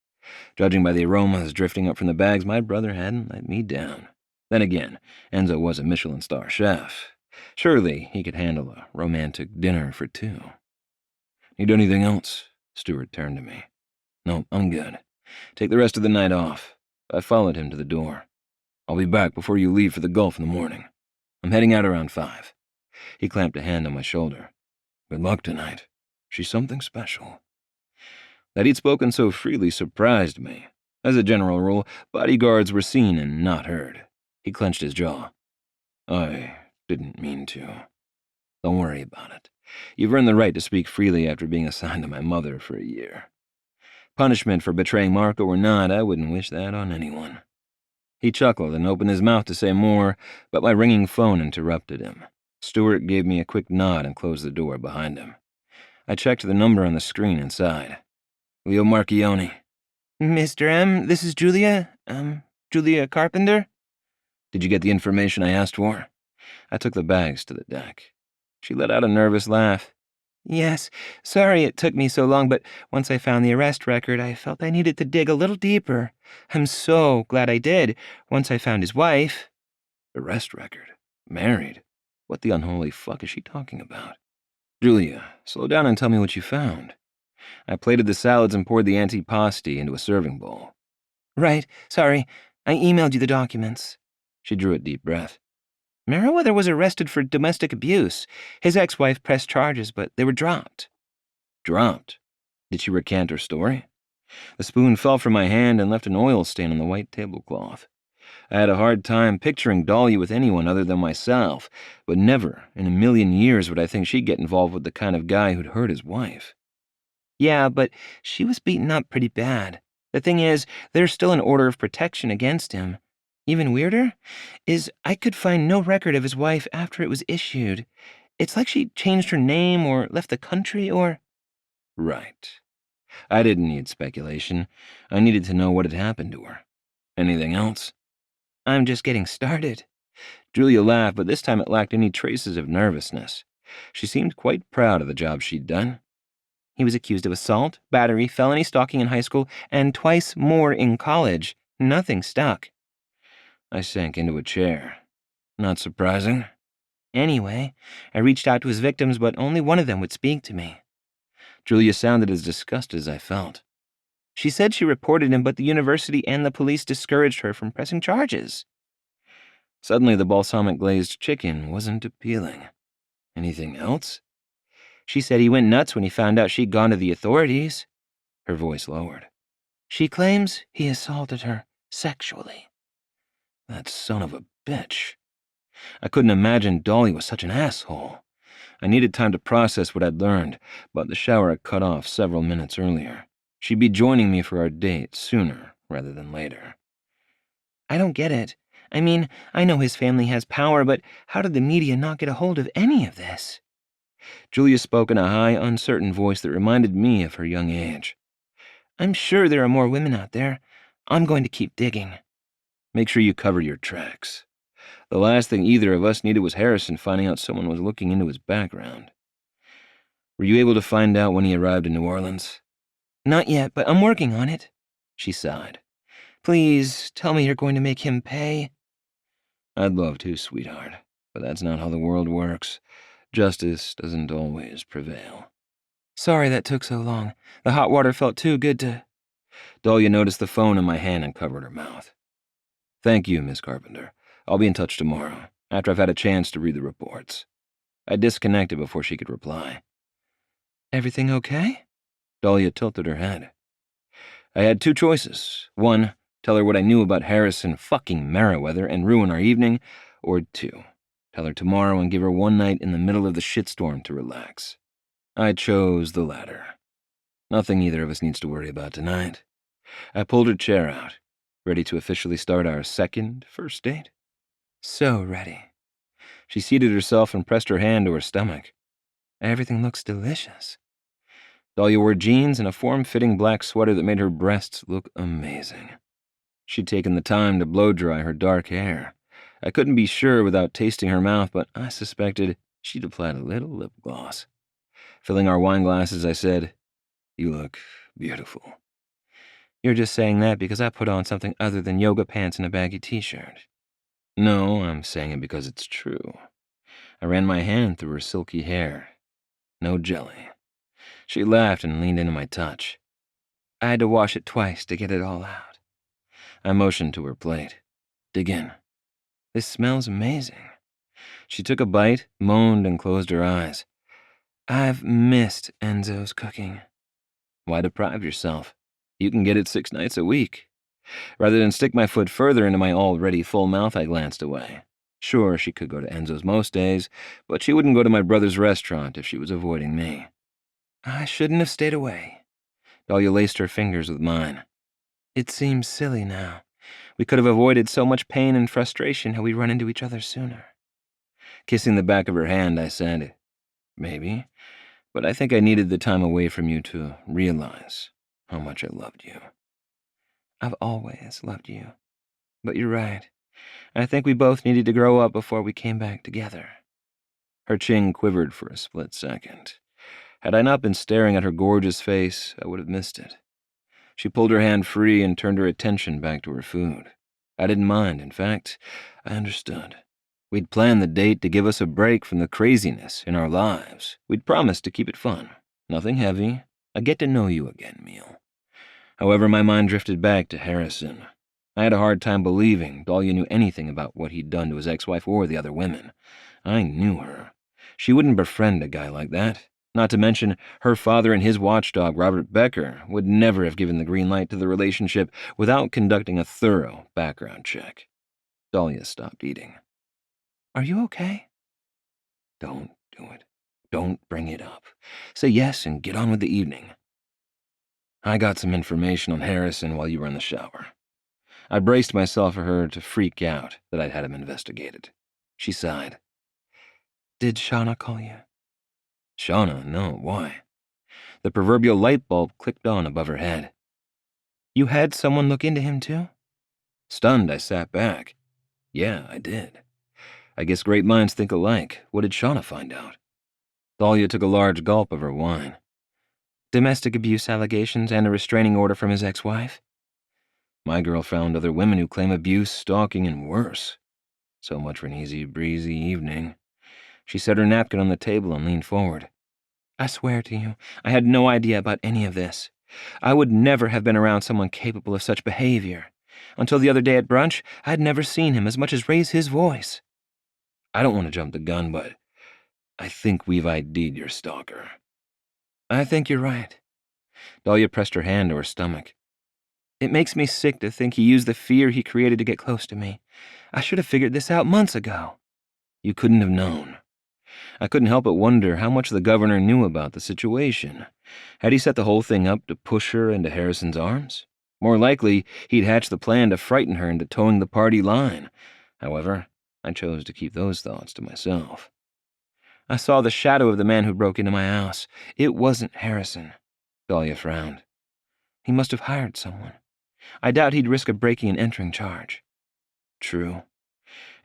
Judging by the aromas drifting up from the bags, my brother hadn't let me down. Then again, Enzo was a Michelin star chef. Surely he could handle a romantic dinner for two. Need anything else? Stuart turned to me. No, I'm good. Take the rest of the night off. I followed him to the door. I'll be back before you leave for the Gulf in the morning. I'm heading out around 5. He clamped a hand on my shoulder. Good luck tonight. She's something special. That he'd spoken so freely surprised me. As a general rule, bodyguards were seen and not heard. He clenched his jaw. I didn't mean to. Don't worry about it. You've earned the right to speak freely after being assigned to my mother for a year. Punishment for betraying Marco or not, I wouldn't wish that on anyone. He chuckled and opened his mouth to say more, but my ringing phone interrupted him. Stuart gave me a quick nod and closed the door behind him. I checked the number on the screen inside. Leo Marchionni. Mr. M, this is Julia. Julia Carpenter? Did you get the information I asked for? I took the bags to the deck. She let out a nervous laugh. Yes, sorry it took me so long, but once I found the arrest record, I felt I needed to dig a little deeper. I'm so glad I did, once I found his wife. Arrest record? Married? What the unholy fuck is she talking about? Julia, slow down and tell me what you found. I plated the salads and poured the antipasti into a serving bowl. Right, sorry. I emailed you the documents. She drew a deep breath. Merriweather was arrested for domestic abuse. His ex-wife pressed charges, but they were dropped. Dropped? Did she recant her story? The spoon fell from my hand and left an oil stain on the white tablecloth. I had a hard time picturing Dahlia with anyone other than myself, but never in a million years would I think she'd get involved with the kind of guy who'd hurt his wife. Yeah, but she was beaten up pretty bad. The thing is, there's still an order of protection against him. Even weirder is I could find no record of his wife after it was issued. It's like she changed her name or left the country or... Right. I didn't need speculation. I needed to know what had happened to her. Anything else? I'm just getting started. Julia laughed, but this time it lacked any traces of nervousness. She seemed quite proud of the job she'd done. He was accused of assault, battery, felony stalking in high school, and twice more in college. Nothing stuck. I sank into a chair. Not surprising. Anyway, I reached out to his victims, but only one of them would speak to me. Julia sounded as disgusted as I felt. She said she reported him, but the university and the police discouraged her from pressing charges. Suddenly, the balsamic glazed chicken wasn't appealing. Anything else? She said he went nuts when he found out she'd gone to the authorities. Her voice lowered. She claims he assaulted her sexually. That son of a bitch. I couldn't imagine Dolly was such an asshole. I needed time to process what I'd learned, but the shower had cut off several minutes earlier. She'd be joining me for our date sooner rather than later. I don't get it. I mean, I know his family has power, but how did the media not get a hold of any of this? Julia spoke in a high, uncertain voice that reminded me of her young age. I'm sure there are more women out there. I'm going to keep digging. Make sure you cover your tracks. The last thing either of us needed was Harrison finding out someone was looking into his background. Were you able to find out when he arrived in New Orleans? Not yet, but I'm working on it, she sighed. Please, tell me you're going to make him pay. I'd love to, sweetheart, but that's not how the world works. Justice doesn't always prevail. Sorry that took so long. The hot water felt too good to... Dahlia noticed the phone in my hand and covered her mouth. Thank you, Miss Carpenter. I'll be in touch tomorrow, after I've had a chance to read the reports. I disconnected before she could reply. Everything okay? Dahlia tilted her head. I had two choices. One, tell her what I knew about Harrison fucking Merriweather and ruin our evening, or two, tell her tomorrow and give her one night in the middle of the shitstorm to relax. I chose the latter. Nothing either of us needs to worry about tonight. I pulled her chair out, ready to officially start our second first date. So ready. She seated herself and pressed her hand to her stomach. Everything looks delicious. Dahlia wore jeans and a form-fitting black sweater that made her breasts look amazing. She'd taken the time to blow-dry her dark hair. I couldn't be sure without tasting her mouth, but I suspected she'd applied a little lip gloss. Filling our wine glasses, I said, You look beautiful. You're just saying that because I put on something other than yoga pants and a baggy t-shirt. No, I'm saying it because it's true. I ran my hand through her silky hair. No jelly. She laughed and leaned into my touch. I had to wash it twice to get it all out. I motioned to her plate. Dig in. This smells amazing. She took a bite, moaned, and closed her eyes. I've missed Enzo's cooking. Why deprive yourself? You can get it 6 nights a week. Rather than stick my foot further into my already full mouth, I glanced away. Sure, she could go to Enzo's most days, but she wouldn't go to my brother's restaurant if she was avoiding me. I shouldn't have stayed away. Dahlia laced her fingers with mine. It seems silly now. We could have avoided so much pain and frustration had we run into each other sooner. Kissing the back of her hand, I said, Maybe, but I think I needed the time away from you to realize how much I loved you. I've always loved you. But you're right. I think we both needed to grow up before we came back together. Her chin quivered for a split second. Had I not been staring at her gorgeous face, I would have missed it. She pulled her hand free and turned her attention back to her food. I didn't mind. In fact, I understood. We'd planned the date to give us a break from the craziness in our lives. We'd promised to keep it fun. Nothing heavy. A get-to-know-you-again meal. However, my mind drifted back to Harrison. I had a hard time believing Dahlia knew anything about what he'd done to his ex-wife or the other women. I knew her. She wouldn't befriend a guy like that. Not to mention, her father and his watchdog, Robert Becker, would never have given the green light to the relationship without conducting a thorough background check. Dahlia stopped eating. Are you okay? Don't do it. Don't bring it up. Say yes and get on with the evening. I got some information on Harrison while you were in the shower. I braced myself for her to freak out that I'd had him investigated. She sighed. Did Shauna call you? Shauna? No, why? The proverbial light bulb clicked on above her head. You had someone look into him too? Stunned, I sat back. Yeah, I did. I guess great minds think alike. What did Shauna find out? Dahlia took a large gulp of her wine. Domestic abuse allegations and a restraining order from his ex-wife? My girl found other women who claim abuse, stalking, and worse. So much for an easy, breezy evening. She set her napkin on the table and leaned forward. I swear to you, I had no idea about any of this. I would never have been around someone capable of such behavior. Until the other day at brunch, I had never seen him as much as raise his voice. I don't want to jump the gun, but I think we've ID'd your stalker. I think you're right. Dahlia pressed her hand to her stomach. It makes me sick to think he used the fear he created to get close to me. I should have figured this out months ago. You couldn't have known. I couldn't help but wonder how much the governor knew about the situation. Had he set the whole thing up to push her into Harrison's arms? More likely, he'd hatched the plan to frighten her into towing the party line. However, I chose to keep those thoughts to myself. I saw the shadow of the man who broke into my house. It wasn't Harrison. Dahlia frowned. He must have hired someone. I doubt he'd risk a breaking and entering charge. True.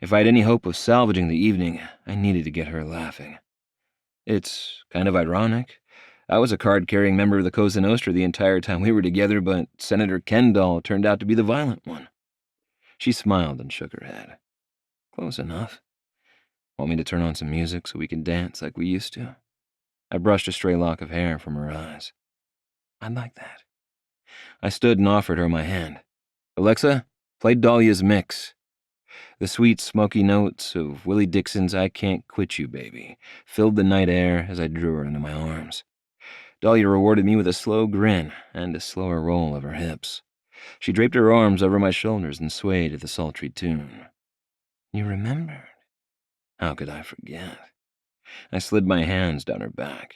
If I had any hope of salvaging the evening, I needed to get her laughing. It's kind of ironic. I was a card-carrying member of the Cosa Nostra the entire time we were together, but Senator Kendall turned out to be the violent one. She smiled and shook her head. Close enough. Want me to turn on some music so we can dance like we used to? I brushed a stray lock of hair from her eyes. I'd like that. I stood and offered her my hand. Alexa, play Dahlia's mix. The sweet, smoky notes of Willie Dixon's I Can't Quit You, Baby filled the night air as I drew her into my arms. Dahlia rewarded me with a slow grin and a slower roll of her hips. She draped her arms over my shoulders and swayed to the sultry tune. You remembered? How could I forget? I slid my hands down her back.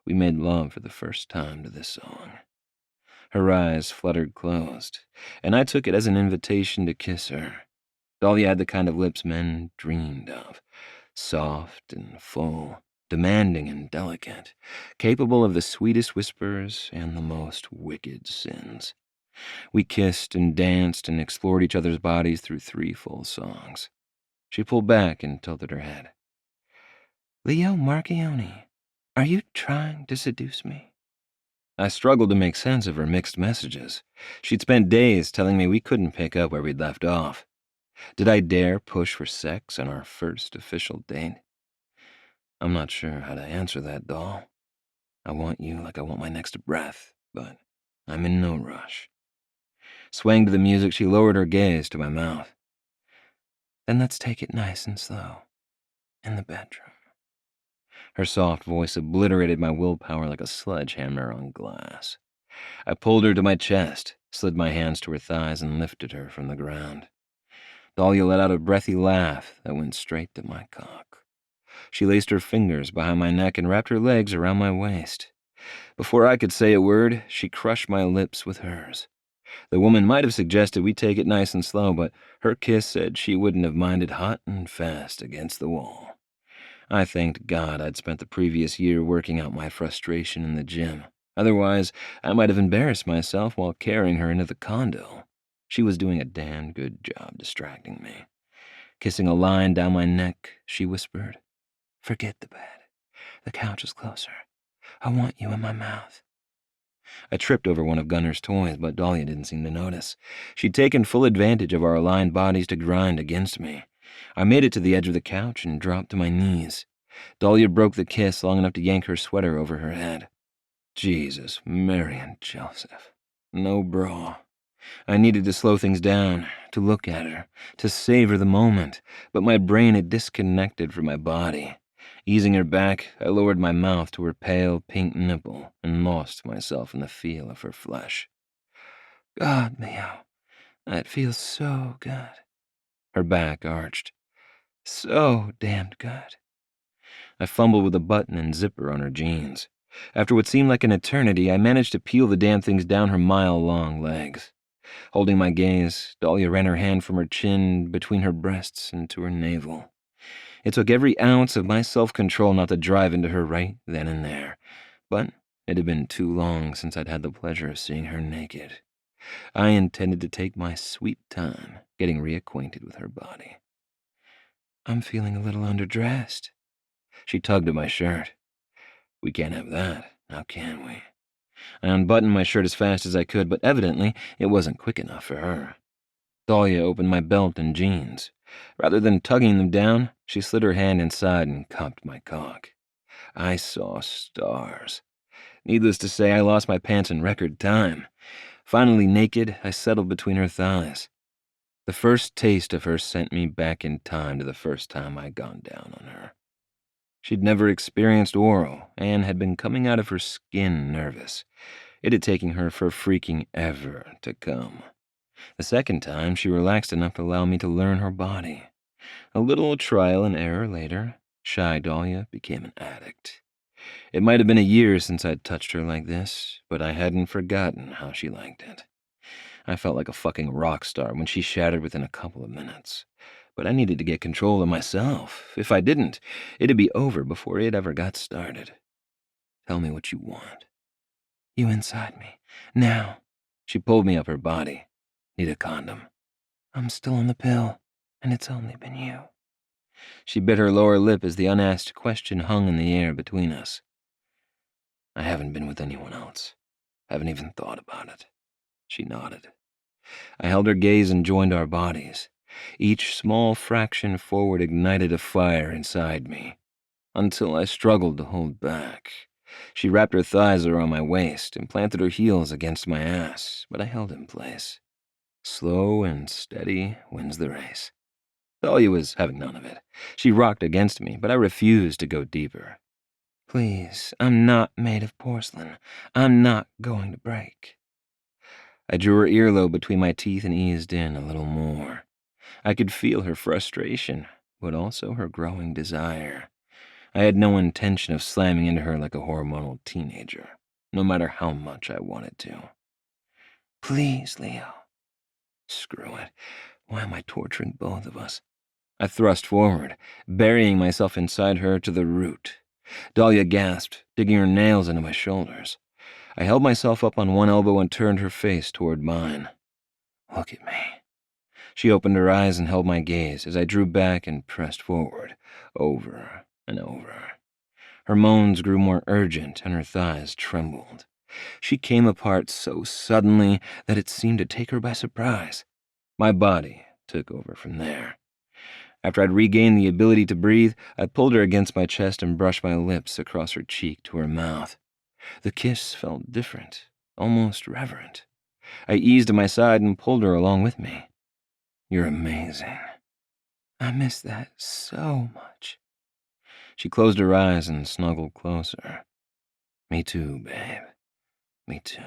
We made love for the first time to this song. Her eyes fluttered closed, and I took it as an invitation to kiss her. Dahlia had the kind of lips men dreamed of, soft and full, demanding and delicate, capable of the sweetest whispers and the most wicked sins. We kissed and danced and explored each other's bodies through 3 full songs. She pulled back and tilted her head. Leo Marchionni, are you trying to seduce me? I struggled to make sense of her mixed messages. She'd spent days telling me we couldn't pick up where we'd left off. Did I dare push for sex on our first official date? I'm not sure how to answer that, doll. I want you like I want my next breath, but I'm in no rush. Swaying to the music, she lowered her gaze to my mouth. Then let's take it nice and slow. In the bedroom. Her soft voice obliterated my willpower like a sledgehammer on glass. I pulled her to my chest, slid my hands to her thighs, and lifted her from the ground. Dahlia let out a breathy laugh that went straight to my cock. She laced her fingers behind my neck and wrapped her legs around my waist. Before I could say a word, she crushed my lips with hers. The woman might have suggested we take it nice and slow, but her kiss said she wouldn't have minded hot and fast against the wall. I thanked God I'd spent the previous year working out my frustration in the gym. Otherwise, I might have embarrassed myself while carrying her into the condo. She was doing a damn good job distracting me. Kissing a line down my neck, she whispered, Forget the bed. The couch is closer. I want you in my mouth. I tripped over one of Gunner's toys, but Dahlia didn't seem to notice. She'd taken full advantage of our aligned bodies to grind against me. I made it to the edge of the couch and dropped to my knees. Dahlia broke the kiss long enough to yank her sweater over her head. Jesus, Mary and Joseph. No bra. I needed to slow things down, to look at her, to savor the moment, but my brain had disconnected from my body. Easing her back, I lowered my mouth to her pale pink nipple and lost myself in the feel of her flesh. God, Leo, that feels so good. Her back arched. So damned good. I fumbled with a button and zipper on her jeans. After what seemed like an eternity, I managed to peel the damn things down her mile-long legs. Holding my gaze, Dahlia ran her hand from her chin between her breasts and to her navel. It took every ounce of my self-control not to drive into her right then and there, but it had been too long since I'd had the pleasure of seeing her naked. I intended to take my sweet time getting reacquainted with her body. I'm feeling a little underdressed. She tugged at my shirt. We can't have that, now can we? I unbuttoned my shirt as fast as I could, but evidently it wasn't quick enough for her. Dahlia opened my belt and jeans. Rather than tugging them down, she slid her hand inside and cupped my cock. I saw stars. Needless to say, I lost my pants in record time. Finally naked, I settled between her thighs. The first taste of her sent me back in time to the first time I'd gone down on her. She'd never experienced oral and had been coming out of her skin nervous. It had taken her for freaking ever to come. The second time, she relaxed enough to allow me to learn her body. A little trial and error later, shy Dahlia became an addict. It might have been a year since I'd touched her like this, but I hadn't forgotten how she liked it. I felt like a fucking rock star when she shattered within a couple of minutes. But I needed to get control of myself. If I didn't, it'd be over before it ever got started. Tell me what you want. You inside me. Now. She pulled me up her body. Need a condom. I'm still on the pill, and it's only been you. She bit her lower lip as the unasked question hung in the air between us. I haven't been with anyone else. Haven't even thought about it. She nodded. I held her gaze and joined our bodies. Each small fraction forward ignited a fire inside me, until I struggled to hold back. She wrapped her thighs around my waist and planted her heels against my ass, but I held in place. Slow and steady wins the race. Dahlia was having none of it. She rocked against me, but I refused to go deeper. Please, I'm not made of porcelain. I'm not going to break. I drew her earlobe between my teeth and eased in a little more. I could feel her frustration, but also her growing desire. I had no intention of slamming into her like a hormonal teenager, no matter how much I wanted to. Please, Leo. Screw it. Why am I torturing both of us? I thrust forward, burying myself inside her to the root. Dahlia gasped, digging her nails into my shoulders. I held myself up on one elbow and turned her face toward mine. Look at me. She opened her eyes and held my gaze as I drew back and pressed forward, over and over. Her moans grew more urgent and her thighs trembled. She came apart so suddenly that it seemed to take her by surprise. My body took over from there. After I'd regained the ability to breathe, I pulled her against my chest and brushed my lips across her cheek to her mouth. The kiss felt different, almost reverent. I eased to my side and pulled her along with me. You're amazing. I miss that so much. She closed her eyes and snuggled closer. Me too, babe. Me too.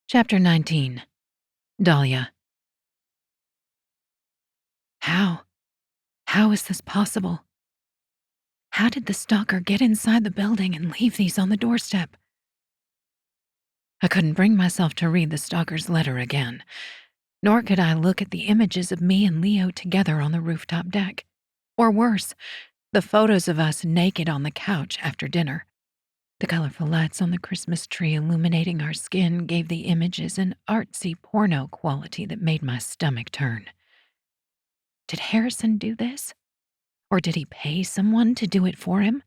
Chapter 19. Dahlia. How? How is this possible? How did the stalker get inside the building and leave these on the doorstep? I couldn't bring myself to read the stalker's letter again, nor could I look at the images of me and Leo together on the rooftop deck. Or worse, the photos of us naked on the couch after dinner. The colorful lights on the Christmas tree illuminating our skin gave the images an artsy porno quality that made my stomach turn. Did Harrison do this? Or did he pay someone to do it for him?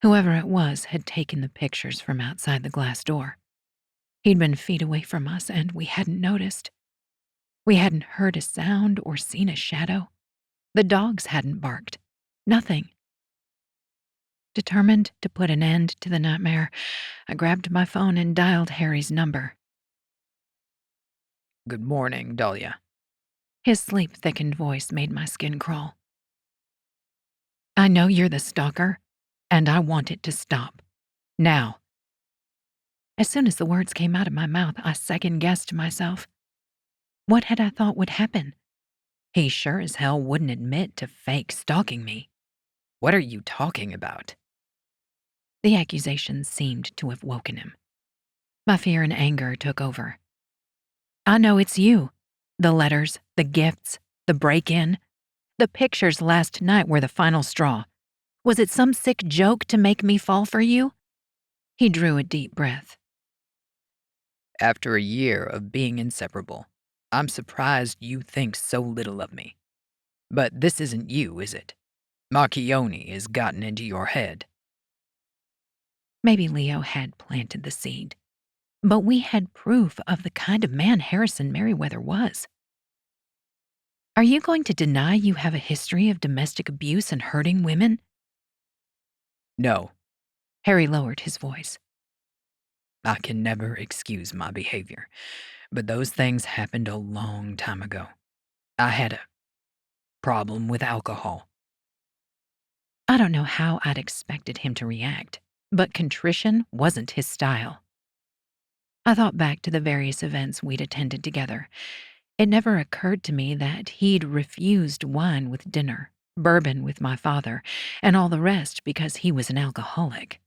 Whoever it was had taken the pictures from outside the glass door. He'd been feet away from us, and we hadn't noticed. We hadn't heard a sound or seen a shadow. The dogs hadn't barked. Nothing. Determined to put an end to the nightmare, I grabbed my phone and dialed Harry's number. Good morning, Dahlia. His sleep-thickened voice made my skin crawl. I know you're the stalker, and I want it to stop. Now. As soon as the words came out of my mouth, I second-guessed myself. What had I thought would happen? He sure as hell wouldn't admit to fake stalking me. What are you talking about? The accusation seemed to have woken him. My fear and anger took over. I know it's you. The letters, the gifts, the break-in. The pictures last night were the final straw. Was it some sick joke to make me fall for you? He drew a deep breath. After a year of being inseparable, I'm surprised you think so little of me. But this isn't you, is it? Marchionni has gotten into your head. Maybe Leo had planted the seed, but we had proof of the kind of man Harrison Merriweather was. Are you going to deny you have a history of domestic abuse and hurting women? No. Harry lowered his voice. I can never excuse my behavior, but those things happened a long time ago. I had a problem with alcohol. I don't know how I'd expected him to react, but contrition wasn't his style. I thought back to the various events we'd attended together. It never occurred to me that he'd refused wine with dinner, bourbon with my father, and all the rest because he was an alcoholic.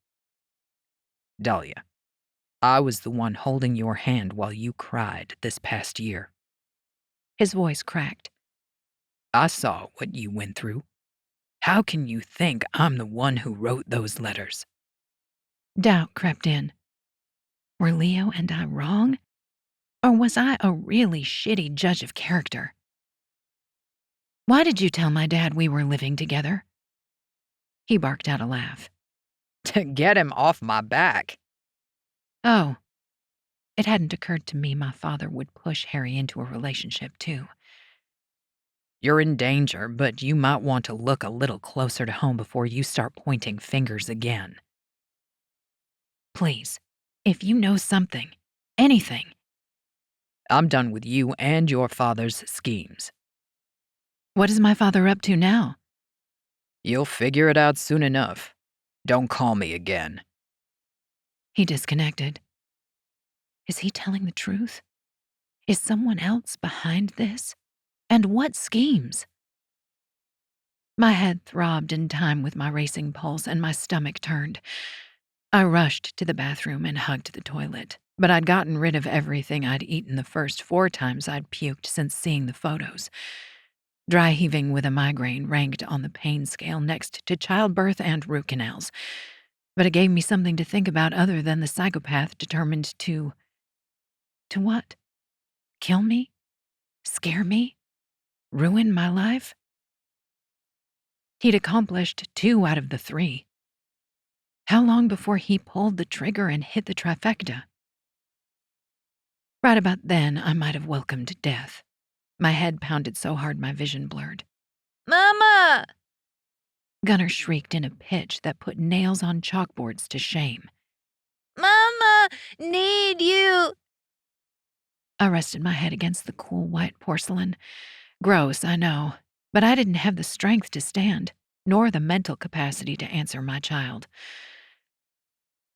Dahlia, I was the one holding your hand while you cried this past year. His voice cracked. I saw what you went through. How can you think I'm the one who wrote those letters? Doubt crept in. Were Leo and I wrong? Or was I a really shitty judge of character? Why did you tell my dad we were living together? He barked out a laugh. To get him off my back. Oh, it hadn't occurred to me my father would push Harry into a relationship, too. You're in danger, but you might want to look a little closer to home before you start pointing fingers again. Please, if you know something, anything. I'm done with you and your father's schemes. What is my father up to now? You'll figure it out soon enough. Don't call me again. He disconnected. Is he telling the truth? Is someone else behind this? And what schemes? My head throbbed in time with my racing pulse and my stomach turned. I rushed to the bathroom and hugged the toilet, but I'd gotten rid of everything I'd eaten the first 4 times I'd puked since seeing the photos. Dry heaving with a migraine ranked on the pain scale next to childbirth and root canals, but it gave me something to think about other than the psychopath determined to what? Kill me? Scare me? Ruin my life? He'd accomplished 2 out of the 3. How long before he pulled the trigger and hit the trifecta? Right about then, I might have welcomed death. My head pounded so hard my vision blurred. Mama! Gunnar shrieked in a pitch that put nails on chalkboards to shame. Mama! Need you! I rested my head against the cool white porcelain. Gross, I know, but I didn't have the strength to stand, nor the mental capacity to answer my child.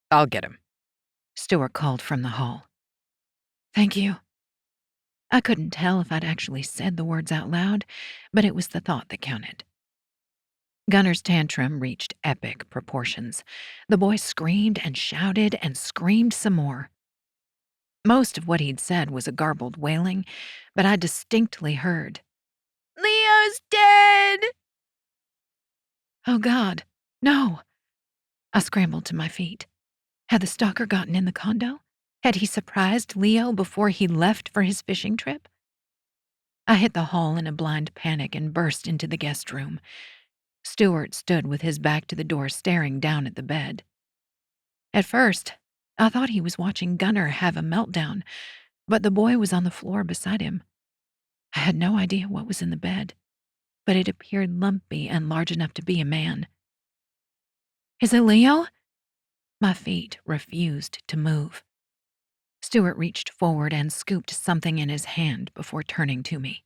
I'll get him. Stuart called from the hall. Thank you. I couldn't tell if I'd actually said the words out loud, but it was the thought that counted. Gunnar's tantrum reached epic proportions. The boy screamed and shouted and screamed some more. Most of what he'd said was a garbled wailing, but I distinctly heard, Leo's dead! "Oh God, no!" I scrambled to my feet. Had the stalker gotten in the condo? Had he surprised Leo before he left for his fishing trip? I hit the hall in a blind panic and burst into the guest room. Stuart stood with his back to the door staring down at the bed. At first, I thought he was watching Gunnar have a meltdown, but the boy was on the floor beside him. I had no idea what was in the bed, but it appeared lumpy and large enough to be a man. Is it Leo? My feet refused to move. Stuart reached forward and scooped something in his hand before turning to me.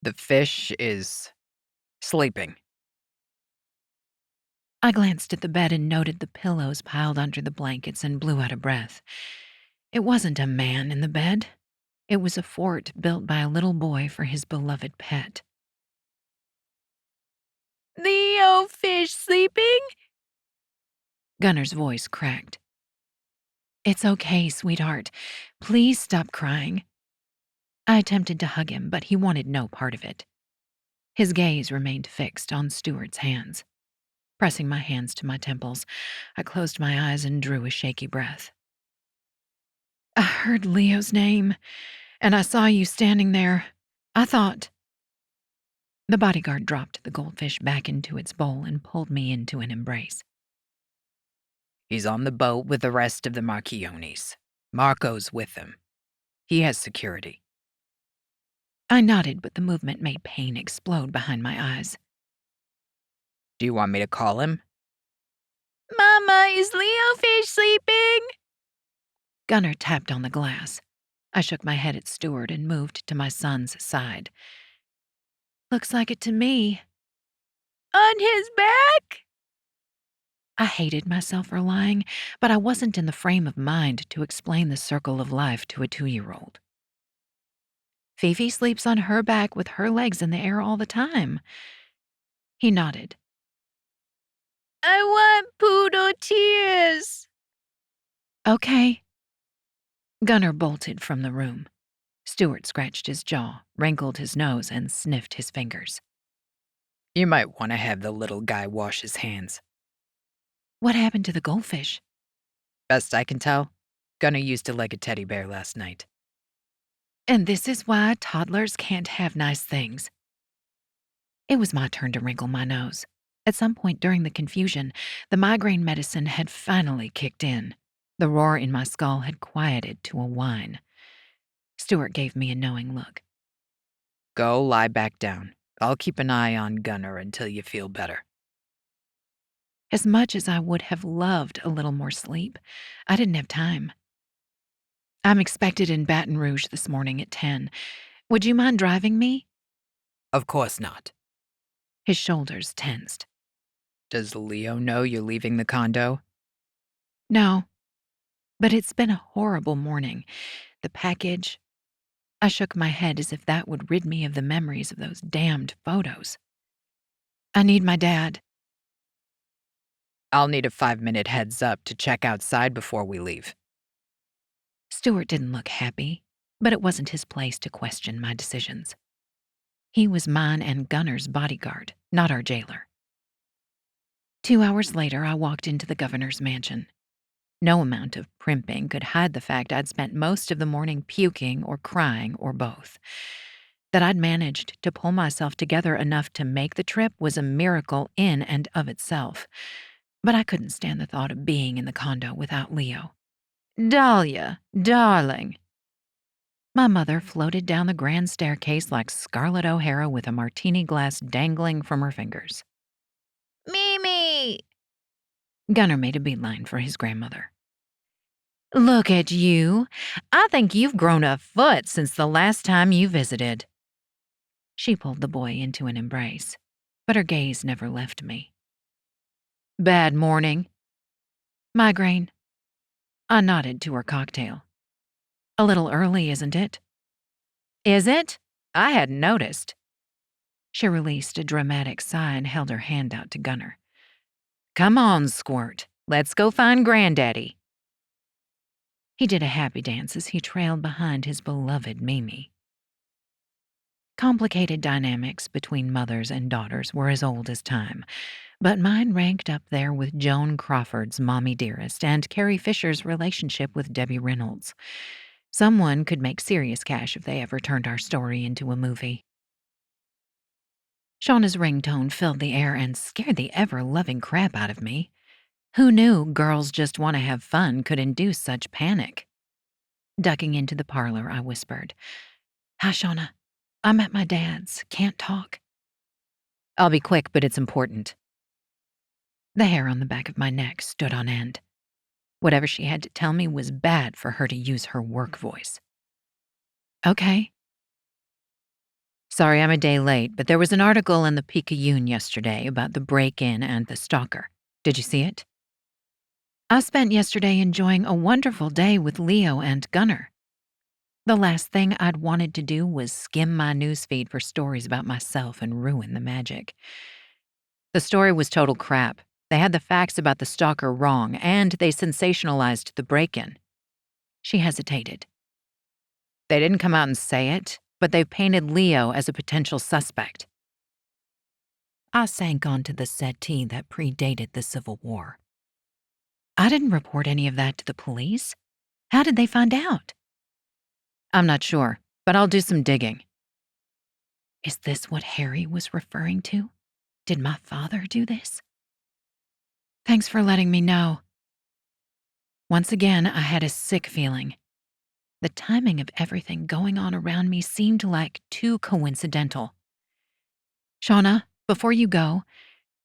The fish is sleeping. I glanced at the bed and noted the pillows piled under the blankets and blew out a breath. It wasn't a man in the bed. It was a fort built by a little boy for his beloved pet. Leo fish sleeping? Gunnar's voice cracked. It's okay, sweetheart. Please stop crying. I attempted to hug him, but he wanted no part of it. His gaze remained fixed on Stuart's hands. Pressing my hands to my temples, I closed my eyes and drew a shaky breath. I heard Leo's name, and I saw you standing there. I thought... The bodyguard dropped the goldfish back into its bowl and pulled me into an embrace. He's on the boat with the rest of the Marchionnis. Marco's with him. He has security. I nodded, but the movement made pain explode behind my eyes. Do you want me to call him? Mama, is Leo fish sleeping? Gunnar tapped on the glass. I shook my head at Stuart and moved to my son's side. Looks like it to me. On his back? I hated myself for lying, but I wasn't in the frame of mind to explain the circle of life to a 2-year-old. Fifi sleeps on her back with her legs in the air all the time. He nodded. I want poodle tears. Okay. Gunnar bolted from the room. Stuart scratched his jaw, wrinkled his nose, and sniffed his fingers. You might want to have the little guy wash his hands. What happened to the goldfish? Best I can tell, Gunnar used to like a teddy bear last night. And this is why toddlers can't have nice things. It was my turn to wrinkle my nose. At some point during the confusion, the migraine medicine had finally kicked in. The roar in my skull had quieted to a whine. Stuart gave me a knowing look. Go lie back down. I'll keep an eye on Gunnar until you feel better. As much as I would have loved a little more sleep, I didn't have time. I'm expected in Baton Rouge this morning at 10. Would you mind driving me? Of course not. His shoulders tensed. Does Leo know you're leaving the condo? No, but it's been a horrible morning. The package. I shook my head as if that would rid me of the memories of those damned photos. I need my dad. I'll need a 5-minute heads up to check outside before we leave. Stuart didn't look happy, but it wasn't his place to question my decisions. He was mine and Gunnar's bodyguard, not our jailer. 2 hours later, I walked into the governor's mansion. No amount of primping could hide the fact I'd spent most of the morning puking or crying or both. That I'd managed to pull myself together enough to make the trip was a miracle in and of itself. But I couldn't stand the thought of being in the condo without Leo. Dahlia, darling. My mother floated down the grand staircase like Scarlett O'Hara with a martini glass dangling from her fingers. Mimi! Gunnar made a beeline for his grandmother. Look at you. I think you've grown a foot since the last time you visited. She pulled the boy into an embrace, but her gaze never left me. Bad morning. Migraine. I nodded to her cocktail. A little early, isn't it? Is it? I hadn't noticed. She released a dramatic sigh and held her hand out to Gunnar. Come on, Squirt. Let's go find Granddaddy. He did a happy dance as he trailed behind his beloved Mimi. Complicated dynamics between mothers and daughters were as old as time, but mine ranked up there with Joan Crawford's Mommy Dearest and Carrie Fisher's relationship with Debbie Reynolds. Someone could make serious cash if they ever turned our story into a movie. Shauna's ringtone filled the air and scared the ever-loving crap out of me. Who knew girls just want to have fun could induce such panic? Ducking into the parlor, I whispered, Hi, Shauna. I'm at my dad's. Can't talk. I'll be quick, but it's important. The hair on the back of my neck stood on end. Whatever she had to tell me was bad for her to use her work voice. Okay. Sorry I'm a day late, but there was an article in the Picayune yesterday about the break-in and the stalker. Did you see it? I spent yesterday enjoying a wonderful day with Leo and Gunnar. The last thing I'd wanted to do was skim my newsfeed for stories about myself and ruin the magic. The story was total crap. They had the facts about the stalker wrong, and they sensationalized the break-in. She hesitated. They didn't come out and say it, but they painted Leo as a potential suspect. I sank onto the settee that predated the Civil War. I didn't report any of that to the police. How did they find out? I'm not sure, but I'll do some digging. Is this what Harry was referring to? Did my father do this? Thanks for letting me know. Once again, I had a sick feeling. The timing of everything going on around me seemed like too coincidental. Shauna, before you go,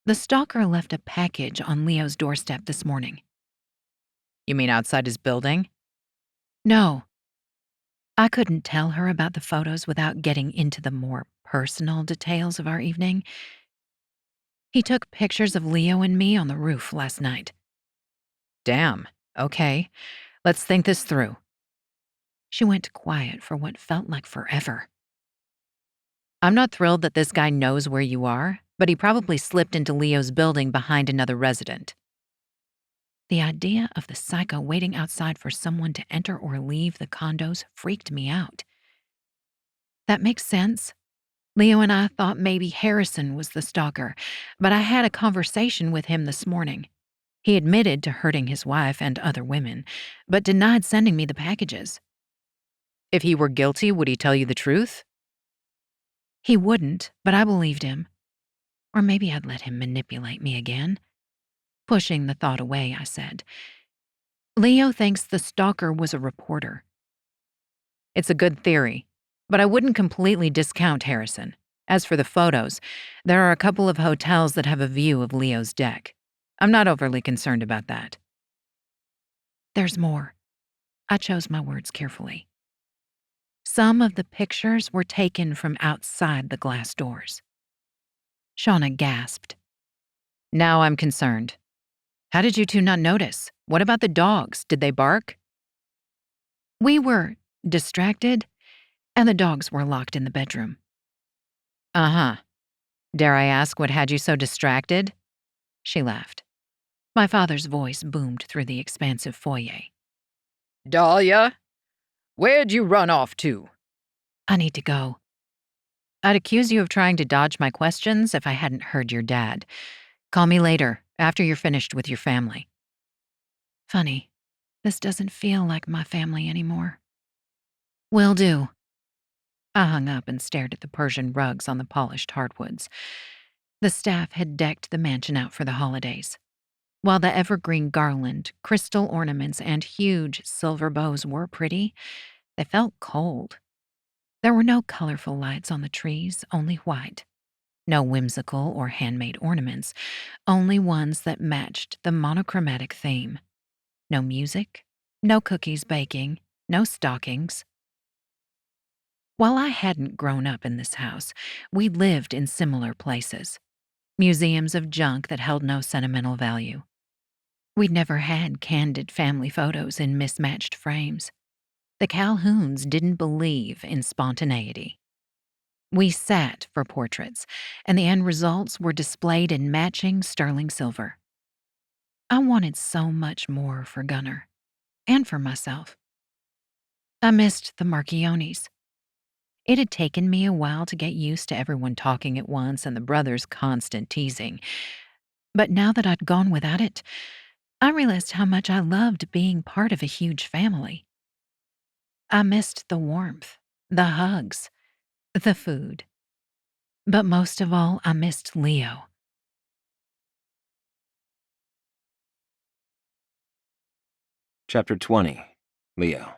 the stalker left a package on Leo's doorstep this morning. You mean outside his building? No. I couldn't tell her about the photos without getting into the more personal details of our evening. He took pictures of Leo and me on the roof last night. Damn, okay. Let's think this through. She went quiet for what felt like forever. I'm not thrilled that this guy knows where you are, but he probably slipped into Leo's building behind another resident. The idea of the psycho waiting outside for someone to enter or leave the condos freaked me out. That makes sense. Leo and I thought maybe Harrison was the stalker, but I had a conversation with him this morning. He admitted to hurting his wife and other women, but denied sending me the packages. If he were guilty, would he tell you the truth? He wouldn't, but I believed him. Or maybe I'd let him manipulate me again. Pushing the thought away, I said, Leo thinks the stalker was a reporter. It's a good theory, but I wouldn't completely discount Harrison. As for the photos, there are a couple of hotels that have a view of Leo's deck. I'm not overly concerned about that. There's more. I chose my words carefully. Some of the pictures were taken from outside the glass doors. Shauna gasped. Now I'm concerned. How did you two not notice? What about the dogs? Did they bark? We were distracted, and the dogs were locked in the bedroom. Uh-huh. Dare I ask what had you so distracted? She laughed. My father's voice boomed through the expansive foyer. Dahlia, where'd you run off to? I need to go. I'd accuse you of trying to dodge my questions if I hadn't heard your dad. Call me later, after you're finished with your family. Funny, this doesn't feel like my family anymore. Will do. I hung up and stared at the Persian rugs on the polished hardwoods. The staff had decked the mansion out for the holidays. While the evergreen garland, crystal ornaments, and huge silver bows were pretty, they felt cold. There were no colorful lights on the trees, only white. No whimsical or handmade ornaments, only ones that matched the monochromatic theme. No music, no cookies baking, no stockings. While I hadn't grown up in this house, we lived in similar places. Museums of junk that held no sentimental value. We'd never had candid family photos in mismatched frames. The Calhouns didn't believe in spontaneity. We sat for portraits, and the end results were displayed in matching sterling silver. I wanted so much more for Gunnar, and for myself. I missed the Marchionnis. It had taken me a while to get used to everyone talking at once and the brothers' constant teasing. But now that I'd gone without it, I realized how much I loved being part of a huge family. I missed the warmth, the hugs, the food. But most of all, I missed Leo. Chapter 20. Leo.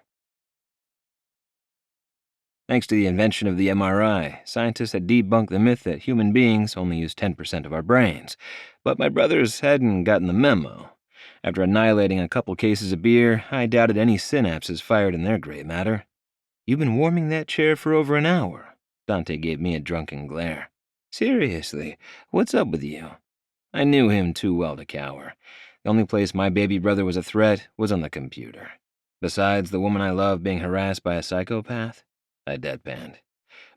Thanks to the invention of the MRI, scientists had debunked the myth that human beings only use 10% of our brains. But my brothers hadn't gotten the memo. After annihilating a couple cases of beer, I doubted any synapses fired in their gray matter. You've been warming that chair for over an hour. Dante gave me a drunken glare. Seriously, what's up with you? I knew him too well to cower. The only place my baby brother was a threat was on the computer. Besides the woman I loved being harassed by a psychopath, I deadpanned.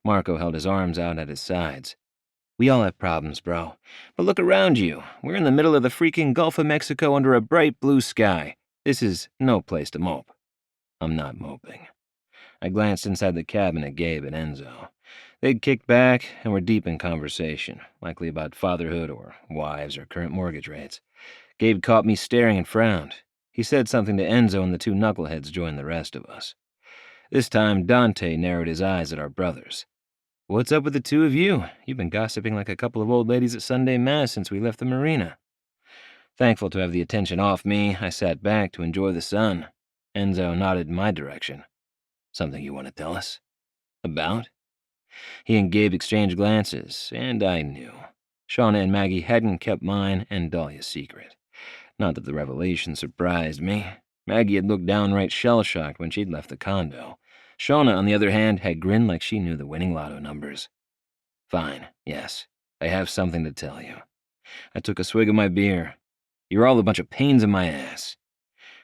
Marco held his arms out at his sides. We all have problems, bro. But look around you. We're in the middle of the freaking Gulf of Mexico under a bright blue sky. This is no place to mope. I'm not moping. I glanced inside the cabin at Gabe and Enzo. They'd kicked back and were deep in conversation, likely about fatherhood or wives or current mortgage rates. Gabe caught me staring and frowned. He said something to Enzo and the two knuckleheads joined the rest of us. This time, Dante narrowed his eyes at our brothers. What's up with the two of you? You've been gossiping like a couple of old ladies at Sunday Mass since we left the marina. Thankful to have the attention off me, I sat back to enjoy the sun. Enzo nodded in my direction. Something you want to tell us? About? He and Gabe exchanged glances, and I knew. Shauna and Maggie hadn't kept mine and Dahlia's secret. Not that the revelation surprised me. Maggie had looked downright shell-shocked when she'd left the condo. Shauna, on the other hand, had grinned like she knew the winning lotto numbers. Fine, yes, I have something to tell you. I took a swig of my beer. You're all a bunch of pains in my ass.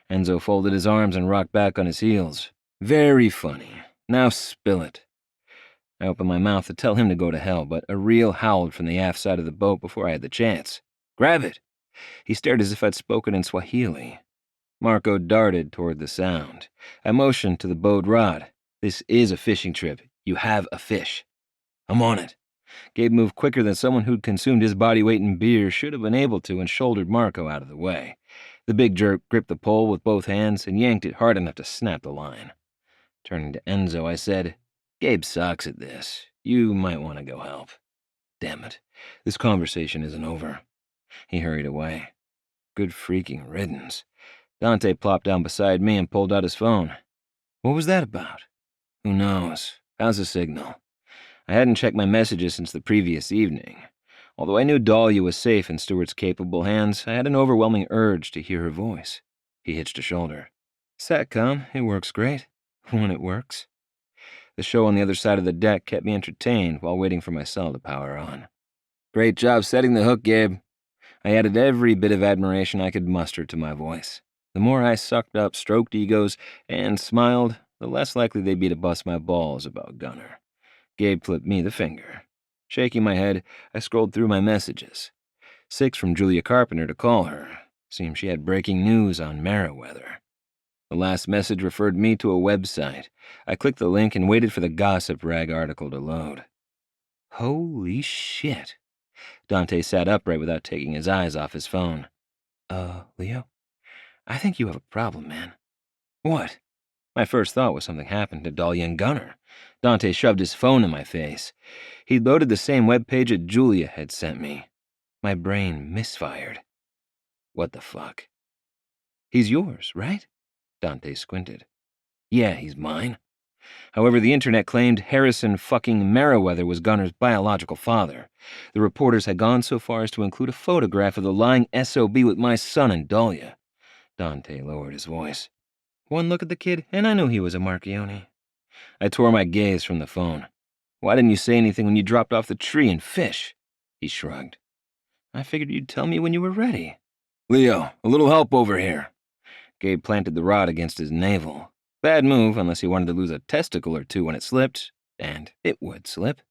Enzo folded his arms and rocked back on his heels. Very funny. Now spill it. I opened my mouth to tell him to go to hell, but a reel howled from the aft side of the boat before I had the chance. Grab it! He stared as if I'd spoken in Swahili. Marco darted toward the sound. I motioned to the bowed rod. This is a fishing trip. You have a fish. I'm on it. Gabe moved quicker than someone who'd consumed his body weight in beer should have been able to and shouldered Marco out of the way. The big jerk gripped the pole with both hands and yanked it hard enough to snap the line. Turning to Enzo, I said, Gabe sucks at this. You might want to go help. Damn it. This conversation isn't over. He hurried away. Good freaking riddance. Dante plopped down beside me and pulled out his phone. What was that about? Who knows? How's the signal? I hadn't checked my messages since the previous evening. Although I knew Dahlia was safe in Stuart's capable hands, I had an overwhelming urge to hear her voice. He hitched a shoulder. Satcom, it works great. When it works. The show on the other side of the deck kept me entertained while waiting for my cell to power on. Great job setting the hook, Gabe. I added every bit of admiration I could muster to my voice. The more I sucked up, stroked egos, and smiled, the less likely they'd be to bust my balls about Gunner. Gabe flipped me the finger. Shaking my head, I scrolled through my messages. 6 from Julia Carpenter to call her. Seemed she had breaking news on Meriwether. The last message referred me to a website. I clicked the link and waited for the gossip rag article to load. Holy shit. Dante sat upright without taking his eyes off his phone. Leo? I think you have a problem, man. What? My first thought was something happened to Dahlia and Gunner. Dante shoved his phone in my face. He'd loaded the same webpage that Julia had sent me. My brain misfired. What the fuck? He's yours, right? Dante squinted. Yeah, he's mine. However, the internet claimed Harrison fucking Meriwether was Gunner's biological father. The reporters had gone so far as to include a photograph of the lying SOB with my son and Dahlia. Dante lowered his voice. One look at the kid, and I knew he was a Marchionni. I tore my gaze from the phone. Why didn't you say anything when you dropped off the tree and fish? He shrugged. I figured you'd tell me when you were ready. Leo, a little help over here. Gabe planted the rod against his navel. Bad move unless he wanted to lose a testicle or two when it slipped, and it would slip.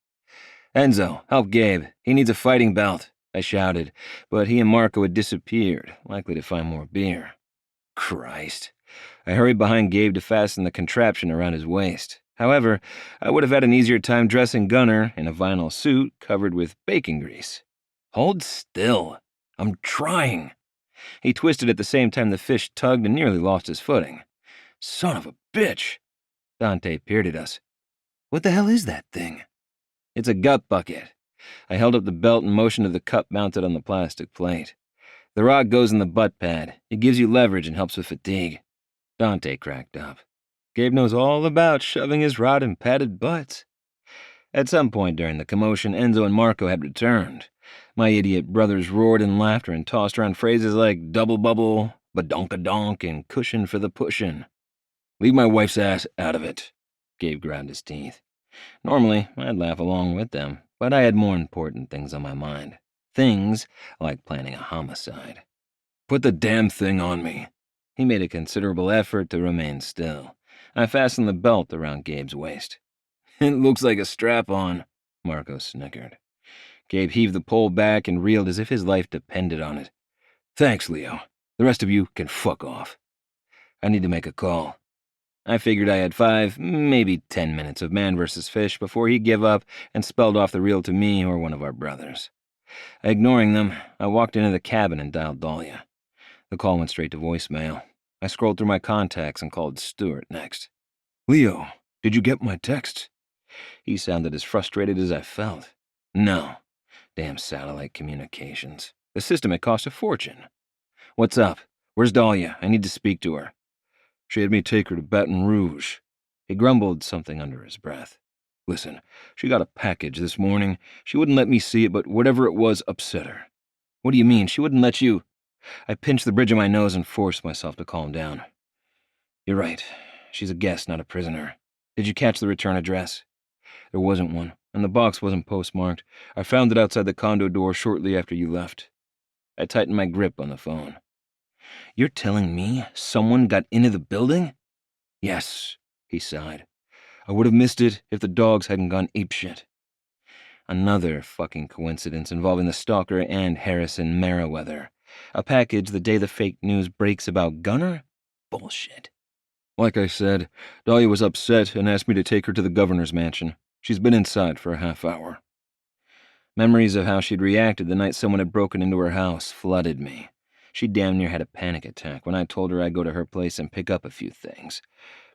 Enzo, help Gabe. He needs a fighting belt, I shouted, but he and Marco had disappeared, likely to find more beer. Christ. I hurried behind Gabe to fasten the contraption around his waist. However, I would have had an easier time dressing Gunner in a vinyl suit covered with bacon grease. Hold still. I'm trying. He twisted at the same time the fish tugged and nearly lost his footing. Son of a bitch! Dante peered at us. What the hell is that thing? It's a gut bucket. I held up the belt and motioned to the cup mounted on the plastic plate. The rod goes in the butt pad. It gives you leverage and helps with fatigue. Dante cracked up. Gabe knows all about shoving his rod in padded butts. At some point during the commotion, Enzo and Marco had returned. My idiot brothers roared in laughter and tossed around phrases like double bubble, badonka-donk, and cushion for the pushin'. Leave my wife's ass out of it. Gabe ground his teeth. Normally, I'd laugh along with them, but I had more important things on my mind. Things like planning a homicide. Put the damn thing on me. He made a considerable effort to remain still. I fastened the belt around Gabe's waist. It looks like a strap-on, Marco snickered. Gabe heaved the pole back and reeled as if his life depended on it. Thanks, Leo. The rest of you can fuck off. I need to make a call. I figured I had 5, maybe 10 minutes of man versus fish before he'd give up and spelled off the reel to me or one of our brothers. Ignoring them, I walked into the cabin and dialed Dahlia. The call went straight to voicemail. I scrolled through my contacts and called Stuart next. Leo, did you get my text? He sounded as frustrated as I felt. No. Damn satellite communications. The system had cost a fortune. What's up? Where's Dahlia? I need to speak to her. She had me take her to Baton Rouge. He grumbled something under his breath. Listen, she got a package this morning. She wouldn't let me see it, but whatever it was upset her. What do you mean? She wouldn't let you... I pinched the bridge of my nose and forced myself to calm down. You're right. She's a guest, not a prisoner. Did you catch the return address? There wasn't one, and the box wasn't postmarked. I found it outside the condo door shortly after you left. I tightened my grip on the phone. You're telling me someone got into the building? Yes, he sighed. I would have missed it if the dogs hadn't gone apeshit. Another fucking coincidence involving the stalker and Harrison Merriweather. A package the day the fake news breaks about Gunner? Bullshit. Like I said, Dahlia was upset and asked me to take her to the governor's mansion. She's been inside for a half hour. Memories of how she'd reacted the night someone had broken into her house flooded me. She damn near had a panic attack when I told her I'd go to her place and pick up a few things.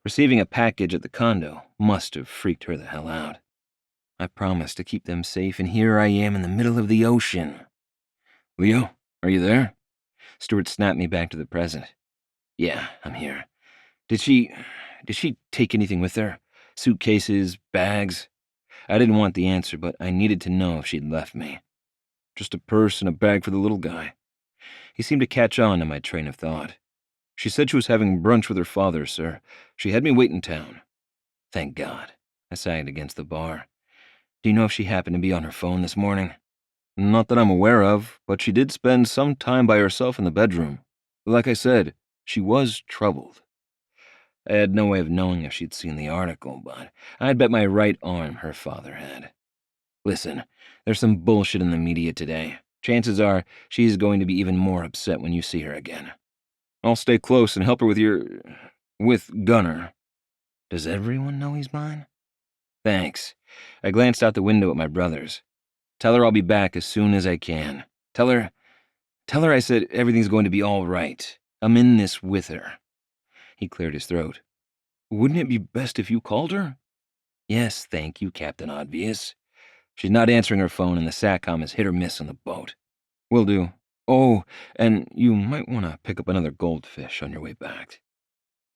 Receiving a package at the condo must have freaked her the hell out. I promised to keep them safe, and here I am in the middle of the ocean. Leo, are you there? Stuart snapped me back to the present. Yeah, I'm here. Did she take anything with her? Suitcases, bags? I didn't want the answer, but I needed to know if she'd left me. Just a purse and a bag for the little guy. He seemed to catch on to my train of thought. She said she was having brunch with her father, sir. She had me wait in town. Thank God. I sagged against the bar. Do you know if she happened to be on her phone this morning? Not that I'm aware of, but she did spend some time by herself in the bedroom. Like I said, she was troubled. I had no way of knowing if she'd seen the article, but I'd bet my right arm her father had. Listen, there's some bullshit in the media today. Chances are she's going to be even more upset when you see her again. I'll stay close and help her with Gunner. Does everyone know he's mine? Thanks. I glanced out the window at my brothers. Tell her I'll be back as soon as I can. Tell her I said everything's going to be all right. I'm in this with her. He cleared his throat. Wouldn't it be best if you called her? Yes, thank you, Captain Obvious. She's not answering her phone and the SATCOM is hit or miss on the boat. Will do. Oh, and you might want to pick up another goldfish on your way back.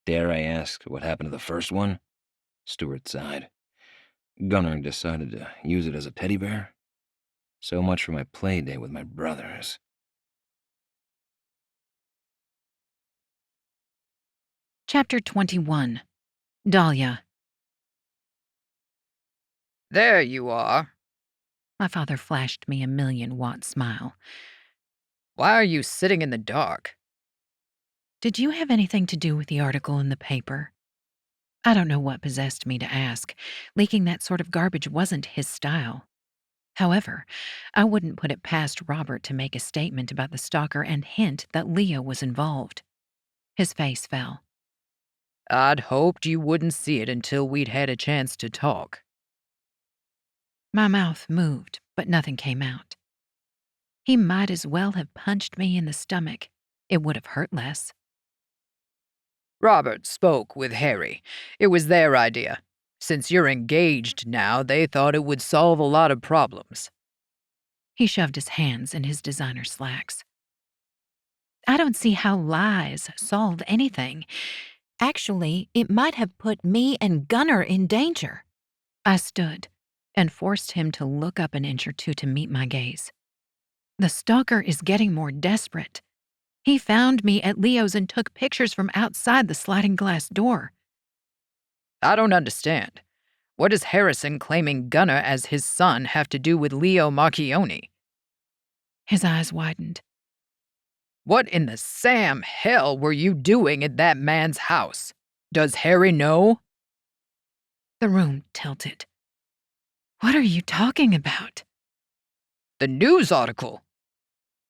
Dare I ask what happened to the first one? Stuart sighed. Gunnar decided to use it as a teddy bear. So much for my play day with my brothers. Chapter 21. Dahlia. There you are. My father flashed me a 1,000,000-watt smile. Why are you sitting in the dark? Did you have anything to do with the article in the paper? I don't know what possessed me to ask. Leaking that sort of garbage wasn't his style. However, I wouldn't put it past Robert to make a statement about the stalker and hint that Leo was involved. His face fell. I'd hoped you wouldn't see it until we'd had a chance to talk. My mouth moved, but nothing came out. He might as well have punched me in the stomach. It would have hurt less. Robert spoke with Harry. It was their idea. Since you're engaged now, they thought it would solve a lot of problems. He shoved his hands in his designer slacks. I don't see how lies solve anything. Actually, it might have put me and Gunnar in danger. I stood and forced him to look up an inch or two to meet my gaze. The stalker is getting more desperate. He found me at Leo's and took pictures from outside the sliding glass door. I don't understand. What does Harrison claiming Gunnar as his son have to do with Leo Marchionni? His eyes widened. What in the Sam hell were you doing at that man's house? Does Harry know? The room tilted. What are you talking about? The news article.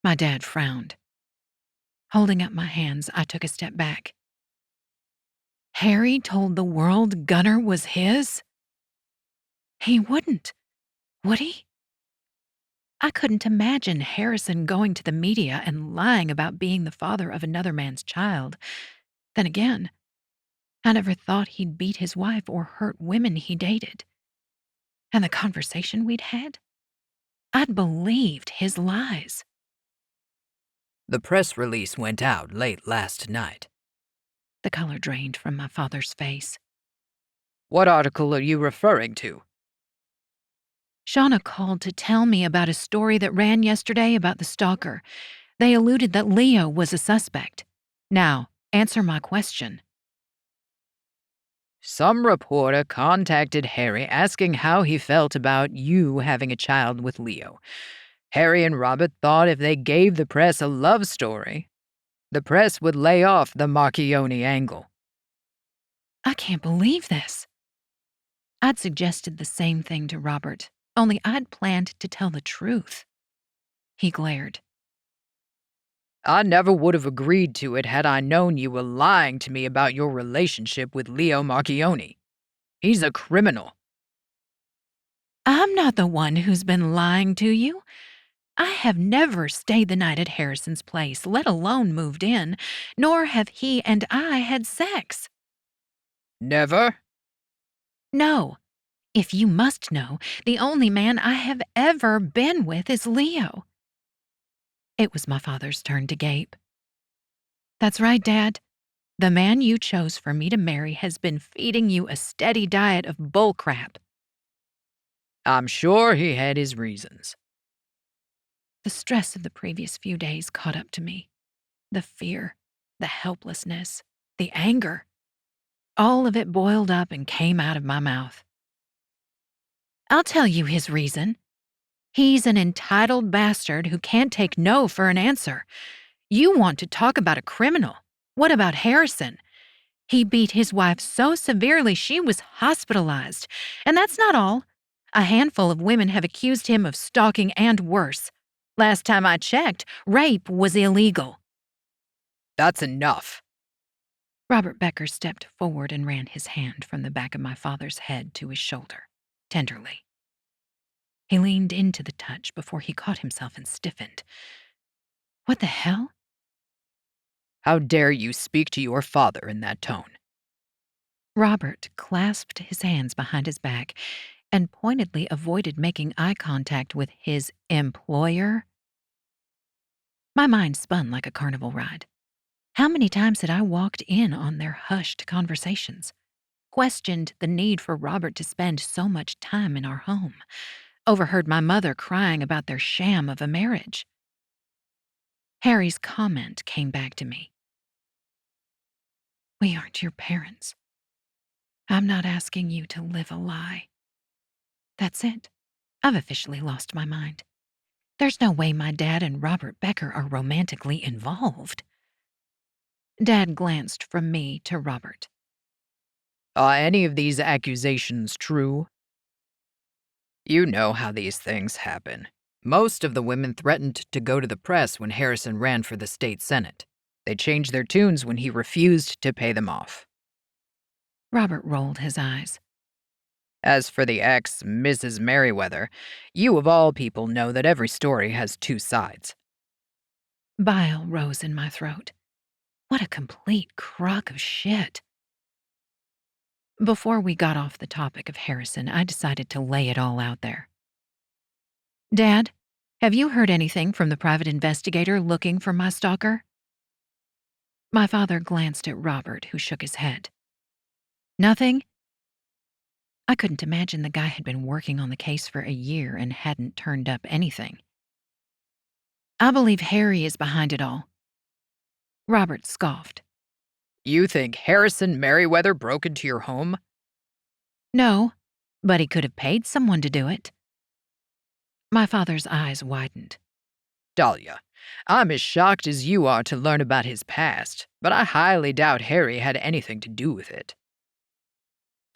My dad frowned. Holding up my hands, I took a step back. Harry told the world Gunnar was his? He wouldn't, would he? I couldn't imagine Harrison going to the media and lying about being the father of another man's child. Then again, I never thought he'd beat his wife or hurt women he dated. And the conversation we'd had? I'd believed his lies. The press release went out late last night. The color drained from my father's face. What article are you referring to? Shauna called to tell me about a story that ran yesterday about the stalker. They alluded that Leo was a suspect. Now, answer my question. Some reporter contacted Harry asking how he felt about you having a child with Leo. Harry and Robert thought if they gave the press a love story, the press would lay off the Marchionni angle. I can't believe this. I'd suggested the same thing to Robert, only I'd planned to tell the truth. He glared. I never would have agreed to it had I known you were lying to me about your relationship with Leo Marchionni. He's a criminal. I'm not the one who's been lying to you. I have never stayed the night at Harrison's place, let alone moved in, nor have he and I had sex. Never? No. If you must know, the only man I have ever been with is Leo. It was my father's turn to gape. That's right, Dad. The man you chose for me to marry has been feeding you a steady diet of bullcrap. I'm sure he had his reasons. The stress of the previous few days caught up to me. The fear, the helplessness, the anger. All of it boiled up and came out of my mouth. I'll tell you his reason. He's an entitled bastard who can't take no for an answer. You want to talk about a criminal. What about Harrison? He beat his wife so severely she was hospitalized. And that's not all. A handful of women have accused him of stalking and worse. Last time I checked, rape was illegal. That's enough. Robert Becker stepped forward and ran his hand from the back of my father's head to his shoulder, tenderly. He leaned into the touch before he caught himself and stiffened. What the hell? How dare you speak to your father in that tone? Robert clasped his hands behind his back and pointedly avoided making eye contact with his employer. My mind spun like a carnival ride. How many times had I walked in on their hushed conversations, questioned the need for Robert to spend so much time in our home, overheard my mother crying about their sham of a marriage. Harry's comment came back to me. We aren't your parents. I'm not asking you to live a lie. That's it. I've officially lost my mind. There's no way my dad and Robert Becker are romantically involved. Dad glanced from me to Robert. Are any of these accusations true? You know how these things happen. Most of the women threatened to go to the press when Harrison ran for the state senate. They changed their tunes when he refused to pay them off. Robert rolled his eyes. As for the ex, Mrs. Merriweather, you of all people know that every story has two sides. Bile rose in my throat. What a complete crock of shit. Before we got off the topic of Harrison, I decided to lay it all out there. Dad, have you heard anything from the private investigator looking for my stalker? My father glanced at Robert, who shook his head. Nothing? I couldn't imagine the guy had been working on the case for a year and hadn't turned up anything. I believe Harry is behind it all. Robert scoffed. You think Harrison Merriweather broke into your home? No, but he could have paid someone to do it. My father's eyes widened. Dahlia, I'm as shocked as you are to learn about his past, but I highly doubt Harry had anything to do with it.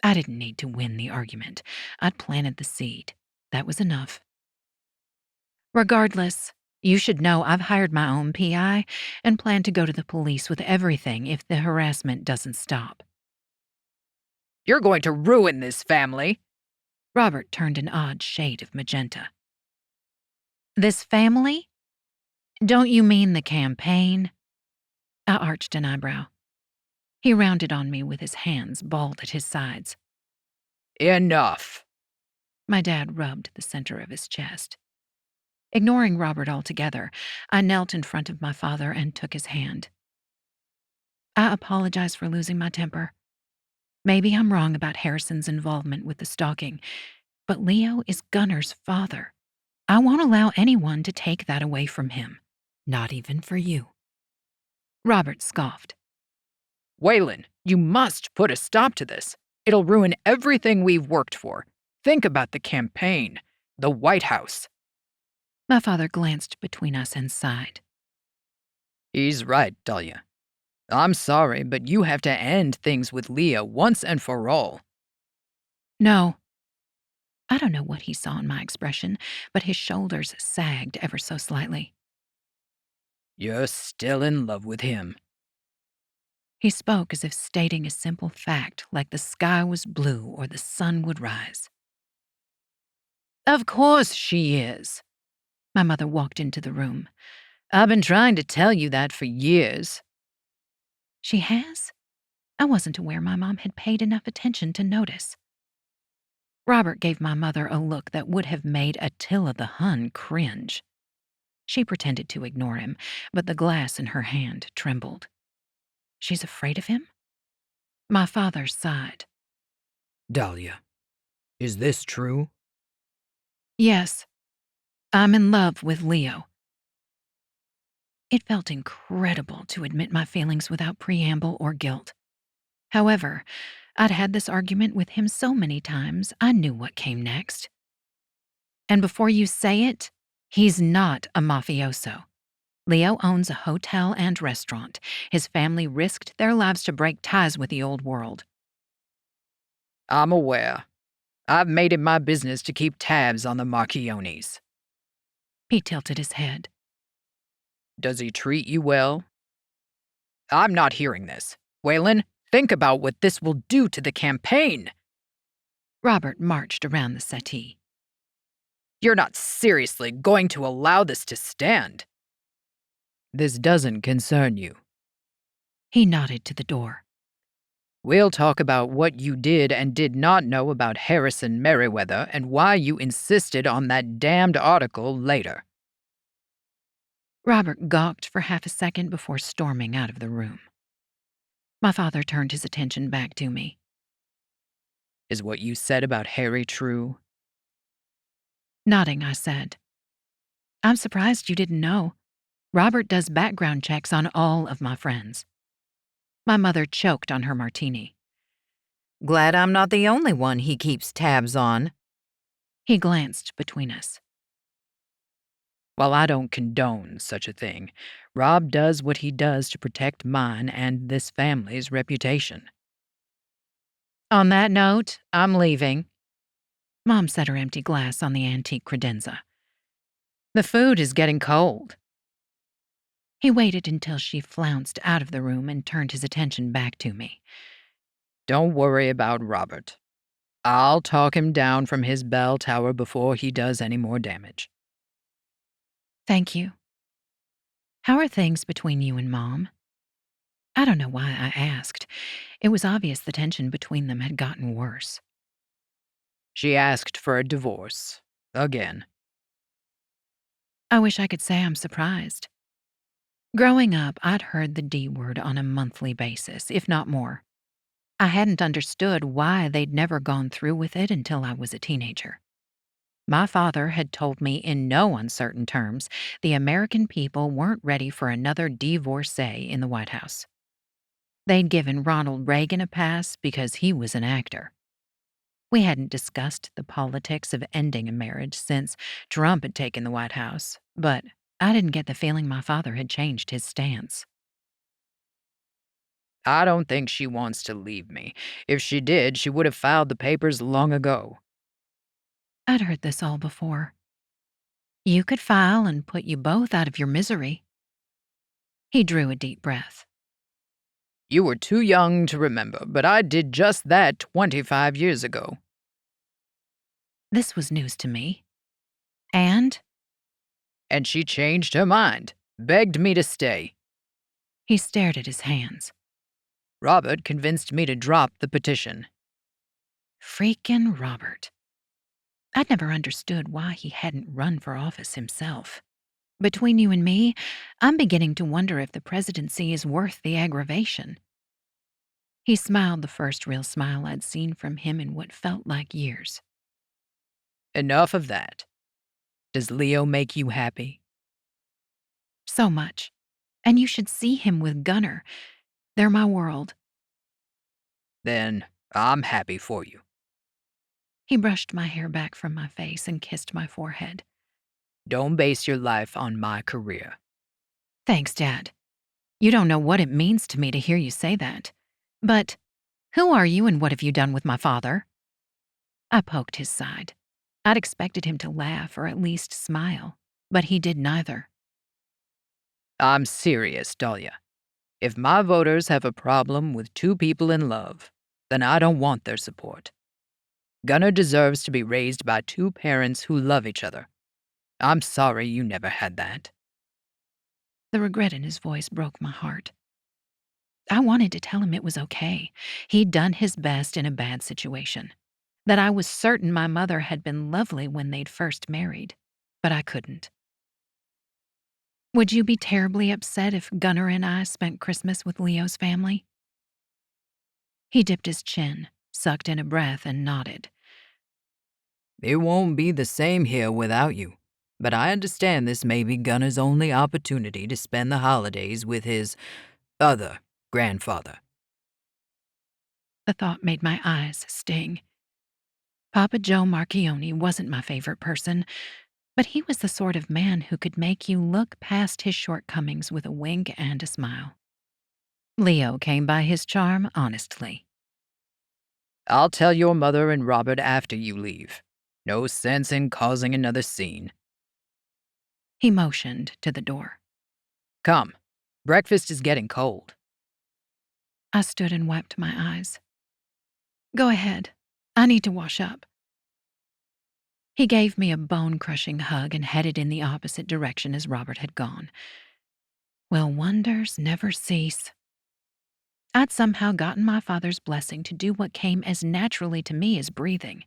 I didn't need to win the argument. I'd planted the seed. That was enough. Regardless, you should know I've hired my own PI and plan to go to the police with everything if the harassment doesn't stop. You're going to ruin this family. Robert turned an odd shade of magenta. This family? Don't you mean the campaign? I arched an eyebrow. He rounded on me with his hands balled at his sides. Enough. My dad rubbed the center of his chest. Ignoring Robert altogether, I knelt in front of my father and took his hand. I apologize for losing my temper. Maybe I'm wrong about Harrison's involvement with the stalking, but Leo is Gunner's father. I won't allow anyone to take that away from him, not even for you. Robert scoffed. Waylon, you must put a stop to this. It'll ruin everything we've worked for. Think about the campaign, the White House. My father glanced between us and sighed. He's right, Dahlia. I'm sorry, but you have to end things with Leah once and for all. No. I don't know what he saw in my expression, but his shoulders sagged ever so slightly. You're still in love with him. He spoke as if stating a simple fact, like the sky was blue or the sun would rise. Of course she is. My mother walked into the room. I've been trying to tell you that for years. She has? I wasn't aware my mom had paid enough attention to notice. Robert gave my mother a look that would have made Attila the Hun cringe. She pretended to ignore him, but the glass in her hand trembled. She's afraid of him? My father sighed. Dahlia, is this true? Yes, I'm in love with Leo. It felt incredible to admit my feelings without preamble or guilt. However, I'd had this argument with him so many times, I knew what came next. And before you say it, he's not a mafioso. Leo owns a hotel and restaurant. His family risked their lives to break ties with the old world. I'm aware. I've made it my business to keep tabs on the Marchionnis. He tilted his head. Does he treat you well? I'm not hearing this. Waylon, think about what this will do to the campaign. Robert marched around the settee. You're not seriously going to allow this to stand. This doesn't concern you. He nodded to the door. We'll talk about what you did and did not know about Harrison Merriweather and why you insisted on that damned article later. Robert gawked for half a second before storming out of the room. My father turned his attention back to me. Is what you said about Harry true? Nodding, I said, I'm surprised you didn't know. Robert does background checks on all of my friends. My mother choked on her martini. Glad I'm not the only one he keeps tabs on. He glanced between us. While I don't condone such a thing, Rob does what he does to protect mine and this family's reputation. On that note, I'm leaving. Mom set her empty glass on the antique credenza. The food is getting cold. He waited until she flounced out of the room and turned his attention back to me. Don't worry about Robert. I'll talk him down from his bell tower before he does any more damage. Thank you. How are things between you and Mom? I don't know why I asked. It was obvious the tension between them had gotten worse. She asked for a divorce. Again. I wish I could say I'm surprised. Growing up, I'd heard the D word on a monthly basis, if not more. I hadn't understood why they'd never gone through with it until I was a teenager. My father had told me in no uncertain terms the American people weren't ready for another divorcee in the White House. They'd given Ronald Reagan a pass because he was an actor. We hadn't discussed the politics of ending a marriage since Trump had taken the White House, but I didn't get the feeling my father had changed his stance. I don't think she wants to leave me. If she did, she would have filed the papers long ago. I'd heard this all before. You could file and put you both out of your misery. He drew a deep breath. You were too young to remember, but I did just that 25 years ago. This was news to me. And she changed her mind, begged me to stay. he stared at his hands. Robert convinced me to drop the petition. Freakin' Robert. I'd never understood why he hadn't run for office himself. Between you and me, I'm beginning to wonder if the presidency is worth the aggravation. He smiled, the first real smile I'd seen from him in what felt like years. Enough of that. Does Leo make you happy? So much. And you should see him with Gunnar. They're my world. Then I'm happy for you. He brushed my hair back from my face and kissed my forehead. Don't base your life on my career. Thanks, Dad. You don't know what it means to me to hear you say that. But who are you and what have you done with my father? I poked his side. I'd expected him to laugh or at least smile, but he did neither. I'm serious, Dahlia. If my voters have a problem with two people in love, then I don't want their support. Gunnar deserves to be raised by two parents who love each other. I'm sorry you never had that. The regret in his voice broke my heart. I wanted to tell him it was okay. He'd done his best in a bad situation. That I was certain my mother had been lovely when they'd first married, but I couldn't. Would you be terribly upset if Gunnar and I spent Christmas with Leo's family? He dipped his chin, sucked in a breath, and nodded. It won't be the same here without you, but I understand this may be Gunnar's only opportunity to spend the holidays with his other grandfather. The thought made my eyes sting. Papa Joe Marchionni wasn't my favorite person, but he was the sort of man who could make you look past his shortcomings with a wink and a smile. Leo came by his charm honestly. I'll tell your mother and Robert after you leave. No sense in causing another scene. He motioned to the door. Come, breakfast is getting cold. I stood and wiped my eyes. Go ahead. I need to wash up. He gave me a bone-crushing hug and headed in the opposite direction as Robert had gone. Well, wonders never cease. I'd somehow gotten my father's blessing to do what came as naturally to me as breathing.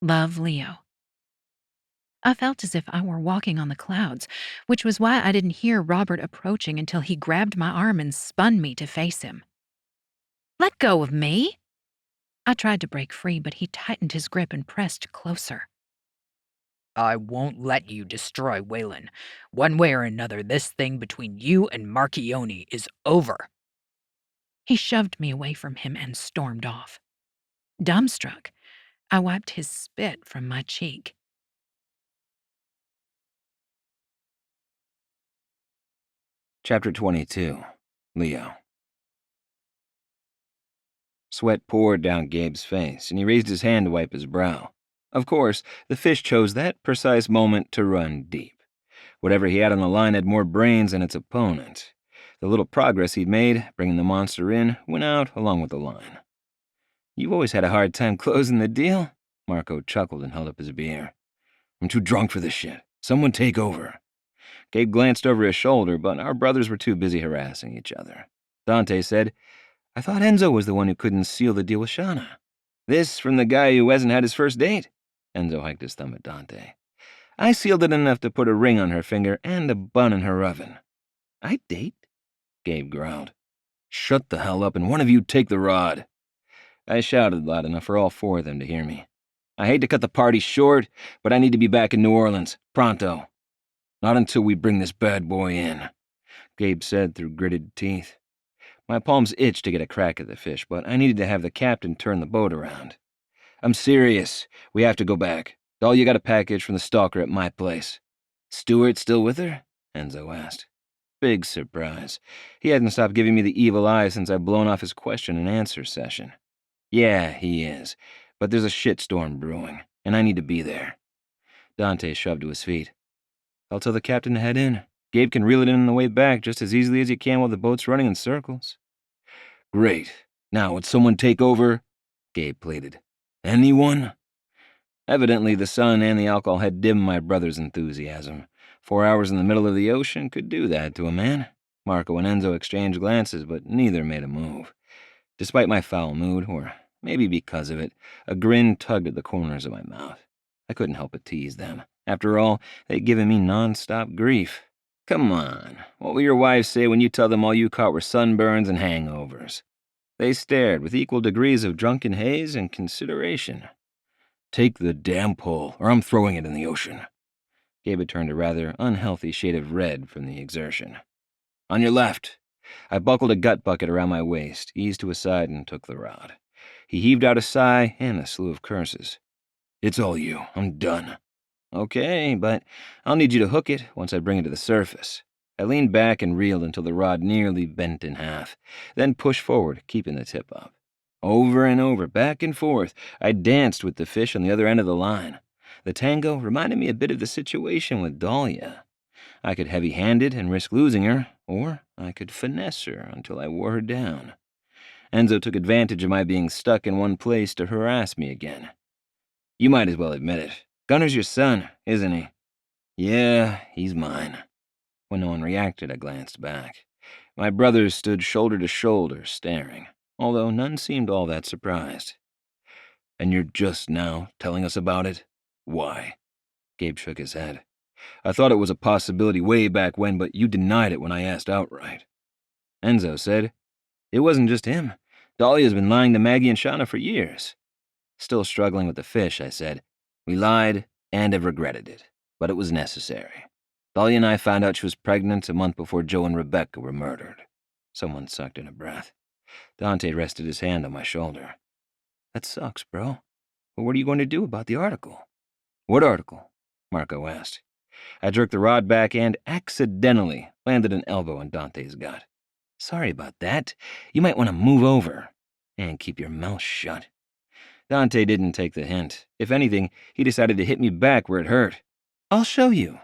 Love Leo. I felt as if I were walking on the clouds, which was why I didn't hear Robert approaching until he grabbed my arm and spun me to face him. Let go of me! I tried to break free, but he tightened his grip and pressed closer. I won't let you destroy Waylon. One way or another, this thing between you and Marchionni is over. He shoved me away from him and stormed off. Dumbstruck, I wiped his spit from my cheek. Chapter 22. Leo. Sweat poured down Gabe's face, and he raised his hand to wipe his brow. Of course, the fish chose that precise moment to run deep. Whatever he had on the line had more brains than its opponent. The little progress he'd made, bringing the monster in, went out along with the line. You've always had a hard time closing the deal? Marco chuckled and held up his beer. I'm too drunk for this shit. Someone take over. Gabe glanced over his shoulder, but our brothers were too busy harassing each other. Dante said, I thought Enzo was the one who couldn't seal the deal with Shauna. This from the guy who hasn't had his first date? Enzo hiked his thumb at Dante. I sealed it enough to put a ring on her finger and a bun in her oven. I date? Gabe growled. Shut the hell up and one of you take the rod. I shouted loud enough for all four of them to hear me. I hate to cut the party short, but I need to be back in New Orleans, pronto. Not until we bring this bad boy in, Gabe said through gritted teeth. My palms itched to get a crack at the fish, but I needed to have the captain turn the boat around. I'm serious. We have to go back. Dahlia got a package from the stalker at my place. Stuart still with her? Enzo asked. Big surprise. He hadn't stopped giving me the evil eye since I'd blown off his question and answer session. Yeah, he is. But there's a shitstorm brewing, and I need to be there. Dante shoved to his feet. I'll tell the captain to head in. Gabe can reel it in on the way back just as easily as you can while the boat's running in circles. Great. Now, would someone take over? Gabe pleaded. Anyone? Evidently, the sun and the alcohol had dimmed my brother's enthusiasm. 4 hours in the middle of the ocean could do that to a man. Marco and Enzo exchanged glances, but neither made a move. Despite my foul mood, or maybe because of it, a grin tugged at the corners of my mouth. I couldn't help but tease them. After all, they'd given me non-stop grief. Come on, what will your wives say when you tell them all you caught were sunburns and hangovers? They stared with equal degrees of drunken haze and consideration. Take the damn pole, or I'm throwing it in the ocean. Gabe had turned a rather unhealthy shade of red from the exertion. On your left. I buckled a gut bucket around my waist, eased to his side, and took the rod. He heaved out a sigh and a slew of curses. It's all you. I'm done. Okay, but I'll need you to hook it once I bring it to the surface. I leaned back and reeled until the rod nearly bent in half, then pushed forward, keeping the tip up. Over and over, back and forth, I danced with the fish on the other end of the line. The tango reminded me a bit of the situation with Dahlia. I could heavy-hand it and risk losing her, or I could finesse her until I wore her down. Enzo took advantage of my being stuck in one place to harass me again. You might as well admit it. Gunner's your son, isn't he? Yeah, he's mine. When no one reacted, I glanced back. My brothers stood shoulder to shoulder, staring, although none seemed all that surprised. And you're just now telling us about it? Why? Gabe shook his head. I thought it was a possibility way back when, but you denied it when I asked outright. Enzo said, it wasn't just him. Dahlia's been lying to Maggie and Shauna for years. Still struggling with the fish, I said, we lied and have regretted it, but it was necessary. Dahlia and I found out she was pregnant a month before Joe and Rebecca were murdered. Someone sucked in a breath. Dante rested his hand on my shoulder. That sucks, bro. But what are you going to do about the article? What article? Marco asked. I jerked the rod back and accidentally landed an elbow on Dante's gut. Sorry about that. You might want to move over and keep your mouth shut. Dante didn't take the hint. If anything, he decided to hit me back where it hurt. I'll show you.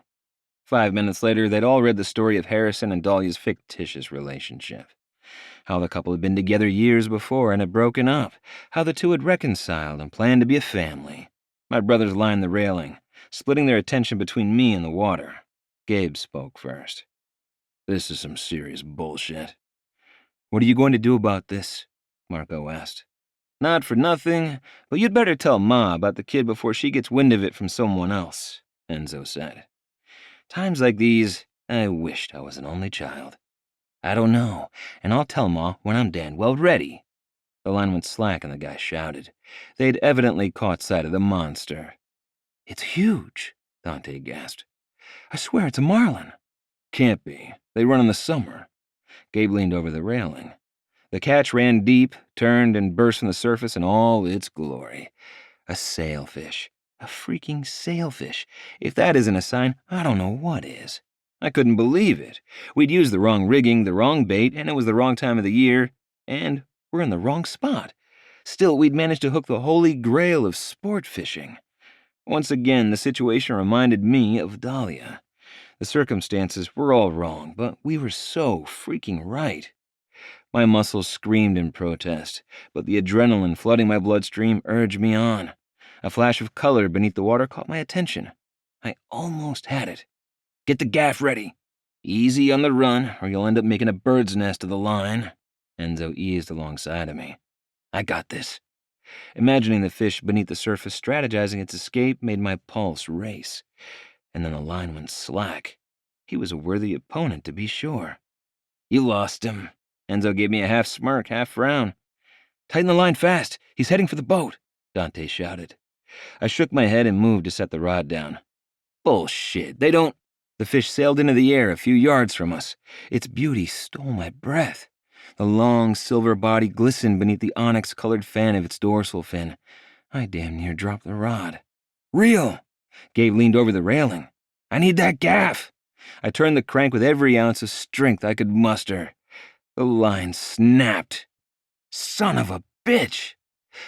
5 minutes later, they'd all read the story of Harrison and Dahlia's fictitious relationship. How the couple had been together years before and had broken up. How the two had reconciled and planned to be a family. My brothers lined the railing, splitting their attention between me and the water. Gabe spoke first. This is some serious bullshit. What are you going to do about this? Marco asked. Not for nothing, but you'd better tell Ma about the kid before she gets wind of it from someone else, Enzo said. Times like these, I wished I was an only child. I don't know, and I'll tell Ma when I'm damn well ready. The line went slack and the guy shouted. They'd evidently caught sight of the monster. It's huge, Dante gasped. I swear it's a marlin. Can't be. They run in the summer. Gabe leaned over the railing. The catch ran deep, turned, and burst from the surface in all its glory. A sailfish. A freaking sailfish. If that isn't a sign, I don't know what is. I couldn't believe it. We'd used the wrong rigging, the wrong bait, and it was the wrong time of the year, and we're in the wrong spot. Still, we'd managed to hook the holy grail of sport fishing. Once again, the situation reminded me of Dahlia. The circumstances were all wrong, but we were so freaking right. My muscles screamed in protest, but the adrenaline flooding my bloodstream urged me on. A flash of color beneath the water caught my attention. I almost had it. Get the gaff ready. Easy on the run, or you'll end up making a bird's nest of the line. Enzo eased alongside of me. I got this. Imagining the fish beneath the surface strategizing its escape made my pulse race. And then the line went slack. He was a worthy opponent, to be sure. You lost him. Enzo gave me a half smirk, half frown. Tighten the line fast. He's heading for the boat, Dante shouted. I shook my head and moved to set the rod down. Bullshit. They don't... The fish sailed into the air a few yards from us. Its beauty stole my breath. The long, silver body glistened beneath the onyx-colored fan of its dorsal fin. I damn near dropped the rod. Reel! Gabe leaned over the railing. I need that gaff! I turned the crank with every ounce of strength I could muster. The line snapped. Son of a bitch!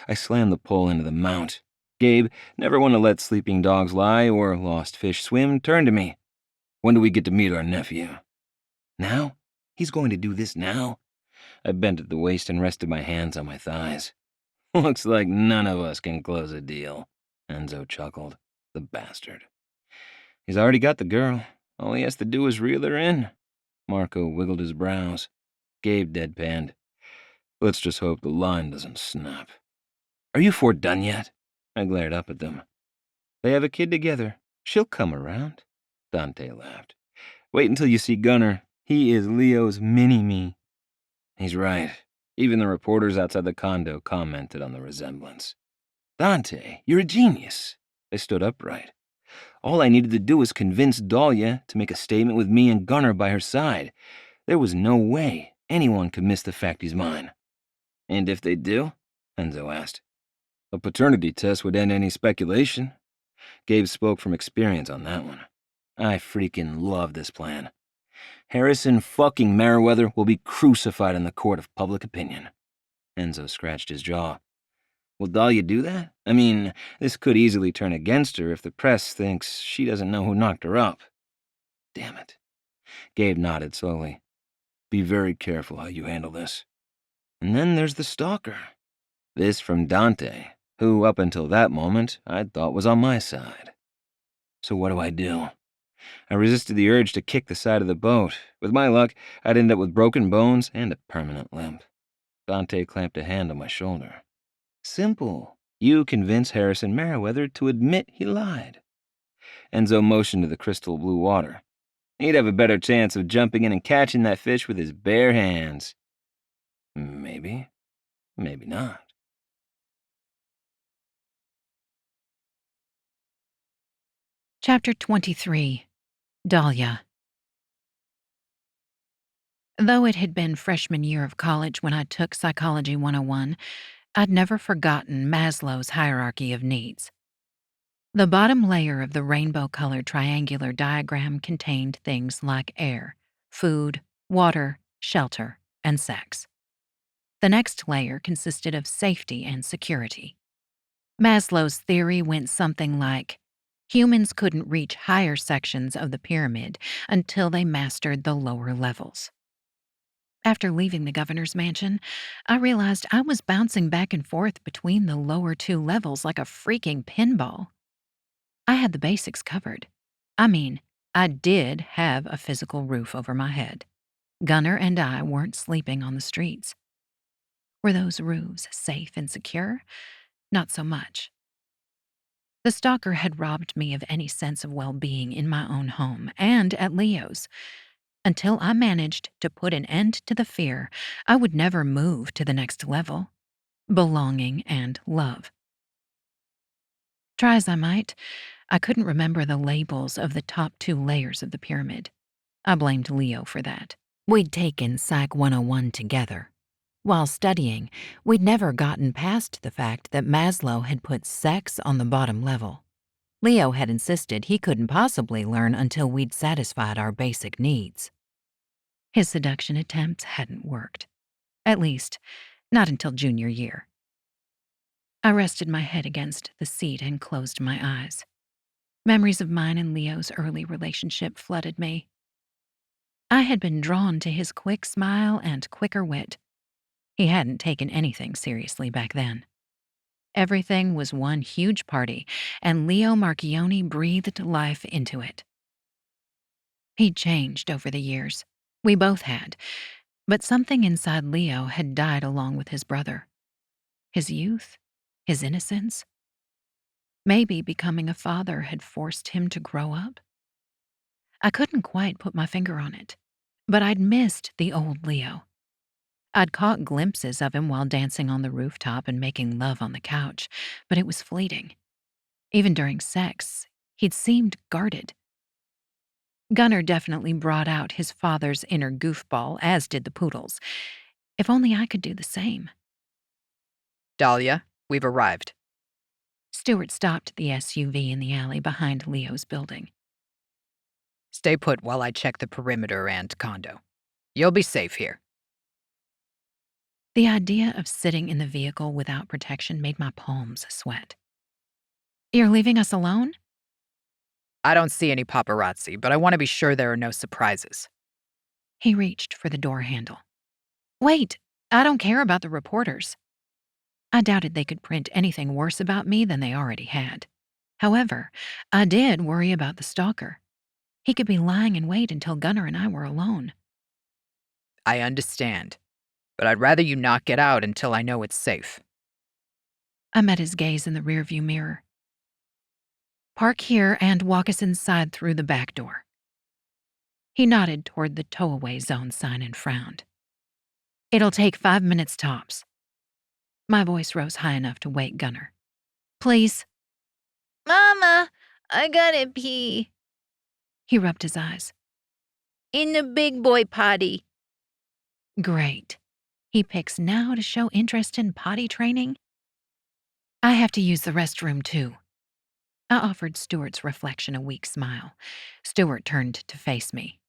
I slammed the pole into the mount. Gabe, never one to let sleeping dogs lie or lost fish swim, turned to me. When do we get to meet our nephew? Now? He's going to do this now? I bent at the waist and rested my hands on my thighs. Looks like none of us can close a deal, Enzo chuckled. The bastard. He's already got the girl. All he has to do is reel her in. Marco wiggled his brows. Gabe deadpanned. Let's just hope the line doesn't snap. Are you four done yet? I glared up at them. They have a kid together. She'll come around. Dante laughed. Wait until you see Gunner. He is Leo's mini-me. He's right. Even the reporters outside the condo commented on the resemblance. Dante, you're a genius. I stood upright. All I needed to do was convince Dahlia to make a statement with me and Gunner by her side. There was no way anyone could miss the fact he's mine. And if they do? Enzo asked. A paternity test would end any speculation. Gabe spoke from experience on that one. I freaking love this plan. Harrison fucking Meriwether will be crucified in the court of public opinion. Enzo scratched his jaw. Will Dahlia do that? I mean, this could easily turn against her if the press thinks she doesn't know who knocked her up. Damn it. Gabe nodded slowly. Be very careful how you handle this. And then there's the stalker. This from Dante, who up until that moment I'd thought was on my side. So what do? I resisted the urge to kick the side of the boat. With my luck, I'd end up with broken bones and a permanent limp. Dante clamped a hand on my shoulder. Simple. You convince Harrison Meriwether to admit he lied. Enzo motioned to the crystal blue water. He'd have a better chance of jumping in and catching that fish with his bare hands. Maybe. Maybe not. Chapter 23. Dahlia. Though it had been freshman year of college when I took Psychology 101, I'd never forgotten Maslow's hierarchy of needs. The bottom layer of the rainbow-colored triangular diagram contained things like air, food, water, shelter, and sex. The next layer consisted of safety and security. Maslow's theory went something like, humans couldn't reach higher sections of the pyramid until they mastered the lower levels. After leaving the governor's mansion, I realized I was bouncing back and forth between the lower two levels like a freaking pinball. I had the basics covered. I mean, I did have a physical roof over my head. Gunnar and I weren't sleeping on the streets. Were those roofs safe and secure? Not so much. The stalker had robbed me of any sense of well-being in my own home and at Leo's. Until I managed to put an end to the fear, I would never move to the next level: belonging and love. Try as I might, I couldn't remember the labels of the top two layers of the pyramid. I blamed Leo for that. We'd taken Psych 101 together. While studying, we'd never gotten past the fact that Maslow had put sex on the bottom level. Leo had insisted he couldn't possibly learn until we'd satisfied our basic needs. His seduction attempts hadn't worked. At least, not until junior year. I rested my head against the seat and closed my eyes. Memories of mine and Leo's early relationship flooded me. I had been drawn to his quick smile and quicker wit. He hadn't taken anything seriously back then. Everything was one huge party, and Leo Marchionni breathed life into it. He'd changed over the years. We both had, but something inside Leo had died along with his brother. His youth, his innocence. Maybe becoming a father had forced him to grow up. I couldn't quite put my finger on it, but I'd missed the old Leo. I'd caught glimpses of him while dancing on the rooftop and making love on the couch, but it was fleeting. Even during sex, he'd seemed guarded. Gunnar definitely brought out his father's inner goofball, as did the poodles. If only I could do the same. Dahlia, we've arrived. Stewart stopped the SUV in the alley behind Leo's building. Stay put while I check the perimeter and condo. You'll be safe here. The idea of sitting in the vehicle without protection made my palms sweat. You're leaving us alone? I don't see any paparazzi, but I want to be sure there are no surprises. He reached for the door handle. Wait, I don't care about the reporters. I doubted they could print anything worse about me than they already had. However, I did worry about the stalker. He could be lying in wait until Gunnar and I were alone. I understand, but I'd rather you not get out until I know it's safe. I met his gaze in the rearview mirror. Park here and walk us inside through the back door. He nodded toward the tow-away zone sign and frowned. It'll take 5 minutes tops. My voice rose high enough to wake Gunnar. Please. Mama, I gotta pee. He rubbed his eyes. In the big boy potty. Great. He picks now to show interest in potty training? I have to use the restroom too. I offered Stuart's reflection a weak smile. Stuart turned to face me.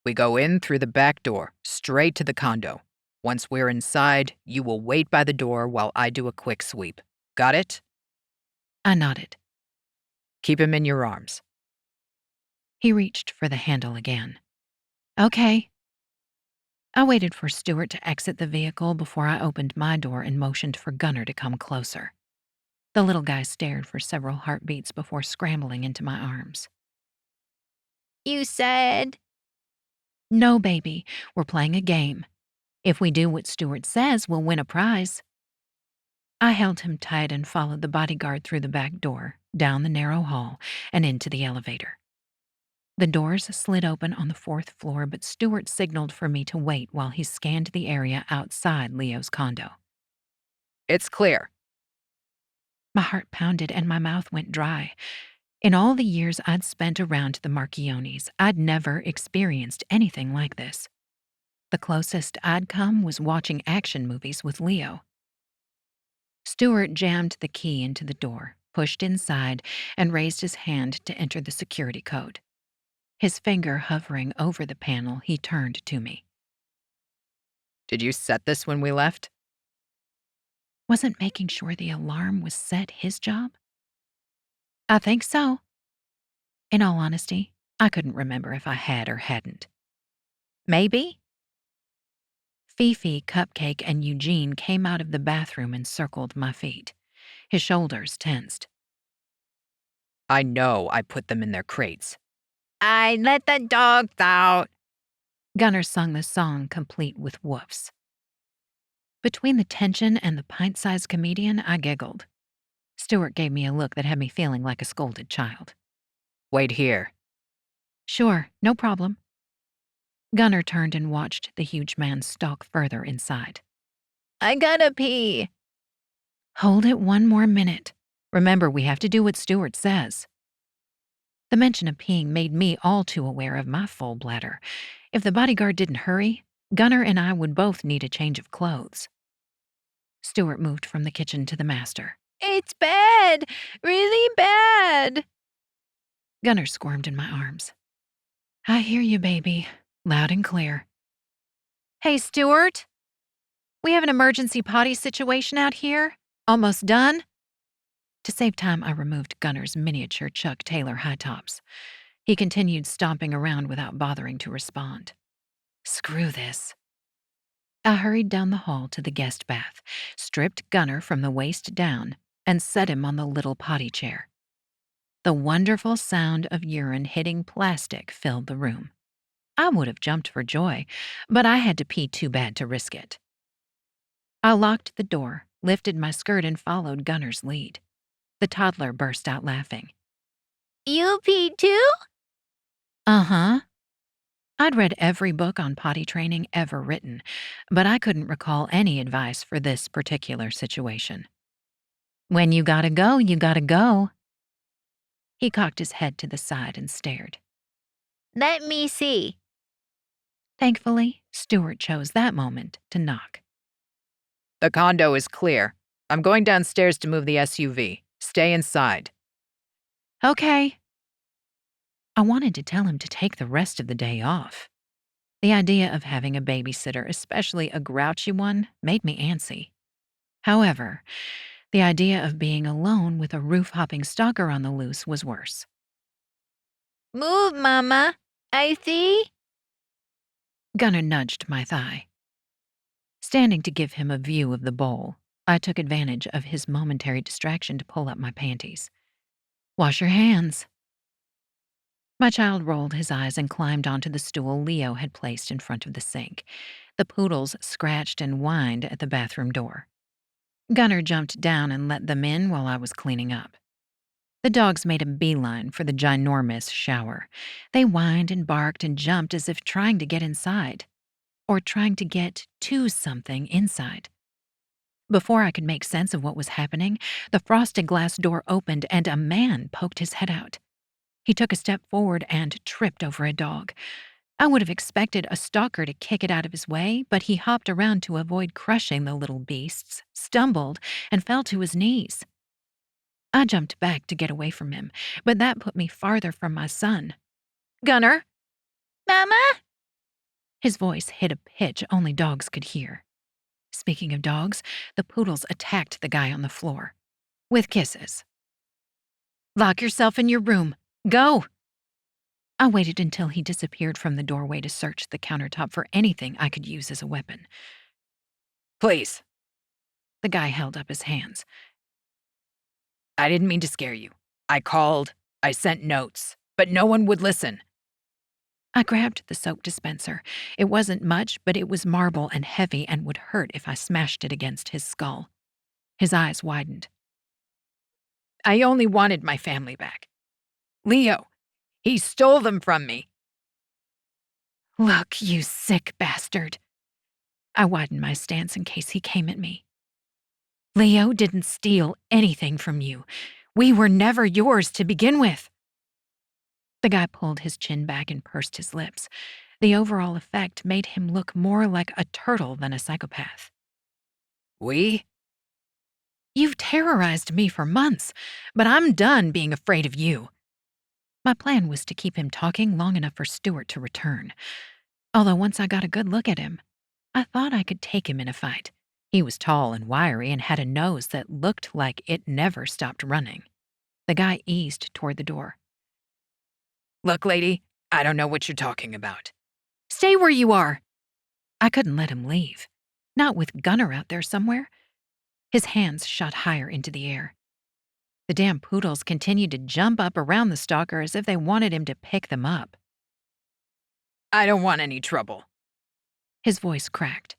We go in through the back door, straight to the condo. Once we're inside, you will wait by the door while I do a quick sweep. Got it? I nodded. Keep him in your arms. He reached for the handle again. Okay. I waited for Stuart to exit the vehicle before I opened my door and motioned for Gunner to come closer. The little guy stared for several heartbeats before scrambling into my arms. You said? No, baby, we're playing a game. If we do what Stuart says, we'll win a prize. I held him tight and followed the bodyguard through the back door, down the narrow hall, and into the elevator. The doors slid open on the 4th floor, but Stuart signaled for me to wait while he scanned the area outside Leo's condo. It's clear. My heart pounded and my mouth went dry. In all the years I'd spent around the Marchionnis, I'd never experienced anything like this. The closest I'd come was watching action movies with Leo. Stuart jammed the key into the door, pushed inside, and raised his hand to enter the security code. His finger hovering over the panel, he turned to me. Did you set this when we left? Wasn't making sure the alarm was set his job? I think so. In all honesty, I couldn't remember if I had or hadn't. Maybe? Fifi, Cupcake, and Eugene came out of the bathroom and circled my feet. His shoulders tensed. I know I put them in their crates. I let the dogs out. Gunner sung the song complete with woofs. Between the tension and the pint-sized comedian, I giggled. Stuart gave me a look that had me feeling like a scolded child. Wait here. Sure, no problem. Gunner turned and watched the huge man stalk further inside. I gotta pee. Hold it one more minute. Remember, we have to do what Stuart says. The mention of peeing made me all too aware of my full bladder. If the bodyguard didn't hurry, Gunner and I would both need a change of clothes. Stuart moved from the kitchen to the master. It's bad. Really bad. Gunner squirmed in my arms. I hear you, baby. Loud and clear. Hey, Stuart. We have an emergency potty situation out here. Almost done? To save time, I removed Gunner's miniature Chuck Taylor high tops. He continued stomping around without bothering to respond. Screw this. I hurried down the hall to the guest bath, stripped Gunner from the waist down, and set him on the little potty chair. The wonderful sound of urine hitting plastic filled the room. I would have jumped for joy, but I had to pee too bad to risk it. I locked the door, lifted my skirt, and followed Gunner's lead. The toddler burst out laughing. You pee too? Uh-huh. I'd read every book on potty training ever written, but I couldn't recall any advice for this particular situation. When you gotta go, you gotta go. He cocked his head to the side and stared. Let me see. Thankfully, Stuart chose that moment to knock. The condo is clear. I'm going downstairs to move the SUV. Stay inside. Okay. I wanted to tell him to take the rest of the day off. The idea of having a babysitter, especially a grouchy one, made me antsy. However, the idea of being alone with a roof-hopping stalker on the loose was worse. Move, Mama. I see. Gunner nudged my thigh. Standing to give him a view of the bowl, I took advantage of his momentary distraction to pull up my panties. Wash your hands. My child rolled his eyes and climbed onto the stool Leo had placed in front of the sink. The poodles scratched and whined at the bathroom door. Gunner jumped down and let them in while I was cleaning up. The dogs made a beeline for the ginormous shower. They whined and barked and jumped as if trying to get inside, or trying to get to something inside. Before I could make sense of what was happening, the frosted glass door opened and a man poked his head out. He took a step forward and tripped over a dog. I would have expected a stalker to kick it out of his way, but he hopped around to avoid crushing the little beasts, stumbled, and fell to his knees. I jumped back to get away from him, but that put me farther from my son. Gunner! Mama? His voice hit a pitch only dogs could hear. Speaking of dogs, the poodles attacked the guy on the floor. With kisses. Lock yourself in your room. Go! I waited until he disappeared from the doorway to search the countertop for anything I could use as a weapon. Please. The guy held up his hands. I didn't mean to scare you. I called, I sent notes, but no one would listen. I grabbed the soap dispenser. It wasn't much, but it was marble and heavy and would hurt if I smashed it against his skull. His eyes widened. I only wanted my family back. Leo, he stole them from me. Look, you sick bastard. I widened my stance in case he came at me. Leo didn't steal anything from you. We were never yours to begin with. The guy pulled his chin back and pursed his lips. The overall effect made him look more like a turtle than a psychopath. We? You've terrorized me for months, but I'm done being afraid of you. My plan was to keep him talking long enough for Stuart to return. Although once I got a good look at him, I thought I could take him in a fight. He was tall and wiry and had a nose that looked like it never stopped running. The guy eased toward the door. Look, lady, I don't know what you're talking about. Stay where you are. I couldn't let him leave. Not with Gunner out there somewhere. His hands shot higher into the air. The damn poodles continued to jump up around the stalker as if they wanted him to pick them up. I don't want any trouble. His voice cracked.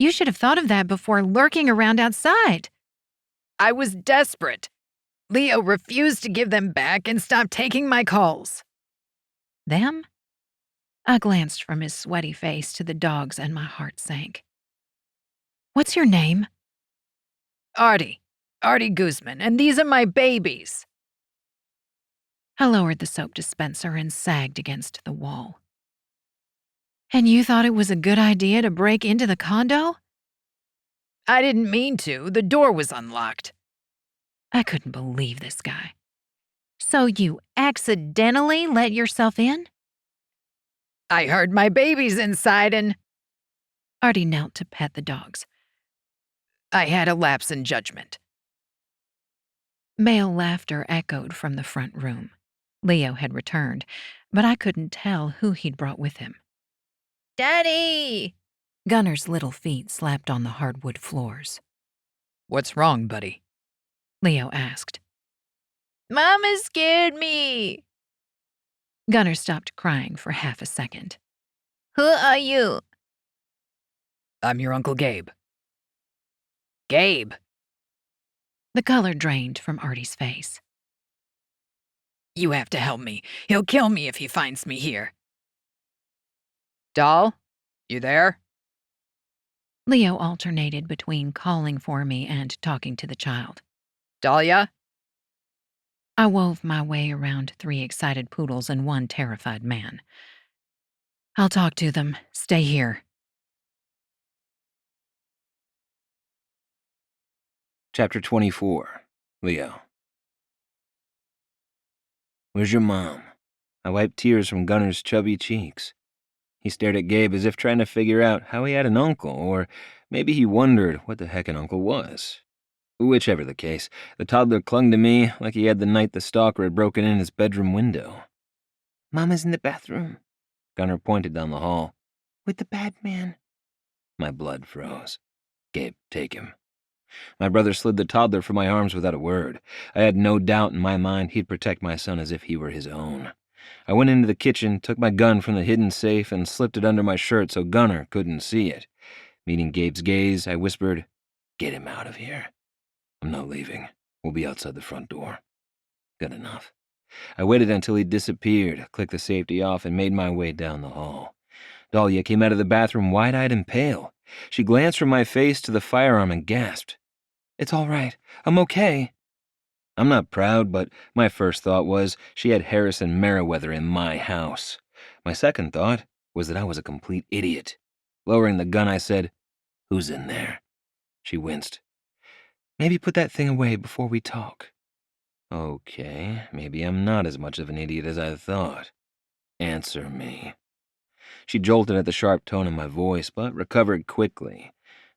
You should have thought of that before lurking around outside. I was desperate. Leo refused to give them back and stopped taking my calls. Them? I glanced from his sweaty face to the dogs and my heart sank. What's your name? Artie Guzman, and these are my babies. I lowered the soap dispenser and sagged against the wall. And you thought it was a good idea to break into the condo? I didn't mean to. The door was unlocked. I couldn't believe this guy. So you accidentally let yourself in? I heard my babies inside and Artie knelt to pet the dogs. I had a lapse in judgment. Male laughter echoed from the front room. Leo had returned, but I couldn't tell who he'd brought with him. Daddy! Gunner's little feet slapped on the hardwood floors. What's wrong, buddy? Leo asked. Mama scared me. Gunner stopped crying for half a second. Who are you? I'm your Uncle Gabe. Gabe! The color drained from Artie's face. You have to help me. He'll kill me if he finds me here. Doll, you there? Leo alternated between calling for me and talking to the child. Dahlia? I wove my way around 3 excited poodles and 1 terrified man. I'll talk to them. Stay here. Chapter 24. Leo. Where's your mom? I wiped tears from Gunner's chubby cheeks. He stared at Gabe as if trying to figure out how he had an uncle, or maybe he wondered what the heck an uncle was. Whichever the case, the toddler clung to me like he had the night the stalker had broken in his bedroom window. Mama's in the bathroom. Gunner pointed down the hall. With the bad man. My blood froze. Gabe, take him. My brother slid the toddler from my arms without a word. I had no doubt in my mind he'd protect my son as if he were his own. I went into the kitchen, took my gun from the hidden safe, and slipped it under my shirt so Gunner couldn't see it. Meeting Gabe's gaze, I whispered, "Get him out of here." "I'm not leaving. We'll be outside the front door." Good enough. I waited until he disappeared, clicked the safety off, and made my way down the hall. Dahlia came out of the bathroom wide-eyed and pale. She glanced from my face to the firearm and gasped. "It's all right. I'm okay." I'm not proud, but my first thought was she had Harrison Merriweather in my house. My second thought was that I was a complete idiot. Lowering the gun, I said, "Who's in there?" She winced. "Maybe put that thing away before we talk." Okay, maybe I'm not as much of an idiot as I thought. Answer me. She jolted at the sharp tone in my voice, but recovered quickly.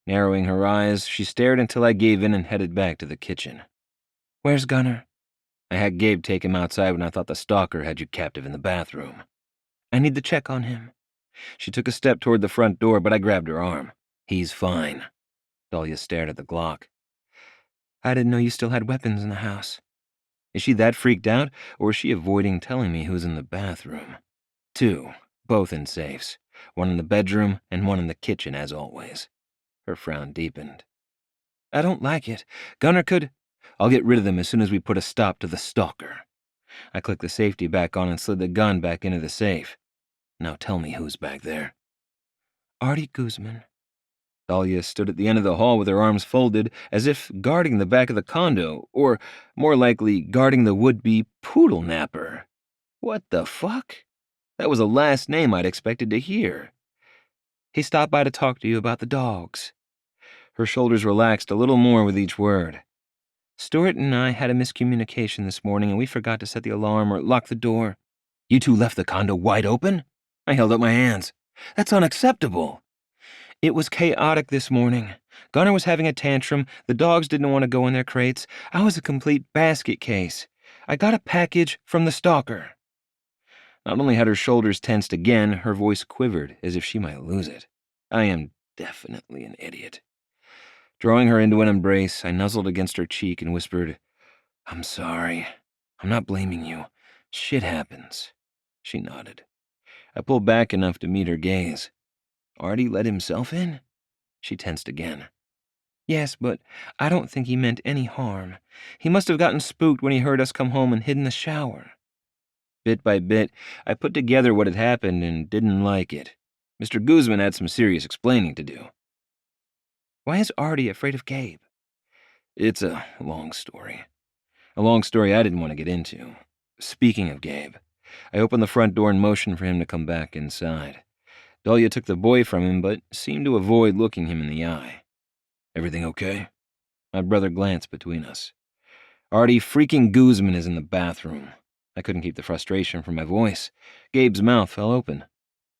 Narrowing her eyes, she stared until I gave in and headed back to the kitchen. Where's Gunner? I had Gabe take him outside when I thought the stalker had you captive in the bathroom. I need to check on him. She took a step toward the front door, but I grabbed her arm. He's fine. Dahlia stared at the Glock. I didn't know you still had weapons in the house. Is she that freaked out, or is she avoiding telling me who's in the bathroom? 2, both in safes. One in the bedroom and one in the kitchen, as always. Her frown deepened. I don't like it. Gunner could... I'll get rid of them as soon as we put a stop to the stalker. I clicked the safety back on and slid the gun back into the safe. Now tell me who's back there. Artie Guzman. Dahlia stood at the end of the hall with her arms folded, as if guarding the back of the condo, or, more likely, guarding the would-be poodle napper. What the fuck? That was the last name I'd expected to hear. He stopped by to talk to you about the dogs. Her shoulders relaxed a little more with each word. Stuart and I had a miscommunication this morning, and we forgot to set the alarm or lock the door. You two left the condo wide open? I held up my hands. That's unacceptable. It was chaotic this morning. Gunner was having a tantrum. The dogs didn't want to go in their crates. I was a complete basket case. I got a package from the stalker. Not only had her shoulders tensed again, her voice quivered as if she might lose it. I am definitely an idiot. Drawing her into an embrace, I nuzzled against her cheek and whispered, I'm sorry. I'm not blaming you. Shit happens. She nodded. I pulled back enough to meet her gaze. Artie let himself in? She tensed again. Yes, but I don't think he meant any harm. He must have gotten spooked when he heard us come home and hid in the shower. Bit by bit, I put together what had happened and didn't like it. Mr. Guzman had some serious explaining to do. Why is Artie afraid of Gabe? It's a long story. A long story I didn't want to get into. Speaking of Gabe, I opened the front door and motioned for him to come back inside. Dahlia took the boy from him, but seemed to avoid looking him in the eye. Everything okay? My brother glanced between us. Artie freaking Guzman is in the bathroom. I couldn't keep the frustration from my voice. Gabe's mouth fell open.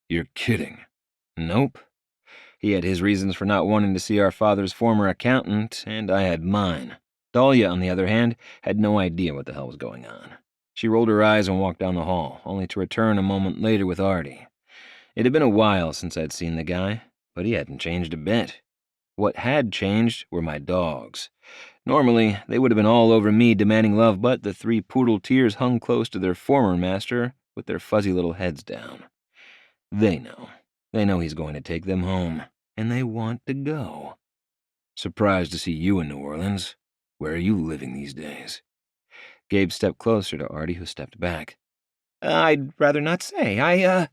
You're kidding. Nope. He had his reasons for not wanting to see our father's former accountant, and I had mine. Dahlia, on the other hand, had no idea what the hell was going on. She rolled her eyes and walked down the hall, only to return a moment later with Artie. It had been a while since I'd seen the guy, but he hadn't changed a bit. What had changed were my dogs. Normally, they would have been all over me demanding love, but the 3 poodle tears hung close to their former master with their fuzzy little heads down. They know. They know he's going to take them home, and they want to go. Surprised to see you in New Orleans. Where are you living these days? Gabe stepped closer to Artie, who stepped back. I'd rather not say. I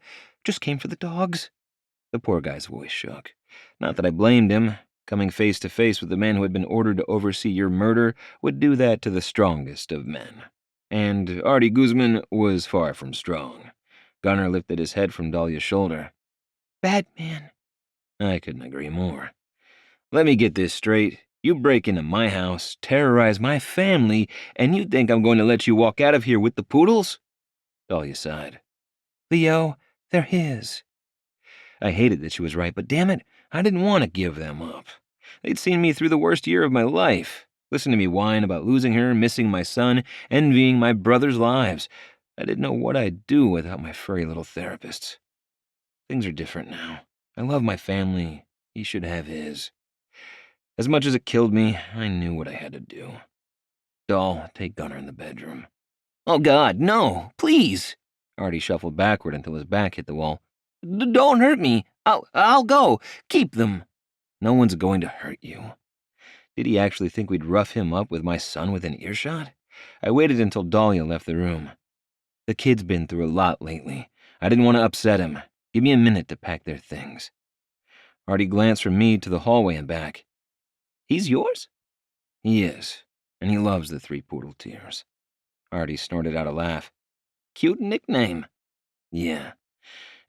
just came for the dogs. The poor guy's voice shook. Not that I blamed him. Coming face to face with the man who had been ordered to oversee your murder would do that to the strongest of men. And Artie Guzman was far from strong. Gunner lifted his head from Dahlia's shoulder. Bad man. I couldn't agree more. Let me get this straight. You break into my house, terrorize my family, and you think I'm going to let you walk out of here with the poodles? Dahlia sighed. Leo, they're his. I hated that she was right, but damn it, I didn't want to give them up. They'd seen me through the worst year of my life. Listen to me whine about losing her, missing my son, envying my brother's lives. I didn't know what I'd do without my furry little therapists. Things are different now. I love my family. He should have his. As much as it killed me, I knew what I had to do. Doll, take Gunner in the bedroom. Oh, God, no, please. Artie shuffled backward until his back hit the wall. Don't hurt me. I'll go. Keep them. No one's going to hurt you. Did he actually think we'd rough him up with my son within earshot? I waited until Dahlia left the room. The kid's been through a lot lately. I didn't want to upset him. Give me a minute to pack their things. Artie glanced from me to the hallway and back. He's yours? He is, and he loves the 3 poodle tears. Artie snorted out a laugh. Cute nickname. Yeah.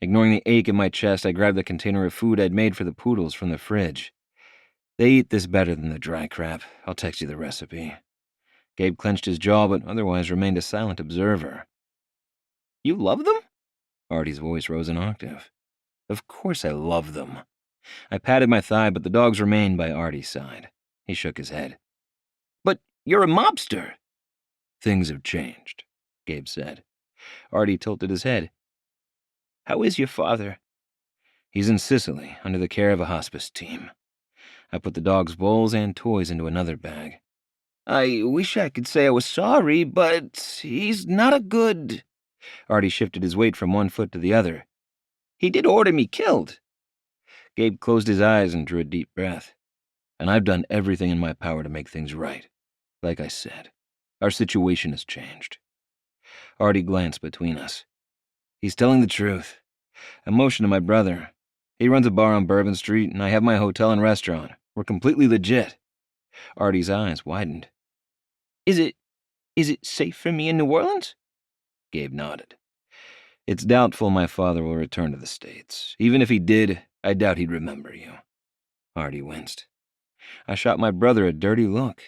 Ignoring the ache in my chest, I grabbed the container of food I'd made for the poodles from the fridge. They eat this better than the dry crap. I'll text you the recipe. Gabe clenched his jaw but otherwise remained a silent observer. You love them? Artie's voice rose an octave. Of course I love them. I patted my thigh, but the dogs remained by Artie's side. He shook his head. But you're a mobster. Things have changed, Gabe said. Artie tilted his head. How is your father? He's in Sicily, under the care of a hospice team. I put the dog's bowls and toys into another bag. I wish I could say I was sorry, but he's not a good... Artie shifted his weight from one foot to the other. He did order me killed. Gabe closed his eyes and drew a deep breath. And I've done everything in my power to make things right. Like I said, our situation has changed. Artie glanced between us. He's telling the truth. I motioned to my brother. He runs a bar on Bourbon Street, and I have my hotel and restaurant. We're completely legit. Artie's eyes widened. Is it safe for me in New Orleans? Gabe nodded. It's doubtful my father will return to the States. Even if he did, I doubt he'd remember you. Artie winced. I shot my brother a dirty look.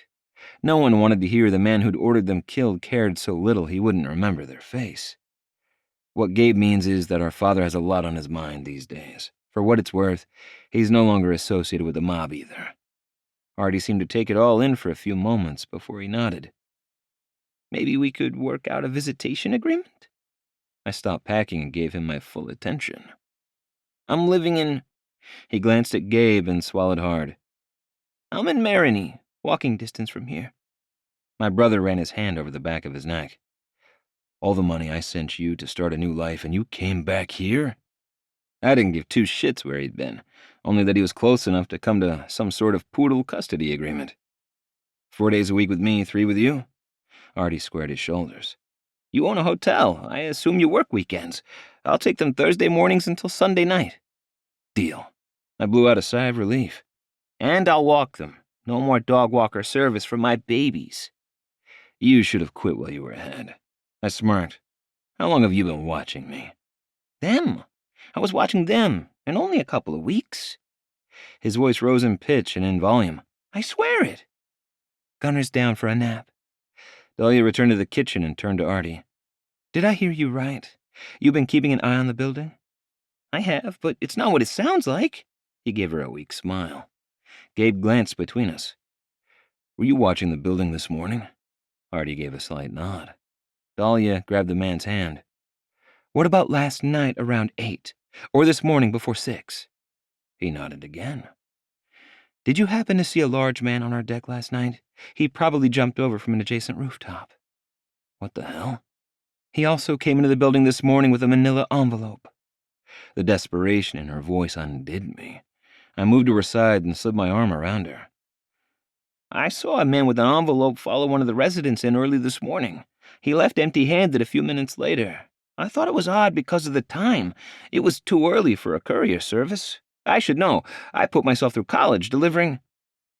No one wanted to hear the man who'd ordered them killed cared so little he wouldn't remember their face. What Gabe means is that our father has a lot on his mind these days. For what it's worth, he's no longer associated with the mob either. Artie seemed to take it all in for a few moments before he nodded. Maybe we could work out a visitation agreement? I stopped packing and gave him my full attention. I'm living in... He glanced at Gabe and swallowed hard. I'm in Marigny, walking distance from here. My brother ran his hand over the back of his neck. All the money I sent you to start a new life, and you came back here? I didn't give two shits where he'd been, only that he was close enough to come to some sort of poodle custody agreement. 4 days a week with me, 3 with you? Artie squared his shoulders. You own a hotel. I assume you work weekends. I'll take them Thursday mornings until Sunday night. Deal. I blew out a sigh of relief. And I'll walk them. No more dog walker service for my babies. You should have quit while you were ahead. I smirked. How long have you been watching me? Them. I was watching them, and only a couple of weeks. His voice rose in pitch and in volume. I swear it. Gunner's down for a nap. Dahlia returned to the kitchen and turned to Artie. Did I hear you right? You've been keeping an eye on the building? I have, but it's not what it sounds like. He gave her a weak smile. Gabe glanced between us. Were you watching the building this morning? Artie gave a slight nod. Dahlia grabbed the man's hand. What about last night around 8? Or this morning before 6? He nodded again. Did you happen to see a large man on our deck last night? He probably jumped over from an adjacent rooftop. What the hell? He also came into the building this morning with a manila envelope. The desperation in her voice undid me. I moved to her side and slid my arm around her. I saw a man with an envelope follow one of the residents in early this morning. He left empty-handed a few minutes later. I thought it was odd because of the time. It was too early for a courier service. I should know. I put myself through college delivering...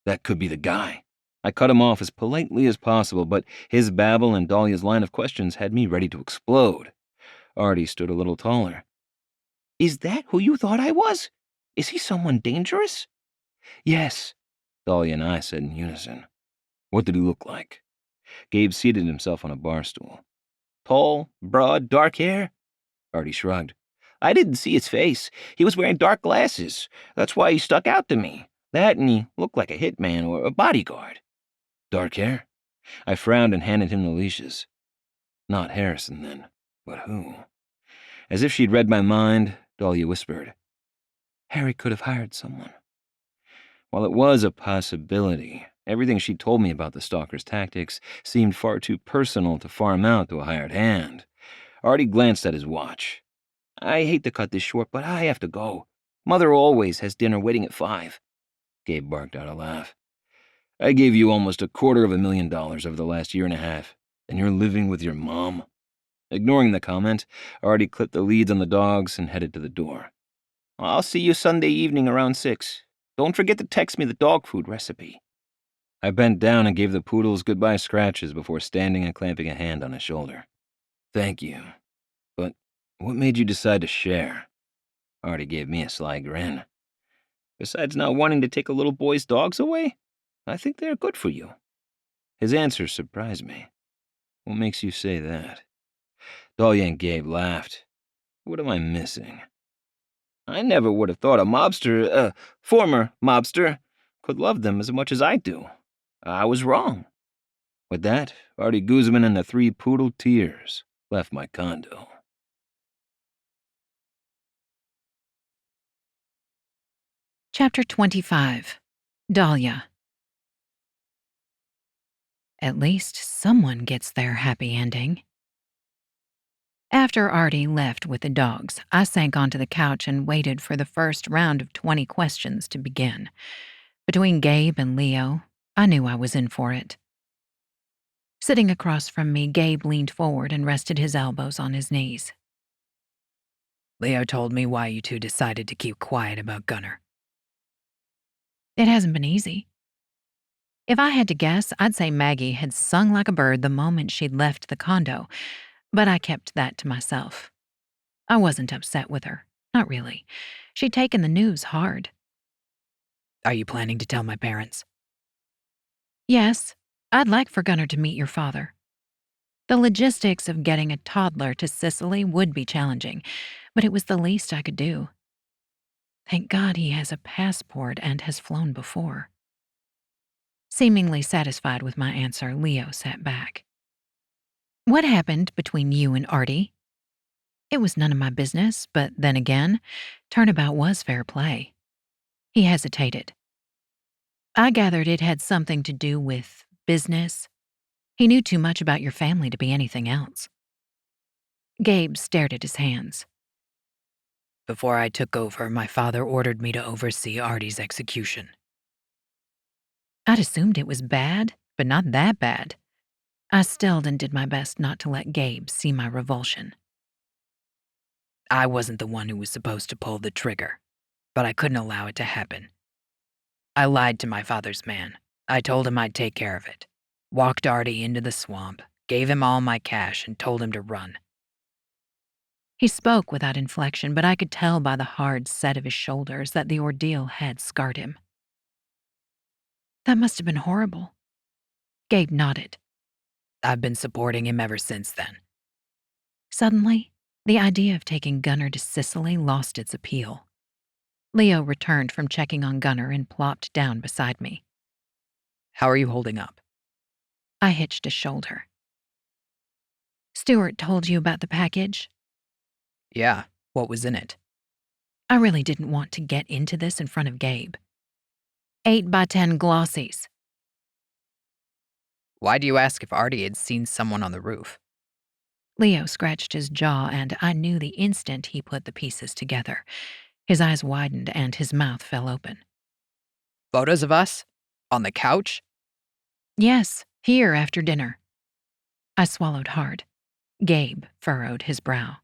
That could be the guy. I cut him off as politely as possible, but his babble and Dahlia's line of questions had me ready to explode. Artie stood a little taller. Is that who you thought I was? Is he someone dangerous? Yes, Dahlia and I said in unison. What did he look like? Gabe seated himself on a bar stool. Tall, broad, dark hair? Artie shrugged. I didn't see his face. He was wearing dark glasses. That's why he stuck out to me. That and he looked like a hitman or a bodyguard. Dark hair? I frowned and handed him the leashes. Not Harrison, then. But who? As if she'd read my mind, Dahlia whispered. Harry could have hired someone. While it was a possibility, everything she told me about the stalker's tactics seemed far too personal to farm out to a hired hand. Artie glanced at his watch. I hate to cut this short, but I have to go. Mother always has dinner waiting at 5. Gabe barked out a laugh. I gave you almost $250,000 over the last year and a half, and you're living with your mom? Ignoring the comment, Artie clipped the leads on the dogs and headed to the door. I'll see you Sunday evening around 6. Don't forget to text me the dog food recipe. I bent down and gave the poodles goodbye scratches before standing and clamping a hand on his shoulder. Thank you. But what made you decide to share? Artie gave me a sly grin. Besides not wanting to take a little boy's dogs away, I think they're good for you. His answer surprised me. What makes you say that? Dahlia and Gabe laughed. What am I missing? I never would have thought a former mobster, could love them as much as I do. I was wrong. With that, Artie Guzman and the 3 poodle tears left my condo. Chapter 25. Dahlia. At least someone gets their happy ending. After Artie left with the dogs, I sank onto the couch and waited for the first round of 20 questions to begin. Between Gabe and Leo, I knew I was in for it. Sitting across from me, Gabe leaned forward and rested his elbows on his knees. Leo told me why you two decided to keep quiet about Gunner. It hasn't been easy. If I had to guess, I'd say Maggie had sung like a bird the moment she'd left the condo, but I kept that to myself. I wasn't upset with her. Not really. She'd taken the news hard. Are you planning to tell my parents? Yes, I'd like for Gunnar to meet your father. The logistics of getting a toddler to Sicily would be challenging, but it was the least I could do. Thank God he has a passport and has flown before. Seemingly satisfied with my answer, Leo sat back. What happened between you and Artie? It was none of my business, but then again, turnabout was fair play. He hesitated. I gathered it had something to do with business. He knew too much about your family to be anything else. Gabe stared at his hands. Before I took over, my father ordered me to oversee Artie's execution. I'd assumed it was bad, but not that bad. I stilled and did my best not to let Gabe see my revulsion. I wasn't the one who was supposed to pull the trigger, but I couldn't allow it to happen. I lied to my father's man. I told him I'd take care of it. Walked Artie into the swamp, gave him all my cash, and told him to run. He spoke without inflection, but I could tell by the hard set of his shoulders that the ordeal had scarred him. That must have been horrible. Gabe nodded. I've been supporting him ever since then. Suddenly, the idea of taking Gunnar to Sicily lost its appeal. Leo returned from checking on Gunnar and plopped down beside me. How are you holding up? I hitched a shoulder. Stuart told you about the package? Yeah, what was in it? I really didn't want to get into this in front of Gabe. 8x10 glossies. Why do you ask if Artie had seen someone on the roof? Leo scratched his jaw, and I knew the instant he put the pieces together. His eyes widened and his mouth fell open. Photos of us? On the couch? Yes, here after dinner. I swallowed hard. Gabe furrowed his brow.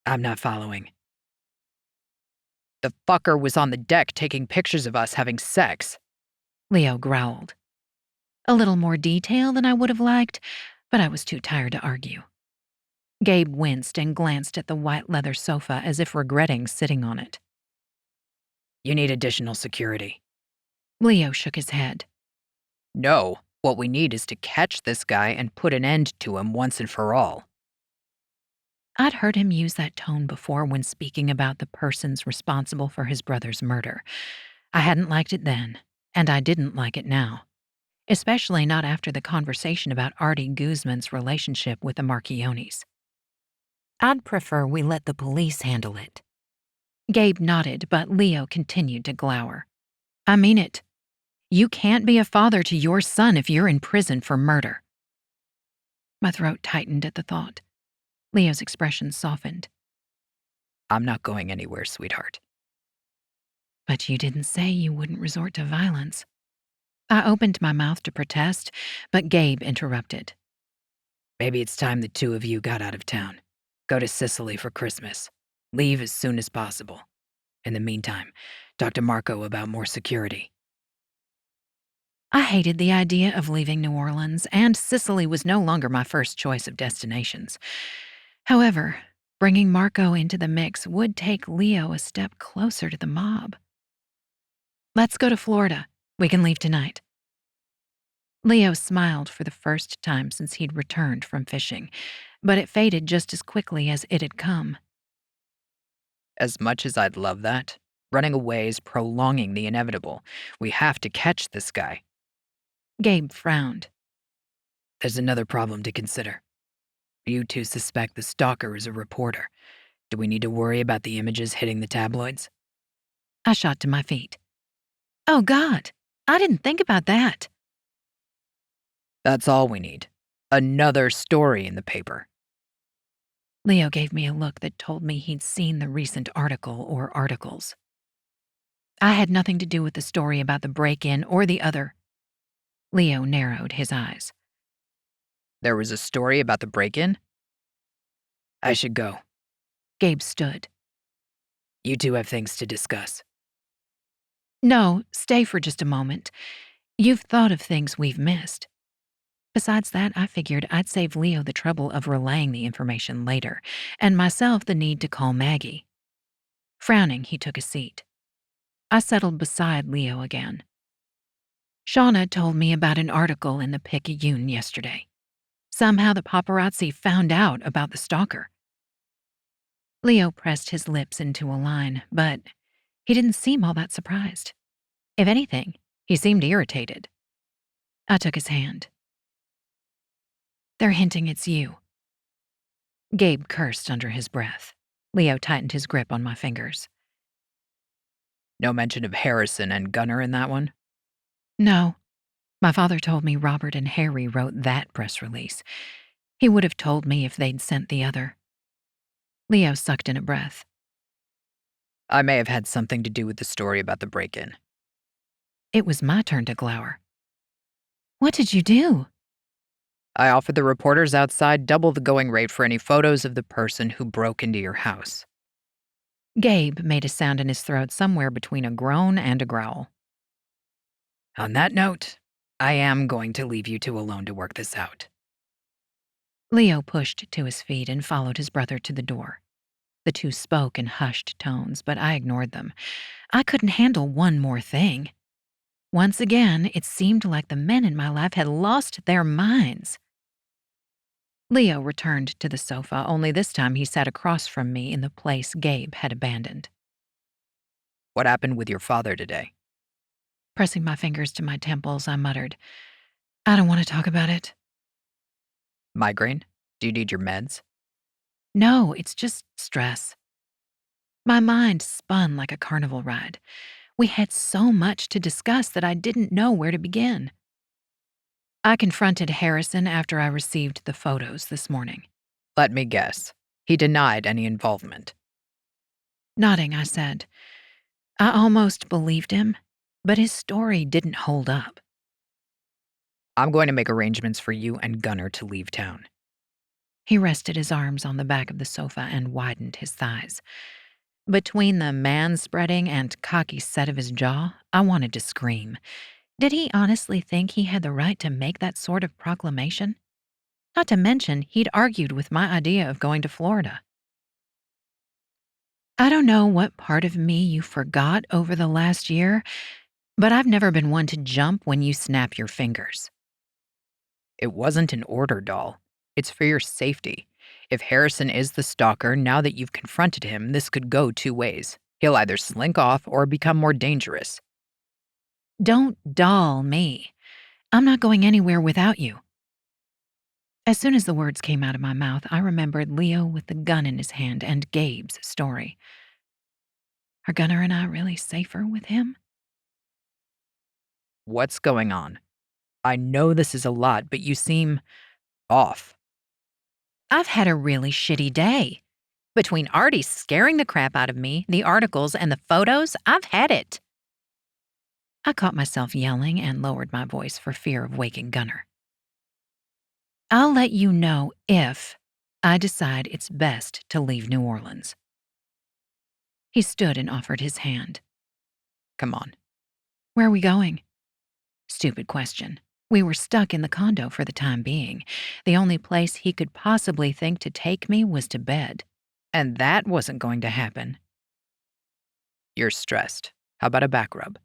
I'm not following. The fucker was on the deck taking pictures of us having sex. Leo growled. A little more detail than I would have liked, but I was too tired to argue. Gabe winced and glanced at the white leather sofa as if regretting sitting on it. You need additional security. Leo shook his head. No, what we need is to catch this guy and put an end to him once and for all. I'd heard him use that tone before when speaking about the persons responsible for his brother's murder. I hadn't liked it then, and I didn't like it now. Especially not after the conversation about Artie Guzman's relationship with the Marchionnis. I'd prefer we let the police handle it. Gabe nodded, but Leo continued to glower. I mean it. You can't be a father to your son if you're in prison for murder. My throat tightened at the thought. Leo's expression softened. I'm not going anywhere, sweetheart. But you didn't say you wouldn't resort to violence. I opened my mouth to protest, but Gabe interrupted. Maybe it's time the two of you got out of town. Go to Sicily for Christmas. Leave as soon as possible. In the meantime, talk to Marco about more security. I hated the idea of leaving New Orleans, and Sicily was no longer my first choice of destinations. However, bringing Marco into the mix would take Leo a step closer to the mob. Let's go to Florida. We can leave tonight. Leo smiled for the first time since he'd returned from fishing, but it faded just as quickly as it had come. As much as I'd love that, running away is prolonging the inevitable. We have to catch this guy. Gabe frowned. There's another problem to consider. You two suspect the stalker is a reporter. Do we need to worry about the images hitting the tabloids? I shot to my feet. Oh, God, I didn't think about that. That's all we need. Another story in the paper. Leo gave me a look that told me he'd seen the recent article or articles. I had nothing to do with the story about the break-in or the other. Leo narrowed his eyes. There was a story about the break-in? I should go. Gabe stood. You two have things to discuss. No, stay for just a moment. You've thought of things we've missed. Besides that, I figured I'd save Leo the trouble of relaying the information later, and myself the need to call Maggie. Frowning, he took a seat. I settled beside Leo again. Shauna told me about an article in the Picayune yesterday. Somehow the paparazzi found out about the stalker. Leo pressed his lips into a line, but he didn't seem all that surprised. If anything, he seemed irritated. I took his hand. They're hinting it's you. Gabe cursed under his breath. Leo tightened his grip on my fingers. No mention of Harrison and Gunner in that one? No. My father told me Robert and Harry wrote that press release. He would have told me if they'd sent the other. Leo sucked in a breath. I may have had something to do with the story about the break-in. It was my turn to glower. What did you do? I offered the reporters outside double the going rate for any photos of the person who broke into your house. Gabe made a sound in his throat somewhere between a groan and a growl. On that note, I am going to leave you two alone to work this out. Leo pushed to his feet and followed his brother to the door. The two spoke in hushed tones, but I ignored them. I couldn't handle one more thing. Once again, it seemed like the men in my life had lost their minds. Leo returned to the sofa, only this time he sat across from me in the place Gabe had abandoned. What happened with your father today? Pressing my fingers to my temples, I muttered, I don't want to talk about it. Migraine? Do you need your meds? No, it's just stress. My mind spun like a carnival ride. We had so much to discuss that I didn't know where to begin. I confronted Harrison after I received the photos this morning. Let me guess. He denied any involvement. Nodding, I said, I almost believed him, but his story didn't hold up. I'm going to make arrangements for you and Gunner to leave town. He rested his arms on the back of the sofa and widened his thighs. Between the man-spreading and cocky set of his jaw, I wanted to scream. Did he honestly think he had the right to make that sort of proclamation? Not to mention, he'd argued with my idea of going to Florida. I don't know what part of me you forgot over the last year, but I've never been one to jump when you snap your fingers. It wasn't an order, doll. It's for your safety. If Harrison is the stalker, now that you've confronted him, this could go two ways. He'll either slink off or become more dangerous. Don't doll me. I'm not going anywhere without you. As soon as the words came out of my mouth, I remembered Leo with the gun in his hand and Gabe's story. Are Gunner and I really safer with him? What's going on? I know this is a lot, but you seem off. I've had a really shitty day. Between Artie scaring the crap out of me, the articles, and the photos, I've had it. I caught myself yelling and lowered my voice for fear of waking Gunner. I'll let you know if I decide it's best to leave New Orleans. He stood and offered his hand. Come on. Where are we going? Stupid question. We were stuck in the condo for the time being. The only place he could possibly think to take me was to bed. And that wasn't going to happen. You're stressed. How about a back rub?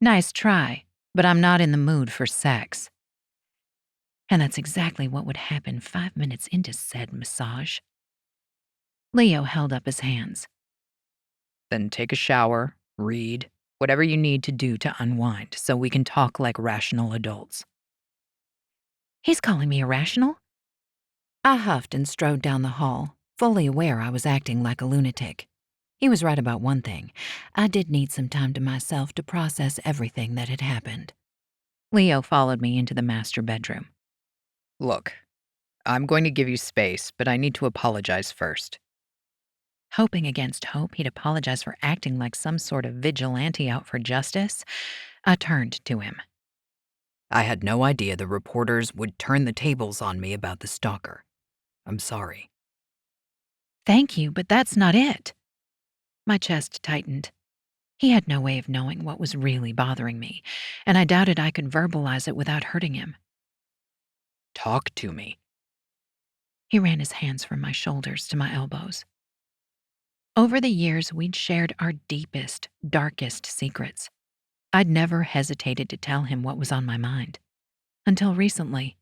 Nice try, but I'm not in the mood for sex. And that's exactly what would happen 5 minutes into said massage. Leo held up his hands. Then take a shower, read, whatever you need to do to unwind so we can talk like rational adults. He's calling me irrational? I huffed and strode down the hall, fully aware I was acting like a lunatic. He was right about one thing. I did need some time to myself to process everything that had happened. Leo followed me into the master bedroom. Look, I'm going to give you space, but I need to apologize first. Hoping against hope he'd apologize for acting like some sort of vigilante out for justice, I turned to him. I had no idea the reporters would turn the tables on me about the stalker. I'm sorry. Thank you, but that's not it. My chest tightened. He had no way of knowing what was really bothering me, and I doubted I could verbalize it without hurting him. Talk to me. He ran his hands from my shoulders to my elbows. Over the years, we'd shared our deepest, darkest secrets. I'd never hesitated to tell him what was on my mind. Until recently.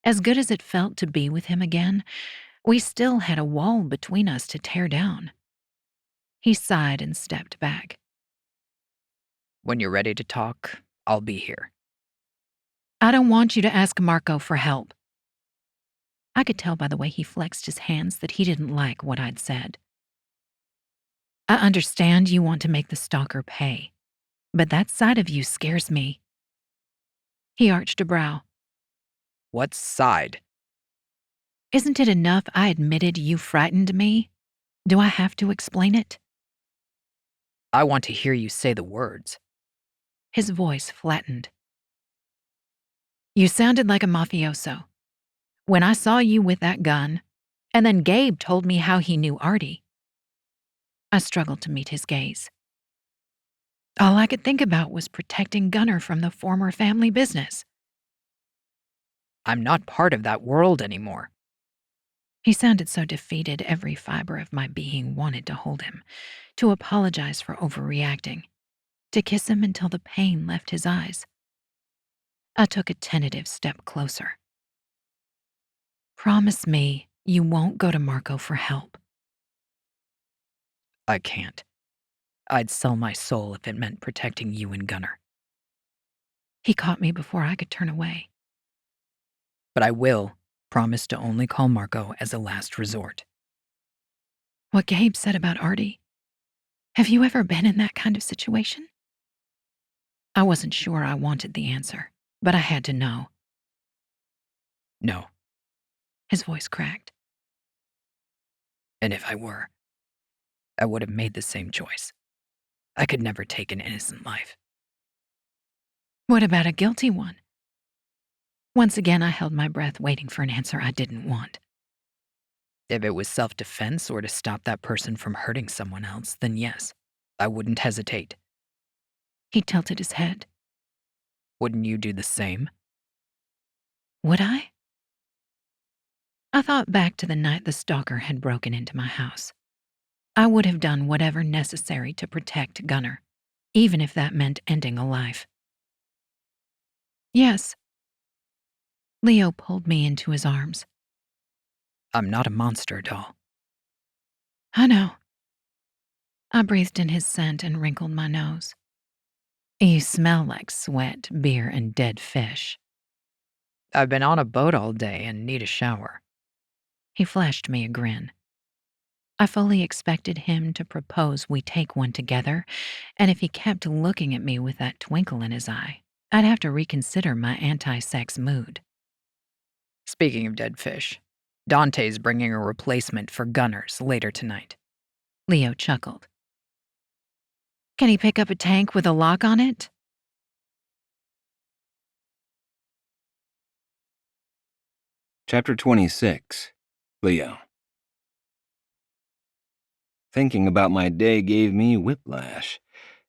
As good as it felt to be with him again, we still had a wall between us to tear down. He sighed and stepped back. When you're ready to talk, I'll be here. I don't want you to ask Marco for help. I could tell by the way he flexed his hands that he didn't like what I'd said. I understand you want to make the stalker pay, but that side of you scares me. He arched a brow. What side? Isn't it enough I admitted you frightened me? Do I have to explain it? I want to hear you say the words. His voice flattened. You sounded like a mafioso. When I saw you with that gun, and then Gabe told me how he knew Artie. I struggled to meet his gaze. All I could think about was protecting Gunnar from the former family business. I'm not part of that world anymore. He sounded so defeated every fiber of my being wanted to hold him, to apologize for overreacting, to kiss him until the pain left his eyes. I took a tentative step closer. Promise me you won't go to Marco for help. I can't. I'd sell my soul if it meant protecting you and Gunnar. He caught me before I could turn away. But I will promise to only call Marco as a last resort. What Gabe said about Artie. Have you ever been in that kind of situation? I wasn't sure I wanted the answer, but I had to know. No. His voice cracked. And if I were, I would have made the same choice. I could never take an innocent life. What about a guilty one? Once again, I held my breath, waiting for an answer I didn't want. If it was self-defense or to stop that person from hurting someone else, then yes, I wouldn't hesitate. He tilted his head. Wouldn't you do the same? Would I? I thought back to the night the stalker had broken into my house. I would have done whatever necessary to protect Gunnar, even if that meant ending a life. Yes. Leo pulled me into his arms. I'm not a monster, doll. I know. I breathed in his scent and wrinkled my nose. You smell like sweat, beer, and dead fish. I've been on a boat all day and need a shower. He flashed me a grin. I fully expected him to propose we take one together, and if he kept looking at me with that twinkle in his eye, I'd have to reconsider my anti-sex mood. Speaking of dead fish, Dante's bringing a replacement for Gunnar's later tonight. Leo chuckled. Can he pick up a tank with a lock on it? Chapter 26. Leo. Thinking about my day gave me whiplash.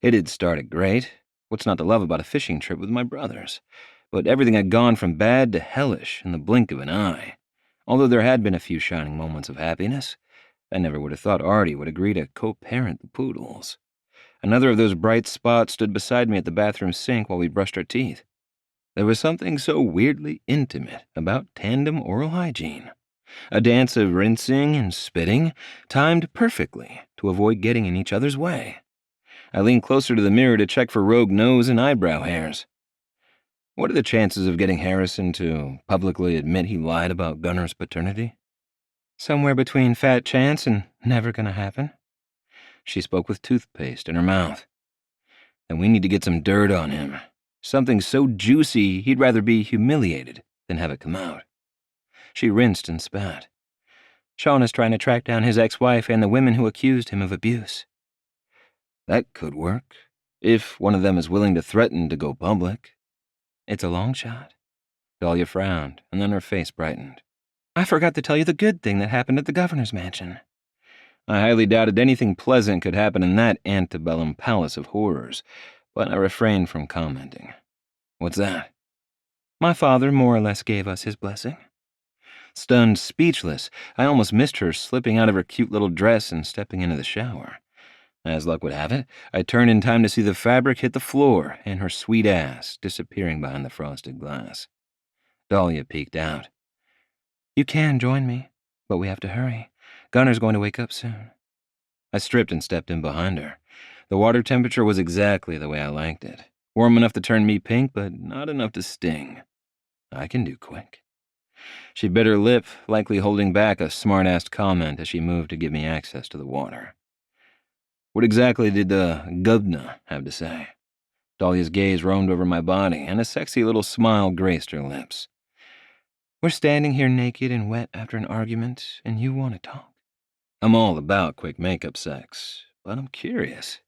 It had started great. What's not to love about a fishing trip with my brothers? But everything had gone from bad to hellish in the blink of an eye. Although there had been a few shining moments of happiness, I never would have thought Artie would agree to co-parent the poodles. Another of those bright spots stood beside me at the bathroom sink while we brushed our teeth. There was something so weirdly intimate about tandem oral hygiene. A dance of rinsing and spitting, timed perfectly to avoid getting in each other's way. I leaned closer to the mirror to check for rogue nose and eyebrow hairs. What are the chances of getting Harrison to publicly admit he lied about Gunner's paternity? Somewhere between fat chance and never gonna happen. She spoke with toothpaste in her mouth. Then we need to get some dirt on him. Something so juicy he'd rather be humiliated than have it come out. She rinsed and spat. Sean is trying to track down his ex-wife and the women who accused him of abuse. That could work, if one of them is willing to threaten to go public. It's a long shot. Dahlia frowned, and then her face brightened. I forgot to tell you the good thing that happened at the governor's mansion. I highly doubted anything pleasant could happen in that antebellum palace of horrors, but I refrained from commenting. What's that? My father more or less gave us his blessing. Stunned, speechless, I almost missed her slipping out of her cute little dress and stepping into the shower. As luck would have it, I turned in time to see the fabric hit the floor and her sweet ass disappearing behind the frosted glass. Dahlia peeked out. You can join me, but we have to hurry. Gunner's going to wake up soon. I stripped and stepped in behind her. The water temperature was exactly the way I liked it. Warm enough to turn me pink, but not enough to sting. I can do quick. She bit her lip, likely holding back a smart-assed comment as she moved to give me access to the water. What exactly did the guvna have to say? Dahlia's gaze roamed over my body, and a sexy little smile graced her lips. We're standing here naked and wet after an argument, and you want to talk. I'm all about quick makeup sex, but I'm curious.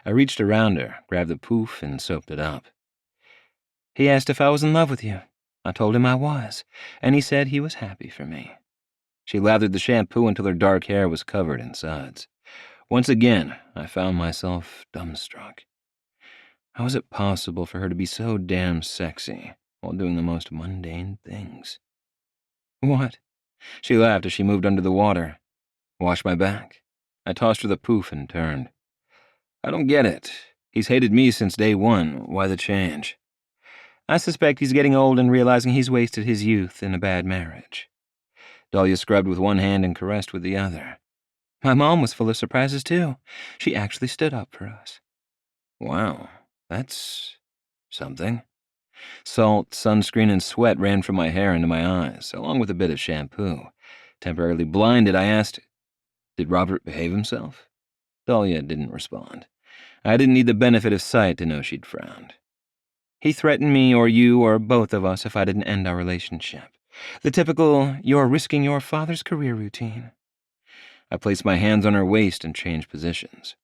I reached around her, grabbed the poof, and soaped it up. He asked if I was in love with you. I told him I was, and he said he was happy for me. She lathered the shampoo until her dark hair was covered in suds. Once again, I found myself dumbstruck. How was it possible for her to be so damn sexy while doing the most mundane things? What? She laughed as she moved under the water. Wash my back. I tossed her the poof and turned. I don't get it. He's hated me since day one. Why the change? I suspect he's getting old and realizing he's wasted his youth in a bad marriage. Dahlia scrubbed with one hand and caressed with the other. My mom was full of surprises, too. She actually stood up for us. Wow, that's something. Salt, sunscreen, and sweat ran from my hair into my eyes, along with a bit of shampoo. Temporarily blinded, I asked, did Robert behave himself? Dahlia didn't respond. I didn't need the benefit of sight to know she'd frowned. He threatened me or you or both of us if I didn't end our relationship. The typical, you're risking your father's career routine. I placed my hands on her waist and changed positions.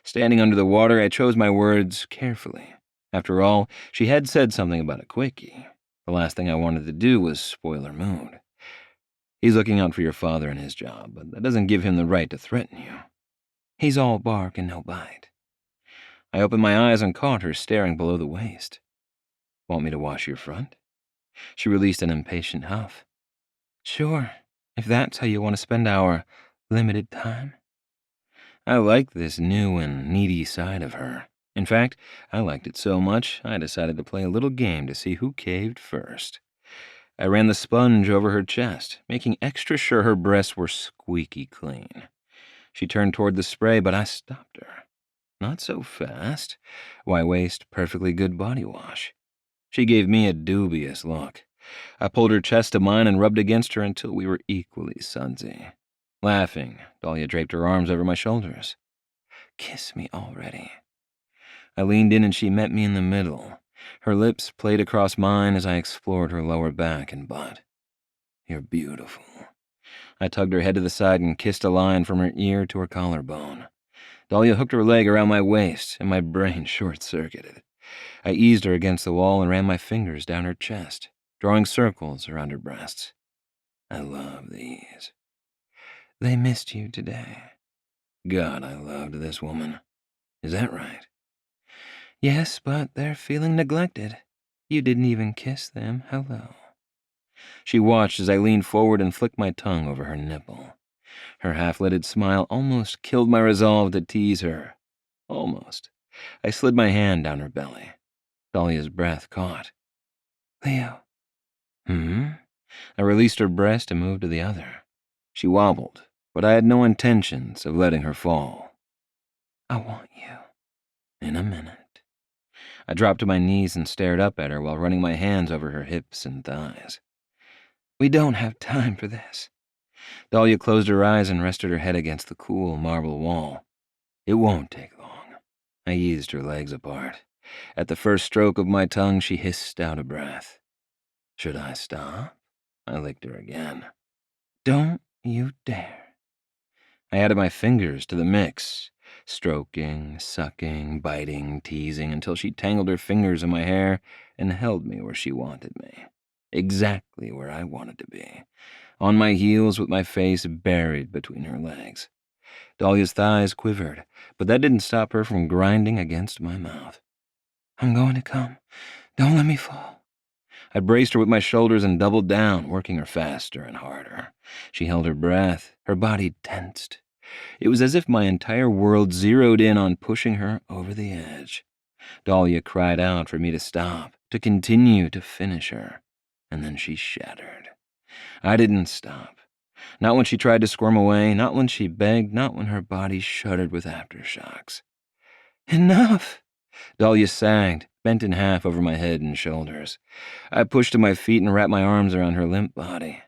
Standing under the water, I chose my words carefully. After all, she had said something about a quickie. The last thing I wanted to do was spoil her mood. He's looking out for your father and his job, but that doesn't give him the right to threaten you. He's all bark and no bite. I opened my eyes and caught her staring below the waist. Want me to wash your front? She released an impatient huff. Sure, if that's how you want to spend our limited time. I liked this new and needy side of her. In fact, I liked it so much, I decided to play a little game to see who caved first. I ran the sponge over her chest, making extra sure her breasts were squeaky clean. She turned toward the spray, but I stopped her. Not so fast. Why waste perfectly good body wash? She gave me a dubious look. I pulled her chest to mine and rubbed against her until we were equally sudsy. Laughing, Dahlia draped her arms over my shoulders. Kiss me already. I leaned in and she met me in the middle. Her lips played across mine as I explored her lower back and butt. You're beautiful. I tugged her head to the side and kissed a line from her ear to her collarbone. Dahlia hooked her leg around my waist, and my brain short-circuited. I eased her against the wall and ran my fingers down her chest, drawing circles around her breasts. I love these. They missed you today. God, I loved this woman. Is that right? Yes, but they're feeling neglected. You didn't even kiss them hello. She watched as I leaned forward and flicked my tongue over her nipple. Her half-lidded smile almost killed my resolve to tease her. Almost. I slid my hand down her belly. Dahlia's breath caught. Leo. I released her breast and moved to the other. She wobbled, but I had no intentions of letting her fall. I want you. In a minute. I dropped to my knees and stared up at her while running my hands over her hips and thighs. We don't have time for this. Dahlia closed her eyes and rested her head against the cool marble wall. It won't take long. I eased her legs apart. At the first stroke of my tongue, she hissed out a breath. Should I stop? I licked her again. Don't you dare. I added my fingers to the mix, stroking, sucking, biting, teasing, until she tangled her fingers in my hair and held me where she wanted me. Exactly where I wanted to be. On my heels with my face buried between her legs. Dahlia's thighs quivered, but that didn't stop her from grinding against my mouth. I'm going to come. Don't let me fall. I braced her with my shoulders and doubled down, working her faster and harder. She held her breath, her body tensed. It was as if my entire world zeroed in on pushing her over the edge. Dahlia cried out for me to stop, to continue to finish her, and then she shattered. I didn't stop. Not when she tried to squirm away, not when she begged, not when her body shuddered with aftershocks. Enough! Dahlia sagged, bent in half over my head and shoulders. I pushed to my feet and wrapped my arms around her limp body.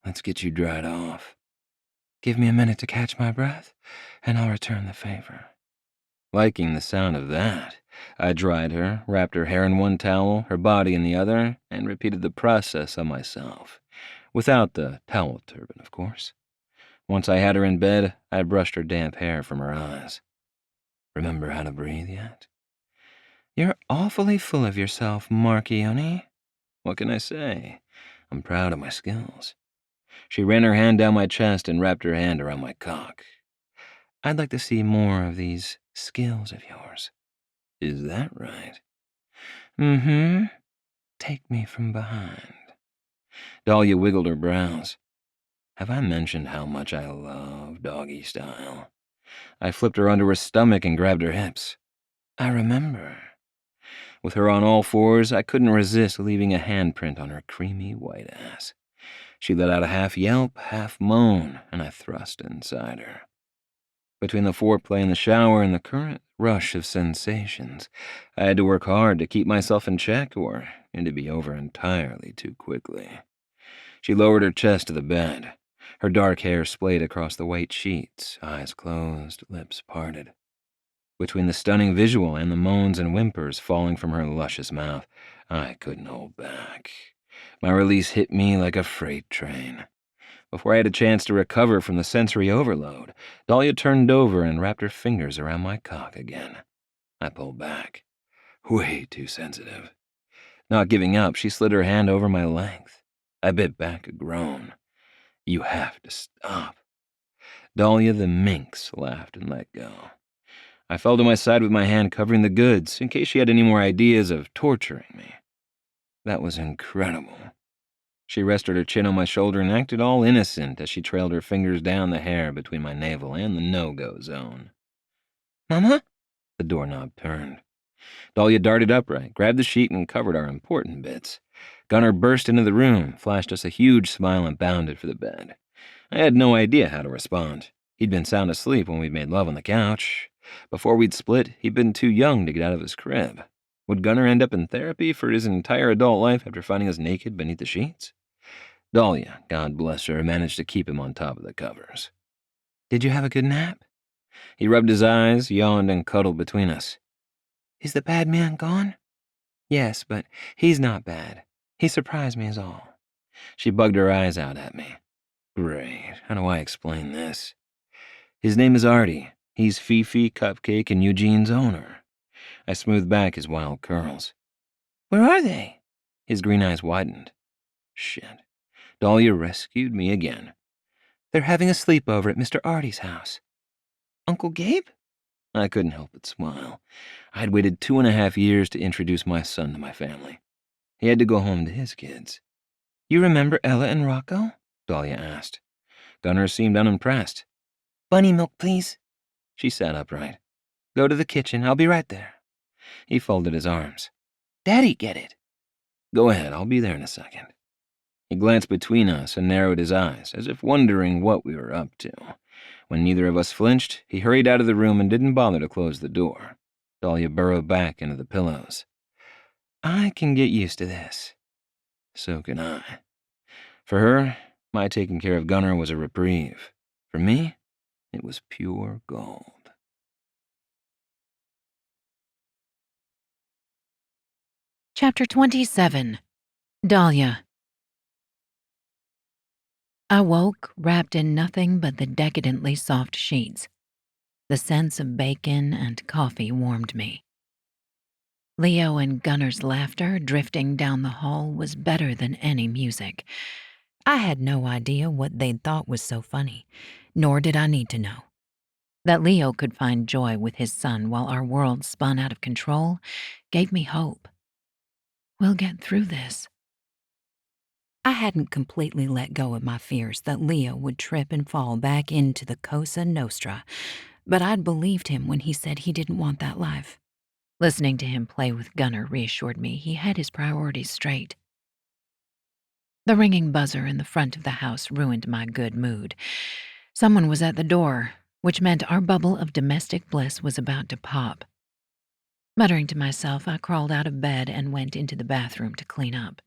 Let's get you dried off. Give me a minute to catch my breath, and I'll return the favor. Liking the sound of that, I dried her, wrapped her hair in one towel, her body in the other, and repeated the process on myself. Without the towel turban, of course. Once I had her in bed, I brushed her damp hair from her eyes. Remember how to breathe yet? You're awfully full of yourself, Marchionni. What can I say? I'm proud of my skills. She ran her hand down my chest and wrapped her hand around my cock. I'd like to see more of these skills of yours. Is that right? Mm-hmm. Take me from behind. Dahlia wiggled her brows. Have I mentioned how much I love doggy style? I flipped her onto her stomach and grabbed her hips. I remember. With her on all fours, I couldn't resist leaving a handprint on her creamy white ass. She let out a half yelp, half moan, and I thrust inside her. Between the foreplay in the shower and the current rush of sensations, I had to work hard to keep myself in check or it'd be over entirely too quickly. She lowered her chest to the bed. Her dark hair splayed across the white sheets, eyes closed, lips parted. Between the stunning visual and the moans and whimpers falling from her luscious mouth, I couldn't hold back. My release hit me like a freight train. Before I had a chance to recover from the sensory overload, Dahlia turned over and wrapped her fingers around my cock again. I pulled back. Way too sensitive. Not giving up, she slid her hand over my length. I bit back a groan. You have to stop. Dahlia the minx laughed and let go. I fell to my side with my hand covering the goods in case she had any more ideas of torturing me. That was incredible. She rested her chin on my shoulder and acted all innocent as she trailed her fingers down the hair between my navel and the no-go zone. Mama? The doorknob turned. Dahlia darted upright, grabbed the sheet, and covered our important bits. Gunnar burst into the room, flashed us a huge smile, and bounded for the bed. I had no idea how to respond. He'd been sound asleep when we'd made love on the couch. Before we'd split, he'd been too young to get out of his crib. Would Gunnar end up in therapy for his entire adult life after finding us naked beneath the sheets? Dahlia, God bless her, managed to keep him on top of the covers. Did you have a good nap? He rubbed his eyes, yawned, and cuddled between us. Is the bad man gone? Yes, but he's not bad. He surprised me is all. She bugged her eyes out at me. Great. How do I explain this? His name is Artie. He's Fifi, Cupcake, and Eugene's owner. I smoothed back his wild curls. Where are they? His green eyes widened. Shit. Dahlia rescued me again. They're having a sleepover at Mr. Artie's house. Uncle Gabe? I couldn't help but smile. I'd waited 2.5 years to introduce my son to my family. He had to go home to his kids. You remember Ella and Rocco? Dahlia asked. Gunnar seemed unimpressed. Bunny milk, please. She sat upright. Go to the kitchen. I'll be right there. He folded his arms. Daddy, get it. Go ahead, I'll be there in a second. He glanced between us and narrowed his eyes, as if wondering what we were up to. When neither of us flinched, he hurried out of the room and didn't bother to close the door. Dahlia burrowed back into the pillows. I can get used to this. So can I. For her, my taking care of Gunnar was a reprieve. For me, it was pure gold. Chapter 27. Dahlia. I woke wrapped in nothing but the decadently soft sheets. The scents of bacon and coffee warmed me. Leo and Gunnar's laughter drifting down the hall was better than any music. I had no idea what they'd thought was so funny, nor did I need to know. That Leo could find joy with his son while our world spun out of control gave me hope. We'll get through this. I hadn't completely let go of my fears that Leo would trip and fall back into the Cosa Nostra, but I'd believed him when he said he didn't want that life. Listening to him play with Gunnar reassured me he had his priorities straight. The ringing buzzer in the front of the house ruined my good mood. Someone was at the door, which meant our bubble of domestic bliss was about to pop. Muttering to myself, I crawled out of bed and went into the bathroom to clean up.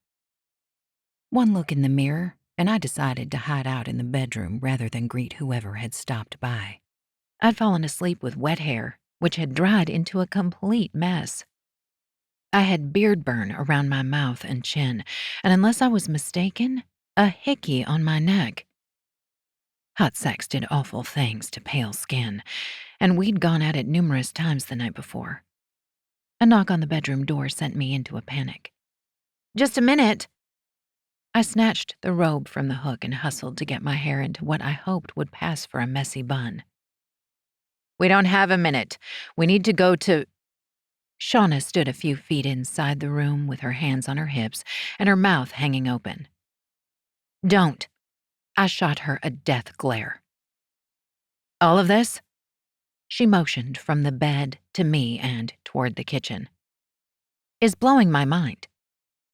One look in the mirror, and I decided to hide out in the bedroom rather than greet whoever had stopped by. I'd fallen asleep with wet hair, which had dried into a complete mess. I had beard burn around my mouth and chin, and unless I was mistaken, a hickey on my neck. Hot sex did awful things to pale skin, and we'd gone at it numerous times the night before. A knock on the bedroom door sent me into a panic. "Just a minute." I snatched the robe from the hook and hustled to get my hair into what I hoped would pass for a messy bun. "We don't have a minute. We need to go to—" Shauna stood a few feet inside the room with her hands on her hips and her mouth hanging open. "Don't." I shot her a death glare. "All of this?" She motioned from the bed to me and toward the kitchen. "Is blowing my mind.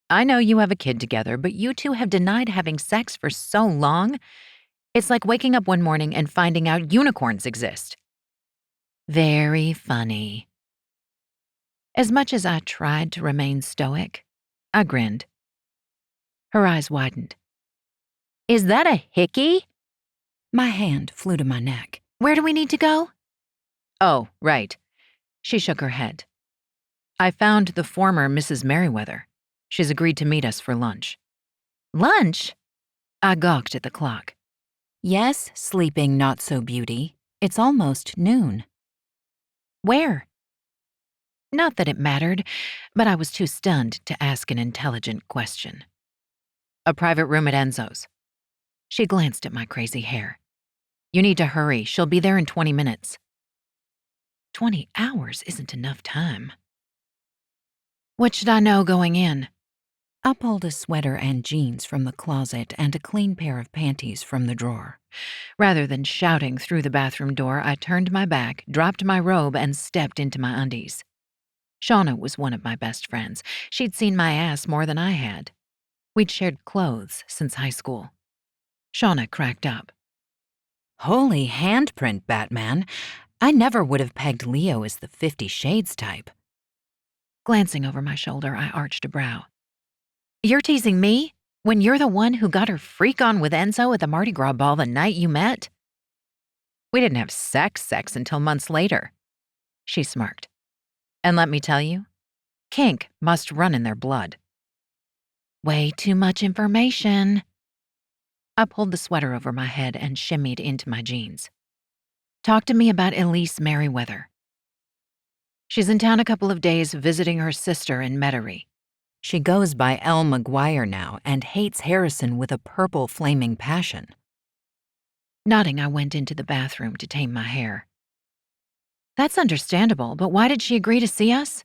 I know you have a kid together, but you two have denied having sex for so long. It's like waking up one morning and finding out unicorns exist." Very funny. As much as I tried to remain stoic, I grinned. Her eyes widened. "Is that a hickey?" My hand flew to my neck. "Where do we need to go?" "Oh, right." She shook her head. "I found the former Mrs. Merriweather. She's agreed to meet us for lunch." "Lunch?" I gawked at the clock. "Yes, sleeping not-so-beauty. It's almost noon." "Where?" Not that it mattered, but I was too stunned to ask an intelligent question. "A private room at Enzo's." She glanced at my crazy hair. "You need to hurry. She'll be there in 20 minutes. 20 hours isn't enough time. What should I know going in? I pulled a sweater and jeans from the closet and a clean pair of panties from the drawer. Rather than shouting through the bathroom door, I turned my back, dropped my robe, and stepped into my undies. Shauna was one of my best friends. She'd seen my ass more than I had. We'd shared clothes since high school. Shauna cracked up. "Holy handprint, Batman. I never would have pegged Leo as the 50 Shades type." Glancing over my shoulder, I arched a brow. "You're teasing me? When you're the one who got her freak on with Enzo at the Mardi Gras ball the night you met?" "We didn't have sex until months later." She smirked. "And let me tell you, kink must run in their blood." Way too much information. I pulled the sweater over my head and shimmied into my jeans. "Talk to me about Elise Merriweather." "She's in town a couple of days visiting her sister in Metairie. She goes by Elle McGuire now and hates Harrison with a purple flaming passion." Nodding, I went into the bathroom to tame my hair. "That's understandable, but why did she agree to see us?"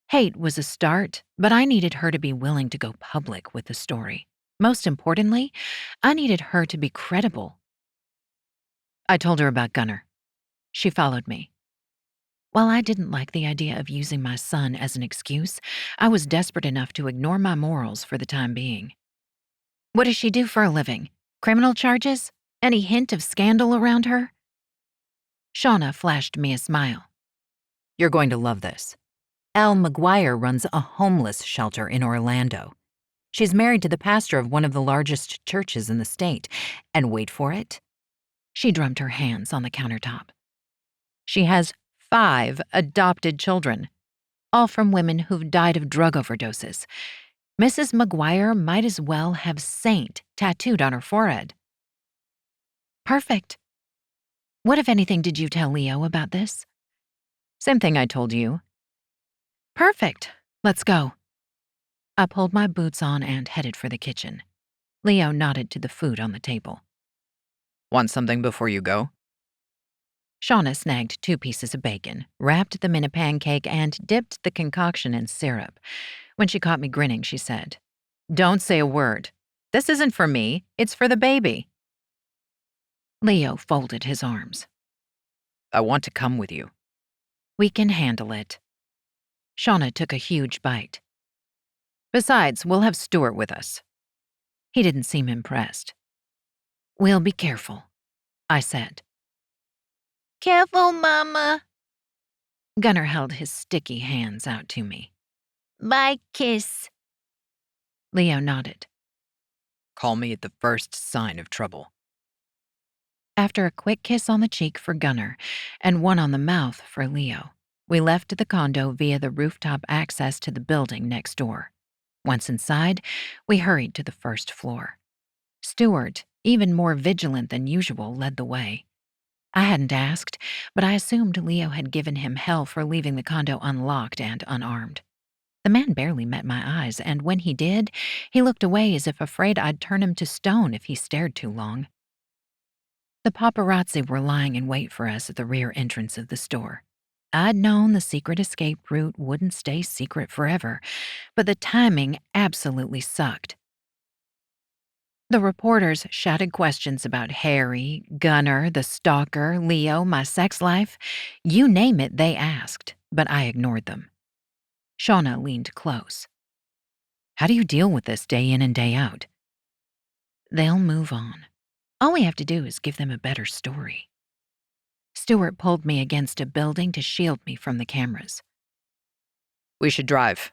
Hate was a start, but I needed her to be willing to go public with the story. Most importantly, I needed her to be credible. I told her about Gunnar. She followed me. While I didn't like the idea of using my son as an excuse, I was desperate enough to ignore my morals for the time being. What does she do for a living? Criminal charges? Any hint of scandal around her? Shauna flashed me a smile. You're going to love this. Elle McGuire runs a homeless shelter in Orlando. She's married to the pastor of one of the largest churches in the state. And wait for it. She drummed her hands on the countertop. She has 5 adopted children, all from women who've died of drug overdoses. Mrs. McGuire might as well have Saint tattooed on her forehead. Perfect. What, if anything, did you tell Leo about this? Same thing I told you. Perfect. Let's go. I pulled my boots on and headed for the kitchen. Leo nodded to the food on the table. Want something before you go? Shauna snagged 2 pieces of bacon, wrapped them in a pancake, and dipped the concoction in syrup. When she caught me grinning, she said, "Don't say a word. This isn't for me, it's for the baby." Leo folded his arms. I want to come with you. We can handle it. Shauna took a huge bite. Besides, we'll have Stuart with us. He didn't seem impressed. We'll be careful, I said. Careful, Mama. Gunnar held his sticky hands out to me. Bye, kiss. Leo nodded. Call me at the first sign of trouble. After a quick kiss on the cheek for Gunnar and one on the mouth for Leo, we left the condo via the rooftop access to the building next door. Once inside, we hurried to the first floor. Stuart, even more vigilant than usual, led the way. I hadn't asked, but I assumed Leo had given him hell for leaving the condo unlocked and unarmed. The man barely met my eyes, and when he did, he looked away as if afraid I'd turn him to stone if he stared too long. The paparazzi were lying in wait for us at the rear entrance of the store. I'd known the secret escape route wouldn't stay secret forever, but the timing absolutely sucked. The reporters shouted questions about Harry, Gunnar, the stalker, Leo, my sex life. You name it, they asked, but I ignored them. Shauna leaned close. How do you deal with this day in and day out? They'll move on. All we have to do is give them a better story. Stuart pulled me against a building to shield me from the cameras. We should drive.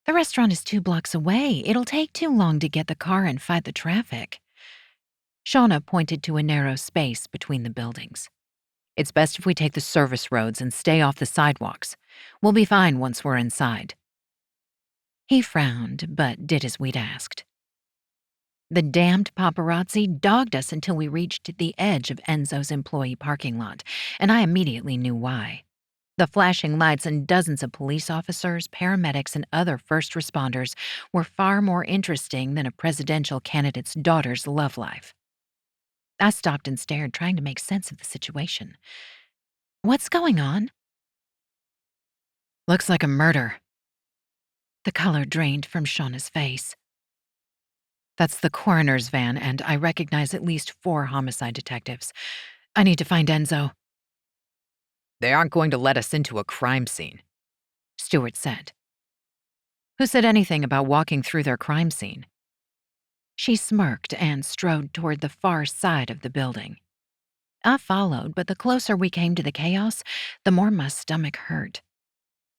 The restaurant is 2 blocks away. It'll take too long to get the car and fight the traffic. Shauna pointed to a narrow space between the buildings. It's best if we take the service roads and stay off the sidewalks. We'll be fine once we're inside. He frowned, but did as we'd asked. The damned paparazzi dogged us until we reached the edge of Enzo's employee parking lot, and I immediately knew why. The flashing lights and dozens of police officers, paramedics, and other first responders were far more interesting than a presidential candidate's daughter's love life. I stopped and stared, trying to make sense of the situation. What's going on? Looks like a murder. The color drained from Shauna's face. That's the coroner's van, and I recognize at least 4 homicide detectives. I need to find Enzo. They aren't going to let us into a crime scene, Stuart said. Who said anything about walking through their crime scene? She smirked and strode toward the far side of the building. I followed, but the closer we came to the chaos, the more my stomach hurt.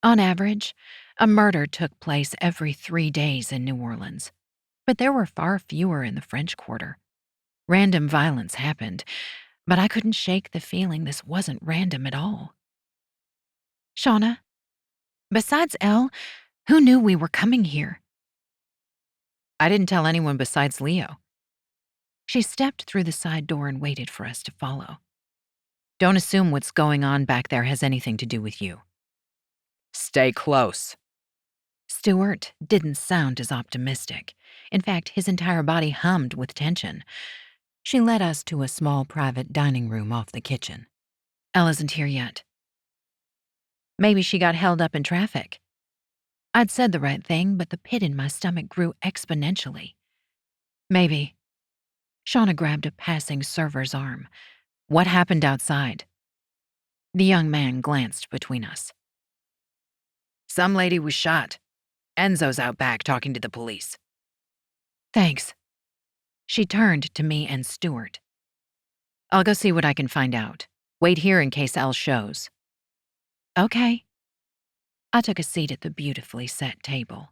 On average, a murder took place every 3 days in New Orleans, but there were far fewer in the French Quarter. Random violence happened, but I couldn't shake the feeling this wasn't random at all. Shauna, besides Elle, who knew we were coming here? I didn't tell anyone besides Leo. She stepped through the side door and waited for us to follow. Don't assume what's going on back there has anything to do with you. Stay close. Stuart didn't sound as optimistic. In fact, his entire body hummed with tension. She led us to a small private dining room off the kitchen. Elle isn't here yet. Maybe she got held up in traffic. I'd said the right thing, but the pit in my stomach grew exponentially. Maybe. Shauna grabbed a passing server's arm. What happened outside? The young man glanced between us. Some lady was shot. Enzo's out back talking to the police. Thanks. She turned to me and Stuart. I'll go see what I can find out. Wait here in case Elle shows. Okay. I took a seat at the beautifully set table.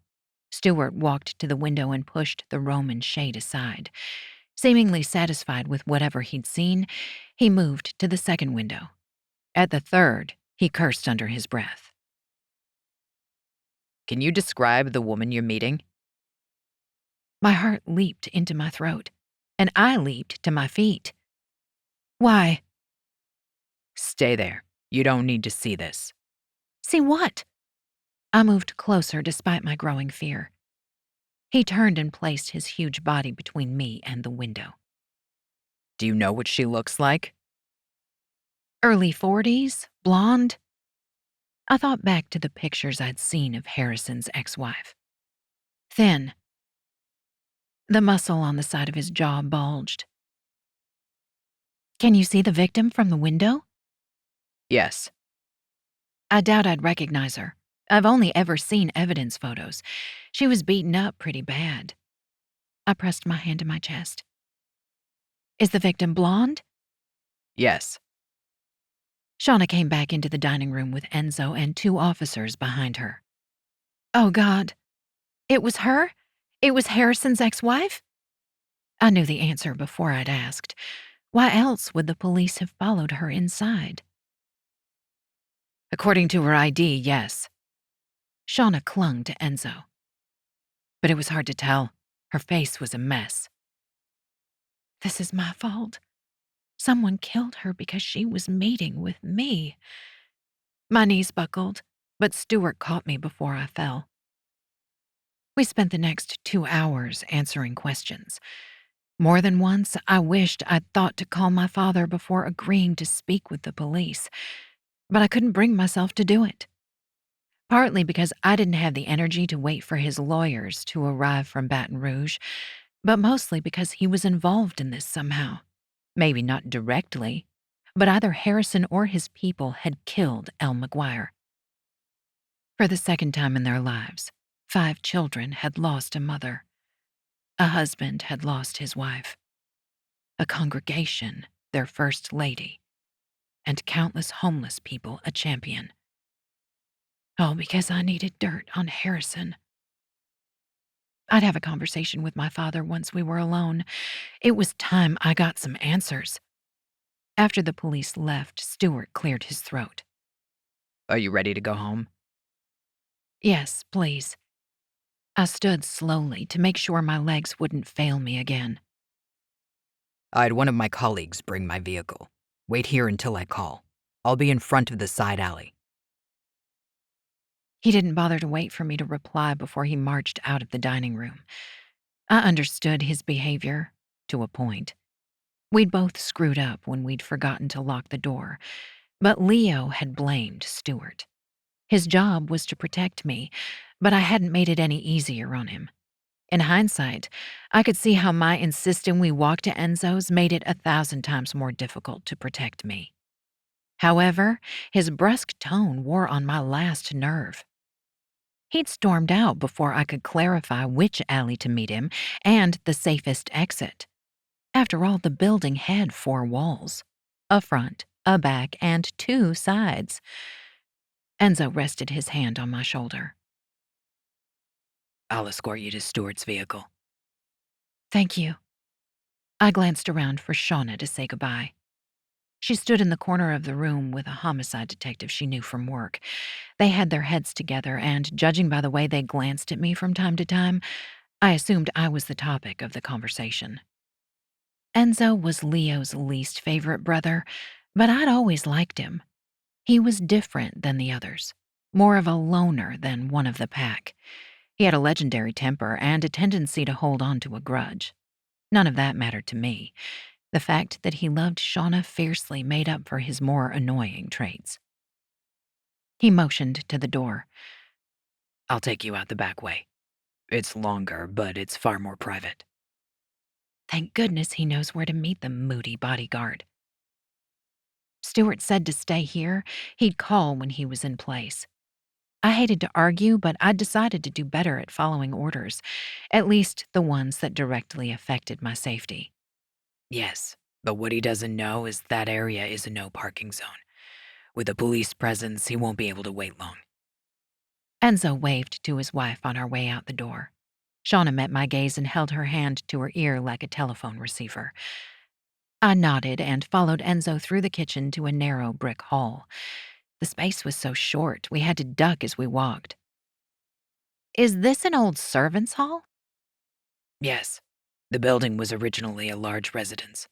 Stuart walked to the window and pushed the Roman shade aside. Seemingly satisfied with whatever he'd seen, he moved to the second window. At the third, he cursed under his breath. Can you describe the woman you're meeting? My heart leaped into my throat, and I leaped to my feet. Why? Stay there. You don't need to see this. See what? I moved closer despite my growing fear. He turned and placed his huge body between me and the window. Do you know what she looks like? Early 40s, blonde. I thought back to the pictures I'd seen of Harrison's ex-wife. Thin. The muscle on the side of his jaw bulged. Can you see the victim from the window? Yes. I doubt I'd recognize her. I've only ever seen evidence photos. She was beaten up pretty bad. I pressed my hand to my chest. Is the victim blonde? Yes. Shauna came back into the dining room with Enzo and 2 officers behind her. Oh, God. It was her? It was Harrison's ex-wife? I knew the answer before I'd asked. Why else would the police have followed her inside? According to her ID, yes. Shauna clung to Enzo. But it was hard to tell. Her face was a mess. This is my fault. Someone killed her because she was mating with me. My knees buckled, but Stuart caught me before I fell. We spent the next 2 hours answering questions. More than once, I wished I'd thought to call my father before agreeing to speak with the police, but I couldn't bring myself to do it. Partly because I didn't have the energy to wait for his lawyers to arrive from Baton Rouge, but mostly because he was involved in this somehow. Maybe not directly, but either Harrison or his people had killed Elle McGuire. For the second time in their lives, 5 children had lost a mother. A husband had lost his wife. A congregation, their first lady. And countless homeless people a champion. All because I needed dirt on Harrison. I'd have a conversation with my father once we were alone. It was time I got some answers. After the police left, Stuart cleared his throat. Are you ready to go home? Yes, please. I stood slowly to make sure my legs wouldn't fail me again. I had one of my colleagues bring my vehicle. Wait here until I call. I'll be in front of the side alley. He didn't bother to wait for me to reply before he marched out of the dining room. I understood his behavior, to a point. We'd both screwed up when we'd forgotten to lock the door, but Leo had blamed Stuart. His job was to protect me, but I hadn't made it any easier on him. In hindsight, I could see how my insisting we walk to Enzo's made it 1,000 times more difficult to protect me. However, his brusque tone wore on my last nerve. He'd stormed out before I could clarify which alley to meet him and the safest exit. After all, the building had 4 walls, a front, a back, and 2 sides. Enzo rested his hand on my shoulder. I'll escort you to Stuart's vehicle. Thank you. I glanced around for Shauna to say goodbye. She stood in the corner of the room with a homicide detective she knew from work. They had their heads together, and judging by the way they glanced at me from time to time, I assumed I was the topic of the conversation. Enzo was Leo's least favorite brother, but I'd always liked him. He was different than the others, more of a loner than one of the pack. He had a legendary temper and a tendency to hold on to a grudge. None of that mattered to me. The fact that he loved Shauna fiercely made up for his more annoying traits. He motioned to the door. I'll take you out the back way. It's longer, but it's far more private. Thank goodness he knows where to meet the moody bodyguard. Stewart said to stay here. He'd call when he was in place. I hated to argue, but I'd decided to do better at following orders, at least the ones that directly affected my safety. Yes, but what he doesn't know is that area is a no parking zone. With a police presence, he won't be able to wait long. Enzo waved to his wife on our way out the door. Shauna met my gaze and held her hand to her ear like a telephone receiver. I nodded and followed Enzo through the kitchen to a narrow brick hall. The space was so short, we had to duck as we walked. Is this an old servants' hall? Yes, the building was originally a large residence.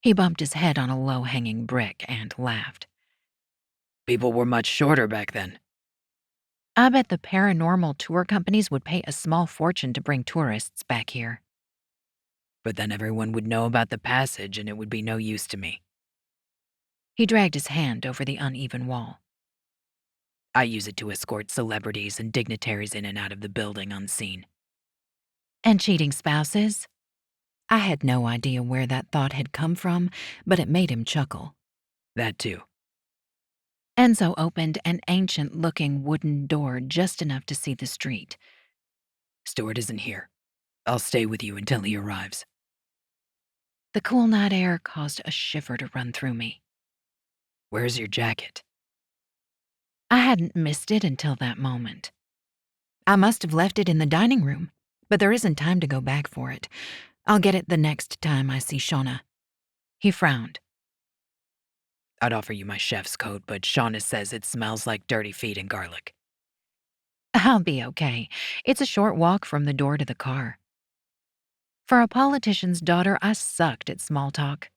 He bumped his head on a low-hanging brick and laughed. People were much shorter back then. I bet the paranormal tour companies would pay a small fortune to bring tourists back here. But then everyone would know about the passage and it would be no use to me. He dragged his hand over the uneven wall. I use it to escort celebrities and dignitaries in and out of the building unseen. And cheating spouses? I had no idea where that thought had come from, but it made him chuckle. That too. Enzo opened an ancient-looking wooden door just enough to see the street. Stewart isn't here. I'll stay with you until he arrives. The cool night air caused a shiver to run through me. Where's your jacket? I hadn't missed it until that moment. I must have left it in the dining room, but there isn't time to go back for it. I'll get it the next time I see Shauna. He frowned. I'd offer you my chef's coat, but Shauna says it smells like dirty feet and garlic. I'll be okay. It's a short walk from the door to the car. For a politician's daughter, I sucked at small talk.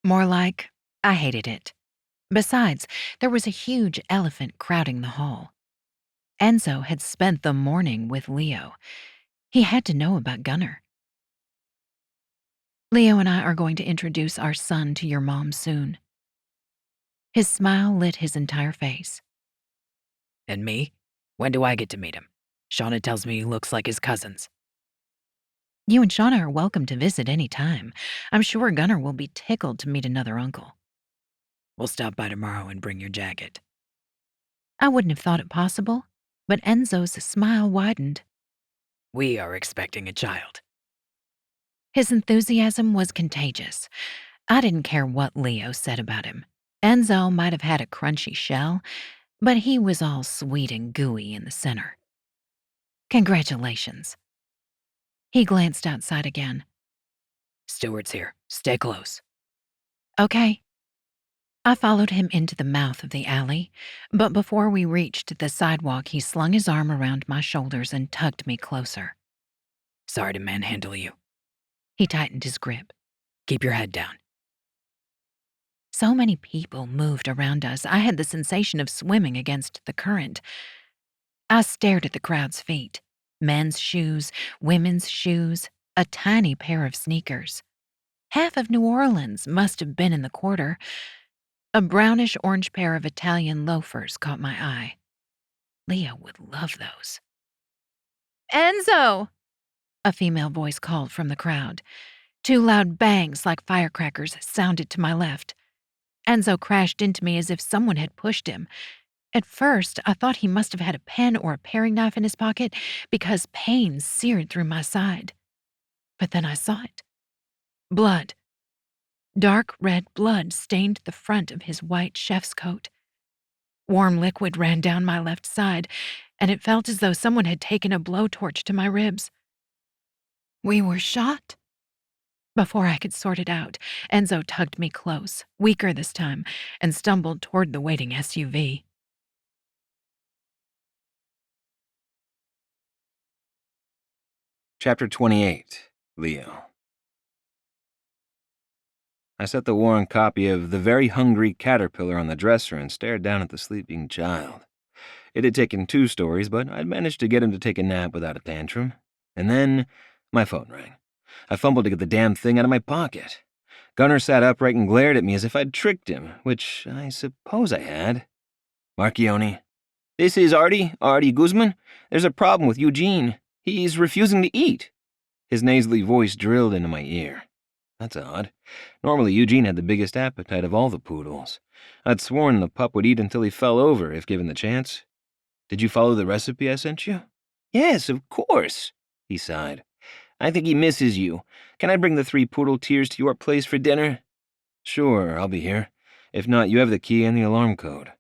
More like, I hated it. Besides, there was a huge elephant crowding the hall. Enzo had spent the morning with Leo. He had to know about Gunnar. Leo and I are going to introduce our son to your mom soon. His smile lit his entire face. And me? When do I get to meet him? Shauna tells me he looks like his cousins. You and Shauna are welcome to visit any time. I'm sure Gunnar will be tickled to meet another uncle. We'll stop by tomorrow and bring your jacket. I wouldn't have thought it possible, but Enzo's smile widened. We are expecting a child. His enthusiasm was contagious. I didn't care what Leo said about him. Enzo might have had a crunchy shell, but he was all sweet and gooey in the center. Congratulations. He glanced outside again. Stewart's here. Stay close. Okay. I followed him into the mouth of the alley, but before we reached the sidewalk, he slung his arm around my shoulders and tugged me closer. Sorry to manhandle you. He tightened his grip. Keep your head down. So many people moved around us, I had the sensation of swimming against the current. I stared at the crowd's feet. Men's shoes, women's shoes, a tiny pair of sneakers. Half of New Orleans must have been in the quarter. A brownish-orange pair of Italian loafers caught my eye. Leo would love those. Enzo! A female voice called from the crowd. Two loud bangs like firecrackers sounded to my left. Enzo crashed into me as if someone had pushed him. At first, I thought he must have had a pen or a paring knife in his pocket because pain seared through my side. But then I saw it. Blood. Dark red blood stained the front of his white chef's coat. Warm liquid ran down my left side, and it felt as though someone had taken a blowtorch to my ribs. We were shot? Before I could sort it out, Enzo tugged me close, weaker this time, and stumbled toward the waiting SUV. Chapter 28, Leo. I set the worn copy of The Very Hungry Caterpillar on the dresser and stared down at the sleeping child. It had taken 2 stories, but I'd managed to get him to take a nap without a tantrum. And then my phone rang. I fumbled to get the damn thing out of my pocket. Gunnar sat upright and glared at me as if I'd tricked him, which I suppose I had. Marchionni. This is Artie Guzman. There's a problem with Eugene. He's refusing to eat. His nasally voice drilled into my ear. That's odd. Normally, Eugene had the biggest appetite of all the poodles. I'd sworn the pup would eat until he fell over if given the chance. Did you follow the recipe I sent you? Yes, of course, he sighed. I think he misses you. Can I bring the 3 poodle tears to your place for dinner? Sure, I'll be here. If not, you have the key and the alarm code.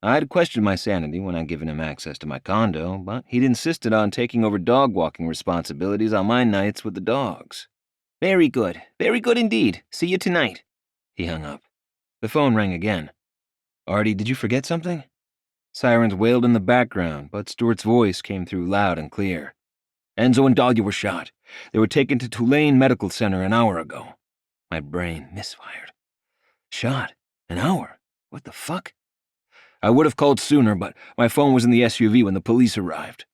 I'd questioned my sanity when I'd given him access to my condo, but he'd insisted on taking over dog-walking responsibilities on my nights with the dogs. Very good indeed. See you tonight. He hung up. The phone rang again. Artie, did you forget something? Sirens wailed in the background, but Stuart's voice came through loud and clear. Enzo and Dahlia were shot. They were taken to Tulane Medical Center an hour ago. My brain misfired. Shot? An hour? What the fuck? I would have called sooner, but my phone was in the SUV when the police arrived.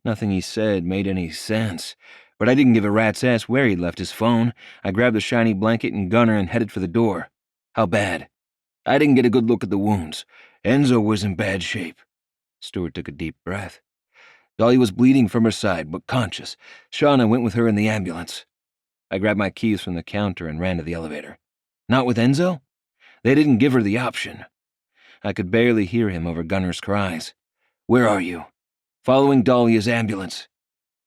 Nothing he said made any sense, but I didn't give a rat's ass where he'd left his phone. I grabbed the shiny blanket and gunner and headed for the door. How bad? I didn't get a good look at the wounds. Enzo was in bad shape. Stuart took a deep breath. Dahlia was bleeding from her side, but conscious. Shauna went with her in the ambulance. I grabbed my keys from the counter and ran to the elevator. Not with Enzo? They didn't give her the option. I could barely hear him over Gunner's cries. Where are you? Following Dahlia's ambulance.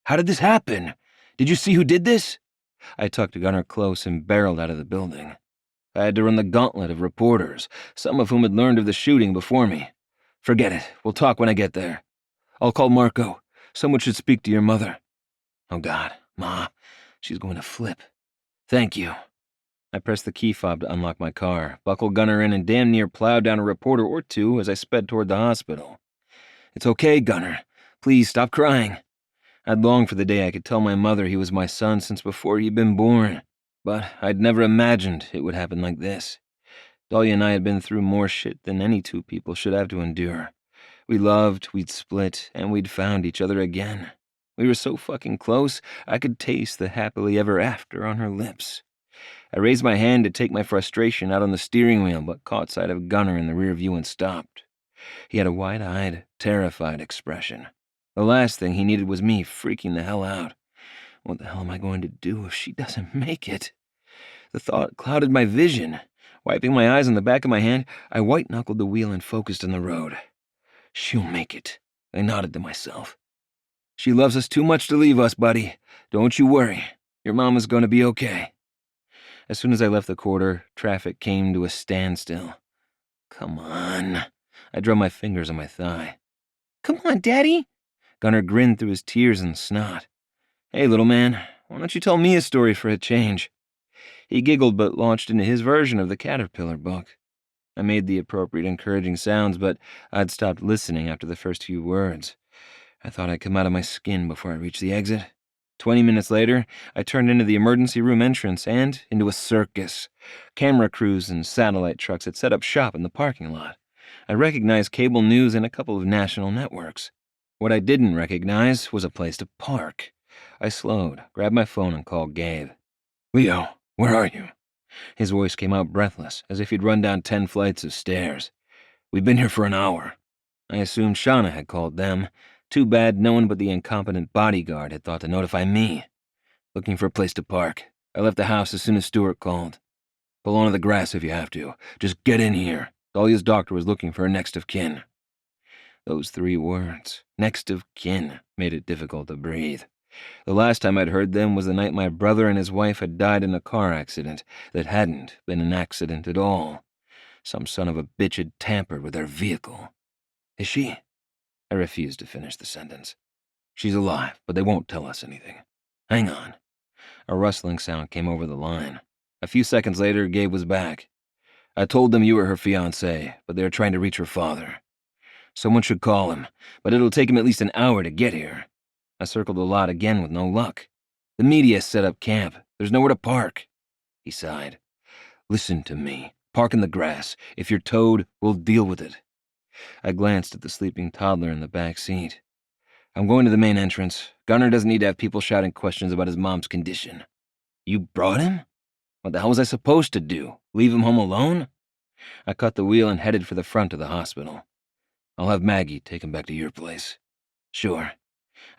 How did this happen? Did you see who did this? I tucked Gunner close and barreled out of the building. I had to run the gauntlet of reporters, some of whom had learned of the shooting before me. Forget it. We'll talk when I get there. I'll call Marco. Someone should speak to your mother. Oh, God, Ma, she's going to flip. Thank you. I pressed the key fob to unlock my car, buckled Gunner in, and damn near plowed down a reporter or two as I sped toward the hospital. It's okay, Gunner. Please stop crying. I'd longed for the day I could tell my mother he was my son since before he'd been born, but I'd never imagined it would happen like this. Dahlia and I had been through more shit than any 2 people should have to endure. We loved, we'd split, and we'd found each other again. We were so fucking close, I could taste the happily ever after on her lips. I raised my hand to take my frustration out on the steering wheel, but caught sight of Gunner in the rear view and stopped. He had a wide-eyed, terrified expression. The last thing he needed was me freaking the hell out. What the hell am I going to do if she doesn't make it? The thought clouded my vision. Wiping my eyes on the back of my hand, I white-knuckled the wheel and focused on the road. She'll make it, I nodded to myself. She loves us too much to leave us, buddy. Don't you worry. Your mama's going to be okay. As soon as I left the quarter, traffic came to a standstill. Come on. I drummed my fingers on my thigh. Come on, Daddy. Gunner grinned through his tears and snot. Hey, little man, why don't you tell me a story for a change? He giggled but launched into his version of the Caterpillar book. I made the appropriate encouraging sounds, but I'd stopped listening after the first few words. I thought I'd come out of my skin before I reached the exit. 20 minutes later, I turned into the emergency room entrance and into a circus. Camera crews and satellite trucks had set up shop in the parking lot. I recognized cable news and a couple of national networks. What I didn't recognize was a place to park. I slowed, grabbed my phone, and called Gabe. Leo, where are you? His voice came out breathless, as if he'd run down 10 flights of stairs. We've been here for an hour. I assumed Shauna had called them. Too bad no one but the incompetent bodyguard had thought to notify me. Looking for a place to park. I left the house as soon as Stuart called. Pull onto the grass if you have to. Just get in here. Dahlia's doctor was looking for her next of kin. Those 3 words, next of kin, made it difficult to breathe. The last time I'd heard them was the night my brother and his wife had died in a car accident that hadn't been an accident at all. Some son of a bitch had tampered with their vehicle. Is she? I refused to finish the sentence. She's alive, but they won't tell us anything. Hang on. A rustling sound came over the line. A few seconds later, Gabe was back. I told them you were her fiancé, but they are trying to reach her father. Someone should call him, but it'll take him at least an hour to get here. I circled the lot again with no luck. The media set up camp. There's nowhere to park. He sighed. Listen to me. Park in the grass. If you're towed, we'll deal with it. I glanced at the sleeping toddler in the back seat. I'm going to the main entrance. Gunner doesn't need to have people shouting questions about his mom's condition. You brought him? What the hell was I supposed to do? Leave him home alone? I cut the wheel and headed for the front of the hospital. I'll have Maggie take him back to your place. Sure.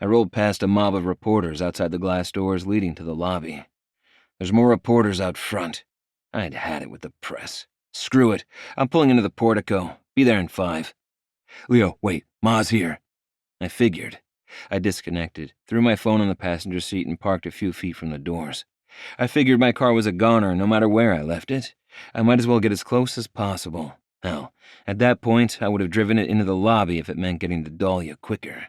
I rolled past a mob of reporters outside the glass doors leading to the lobby. There's more reporters out front. I'd had it with the press. Screw it. I'm pulling into the portico. Be there in 5. Leo, wait. Ma's here. I figured. I disconnected, threw my phone on the passenger seat, and parked a few feet from the doors. I figured my car was a goner no matter where I left it. I might as well get as close as possible. Hell, at that point, I would have driven it into the lobby if it meant getting to Dahlia quicker.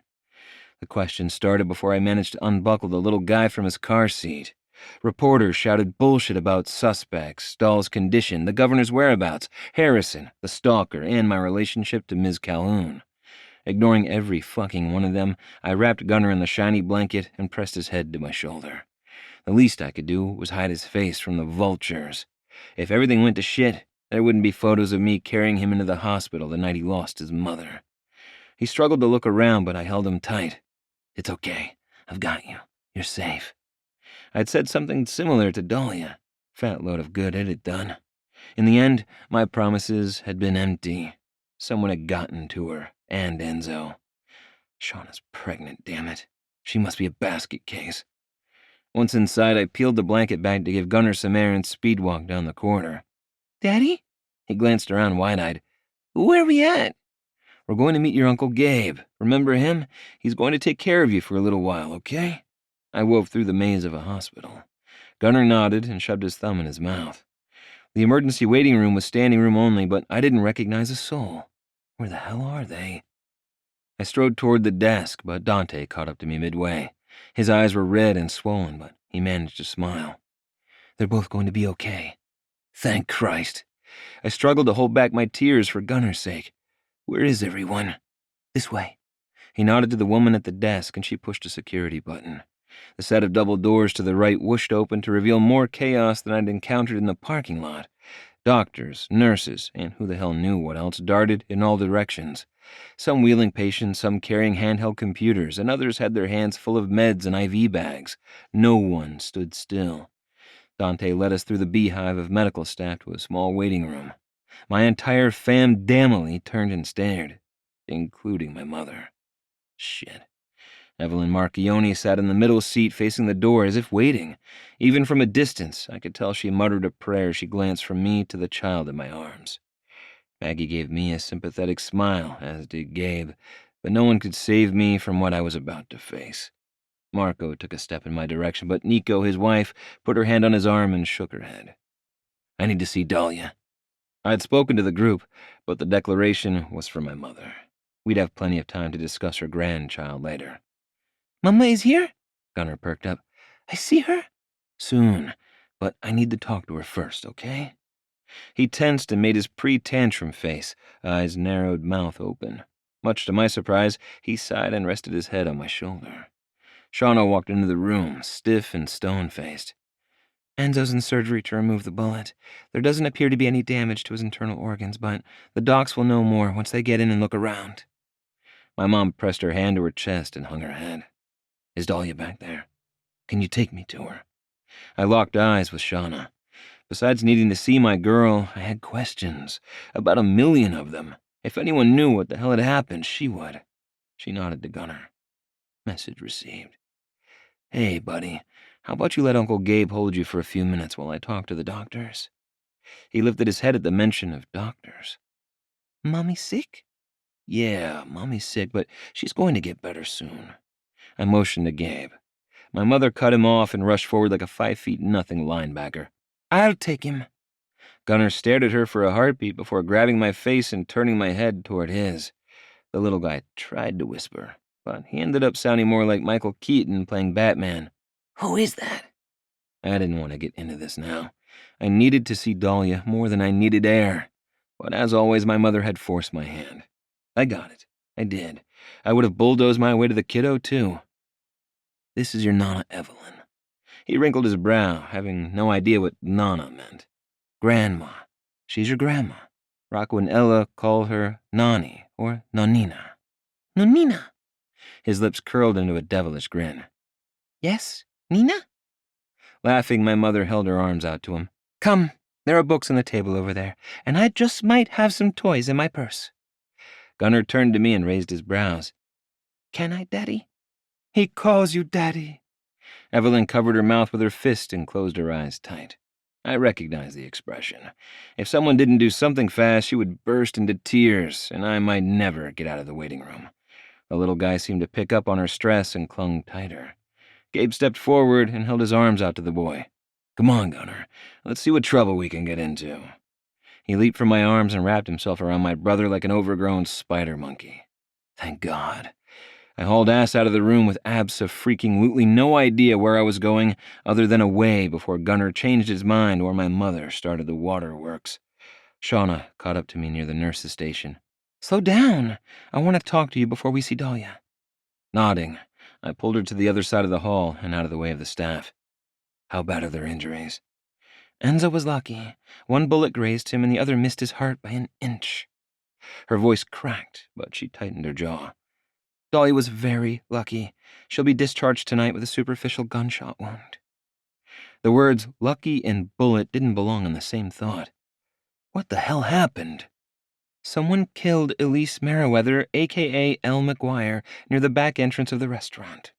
The questions started before I managed to unbuckle the little guy from his car seat. Reporters shouted bullshit about suspects, Dahl's condition, the governor's whereabouts, Harrison, the stalker, and my relationship to Ms. Calhoun. Ignoring every fucking one of them, I wrapped Gunner in the shiny blanket and pressed his head to my shoulder. The least I could do was hide his face from the vultures. If everything went to shit, there wouldn't be photos of me carrying him into the hospital the night he lost his mother. He struggled to look around, but I held him tight. It's okay. I've got you. You're safe. I'd said something similar to Dahlia. Fat load of good it had done. In the end, my promises had been empty. Someone had gotten to her, and Enzo. Shauna's pregnant, damn it. She must be a basket case. Once inside, I peeled the blanket back to give Gunner some air and speedwalked down the corridor. Daddy? He glanced around wide-eyed. Where are we at? We're going to meet your Uncle Gabe. Remember him? He's going to take care of you for a little while, okay? I wove through the maze of a hospital. Gunner nodded and shoved his thumb in his mouth. The emergency waiting room was standing room only, but I didn't recognize a soul. Where the hell are they? I strode toward the desk, but Dante caught up to me midway. His eyes were red and swollen, but he managed to smile. They're both going to be okay. Thank Christ. I struggled to hold back my tears for Gunner's sake. Where is everyone? This way. He nodded to the woman at the desk, and she pushed a security button. The set of double doors to the right whooshed open to reveal more chaos than I'd encountered in the parking lot. Doctors, nurses, and who the hell knew what else darted in all directions. Some wheeling patients, some carrying handheld computers, and others had their hands full of meds and IV bags. No one stood still. Dante led us through the beehive of medical staff to a small waiting room. My entire fam-damily turned and stared, including my mother. Shit. Evelyn Marchionni sat in the middle seat facing the door as if waiting. Even from a distance, I could tell she muttered a prayer as she glanced from me to the child in my arms. Maggie gave me a sympathetic smile, as did Gabe, but no one could save me from what I was about to face. Marco took a step in my direction, but Nico, his wife, put her hand on his arm and shook her head. I need to see Dahlia. I had spoken to the group, but the declaration was for my mother. We'd have plenty of time to discuss her grandchild later. Mama is here? Gunner perked up. I see her? Soon, but I need to talk to her first, okay? He tensed and made his pre-tantrum face, eyes narrowed, mouth open. Much to my surprise, he sighed and rested his head on my shoulder. Shauna walked into the room, stiff and stone-faced. Enzo's in surgery to remove the bullet. There doesn't appear to be any damage to his internal organs, but the docs will know more once they get in and look around. My mom pressed her hand to her chest and hung her head. Is Dahlia back there? Can you take me to her? I locked eyes with Shauna. Besides needing to see my girl, I had questions. About 1 million of them. If anyone knew what the hell had happened, she would. She nodded to Gunner. Message received. Hey, buddy, how about you let Uncle Gabe hold you for a few minutes while I talk to the doctors? He lifted his head at the mention of doctors. Mommy sick? Yeah, Mommy's sick, but she's going to get better soon. I motioned to Gabe. My mother cut him off and rushed forward like a 5'0" linebacker. I'll take him. Gunner stared at her for a heartbeat before grabbing my face and turning my head toward his. The little guy tried to whisper, but he ended up sounding more like Michael Keaton playing Batman. Who is that? I didn't want to get into this now. I needed to see Dahlia more than I needed air. But as always, my mother had forced my hand. I got it. I did. I would have bulldozed my way to the kiddo, too. This is your Nana Evelyn. He wrinkled his brow, having no idea what Nana meant. Grandma. She's your grandma. Rocco and Ella call her Nani or Nonina. Nonina. His lips curled into a devilish grin. Yes, Nina? Laughing, my mother held her arms out to him. Come, there are books on the table over there, and I just might have some toys in my purse. Gunner turned to me and raised his brows. Can I, Daddy? He calls you Daddy. Evelyn covered her mouth with her fist and closed her eyes tight. I recognized the expression. If someone didn't do something fast, she would burst into tears, and I might never get out of the waiting room. The little guy seemed to pick up on her stress and clung tighter. Gabe stepped forward and held his arms out to the boy. "Come on, Gunner. Let's see what trouble we can get into." He leaped from my arms and wrapped himself around my brother like an overgrown spider monkey. Thank God. I hauled ass out of the room with abso-freaking-lutely no idea where I was going other than away before Gunner changed his mind or my mother started the waterworks. Shauna caught up to me near the nurse's station. "Slow down. I want to talk to you before we see Dahlia." Nodding, I pulled her to the other side of the hall and out of the way of the staff. "How bad are their injuries?" "Enzo was lucky. One bullet grazed him and the other missed his heart by an inch." Her voice cracked, but she tightened her jaw. "Dahlia was very lucky. She'll be discharged tonight with a superficial gunshot wound." The words lucky and bullet didn't belong in the same thought. What the hell happened? "Someone killed Elise Merriweather, a.k.a. Elle McGuire, near the back entrance of the restaurant."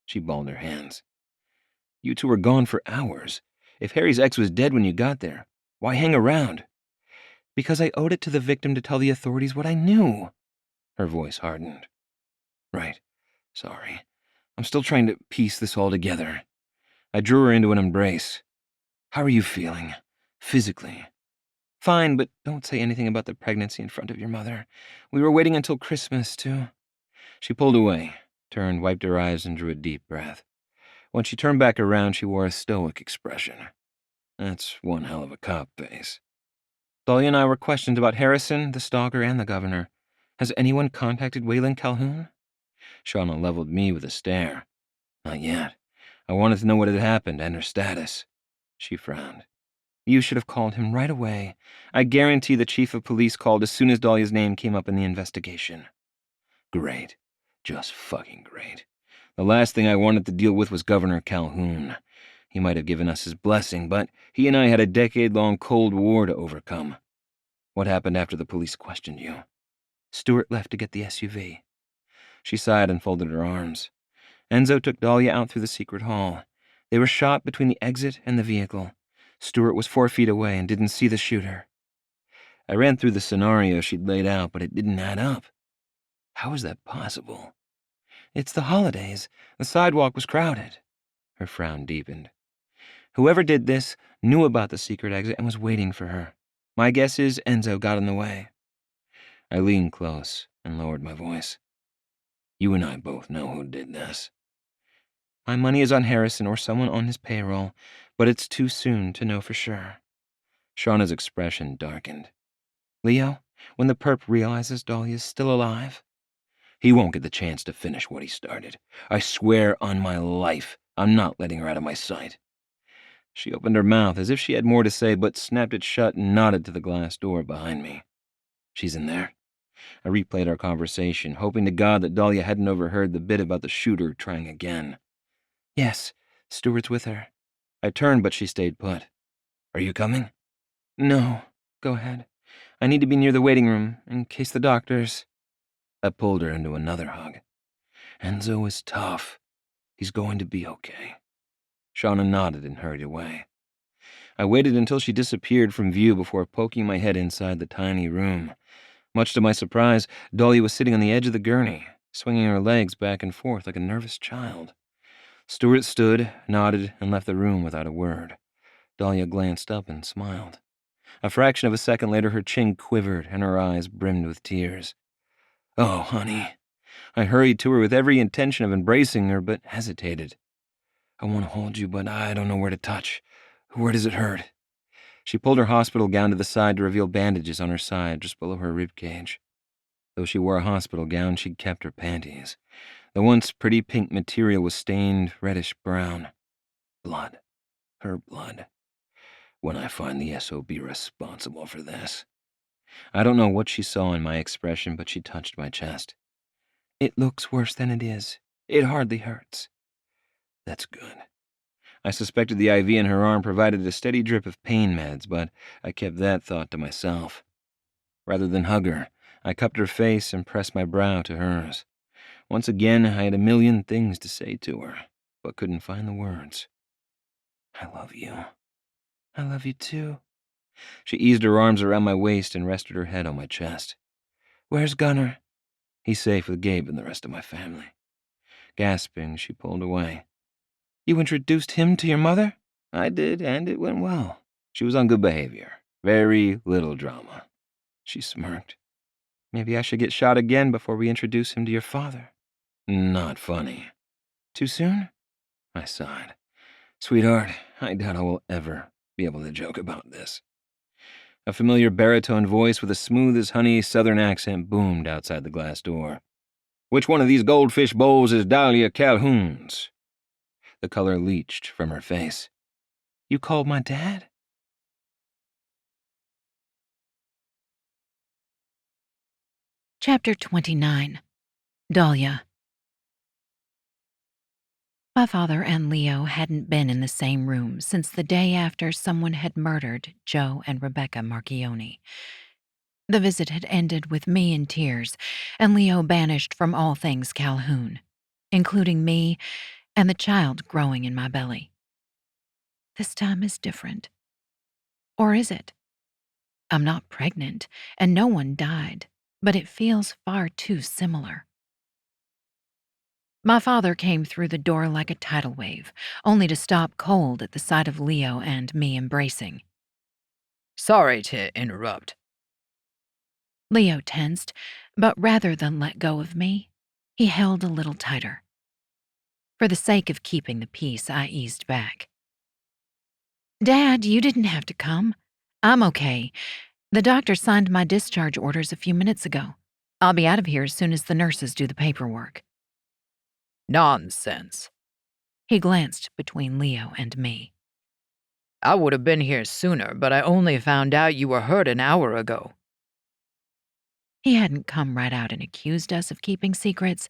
She balled her hands. "You two were gone for hours. If Harry's ex was dead when you got there, why hang around?" "Because I owed it to the victim to tell the authorities what I knew." Her voice hardened. "Right. Sorry. I'm still trying to piece this all together." I drew her into an embrace. "How are you feeling? Physically?" "Fine, but don't say anything about the pregnancy in front of your mother. We were waiting until Christmas to—" She pulled away, turned, wiped her eyes, and drew a deep breath. When she turned back around, she wore a stoic expression. That's one hell of a cop face. "Dahlia and I were questioned about Harrison, the stalker, and the governor. Has anyone contacted Waylon Calhoun?" Shauna leveled me with a stare. "Not yet. I wanted to know what had happened and her status." She frowned. "You should have called him right away. I guarantee the chief of police called as soon as Dahlia's name came up in the investigation." Great. Just fucking great. The last thing I wanted to deal with was Governor Calhoun. He might have given us his blessing, but he and I had a decade-long Cold War to overcome. What happened after the police questioned you? "Stewart left to get the SUV." She sighed and folded her arms. "Enzo took Dahlia out through the secret hall. They were shot between the exit and the vehicle. Stewart was 4 feet away and didn't see the shooter." I ran through the scenario she'd laid out, but it didn't add up. How is that possible? "It's the holidays. The sidewalk was crowded." Her frown deepened. "Whoever did this knew about the secret exit and was waiting for her. My guess is Enzo got in the way." I leaned close and lowered my voice. You and I both know who did this. "My money is on Harrison or someone on his payroll, but it's too soon to know for sure." Shauna's expression darkened. "Leo, when the perp realizes Dahlia's still alive—" "He won't get the chance to finish what he started. I swear on my life, I'm not letting her out of my sight." She opened her mouth as if she had more to say, but snapped it shut and nodded to the glass door behind me. "She's in there?" I replayed our conversation, hoping to God that Dahlia hadn't overheard the bit about the shooter trying again. "Yes, Stewart's with her." I turned, but she stayed put. "Are you coming?" "No, go ahead. I need to be near the waiting room, in case the doctors—" I pulled her into another hug. "Enzo is tough. He's going to be okay." Shauna nodded and hurried away. I waited until she disappeared from view before poking my head inside the tiny room. Much to my surprise, Dahlia was sitting on the edge of the gurney, swinging her legs back and forth like a nervous child. Stewart stood, nodded, and left the room without a word. Dahlia glanced up and smiled. A fraction of a second later, her chin quivered and her eyes brimmed with tears. "Oh, honey." I hurried to her with every intention of embracing her, but hesitated. "I want to hold you, but I don't know where to touch. Where does it hurt?" She pulled her hospital gown to the side to reveal bandages on her side just below her ribcage. Though she wore a hospital gown, she'd kept her panties. The once pretty pink material was stained reddish-brown. Blood. Her blood. When I find the SOB responsible for this. I don't know what she saw in my expression, but she touched my chest. "It looks worse than it is. It hardly hurts." That's good. I suspected the IV in her arm provided a steady drip of pain meds, but I kept that thought to myself. Rather than hug her, I cupped her face and pressed my brow to hers. Once again, I had a million things to say to her. but couldn't find the words. I love you. I love you too. She eased her arms around my waist and rested her head on my chest. Where's Gunnar? He's safe with Gabe and the rest of my family. Gasping, she pulled away. You introduced him to your mother? I did, and it went well. She was on good behavior. Very little drama. She smirked. Maybe I should get shot again before we introduce him to your father. Not funny. Too soon? I sighed. Sweetheart, I doubt I will ever be able to joke about this. A familiar baritone voice with a smooth as honey southern accent boomed outside the glass door. Which one of these goldfish bowls is Dahlia Calhoun's? The color leached from her face. You called my dad? Chapter 29. Dahlia. My father and Leo hadn't been in the same room since the day after someone had murdered Joe and Rebecca Marchionni. The visit had ended with me in tears and Leo banished from all things Calhoun, including me and the child growing in my belly. This time is different. Or is it? I'm not pregnant, and no one died, but it feels far too similar. My father came through the door like a tidal wave, only to stop cold at the sight of Leo and me embracing. Sorry to interrupt. Leo tensed, but rather than let go of me, he held a little tighter. For the sake of keeping the peace, I eased back. Dad, you didn't have to come. I'm okay. The doctor signed my discharge orders a few minutes ago. I'll be out of here as soon as the nurses do the paperwork. Nonsense. He glanced between Leo and me. I would have been here sooner, but I only found out you were hurt an hour ago. He hadn't come right out and accused us of keeping secrets,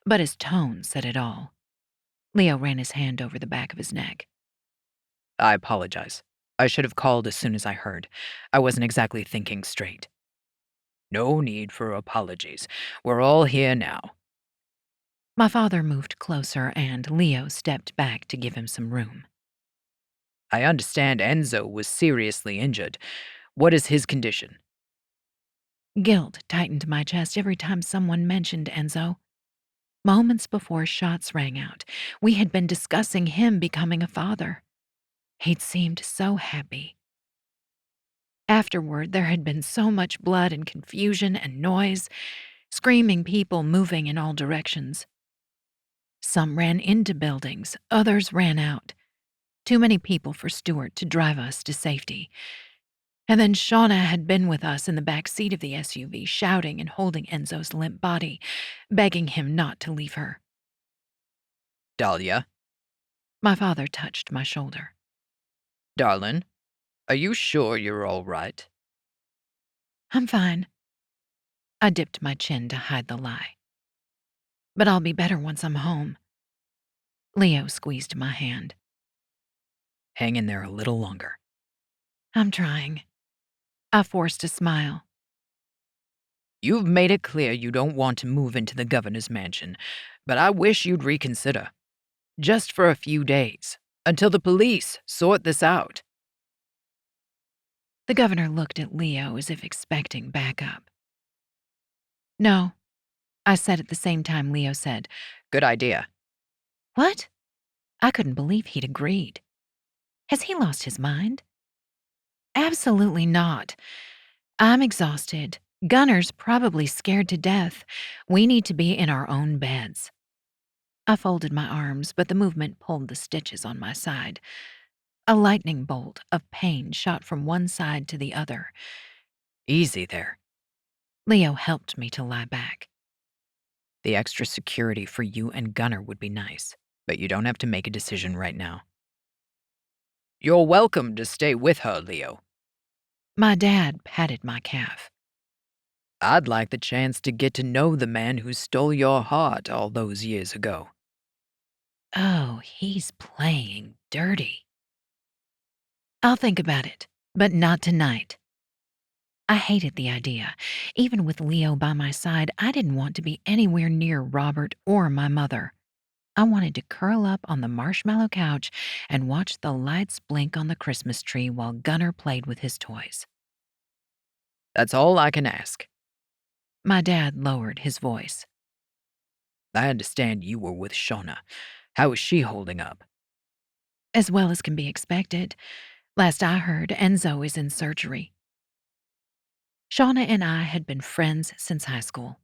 but his tone said it all. Leo ran his hand over the back of his neck. I apologize. I should have called as soon as I heard. I wasn't exactly thinking straight. No need for apologies. We're all here now. My father moved closer and Leo stepped back to give him some room. I understand Enzo was seriously injured. What is his condition? Guilt tightened my chest every time someone mentioned Enzo. Moments before shots rang out, we had been discussing him becoming a father. He'd seemed so happy. Afterward, there had been so much blood and confusion and noise, screaming people moving in all directions. Some ran into buildings, others ran out. Too many people for Stuart to drive us to safety. And then Shauna had been with us in the back seat of the SUV, shouting and holding Enzo's limp body, begging him not to leave her. Dahlia? My father touched my shoulder. Darlin', are you sure you're all right? I'm fine. I dipped my chin to hide the lie. But I'll be better once I'm home. Leo squeezed my hand. Hang in there a little longer. I'm trying. I forced a smile. You've made it clear you don't want to move into the governor's mansion, but I wish you'd reconsider. Just for a few days, until the police sort this out. The governor looked at Leo as if expecting backup. No, I said at the same time Leo said, Good idea. What? I couldn't believe he'd agreed. Has he lost his mind? Absolutely not. I'm exhausted. Gunnar's probably scared to death. We need to be in our own beds. I folded my arms, but the movement pulled the stitches on my side. A lightning bolt of pain shot from one side to the other. Easy there. Leo helped me to lie back. The extra security for you and Gunnar would be nice, but you don't have to make a decision right now. You're welcome to stay with her, Leo. My dad patted my calf. I'd like the chance to get to know the man who stole your heart all those years ago. Oh, he's playing dirty. I'll think about it, but not tonight. I hated the idea. Even with Leo by my side, I didn't want to be anywhere near Robert or my mother. I wanted to curl up on the marshmallow couch and watch the lights blink on the Christmas tree while Gunnar played with his toys. That's all I can ask. My dad lowered his voice. I understand you were with Shauna. How is she holding up? As well as can be expected. Last I heard, Enzo is in surgery. Shauna and I had been friends since high school.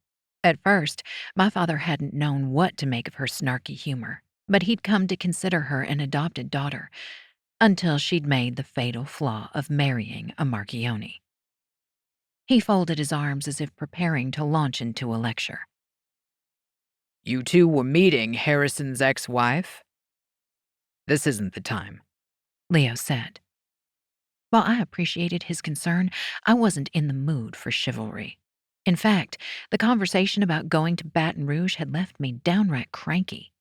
At first, my father hadn't known what to make of her snarky humor, but he'd come to consider her an adopted daughter, until she'd made the fatal flaw of marrying a Marchionni. He folded his arms as if preparing to launch into a lecture. You two were meeting Harrison's ex-wife? This isn't the time, Leo said. While I appreciated his concern, I wasn't in the mood for chivalry. In fact, the conversation about going to Baton Rouge had left me downright cranky.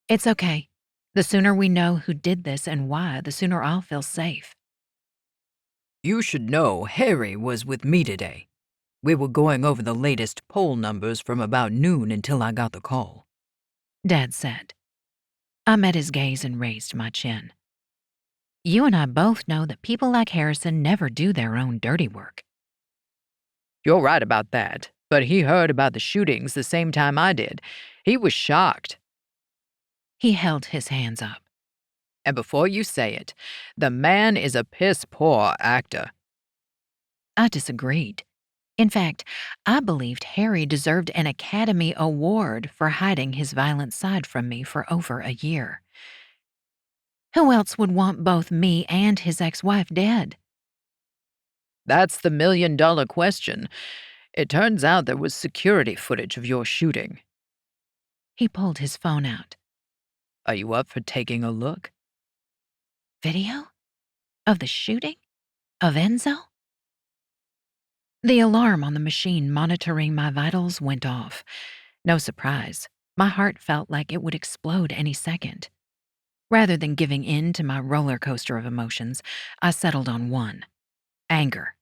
It's okay. The sooner we know who did this and why, the sooner I'll feel safe. You should know Harry was with me today. We were going over the latest poll numbers from about noon until I got the call, Dad said. I met his gaze and raised my chin. You and I both know that people like Harrison never do their own dirty work. You're right about that, but he heard about the shootings the same time I did. He was shocked. He held his hands up. And before you say it, the man is a piss-poor actor. I disagreed. In fact, I believed Harry deserved an Academy Award for hiding his violent side from me for over a year. Who else would want both me and his ex-wife dead? That's the million-dollar question. It turns out there was security footage of your shooting. He pulled his phone out. Are you up for taking a look? Video? Of the shooting? Of Enzo? The alarm on the machine monitoring my vitals went off. No surprise. My heart felt like it would explode any second. Rather than giving in to my roller coaster of emotions, I settled on one: anger.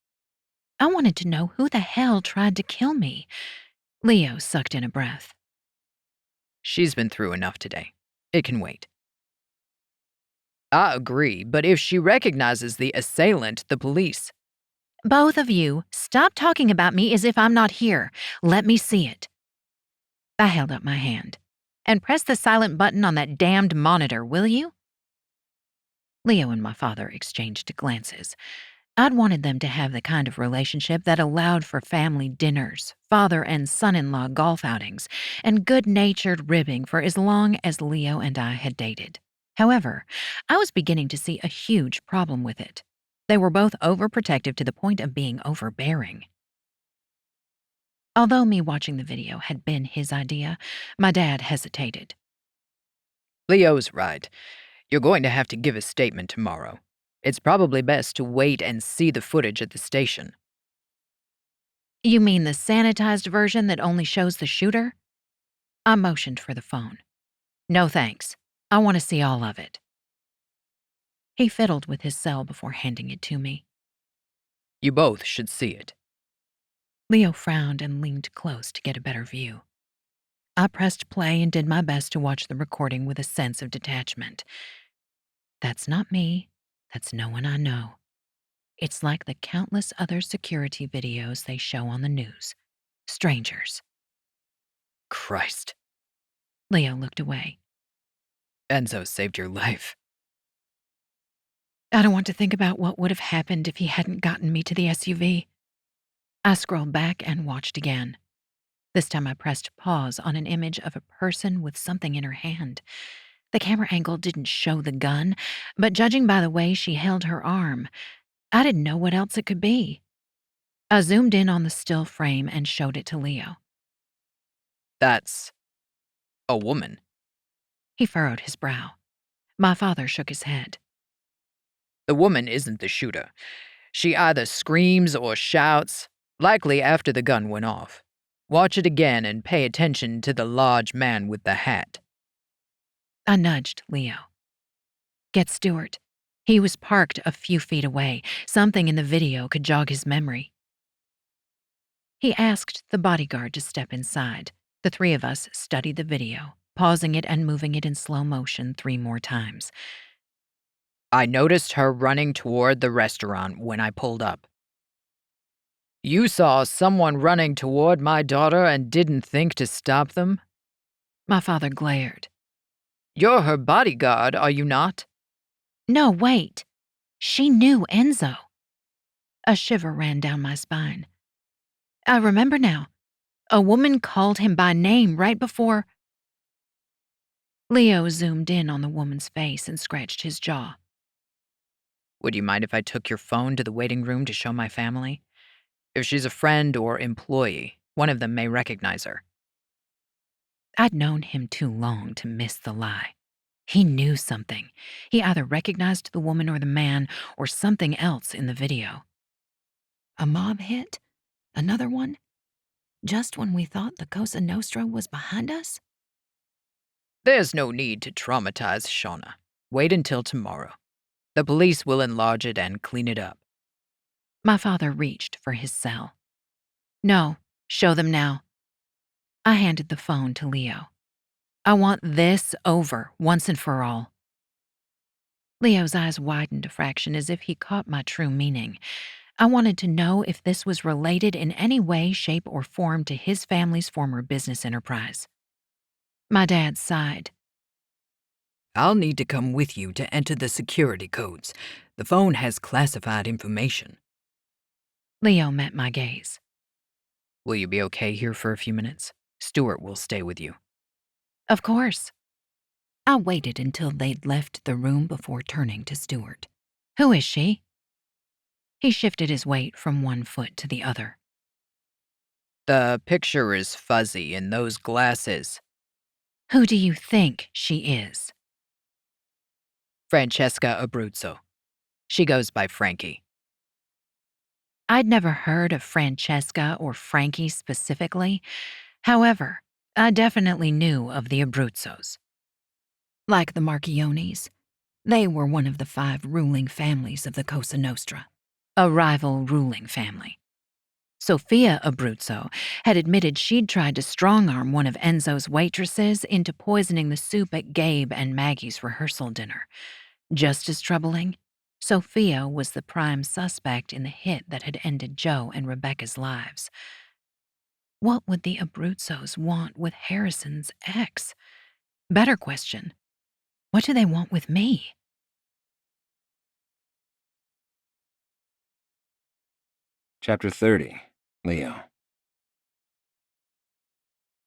I wanted to know who the hell tried to kill me. Leo sucked in a breath. She's been through enough today. It can wait. I agree, but if she recognizes the assailant, the police. Both of you, stop talking about me as if I'm not here. Let me see it. I held up my hand. And press the silent button on that damned monitor, will you? Leo and my father exchanged glances. I'd wanted them to have the kind of relationship that allowed for family dinners, father and son-in-law golf outings, and good-natured ribbing for as long as Leo and I had dated. However, I was beginning to see a huge problem with it. They were both overprotective to the point of being overbearing. Although me watching the video had been his idea, my dad hesitated. Leo's right. You're going to have to give a statement tomorrow. It's probably best to wait and see the footage at the station. You mean the sanitized version that only shows the shooter? I motioned for the phone. No thanks. I want to see all of it. He fiddled with his cell before handing it to me. You both should see it. Leo frowned and leaned close to get a better view. I pressed play and did my best to watch the recording with a sense of detachment. That's not me. That's no one I know. It's like the countless other security videos they show on the news. Strangers. Christ. Leo looked away. Enzo saved your life. I don't want to think about what would have happened if he hadn't gotten me to the SUV. I scrolled back and watched again. This time I pressed pause on an image of a person with something in her hand. The camera angle didn't show the gun, but judging by the way she held her arm, I didn't know what else it could be. I zoomed in on the still frame and showed it to Leo. That's a woman. He furrowed his brow. My father shook his head. The woman isn't the shooter. She either screams or shouts, likely after the gun went off. Watch it again and pay attention to the large man with the hat. I nudged Leo. Get Stuart. He was parked a few feet away. Something in the video could jog his memory. He asked the bodyguard to step inside. The three of us studied the video, pausing it and moving it in slow motion 3 more times. I noticed her running toward the restaurant when I pulled up. You saw someone running toward my daughter and didn't think to stop them? My father glared. You're her bodyguard, are you not? No, wait. She knew Enzo. A shiver ran down my spine. I remember now. A woman called him by name right before. Leo zoomed in on the woman's face and scratched his jaw. Would you mind if I took your phone to the waiting room to show my family? If she's a friend or employee, one of them may recognize her. I'd known him too long to miss the lie. He knew something. He either recognized the woman or the man, or something else in the video. A mob hit? Another one? Just when we thought the Cosa Nostra was behind us? There's no need to traumatize Shauna. Wait until tomorrow. The police will enlarge it and clean it up. My father reached for his cell. No, show them now. I handed the phone to Leo. I want this over once and for all. Leo's eyes widened a fraction as if he caught my true meaning. I wanted to know if this was related in any way, shape, or form to his family's former business enterprise. My dad sighed. I'll need to come with you to enter the security codes. The phone has classified information. Leo met my gaze. Will you be okay here for a few minutes? Stuart will stay with you. Of course. I waited until they'd left the room before turning to Stuart. Who is she? He shifted his weight from one foot to the other. The picture is fuzzy in those glasses. Who do you think she is? Francesca Abruzzo. She goes by Frankie. I'd never heard of Francesca or Frankie specifically. However, I definitely knew of the Abruzzos. Like the Marchionnis, they were one of the 5 ruling families of the Cosa Nostra, a rival ruling family. Sophia Abruzzo had admitted she'd tried to strong-arm one of Enzo's waitresses into poisoning the soup at Gabe and Maggie's rehearsal dinner. Just as troubling, Sophia was the prime suspect in the hit that had ended Joe and Rebecca's lives. What would the Abruzzos want with Harrison's ex? Better question, what do they want with me? Chapter 30, Leo.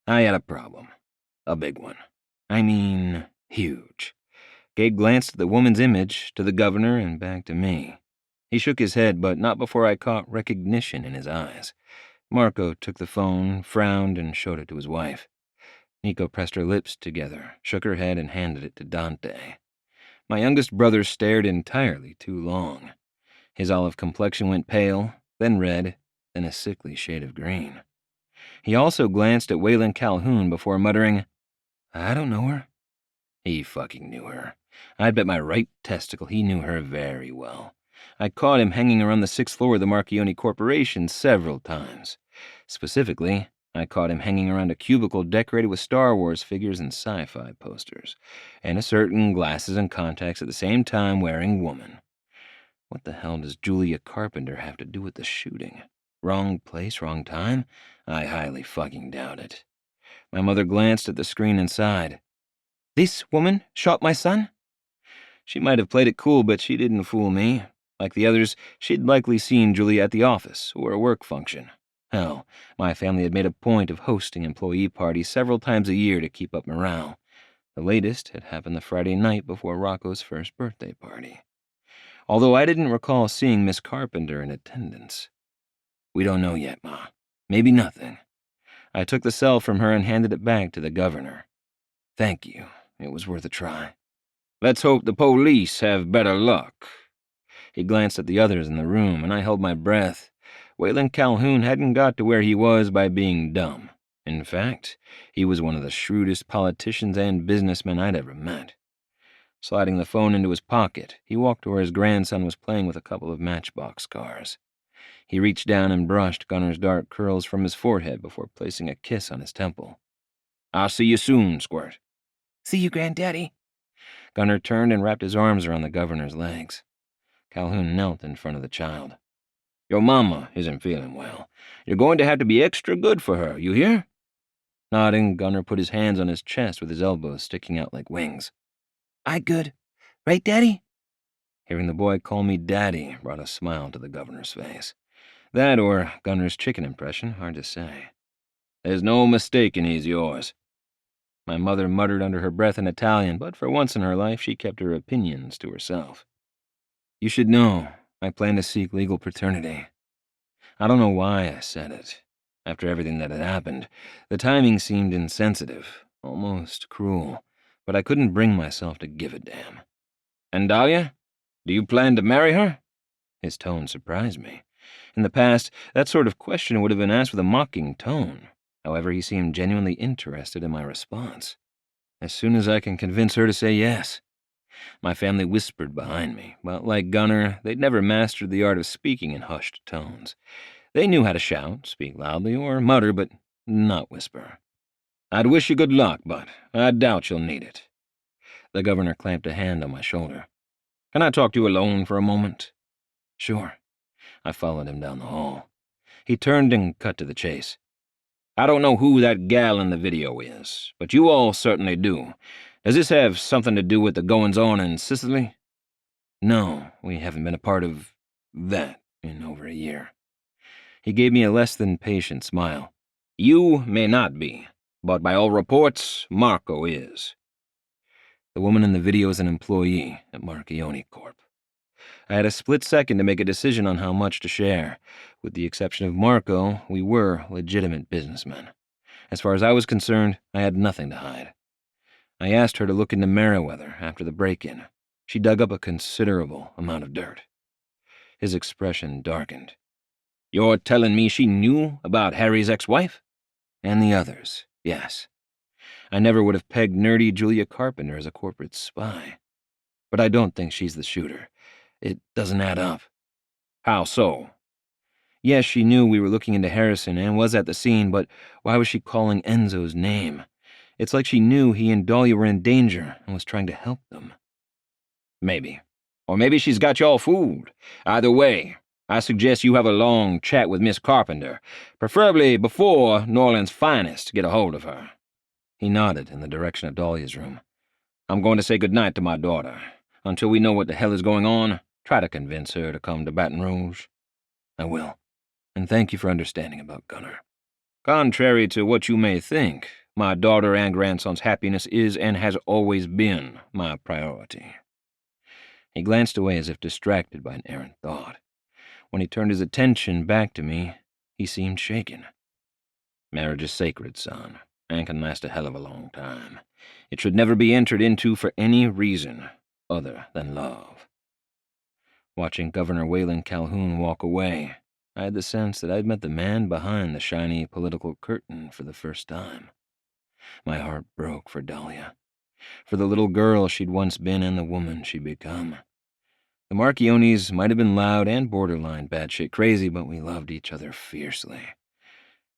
I had a problem. A big one. I mean, huge. Gabe glanced at the woman's image, to the governor, and back to me. He shook his head, but not before I caught recognition in his eyes. Marco took the phone, frowned, and showed it to his wife. Nico pressed her lips together, shook her head, and handed it to Dante. My youngest brother stared entirely too long. His olive complexion went pale, then red, then a sickly shade of green. He also glanced at Dahlia Calhoun before muttering, "I don't know her." He fucking knew her. I'd bet my right testicle he knew her very well. I caught him hanging around the 6th floor of the Marchionni Corporation several times. Specifically, I caught him hanging around a cubicle decorated with Star Wars figures and sci-fi posters, and a certain glasses and contacts at the same time wearing woman. What the hell does Julia Carpenter have to do with the shooting? Wrong place, wrong time? I highly fucking doubt it. My mother glanced at the screen and sighed. "This woman shot my son?" She might have played it cool, but she didn't fool me. Like the others, she'd likely seen Julia at the office or a work function. Hell, my family had made a point of hosting employee parties several times a year to keep up morale. The latest had happened the Friday night before Rocco's first birthday party. Although I didn't recall seeing Miss Carpenter in attendance. We don't know yet, Ma. Maybe nothing. I took the cell from her and handed it back to the governor. Thank you. It was worth a try. Let's hope the police have better luck. He glanced at the others in the room, and I held my breath. Dahlia Calhoun hadn't got to where he was by being dumb. In fact, he was one of the shrewdest politicians and businessmen I'd ever met. Sliding the phone into his pocket, he walked to where his grandson was playing with a couple of matchbox cars. He reached down and brushed Gunner's dark curls from his forehead before placing a kiss on his temple. I'll see you soon, Squirt. See you, Granddaddy. Gunner turned and wrapped his arms around the governor's legs. Calhoun knelt in front of the child. Your mama isn't feeling well. You're going to have to be extra good for her, you hear? Nodding, Gunner put his hands on his chest with his elbows sticking out like wings. I good. Right, Daddy? Hearing the boy call me Daddy brought a smile to the governor's face. That or Gunner's chicken impression, hard to say. There's no mistaking he's yours. My mother muttered under her breath in Italian, but for once in her life she kept her opinions to herself. You should know, I plan to seek legal paternity. I don't know why I said it. After everything that had happened, the timing seemed insensitive, almost cruel, but I couldn't bring myself to give a damn. And Dahlia? Do you plan to marry her? His tone surprised me. In the past, that sort of question would have been asked with a mocking tone. However, he seemed genuinely interested in my response. As soon as I can convince her to say yes. My family whispered behind me, but like Gunner, they'd never mastered the art of speaking in hushed tones. They knew how to shout, speak loudly, or mutter, but not whisper. I'd wish you good luck, but I doubt you'll need it. The governor clamped a hand on my shoulder. Can I talk to you alone for a moment? Sure. I followed him down the hall. He turned and cut to the chase. I don't know who that gal in the video is, but you all certainly do. Does this have something to do with the goings-on in Sicily? No, we haven't been a part of that in over a year. He gave me a less than patient smile. You may not be, but by all reports, Marco is. The woman in the video is an employee at Marchionni Corp. I had a split second to make a decision on how much to share. With the exception of Marco, we were legitimate businessmen. As far as I was concerned, I had nothing to hide. I asked her to look into Merriweather after the break-in. She dug up a considerable amount of dirt. His expression darkened. You're telling me she knew about Harry's ex-wife? And the others, yes. I never would have pegged nerdy Julia Carpenter as a corporate spy. But I don't think she's the shooter. It doesn't add up. How so? Yes, she knew we were looking into Harrison and was at the scene, but why was she calling Enzo's name? It's like she knew he and Dahlia were in danger and was trying to help them. Maybe. Or maybe she's got you all fooled. Either way, I suggest you have a long chat with Miss Carpenter, preferably before Norland's finest get a hold of her. He nodded in the direction of Dahlia's room. I'm going to say goodnight to my daughter. Until we know what the hell is going on, try to convince her to come to Baton Rouge. I will. And thank you for understanding about Gunner. Contrary to what you may think, my daughter and grandson's happiness is and has always been my priority. He glanced away as if distracted by an errant thought. When he turned his attention back to me, he seemed shaken. Marriage is sacred, son, and can last a hell of a long time. It should never be entered into for any reason other than love. Watching Governor Waylon Calhoun walk away, I had the sense that I'd met the man behind the shiny political curtain for the first time. My heart broke for Dahlia, for the little girl she'd once been and the woman she'd become. The Marchionnis might have been loud and borderline batshit crazy, but we loved each other fiercely.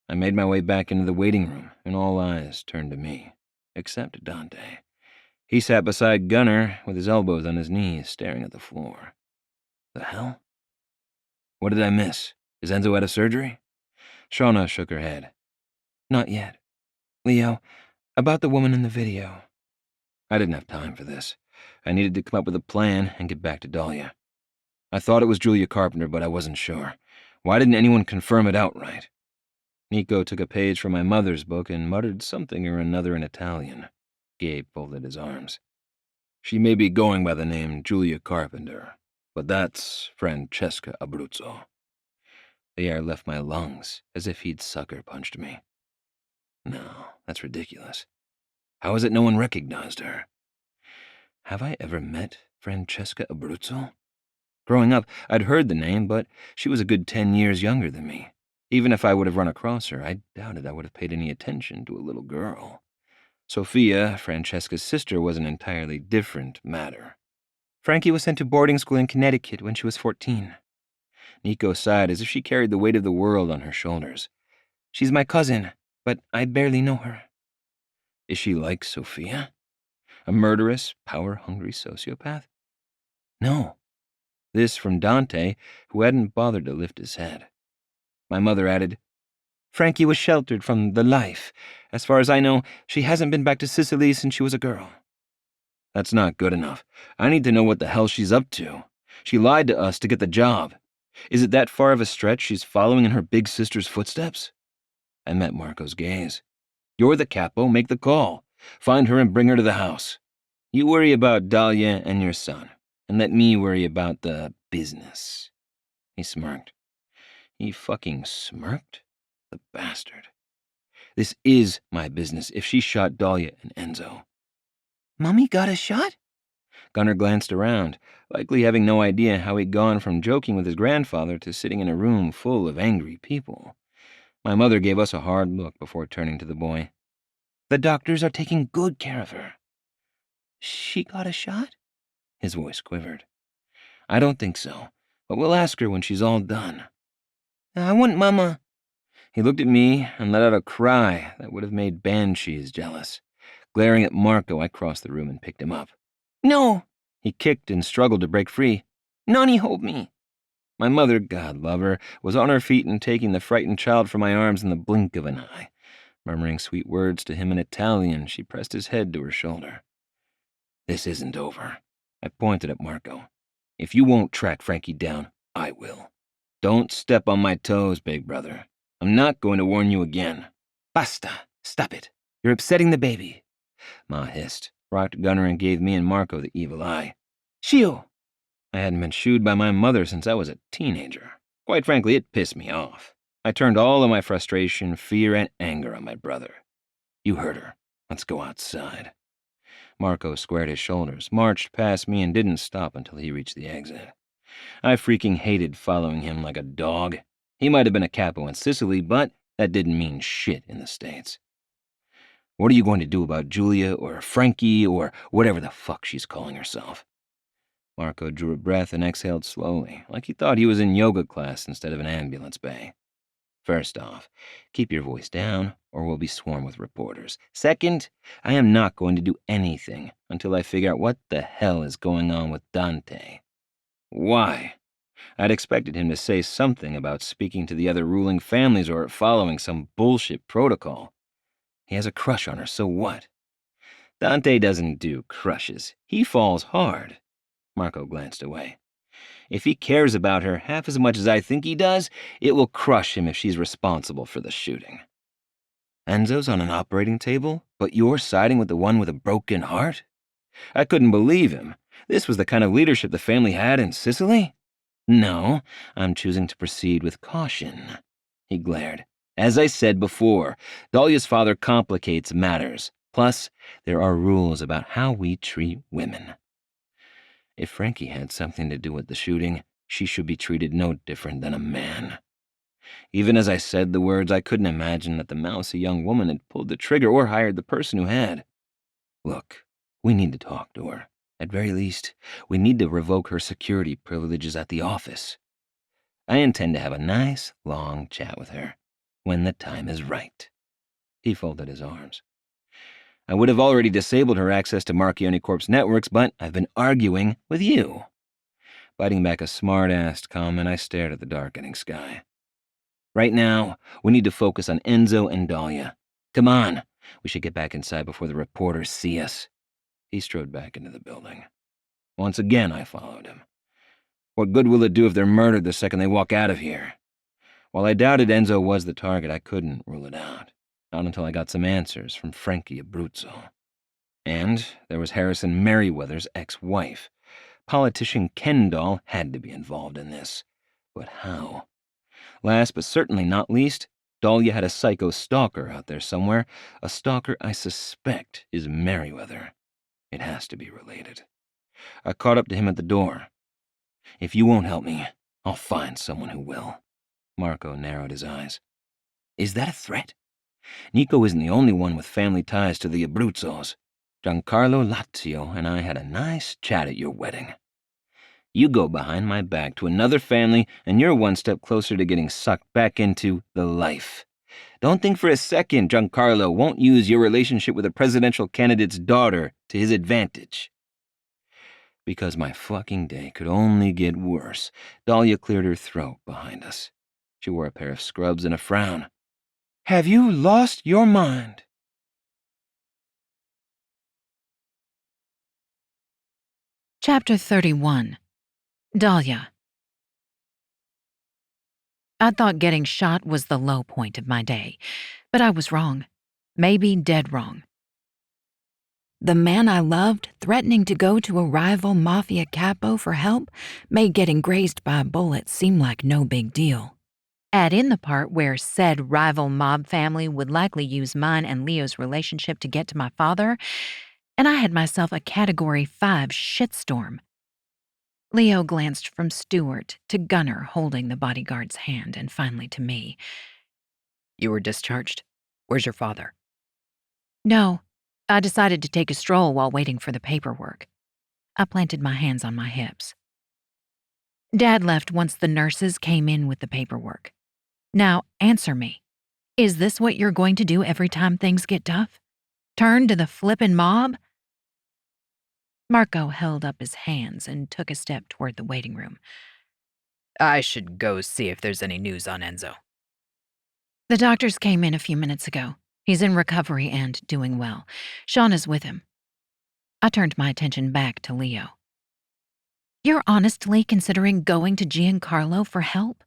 I made my way back into the waiting room, and all eyes turned to me, except Dante. He sat beside Gunner with his elbows on his knees, staring at the floor. The hell? What did I miss? Is Enzo out of surgery? Shauna shook her head. Not yet. Leo, about the woman in the video. I didn't have time for this. I needed to come up with a plan and get back to Dahlia. I thought it was Julia Carpenter, but I wasn't sure. Why didn't anyone confirm it outright? Nico took a page from my mother's book and muttered something or another in Italian. Gabe folded his arms. She may be going by the name Julia Carpenter, but that's Francesca Abruzzo. The air left my lungs as if he'd sucker-punched me. No, that's ridiculous. How is it no one recognized her? Have I ever met Francesca Abruzzo? Growing up, I'd heard the name, but she was a good 10 years younger than me. Even if I would have run across her, I doubted I would have paid any attention to a little girl. Sophia, Francesca's sister, was an entirely different matter. Frankie was sent to boarding school in Connecticut when she was 14. Nico sighed as if she carried the weight of the world on her shoulders. She's my cousin, but I barely know her. Is she like Sophia? A murderous, power-hungry sociopath? No. This from Dante, who hadn't bothered to lift his head. My mother added, Frankie was sheltered from the life. As far as I know, she hasn't been back to Sicily since she was a girl. That's not good enough. I need to know what the hell she's up to. She lied to us to get the job. Is it that far of a stretch she's following in her big sister's footsteps? I met Marco's gaze. You're the capo, make the call. Find her and bring her to the house. You worry about Dahlia and your son, and let me worry about the business. He smirked. He fucking smirked? The bastard. This is my business if she shot Dahlia and Enzo. Mommy got a shot? Gunnar glanced around, likely having no idea how he'd gone from joking with his grandfather to sitting in a room full of angry people. My mother gave us a hard look before turning to the boy. The doctors are taking good care of her. She got a shot? His voice quivered. I don't think so, but we'll ask her when she's all done. I want Mama. He looked at me and let out a cry that would have made banshees jealous. Glaring at Marco, I crossed the room and picked him up. No! He kicked and struggled to break free. Nani, hold me. My mother, God love her, was on her feet and taking the frightened child from my arms in the blink of an eye. Murmuring sweet words to him in Italian, she pressed his head to her shoulder. This isn't over. I pointed at Marco. If you won't track Frankie down, I will. Don't step on my toes, big brother. I'm not going to warn you again. Basta. Stop it. You're upsetting the baby. Ma hissed, rocked Gunnar, and gave me and Marco the evil eye. Shio! I hadn't been shooed by my mother since I was a teenager. Quite frankly, it pissed me off. I turned all of my frustration, fear, and anger on my brother. You heard her. Let's go outside. Marco squared his shoulders, marched past me, and didn't stop until he reached the exit. I freaking hated following him like a dog. He might have been a capo in Sicily, but that didn't mean shit in the States. What are you going to do about Julia or Frankie or whatever the fuck she's calling herself? Marco drew a breath and exhaled slowly, like he thought he was in yoga class instead of an ambulance bay. First off, keep your voice down, or we'll be swarmed with reporters. Second, I am not going to do anything until I figure out what the hell is going on with Dante. Why? I'd expected him to say something about speaking to the other ruling families or following some bullshit protocol. He has a crush on her, so what? Dante doesn't do crushes. He falls hard. Marco glanced away. If he cares about her half as much as I think he does, it will crush him if she's responsible for the shooting. Enzo's on an operating table, but you're siding with the one with a broken heart? I couldn't believe him. This was the kind of leadership the family had in Sicily? No, I'm choosing to proceed with caution. He glared. As I said before, Dahlia's father complicates matters. Plus, there are rules about how we treat women. If Frankie had something to do with the shooting, she should be treated no different than a man. Even as I said the words, I couldn't imagine that the mousy young woman had pulled the trigger or hired the person who had. Look, we need to talk to her. At very least, we need to revoke her security privileges at the office. I intend to have a nice, long chat with her, when the time is right. He folded his arms. I would have already disabled her access to Marchionni Corp's networks, but I've been arguing with you. Biting back a smart-assed comment, I stared at the darkening sky. Right now, we need to focus on Enzo and Dahlia. Come on, we should get back inside before the reporters see us. He strode back into the building. Once again, I followed him. What good will it do if they're murdered the second they walk out of here? While I doubted Enzo was the target, I couldn't rule it out. Not until I got some answers from Frankie Abruzzo. And there was Harrison Merriweather's ex-wife. Politician Kendall had to be involved in this. But how? Last but certainly not least, Dahlia had a psycho stalker out there somewhere, a stalker I suspect is Merriweather. It has to be related. I caught up to him at the door. If you won't help me, I'll find someone who will. Marco narrowed his eyes. Is that a threat? Nico isn't the only one with family ties to the Abruzzos. Giancarlo Lazio and I had a nice chat at your wedding. You go behind my back to another family, and you're one step closer to getting sucked back into the life. Don't think for a second Giancarlo won't use your relationship with a presidential candidate's daughter to his advantage. Because my fucking day could only get worse, Dahlia cleared her throat behind us. She wore a pair of scrubs and a frown. Have you lost your mind? Chapter 31. Dahlia. I thought getting shot was the low point of my day, but I was wrong. Maybe dead wrong. The man I loved threatening to go to a rival mafia capo for help made getting grazed by a bullet seem like no big deal. Add in the part where said rival mob family would likely use mine and Leo's relationship to get to my father, and I had myself a Category 5 shitstorm. Leo glanced from Stewart to Gunner holding the bodyguard's hand and finally to me. You were discharged? Where's your father? No, I decided to take a stroll while waiting for the paperwork. I planted my hands on my hips. Dad left once the nurses came in with the paperwork. Now, answer me. Is this what you're going to do every time things get tough? Turn to the flippin' mob? Marco held up his hands and took a step toward the waiting room. I should go see if there's any news on Enzo. The doctors came in a few minutes ago. He's in recovery and doing well. Sean is with him. I turned my attention back to Leo. You're honestly considering going to Giancarlo for help?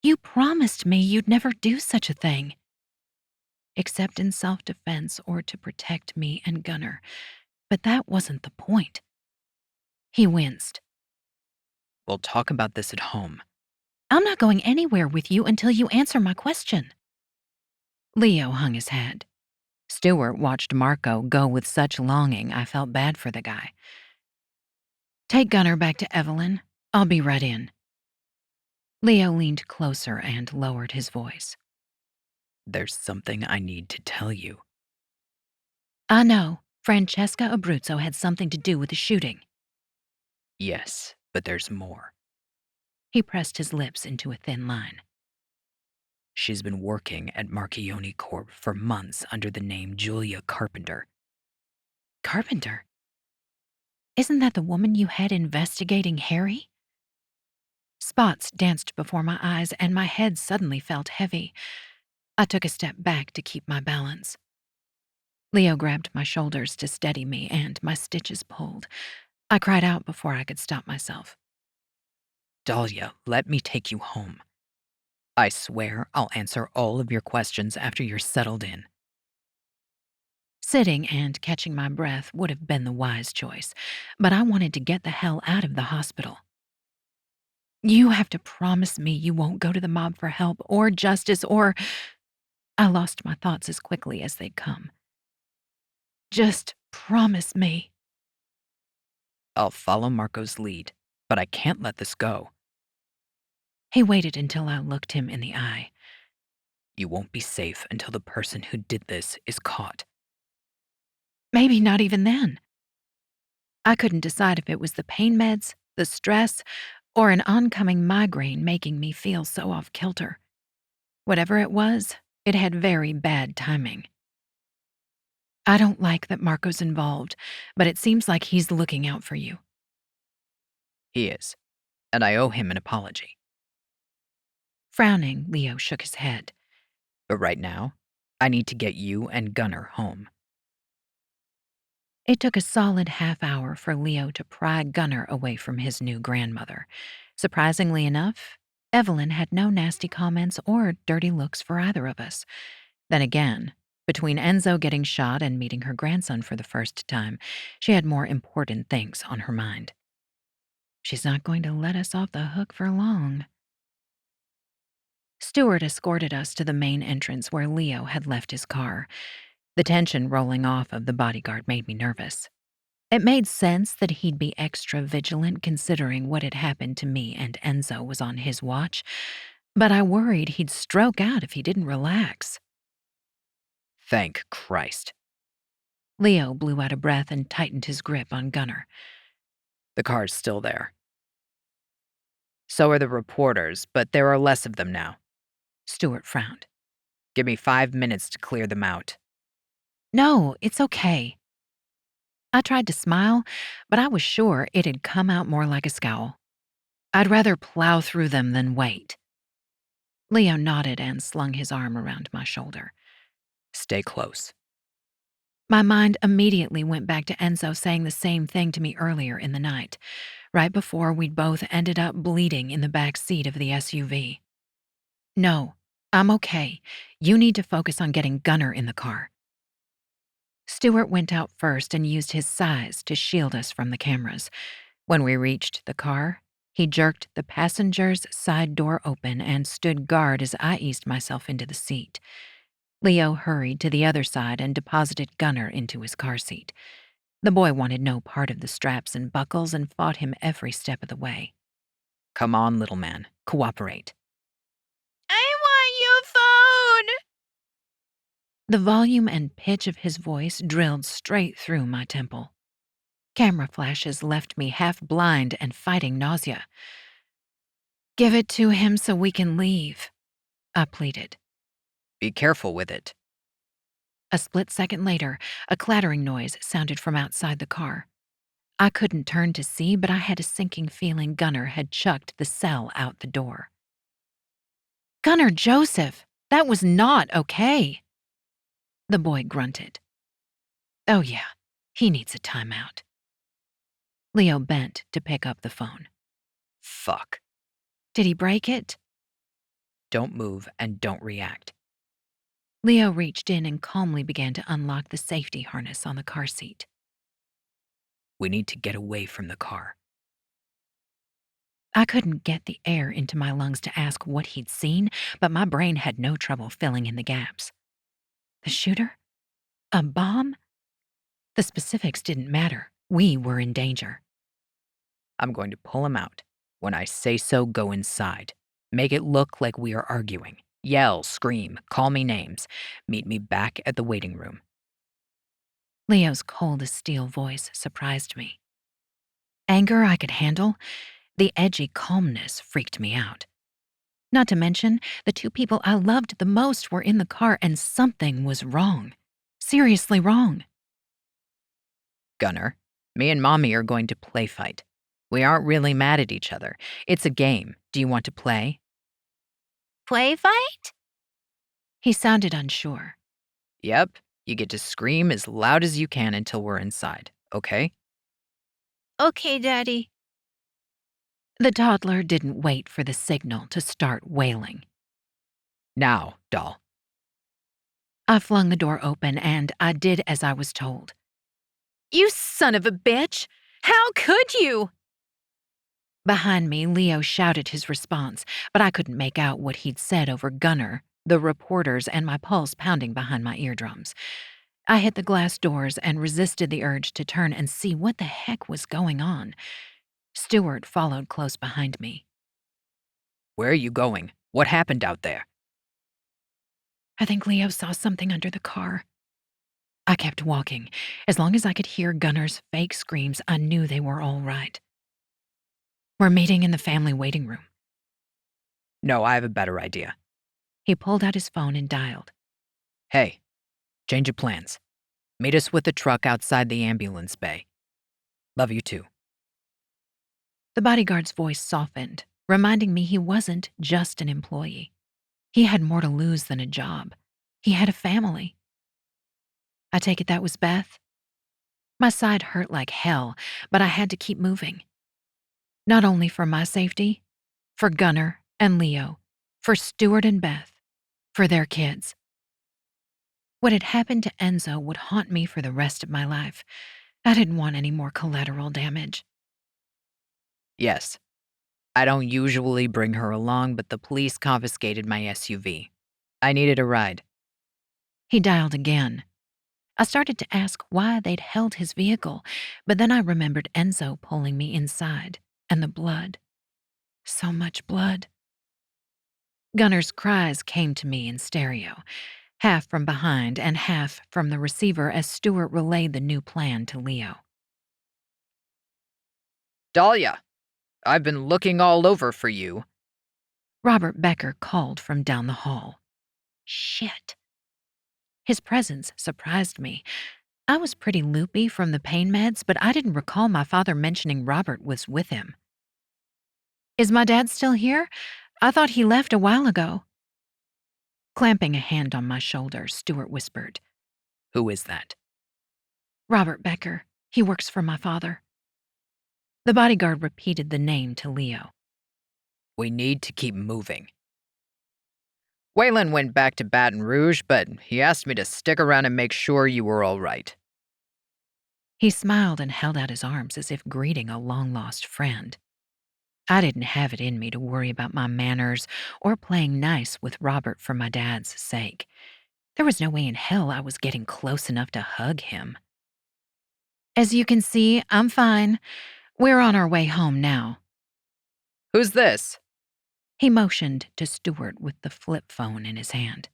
You promised me you'd never do such a thing. Except in self-defense or to protect me and Gunner. But that wasn't the point. He winced. We'll talk about this at home. I'm not going anywhere with you until you answer my question. Leo hung his head. Stewart watched Marco go with such longing I felt bad for the guy. Take Gunner back to Evelyn. I'll be right in. Leo leaned closer and lowered his voice. There's something I need to tell you. I know. Francesca Abruzzo had something to do with the shooting. Yes, but there's more. He pressed his lips into a thin line. She's been working at Marchionni Corp for months under the name Julia Carpenter. Carpenter? Isn't that the woman you had investigating Harry? Spots danced before my eyes and my head suddenly felt heavy. I took a step back to keep my balance. Leo grabbed my shoulders to steady me and my stitches pulled. I cried out before I could stop myself. Dahlia, let me take you home. I swear I'll answer all of your questions after you're settled in. Sitting and catching my breath would have been the wise choice, but I wanted to get the hell out of the hospital. You have to promise me you won't go to the mob for help or justice or... I lost my thoughts as quickly as they'd come. Just promise me. I'll follow Marco's lead, but I can't let this go. He waited until I looked him in the eye. You won't be safe until the person who did this is caught. Maybe not even then. I couldn't decide if it was the pain meds, the stress, or an oncoming migraine making me feel so off kilter. Whatever it was, it had very bad timing. I don't like that Marco's involved, but it seems like he's looking out for you. He is, and I owe him an apology. Frowning, Leo shook his head. But right now, I need to get you and Gunner home. It took a solid half hour for Leo to pry Gunner away from his new grandmother. Surprisingly enough, Evelyn had no nasty comments or dirty looks for either of us. Then again, between Enzo getting shot and meeting her grandson for the first time, she had more important things on her mind. She's not going to let us off the hook for long. Stewart escorted us to the main entrance where Leo had left his car. The tension rolling off of the bodyguard made me nervous. It made sense that he'd be extra vigilant considering what had happened to me and Enzo was on his watch, but I worried he'd stroke out if he didn't relax. Thank Christ. Leo blew out a breath and tightened his grip on Gunner. The car's still there. So are the reporters, but there are less of them now. Stewart frowned. Give me 5 minutes to clear them out. No, it's okay. I tried to smile, but I was sure it had come out more like a scowl. I'd rather plow through them than wait. Leo nodded and slung his arm around my shoulder. Stay close. My mind immediately went back to Enzo saying the same thing to me earlier in the night, right before we'd both ended up bleeding in the back seat of the SUV. No, I'm okay. You need to focus on getting Gunner in the car. Stewart went out first and used his size to shield us from the cameras. When we reached the car, he jerked the passenger's side door open and stood guard as I eased myself into the seat. Leo hurried to the other side and deposited Gunner into his car seat. The boy wanted no part of the straps and buckles and fought him every step of the way. Come on, little man. Cooperate. I want your phone! The volume and pitch of his voice drilled straight through my temple. Camera flashes left me half blind and fighting nausea. Give it to him so we can leave, I pleaded. Be careful with it. A split second later, a clattering noise sounded from outside the car. I couldn't turn to see, but I had a sinking feeling Gunner had chucked the cell out the door. Gunner Joseph, that was not okay. The boy grunted. Oh yeah, he needs a timeout. Leo bent to pick up the phone. Fuck. Did he break it? Don't move and don't react. Leo reached in and calmly began to unlock the safety harness on the car seat. We need to get away from the car. I couldn't get the air into my lungs to ask what he'd seen, but my brain had no trouble filling in the gaps. The shooter? A bomb? The specifics didn't matter. We were in danger. I'm going to pull him out. When I say so, go inside. Make it look like we are arguing. Yell, scream, call me names. Meet me back at the waiting room. Leo's cold as steel voice surprised me. Anger I could handle. The edgy calmness freaked me out. Not to mention, the two people I loved the most were in the car and something was wrong. Seriously wrong. Gunner, me and Mommy are going to play fight. We aren't really mad at each other. It's a game. Do you want to play? Play fight? He sounded unsure. Yep. You get to scream as loud as you can until we're inside, okay? Okay, Daddy. The toddler didn't wait for the signal to start wailing. Now, doll. I flung the door open and I did as I was told. You son of a bitch! How could you? Behind me, Leo shouted his response, but I couldn't make out what he'd said over Gunner, the reporters, and my pulse pounding behind my eardrums. I hit the glass doors and resisted the urge to turn and see what the heck was going on. Stewart followed close behind me. Where are you going? What happened out there? I think Leo saw something under the car. I kept walking. As long as I could hear Gunner's fake screams, I knew they were all right. We're meeting in the family waiting room. No, I have a better idea. He pulled out his phone and dialed. Hey, change of plans. Meet us with the truck outside the ambulance bay. Love you too. The bodyguard's voice softened, reminding me he wasn't just an employee. He had more to lose than a job. He had a family. I take it that was Beth? My side hurt like hell, but I had to keep moving. Not only for my safety, for Gunner and Leo, for Stewart and Beth, for their kids. What had happened to Enzo would haunt me for the rest of my life. I didn't want any more collateral damage. Yes. I don't usually bring her along, but the police confiscated my SUV. I needed a ride. He dialed again. I started to ask why they'd held his vehicle, but then I remembered Enzo pulling me inside, and the blood. So much blood. Gunner's cries came to me in stereo, half from behind and half from the receiver as Stewart relayed the new plan to Leo. Dahlia, I've been looking all over for you. Robert Becker called from down the hall. Shit. His presence surprised me. I was pretty loopy from the pain meds, but I didn't recall my father mentioning Robert was with him. Is my dad still here? I thought he left a while ago. Clamping a hand on my shoulder, Stuart whispered, Who is that? Robert Becker. He works for my father. The bodyguard repeated the name to Leo. We need to keep moving. Waylon went back to Baton Rouge, but he asked me to stick around and make sure you were all right. He smiled and held out his arms as if greeting a long-lost friend. I didn't have it in me to worry about my manners or playing nice with Robert for my dad's sake. There was no way in hell I was getting close enough to hug him. As you can see, I'm fine. We're on our way home now. Who's this? He motioned to Stuart with the flip phone in his hand.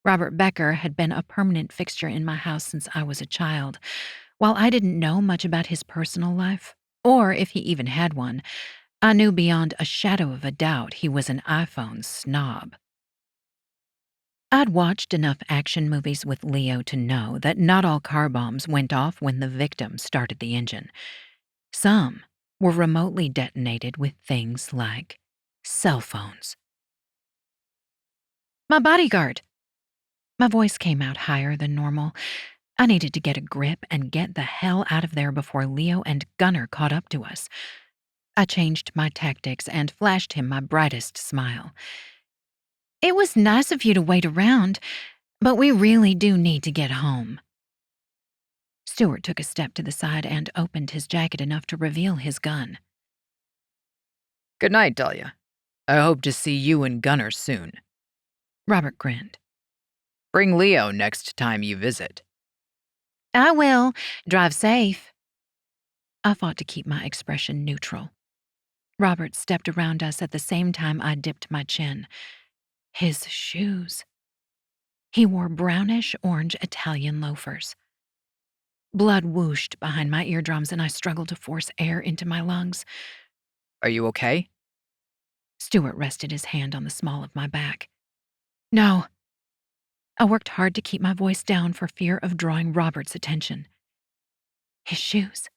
Robert Becker had been a permanent fixture in my house since I was a child. While I didn't know much about his personal life, or if he even had one, I knew beyond a shadow of a doubt he was an iPhone snob. I'd watched enough action movies with Leo to know that not all car bombs went off when the victim started the engine. Some were remotely detonated with things like cell phones. My bodyguard! My voice came out higher than normal. I needed to get a grip and get the hell out of there before Leo and Gunnar caught up to us. I changed my tactics and flashed him my brightest smile. It was nice of you to wait around, but we really do need to get home. Stuart took a step to the side and opened his jacket enough to reveal his gun. Good night, Dahlia. I hope to see you and Gunnar soon. Robert grinned. Bring Leo next time you visit. I will. Drive safe. I fought to keep my expression neutral. Robert stepped around us at the same time I dipped my chin. His shoes. He wore brownish-orange Italian loafers. Blood whooshed behind my eardrums and I struggled to force air into my lungs. Are you okay? Stuart rested his hand on the small of my back. No. I worked hard to keep my voice down for fear of drawing Robert's attention. His shoes.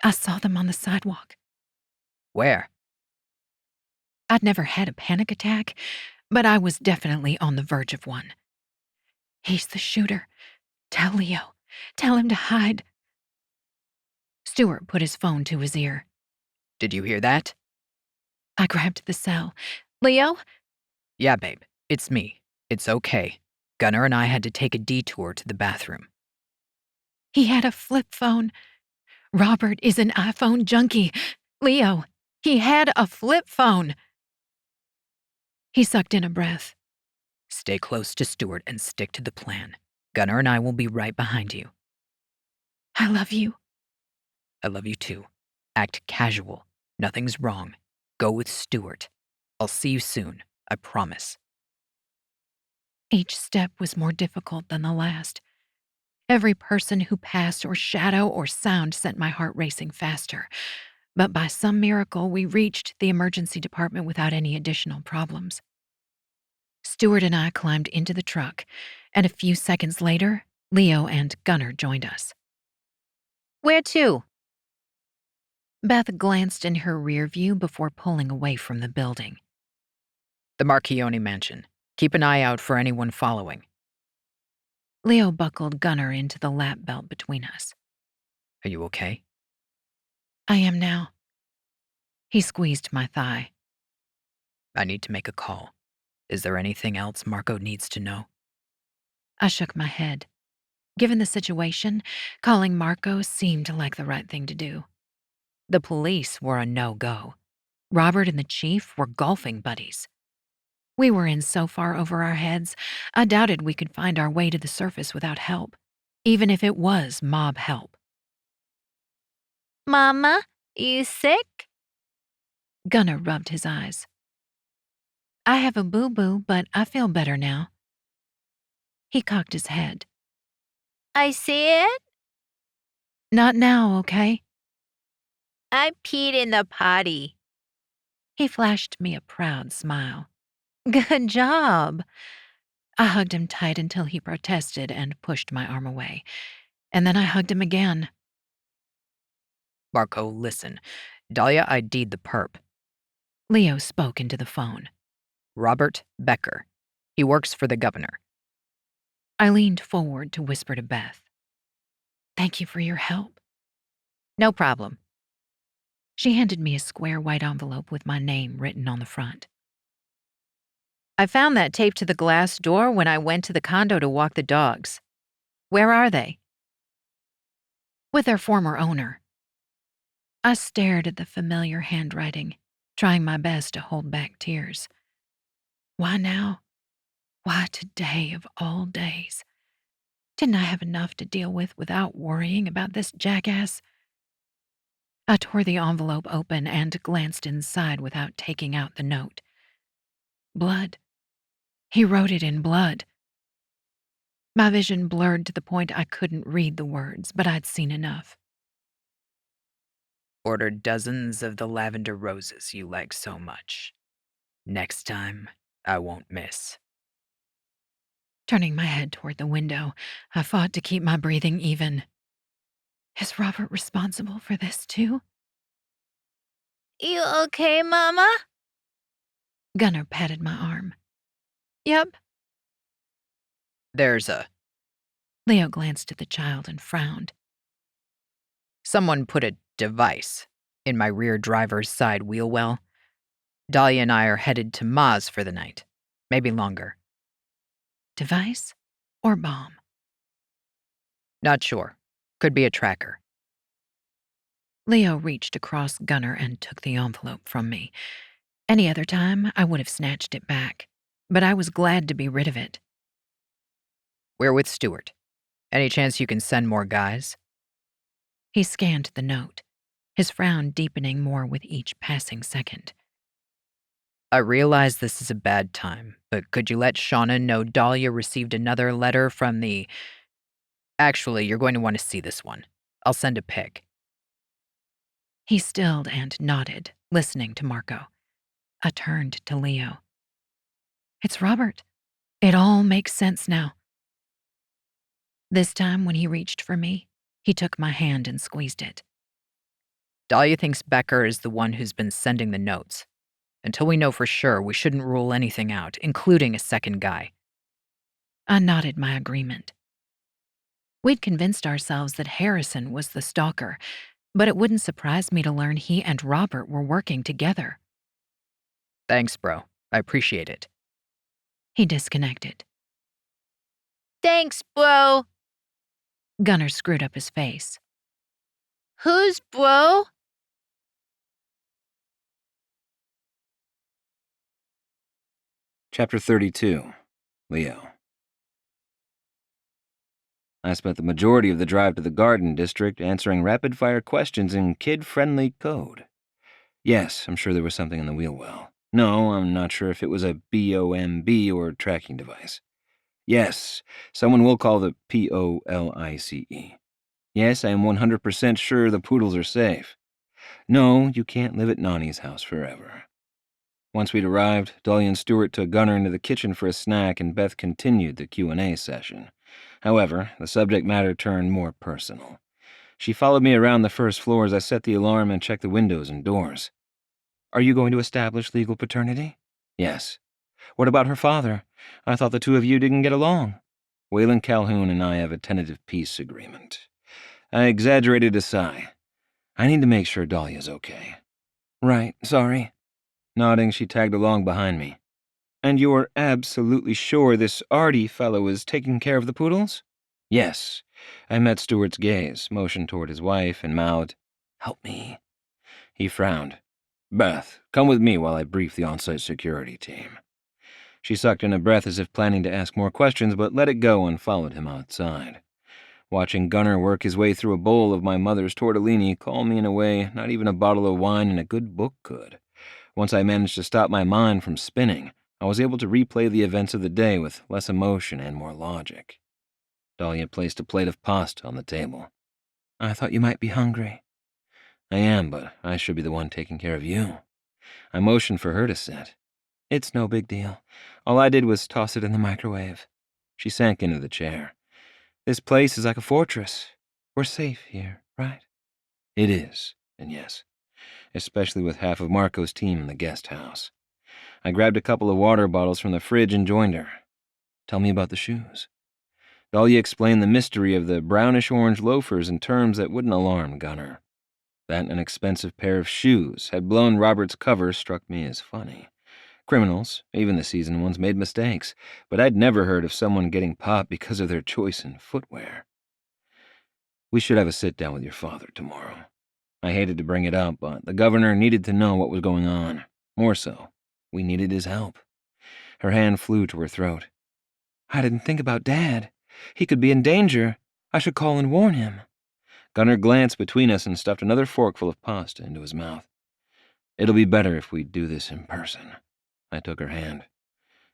I saw them on the sidewalk. Where? I'd never had a panic attack, but I was definitely on the verge of one. He's the shooter. Tell Leo. Tell him to hide. Stuart put his phone to his ear. Did you hear that? I grabbed the cell. Leo? Yeah, babe. It's me. It's okay. Gunnar and I had to take a detour to the bathroom. He had a flip phone. Robert is an iPhone junkie. Leo, he had a flip phone. He sucked in a breath. Stay close to Stuart and stick to the plan. Gunnar and I will be right behind you. I love you. I love you too. Act casual. Nothing's wrong. Go with Stuart. I'll see you soon. I promise. Each step was more difficult than the last. Every person who passed or shadow or sound sent my heart racing faster. But by some miracle, we reached the emergency department without any additional problems. Stuart and I climbed into the truck, and a few seconds later, Leo and Gunnar joined us. Where to? Beth glanced in her rear view before pulling away from the building. The Marchionni mansion. Keep an eye out for anyone following. Leo buckled Gunnar into the lap belt between us. Are you okay? I am now. He squeezed my thigh. I need to make a call. Is there anything else Marco needs to know? I shook my head. Given the situation, calling Marco seemed like the right thing to do. The police were a no-go. Robert and the chief were golfing buddies. We were in so far over our heads, I doubted we could find our way to the surface without help, even if it was mob help. Mama, you sick? Gunnar rubbed his eyes. I have a boo-boo, but I feel better now. He cocked his head. I see it. Not now, okay? I peed in the potty. He flashed me a proud smile. Good job. I hugged him tight until he protested and pushed my arm away. And then I hugged him again. Marco, listen. Dahlia ID'd the perp. Leo spoke into the phone. Robert Becker. He works for the governor. I leaned forward to whisper to Beth. Thank you for your help. No problem. She handed me a square white envelope with my name written on the front. I found that taped to the glass door when I went to the condo to walk the dogs. Where are they? With their former owner. I stared at the familiar handwriting, trying my best to hold back tears. Why now? Why today of all days? Didn't I have enough to deal with without worrying about this jackass? I tore the envelope open and glanced inside without taking out the note. Blood. He wrote it in blood. My vision blurred to the point I couldn't read the words, but I'd seen enough. Ordered dozens of the lavender roses you like so much. Next time, I won't miss. Turning my head toward the window, I fought to keep my breathing even. Is Robert responsible for this too? You okay, Mama? Gunnar patted my arm. Yep. There's a... Leo glanced at the child and frowned. Someone put a device in my rear driver's side wheel well. Dahlia and I are headed to Maz for the night. Maybe longer. Device or bomb? Not sure. Could be a tracker. Leo reached across Gunnar and took the envelope from me. Any other time, I would have snatched it back, but I was glad to be rid of it. We're with Stuart. Any chance you can send more guys? He scanned the note, his frown deepening more with each passing second. I realize this is a bad time, but could you let Shauna know Dahlia received another letter from the... Actually, you're going to want to see this one. I'll send a pic. He stilled and nodded, listening to Marco. I turned to Leo. It's Robert. It all makes sense now. This time, when he reached for me, he took my hand and squeezed it. Dahlia thinks Becker is the one who's been sending the notes. Until we know for sure, we shouldn't rule anything out, including a second guy. I nodded my agreement. We'd convinced ourselves that Harrison was the stalker, but it wouldn't surprise me to learn he and Robert were working together. Thanks, bro. I appreciate it. He disconnected. Thanks, bro. Gunnar screwed up his face. Who's bro? Chapter 32. Leo. I spent the majority of the drive to the Garden District answering rapid-fire questions in kid-friendly code. Yes, I'm sure there was something in the wheel well. No, I'm not sure if it was a BOMB or tracking device. Yes, someone will call the POLICE. Yes, I am 100% sure the poodles are safe. No, you can't live at Nani's house forever. Once we'd arrived, Dahlia and Stuart took Gunnar into the kitchen for a snack, and Beth continued the Q&A session. However, the subject matter turned more personal. She followed me around the first floor as I set the alarm and checked the windows and doors. Are you going to establish legal paternity? Yes. What about her father? I thought the two of you didn't get along. Waylon Calhoun and I have a tentative peace agreement. I exaggerated a sigh. I need to make sure Dahlia's okay. Right, sorry. Nodding, she tagged along behind me. And you're absolutely sure this Artie fellow is taking care of the poodles? Yes. I met Stuart's gaze, motioned toward his wife, and mouthed, Help me. He frowned. Beth, come with me while I brief the on-site security team. She sucked in a breath as if planning to ask more questions, but let it go and followed him outside. Watching Gunnar work his way through a bowl of my mother's tortellini calmed me in a way not even a bottle of wine and a good book could. Once I managed to stop my mind from spinning, I was able to replay the events of the day with less emotion and more logic. Dahlia placed a plate of pasta on the table. I thought you might be hungry. I am, but I should be the one taking care of you. I motioned for her to sit. It's no big deal. All I did was toss it in the microwave. She sank into the chair. This place is like a fortress. We're safe here, right? It is, and yes, especially with half of Marco's team in the guest house. I grabbed a couple of water bottles from the fridge and joined her. Tell me about the shoes. Dahlia explained the mystery of the brownish-orange loafers in terms that wouldn't alarm Gunner. That an expensive pair of shoes had blown Robert's cover struck me as funny. Criminals, even the seasoned ones, made mistakes, but I'd never heard of someone getting popped because of their choice in footwear. We should have a sit-down with your father tomorrow. I hated to bring it up, but the governor needed to know what was going on. More so, we needed his help. Her hand flew to her throat. I didn't think about Dad. He could be in danger. I should call and warn him. Gunner glanced between us and stuffed another forkful of pasta into his mouth. It'll be better if we do this in person. I took her hand.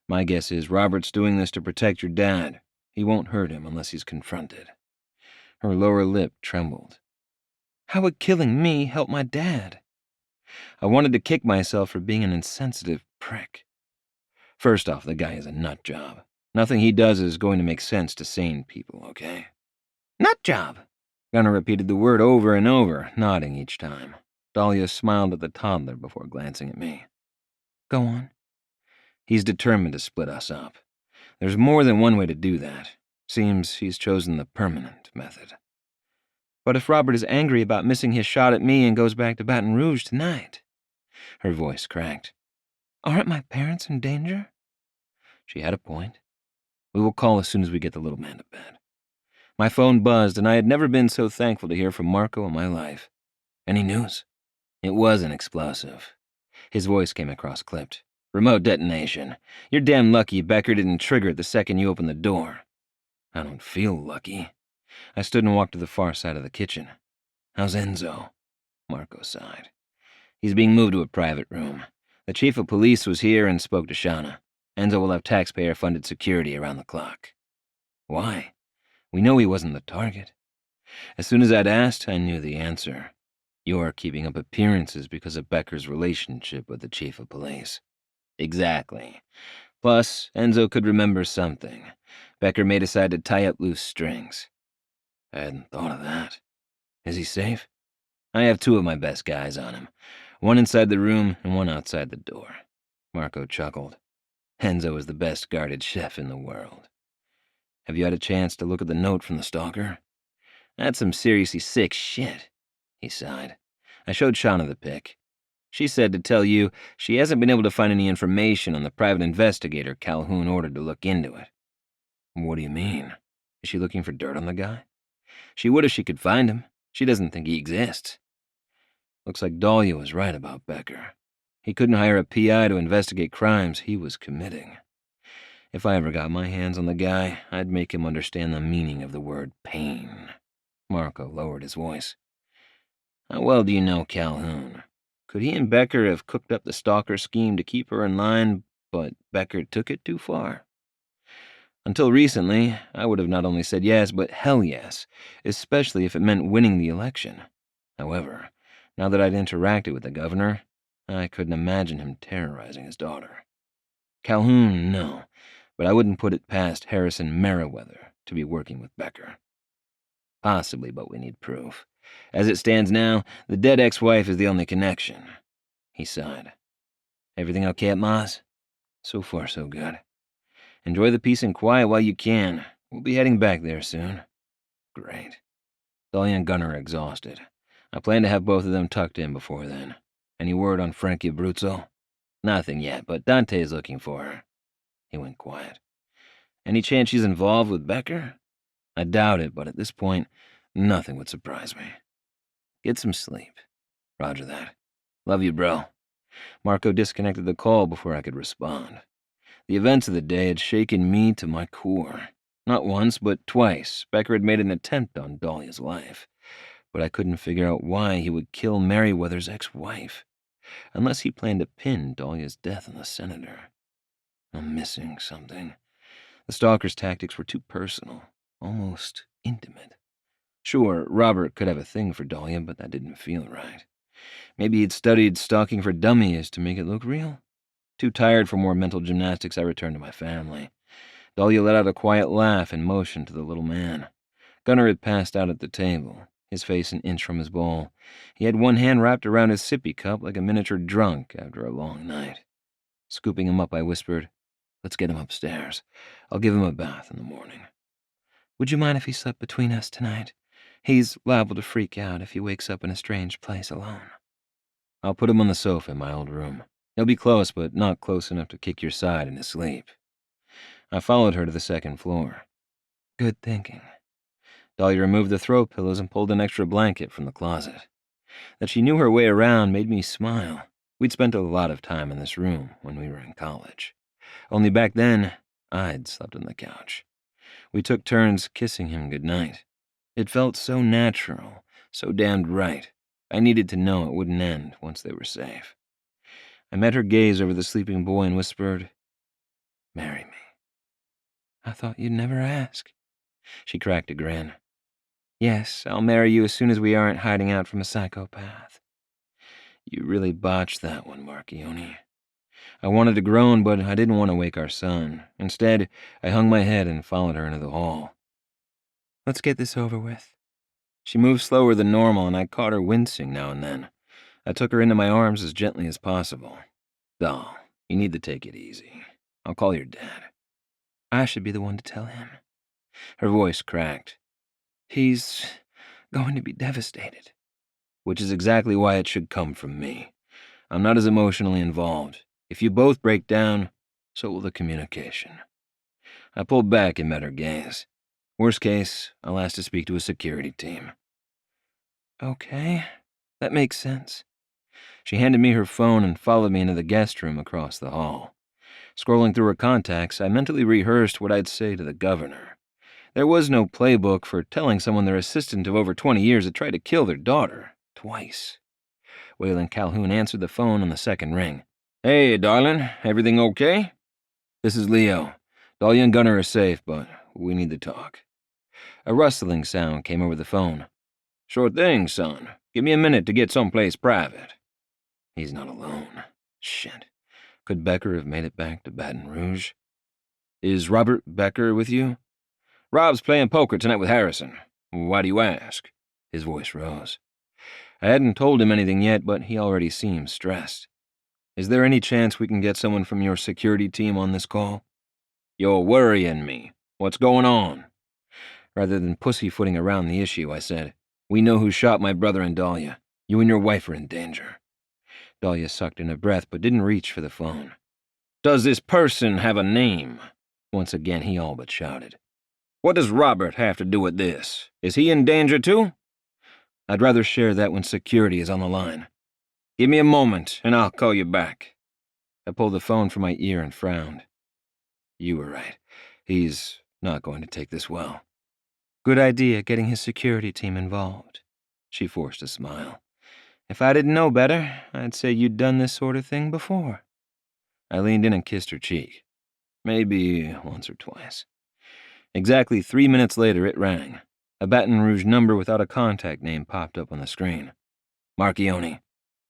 My guess is Robert's doing this to protect your dad. He won't hurt him unless he's confronted. Her lower lip trembled. How would killing me help my dad? I wanted to kick myself for being an insensitive prick. First off, the guy is a nut job. Nothing he does is going to make sense to sane people, okay? Nut job. Gunner repeated the word over and over, nodding each time. Dahlia smiled at the toddler before glancing at me. Go on. He's determined to split us up. There's more than one way to do that. Seems he's chosen the permanent method. But if Robert is angry about missing his shot at me and goes back to Baton Rouge tonight... Her voice cracked. Aren't my parents in danger? She had a point. We will call as soon as we get the little man to bed. My phone buzzed, and I had never been so thankful to hear from Marco in my life. Any news? It was an explosive. His voice came across clipped. Remote detonation. You're damn lucky Becker didn't trigger it the second you opened the door. I don't feel lucky. I stood and walked to the far side of the kitchen. How's Enzo? Marco sighed. He's being moved to a private room. The chief of police was here and spoke to Shauna. Enzo will have taxpayer-funded security around the clock. Why? We know he wasn't the target. As soon as I'd asked, I knew the answer. You're keeping up appearances because of Becker's relationship with the chief of police. Exactly. Plus, Enzo could remember something. Becker may decide to tie up loose strings. I hadn't thought of that. Is he safe? I have two of my best guys on him. One inside the room and one outside the door. Marco chuckled. Enzo is the best guarded chef in the world. Have you had a chance to look at the note from the stalker? That's some seriously sick shit, he sighed. I showed Shauna the pic. She said to tell you she hasn't been able to find any information on the private investigator Calhoun ordered to look into it. What do you mean? Is she looking for dirt on the guy? She would if she could find him. She doesn't think he exists. Looks like Dahlia was right about Becker. He couldn't hire a PI to investigate crimes he was committing. If I ever got my hands on the guy, I'd make him understand the meaning of the word pain. Marco lowered his voice. How well do you know Calhoun? Could he and Becker have cooked up the stalker scheme to keep her in line, but Becker took it too far? Until recently, I would have not only said yes, but hell yes, especially if it meant winning the election. However, now that I'd interacted with the governor, I couldn't imagine him terrorizing his daughter. Calhoun, no, but I wouldn't put it past Harrison Merriweather to be working with Becker. Possibly, but we need proof. As it stands now, the dead ex-wife is the only connection. He sighed. Everything okay at Ma's? So far, so good. Enjoy the peace and quiet while you can. We'll be heading back there soon. Great. Dahlia and Gunner are exhausted. I plan to have both of them tucked in before then. Any word on Frankie Abruzzo? Nothing yet, but Dante is looking for her. He went quiet. Any chance she's involved with Becker? I doubt it, but at this point, nothing would surprise me. Get some sleep. Roger that. Love you, bro. Marco disconnected the call before I could respond. The events of the day had shaken me to my core. Not once, but twice, Becker had made an attempt on Dahlia's life. But I couldn't figure out why he would kill Merriweather's ex-wife, unless he planned to pin Dahlia's death on the senator. I'm missing something. The stalker's tactics were too personal, almost intimate. Sure, Robert could have a thing for Dahlia, but that didn't feel right. Maybe he'd studied stalking for dummies to make it look real? Too tired for more mental gymnastics, I returned to my family. Dahlia let out a quiet laugh and motioned to the little man. Gunnar had passed out at the table, his face an inch from his bowl. He had one hand wrapped around his sippy cup like a miniature drunk after a long night. Scooping him up, I whispered, "Let's get him upstairs. I'll give him a bath in the morning." "Would you mind if he slept between us tonight? He's liable to freak out if he wakes up in a strange place alone." "I'll put him on the sofa in my old room. He'll be close, but not close enough to kick your side in his sleep." I followed her to the second floor. "Good thinking." Dahlia removed the throw pillows and pulled an extra blanket from the closet. That she knew her way around made me smile. We'd spent a lot of time in this room when we were in college. Only back then, I'd slept on the couch. We took turns kissing him goodnight. It felt so natural, so damned right. I needed to know it wouldn't end once they were safe. I met her gaze over the sleeping boy and whispered, "Marry me." "I thought you'd never ask." She cracked a grin. "Yes, I'll marry you as soon as we aren't hiding out from a psychopath." You really botched that one, Marchionni. I wanted to groan, but I didn't want to wake our son. Instead, I hung my head and followed her into the hall. "Let's get this over with." She moved slower than normal, and I caught her wincing now and then. I took her into my arms as gently as possible. "Doll, you need to take it easy. I'll call your dad." "I should be the one to tell him." Her voice cracked. "He's going to be devastated." Which is exactly why it should come from me. I'm not as emotionally involved. If you both break down, so will the communication. I pulled back and met her gaze. Worst case, I'll ask to speak to a security team. "Okay, that makes sense." She handed me her phone and followed me into the guest room across the hall. Scrolling through her contacts, I mentally rehearsed what I'd say to the governor. There was no playbook for telling someone their assistant of over 20 years had tried to kill their daughter, twice. Waylon Calhoun answered the phone on the second ring. "Hey, darling, everything okay?" "This is Leo. Dahlia and Gunnar are safe, but we need to talk." A rustling sound came over the phone. "Sure thing, son. Give me a minute to get someplace private." He's not alone. Shit. Could Becker have made it back to Baton Rouge? "Is Robert Becker with you?" "Rob's playing poker tonight with Harrison. Why do you ask?" His voice rose. I hadn't told him anything yet, but he already seemed stressed. "Is there any chance we can get someone from your security team on this call?" "You're worrying me. What's going on?" Rather than pussyfooting around the issue, I said, "We know who shot my brother and Dahlia. You and your wife are in danger." Dahlia sucked in a breath but didn't reach for the phone. "Does this person have a name?" Once again, he all but shouted. "What does Robert have to do with this? Is he in danger too?" "I'd rather share that when security is on the line." "Give me a moment, and I'll call you back." I pulled the phone from my ear and frowned. "You were right. He's not going to take this well." "Good idea getting his security team involved." She forced a smile. "If I didn't know better, I'd say you'd done this sort of thing before." I leaned in and kissed her cheek. Maybe once or twice. Exactly 3 minutes later, it rang. A Baton Rouge number without a contact name popped up on the screen. "Marchionni.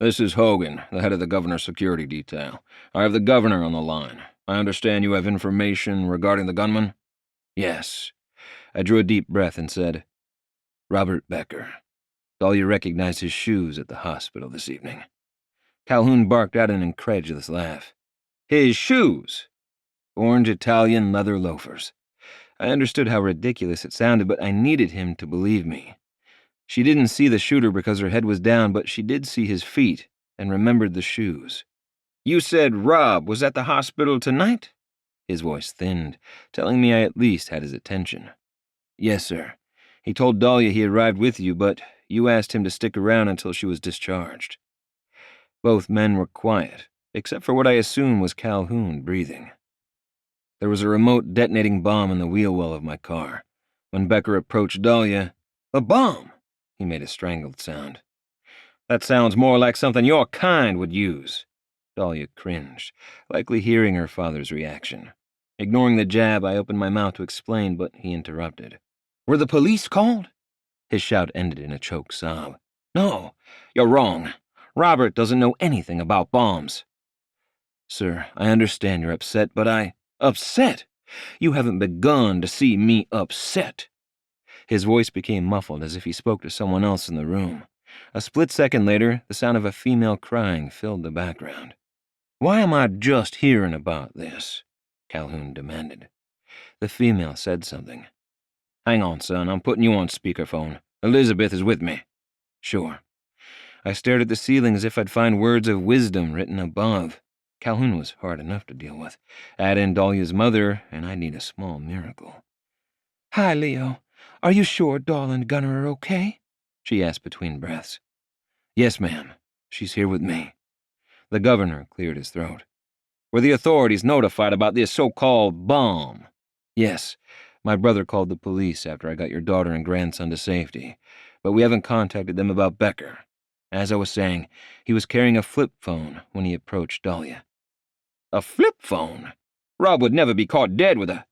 This is Hogan, the head of the governor's security detail. I have the governor on the line. I understand you have information regarding the gunman?" "Yes." I drew a deep breath and said, "Robert Becker." Dahlia recognized his shoes at the hospital this evening. Calhoun barked out an incredulous laugh. "His shoes?" "Orange Italian leather loafers." I understood how ridiculous it sounded, but I needed him to believe me. She didn't see the shooter because her head was down, but she did see his feet and remembered the shoes. "You said Rob was at the hospital tonight?" His voice thinned, telling me I at least had his attention. "Yes, sir. He told Dahlia he arrived with you, but you asked him to stick around until she was discharged." Both men were quiet, except for what I assumed was Calhoun breathing. There was a remote detonating bomb in the wheel well of my car. When Becker approached Dahlia, "A bomb!" He made a strangled sound. "That sounds more like something your kind would use." Dahlia cringed, likely hearing her father's reaction. Ignoring the jab, I opened my mouth to explain, but he interrupted. "Were the police called?" His shout ended in a choked sob. "No, you're wrong. Robert doesn't know anything about bombs." Sir, I understand you're upset, but Upset? You haven't begun to see me upset. His voice became muffled as if he spoke to someone else in the room. A split second later, the sound of a female crying filled the background. Why am I just hearing about this? Calhoun demanded. The female said something. Hang on, son, I'm putting you on speakerphone. Elizabeth is with me. Sure. I stared at the ceiling as if I'd find words of wisdom written above. Calhoun was hard enough to deal with. Add in Dahlia's mother, and I'd need a small miracle. Hi, Leo. Are you sure Dahl and Gunnar are okay? She asked between breaths. Yes, ma'am. She's here with me. The governor cleared his throat. Were the authorities notified about this so-called bomb? Yes. My brother called the police after I got your daughter and grandson to safety, but we haven't contacted them about Becker. As I was saying, he was carrying a flip phone when he approached Dahlia. A flip phone? Rob would never be caught dead with a...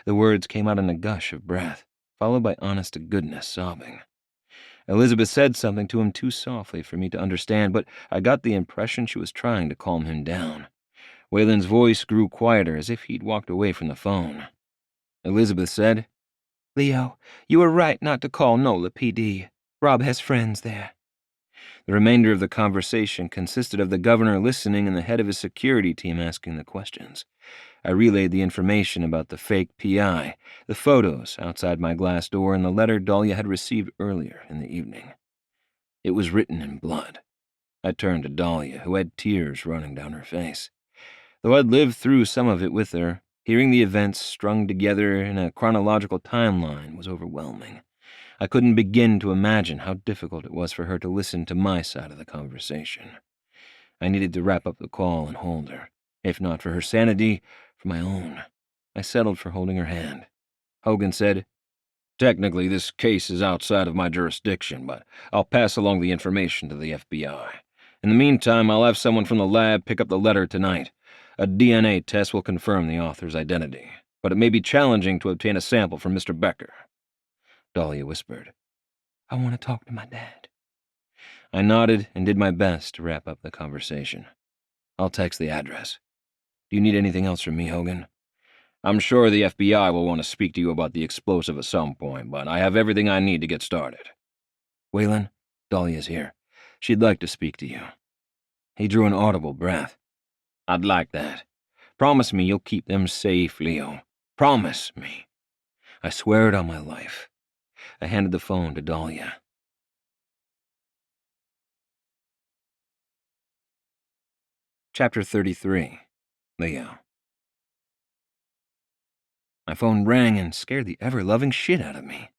The words came out in a gush of breath, followed by honest-to-goodness sobbing. Elizabeth said something to him too softly for me to understand, but I got the impression she was trying to calm him down. Waylon's voice grew quieter, as if he'd walked away from the phone. Elizabeth said, Leo, you were right not to call NOLA PD. Rob has friends there. The remainder of the conversation consisted of the governor listening and the head of his security team asking the questions. I relayed the information about the fake PI, the photos outside my glass door, and the letter Dahlia had received earlier in the evening. It was written in blood. I turned to Dahlia, who had tears running down her face. Though I'd lived through some of it with her, hearing the events strung together in a chronological timeline was overwhelming. I couldn't begin to imagine how difficult it was for her to listen to my side of the conversation. I needed to wrap up the call and hold her, if not for her sanity, for my own. I settled for holding her hand. Hogan said, Technically, this case is outside of my jurisdiction, but I'll pass along the information to the FBI. In the meantime, I'll have someone from the lab pick up the letter tonight. A DNA test will confirm the author's identity, but it may be challenging to obtain a sample from Mr. Becker. Dahlia whispered, I want to talk to my dad. I nodded and did my best to wrap up the conversation. I'll text the address. Do you need anything else from me, Hogan? I'm sure the FBI will want to speak to you about the explosive at some point, but I have everything I need to get started. Waylon, Dahlia's here. She'd like to speak to you. He drew an audible breath. I'd like that. Promise me you'll keep them safe, Leo. Promise me. I swear it on my life. I handed the phone to Dahlia. Chapter 33. Leo. My phone rang and scared the ever-loving shit out of me.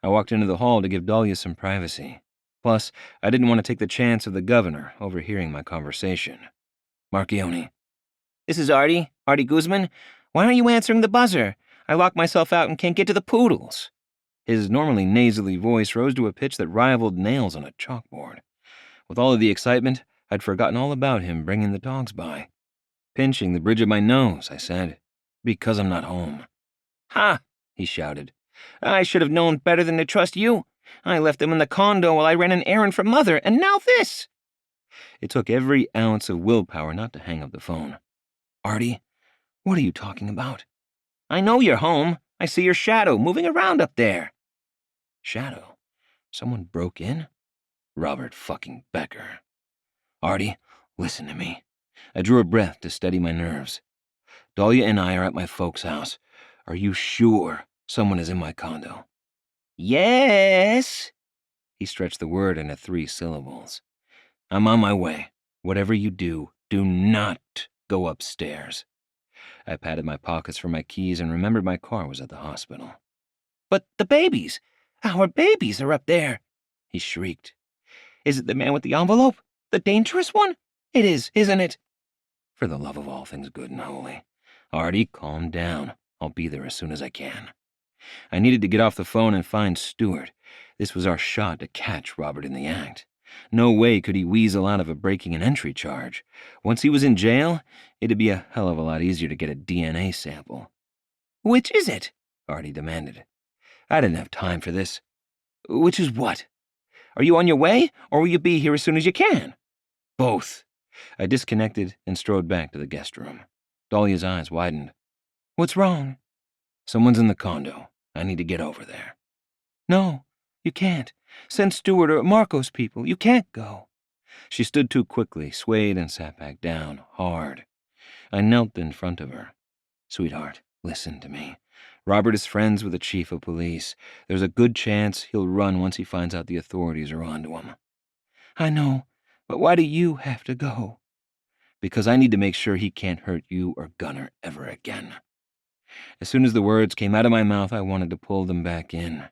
I walked into the hall to give Dahlia some privacy. Plus, I didn't want to take the chance of the governor overhearing my conversation. Marchionni. This is Artie Guzman. Why aren't you answering the buzzer? I locked myself out and can't get to the poodles. His normally nasally voice rose to a pitch that rivaled nails on a chalkboard. With all of the excitement, I'd forgotten all about him bringing the dogs by. Pinching the bridge of my nose, I said, because I'm not home. Ha! He shouted. I should have known better than to trust you. I left them in the condo while I ran an errand for Mother, and now this! It took every ounce of willpower not to hang up the phone. Artie, what are you talking about? I know you're home. I see your shadow moving around up there. Shadow? Someone broke in? Robert fucking Becker. Artie, listen to me. I drew a breath to steady my nerves. Dahlia and I are at my folks' house. Are you sure someone is in my condo? Yes. He stretched the word into 3 syllables. I'm on my way. Whatever you do, do not go upstairs. I patted my pockets for my keys and remembered my car was at the hospital. But the babies! Our babies are up there! He shrieked. Is it the man with the envelope? The dangerous one? It is, isn't it? For the love of all things good and holy. Artie, calm down. I'll be there as soon as I can. I needed to get off the phone and find Stuart. This was our shot to catch Robert in the act. No way could he weasel out of a breaking and entry charge. Once he was in jail, it'd be a hell of a lot easier to get a DNA sample. Which is it? Artie demanded. I didn't have time for this. Which is what? Are you on your way, or will you be here as soon as you can? Both. I disconnected and strode back to the guest room. Dahlia's eyes widened. "What's wrong?" "Someone's in the condo. I need to get over there." "No, you can't. Send Stuart or Marco's people. You can't go." She stood too quickly, swayed, and sat back down, hard. I knelt in front of her. "Sweetheart, listen to me. Robert is friends with the chief of police. There's a good chance he'll run once he finds out the authorities are onto him." "I know, but why do you have to go?" "Because I need to make sure he can't hurt you or Gunnar ever again." As soon as the words came out of my mouth, I wanted to pull them back in.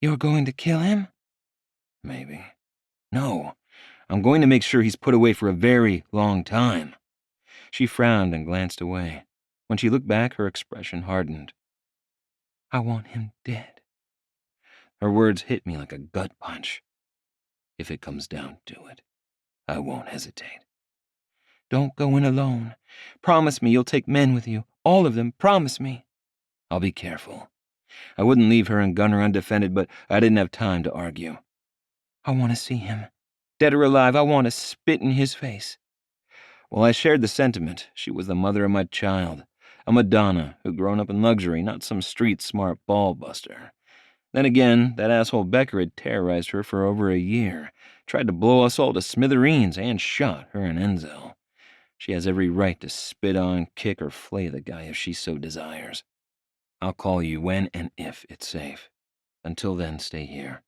"You're going to kill him?" Maybe. No, I'm going to make sure he's put away for a very long time. She frowned and glanced away. When she looked back, her expression hardened. "I want him dead." Her words hit me like a gut punch. If it comes down to it, I won't hesitate. "Don't go in alone. Promise me you'll take men with you. All of them. Promise me." I'll be careful. I wouldn't leave her and Gunnar undefended, but I didn't have time to argue. "I want to see him. Dead or alive, I want to spit in his face." Well, I shared the sentiment. She was the mother of my child, a Madonna who'd grown up in luxury, not some street-smart ball-buster. Then again, that asshole Becker had terrorized her for over a year, tried to blow us all to smithereens, and shot her and Enzo. She has every right to spit on, kick, or flay the guy if she so desires. I'll call you when and if it's safe. Until then, stay here.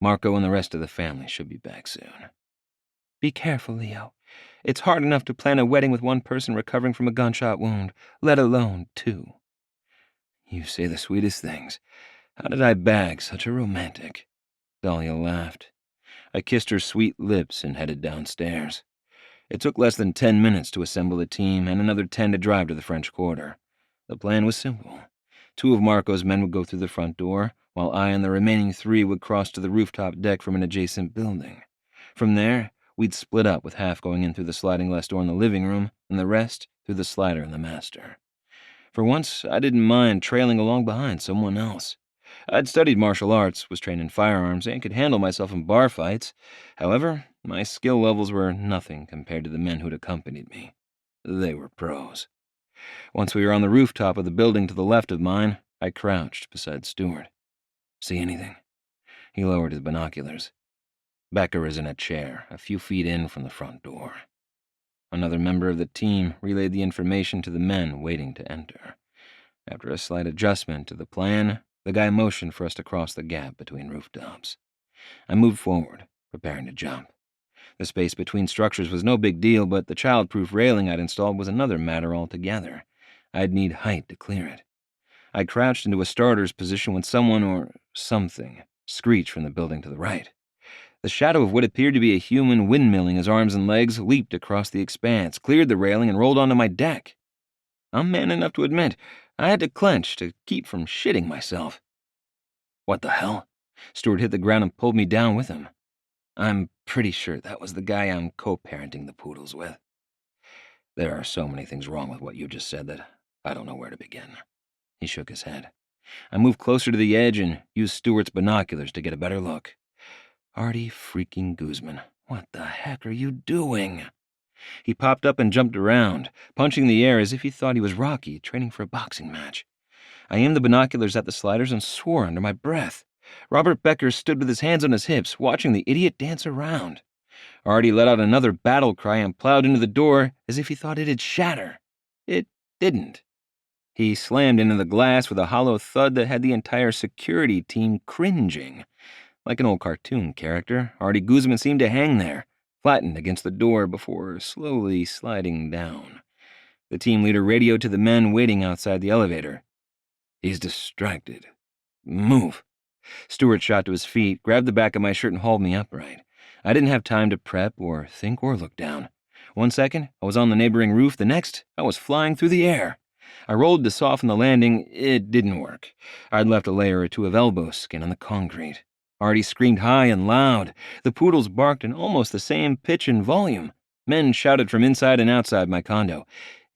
Marco and the rest of the family should be back soon. "Be careful, Leo. It's hard enough to plan a wedding with one person recovering from a gunshot wound, let alone two." You say the sweetest things. How did I bag such a romantic? Dahlia laughed. I kissed her sweet lips and headed downstairs. It took less than 10 minutes to assemble the team and another 10 to drive to the French Quarter. The plan was simple. 2 of Marco's men would go through the front door, while I and the remaining 3 would cross to the rooftop deck from an adjacent building. From there, we'd split up, with half going in through the sliding glass door in the living room and the rest through the slider in the master. For once, I didn't mind trailing along behind someone else. I'd studied martial arts, was trained in firearms, and could handle myself in bar fights. However, my skill levels were nothing compared to the men who'd accompanied me. They were pros. Once we were on the rooftop of the building to the left of mine, I crouched beside Stuart. "See anything?" He lowered his binoculars. Becker is in a chair, a few feet in from the front door. Another member of the team relayed the information to the men waiting to enter. After a slight adjustment to the plan, the guy motioned for us to cross the gap between rooftops. I moved forward, preparing to jump. The space between structures was no big deal, but the child-proof railing I'd installed was another matter altogether. I'd need height to clear it. I crouched into a starter's position when someone or something screeched from the building to the right. The shadow of what appeared to be a human windmilling his arms and legs leaped across the expanse, cleared the railing, and rolled onto my deck. I'm man enough to admit I had to clench to keep from shitting myself. What the hell? Stuart hit the ground and pulled me down with him. I'm pretty sure that was the guy I'm co-parenting the poodles with. There are so many things wrong with what you just said that I don't know where to begin. He shook his head. I moved closer to the edge and used Stuart's binoculars to get a better look. Artie freaking Guzman, what the heck are you doing? He popped up and jumped around, punching the air as if he thought he was Rocky, training for a boxing match. I aimed the binoculars at the sliders and swore under my breath. Robert Becker stood with his hands on his hips, watching the idiot dance around. Artie let out another battle cry and plowed into the door as if he thought it'd shatter. It didn't. He slammed into the glass with a hollow thud that had the entire security team cringing. Like an old cartoon character, Artie Guzman seemed to hang there, flattened against the door before slowly sliding down. The team leader radioed to the men waiting outside the elevator. He's distracted. Move. Stuart shot to his feet, grabbed the back of my shirt and hauled me upright. I didn't have time to prep or think or look down. 1 second, I was on the neighboring roof. The next, I was flying through the air. I rolled to soften the landing. It didn't work. I'd left a layer or 2 of elbow skin on the concrete. Artie screamed high and loud. The poodles barked in almost the same pitch and volume. Men shouted from inside and outside my condo.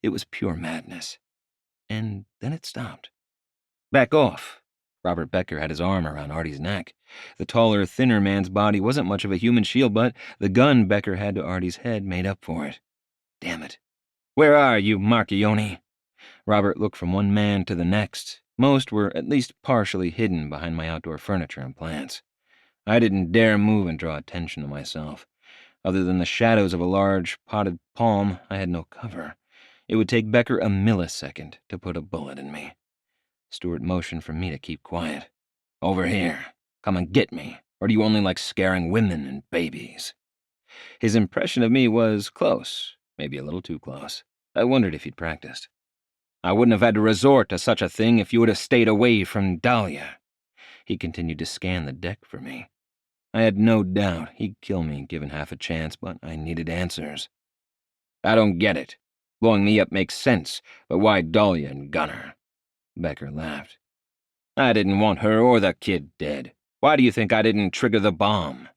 It was pure madness. And then it stopped. Back off. Robert Becker had his arm around Artie's neck. The taller, thinner man's body wasn't much of a human shield, but the gun Becker had to Artie's head made up for it. Damn it. Where are you, Marchionni? Robert looked from one man to the next. Most were at least partially hidden behind my outdoor furniture and plants. I didn't dare move and draw attention to myself. Other than the shadows of a large, potted palm, I had no cover. It would take Becker a millisecond to put a bullet in me. Stewart motioned for me to keep quiet. Over here. Come and get me. Or do you only like scaring women and babies? His impression of me was close, maybe a little too close. I wondered if he'd practiced. I wouldn't have had to resort to such a thing if you would have stayed away from Dahlia. He continued to scan the deck for me. I had no doubt he'd kill me given half a chance, but I needed answers. I don't get it. Blowing me up makes sense, but why Dahlia and Gunner? Becker laughed. I didn't want her or the kid dead. Why do you think I didn't trigger the bomb?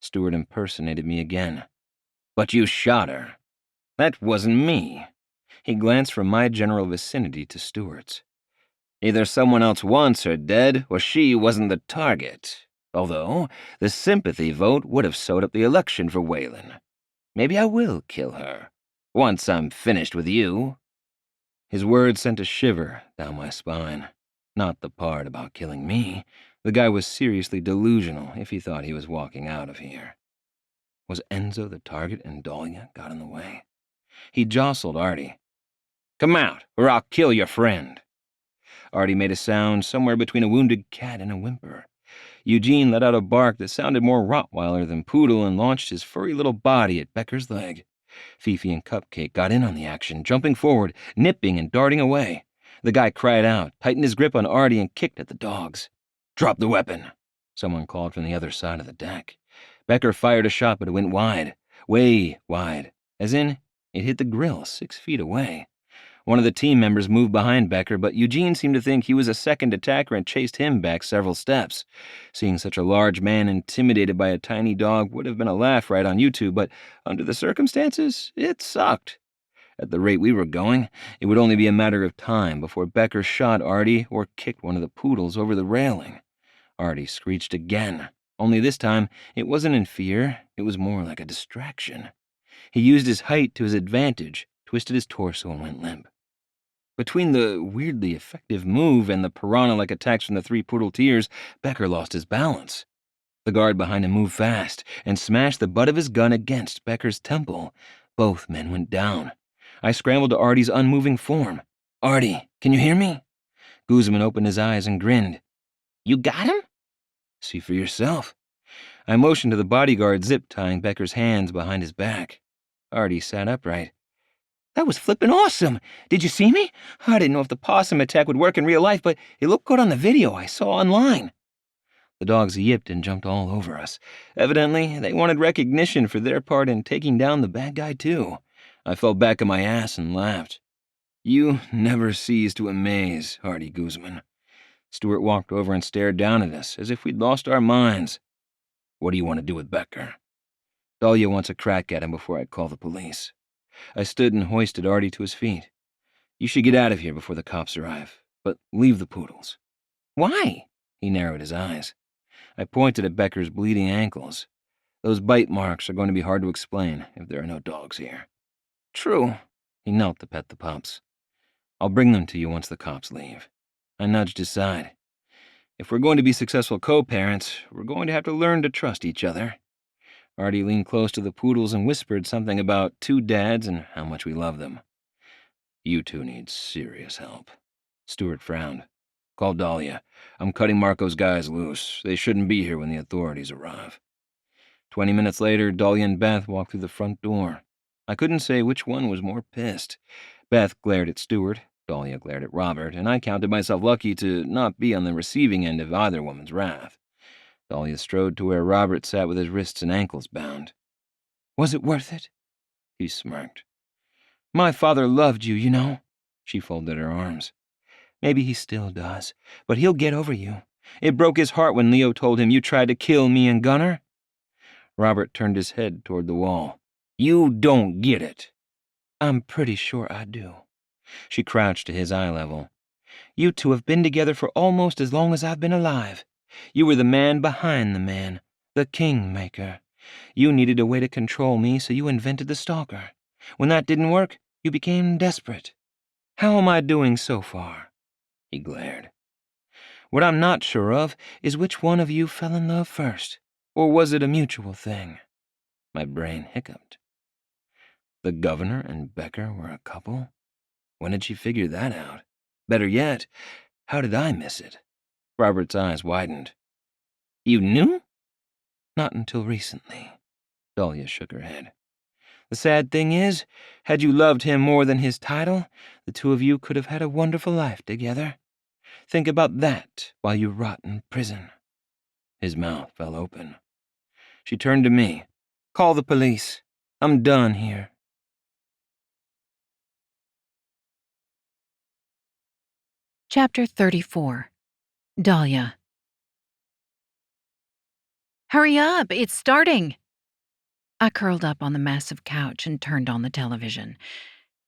Stewart impersonated me again. But you shot her. That wasn't me. He glanced from my general vicinity to Stewart's. Either someone else wants her dead, or she wasn't the target. Although, the sympathy vote would have sewed up the election for Waylon. Maybe I will kill her, once I'm finished with you. His words sent a shiver down my spine. Not the part about killing me. The guy was seriously delusional if he thought he was walking out of here. Was Enzo the target and Dahlia got in the way? He jostled Artie. Come out, or I'll kill your friend. Artie made a sound somewhere between a wounded cat and a whimper. Eugene let out a bark that sounded more Rottweiler than poodle and launched his furry little body at Becker's leg. Fifi and Cupcake got in on the action, jumping forward, nipping and darting away. The guy cried out, tightened his grip on Artie, and kicked at the dogs. Drop the weapon, someone called from the other side of the deck. Becker fired a shot, but it went wide, way wide, as in it hit the grill 6 feet away. One of the team members moved behind Becker, but Eugene seemed to think he was a second attacker and chased him back several steps. Seeing such a large man intimidated by a tiny dog would have been a laugh right on YouTube, but under the circumstances, it sucked. At the rate we were going, it would only be a matter of time before Becker shot Artie or kicked one of the poodles over the railing. Artie screeched again, only this time it wasn't in fear, it was more like a distraction. He used his height to his advantage, twisted his torso, and went limp. Between the weirdly effective move and the piranha-like attacks from the 3 poodle tears, Becker lost his balance. The guard behind him moved fast and smashed the butt of his gun against Becker's temple. Both men went down. I scrambled to Artie's unmoving form. Artie, can you hear me? Guzman opened his eyes and grinned. You got him? See for yourself. I motioned to the bodyguard zip-tying Becker's hands behind his back. Artie sat upright. That was flippin' awesome. Did you see me? I didn't know if the possum attack would work in real life, but it looked good on the video I saw online. The dogs yipped and jumped all over us. Evidently, they wanted recognition for their part in taking down the bad guy, too. I fell back on my ass and laughed. You never cease to amaze, Artie Guzman. Stewart walked over and stared down at us, as if we'd lost our minds. What do you want to do with Becker? Dahlia wants a crack at him before I call the police. I stood and hoisted Artie to his feet. You should get out of here before the cops arrive, but leave the poodles. Why? He narrowed his eyes. I pointed at Becker's bleeding ankles. Those bite marks are going to be hard to explain if there are no dogs here. True. He knelt to pet the pups. I'll bring them to you once the cops leave. I nudged his side. If we're going to be successful co-parents, we're going to have to learn to trust each other. Artie leaned close to the poodles and whispered something about 2 dads and how much we love them. You 2 need serious help. Stewart frowned. Call Dahlia. I'm cutting Marco's guys loose. They shouldn't be here when the authorities arrive. 20 minutes later, Dahlia and Beth walked through the front door. I couldn't say which one was more pissed. Beth glared at Stewart, Dahlia glared at Robert, and I counted myself lucky to not be on the receiving end of either woman's wrath. Dahlia strode to where Robert sat with his wrists and ankles bound. Was it worth it? He smirked. My father loved you, you know. She folded her arms. Maybe he still does, but he'll get over you. It broke his heart when Leo told him you tried to kill me and Gunner. Robert turned his head toward the wall. You don't get it. I'm pretty sure I do. She crouched to his eye level. You two have been together for almost as long as I've been alive. You were the man behind the man, the kingmaker. You needed a way to control me, so you invented the stalker. When that didn't work, you became desperate. How am I doing so far?" He glared. "What I'm not sure of is which one of you fell in love first, or was it a mutual thing?" My brain hiccuped. The governor and Becker were a couple? When did she figure that out? Better yet, how did I miss it? Robert's eyes widened. "You knew?" "Not until recently." Dahlia shook her head. "The sad thing is, had you loved him more than his title, the two of you could have had a wonderful life together. Think about that while you rot in prison." His mouth fell open. She turned to me. "Call the police. I'm done here." Chapter 34. Dahlia. Hurry up, it's starting. I curled up on the massive couch and turned on the television.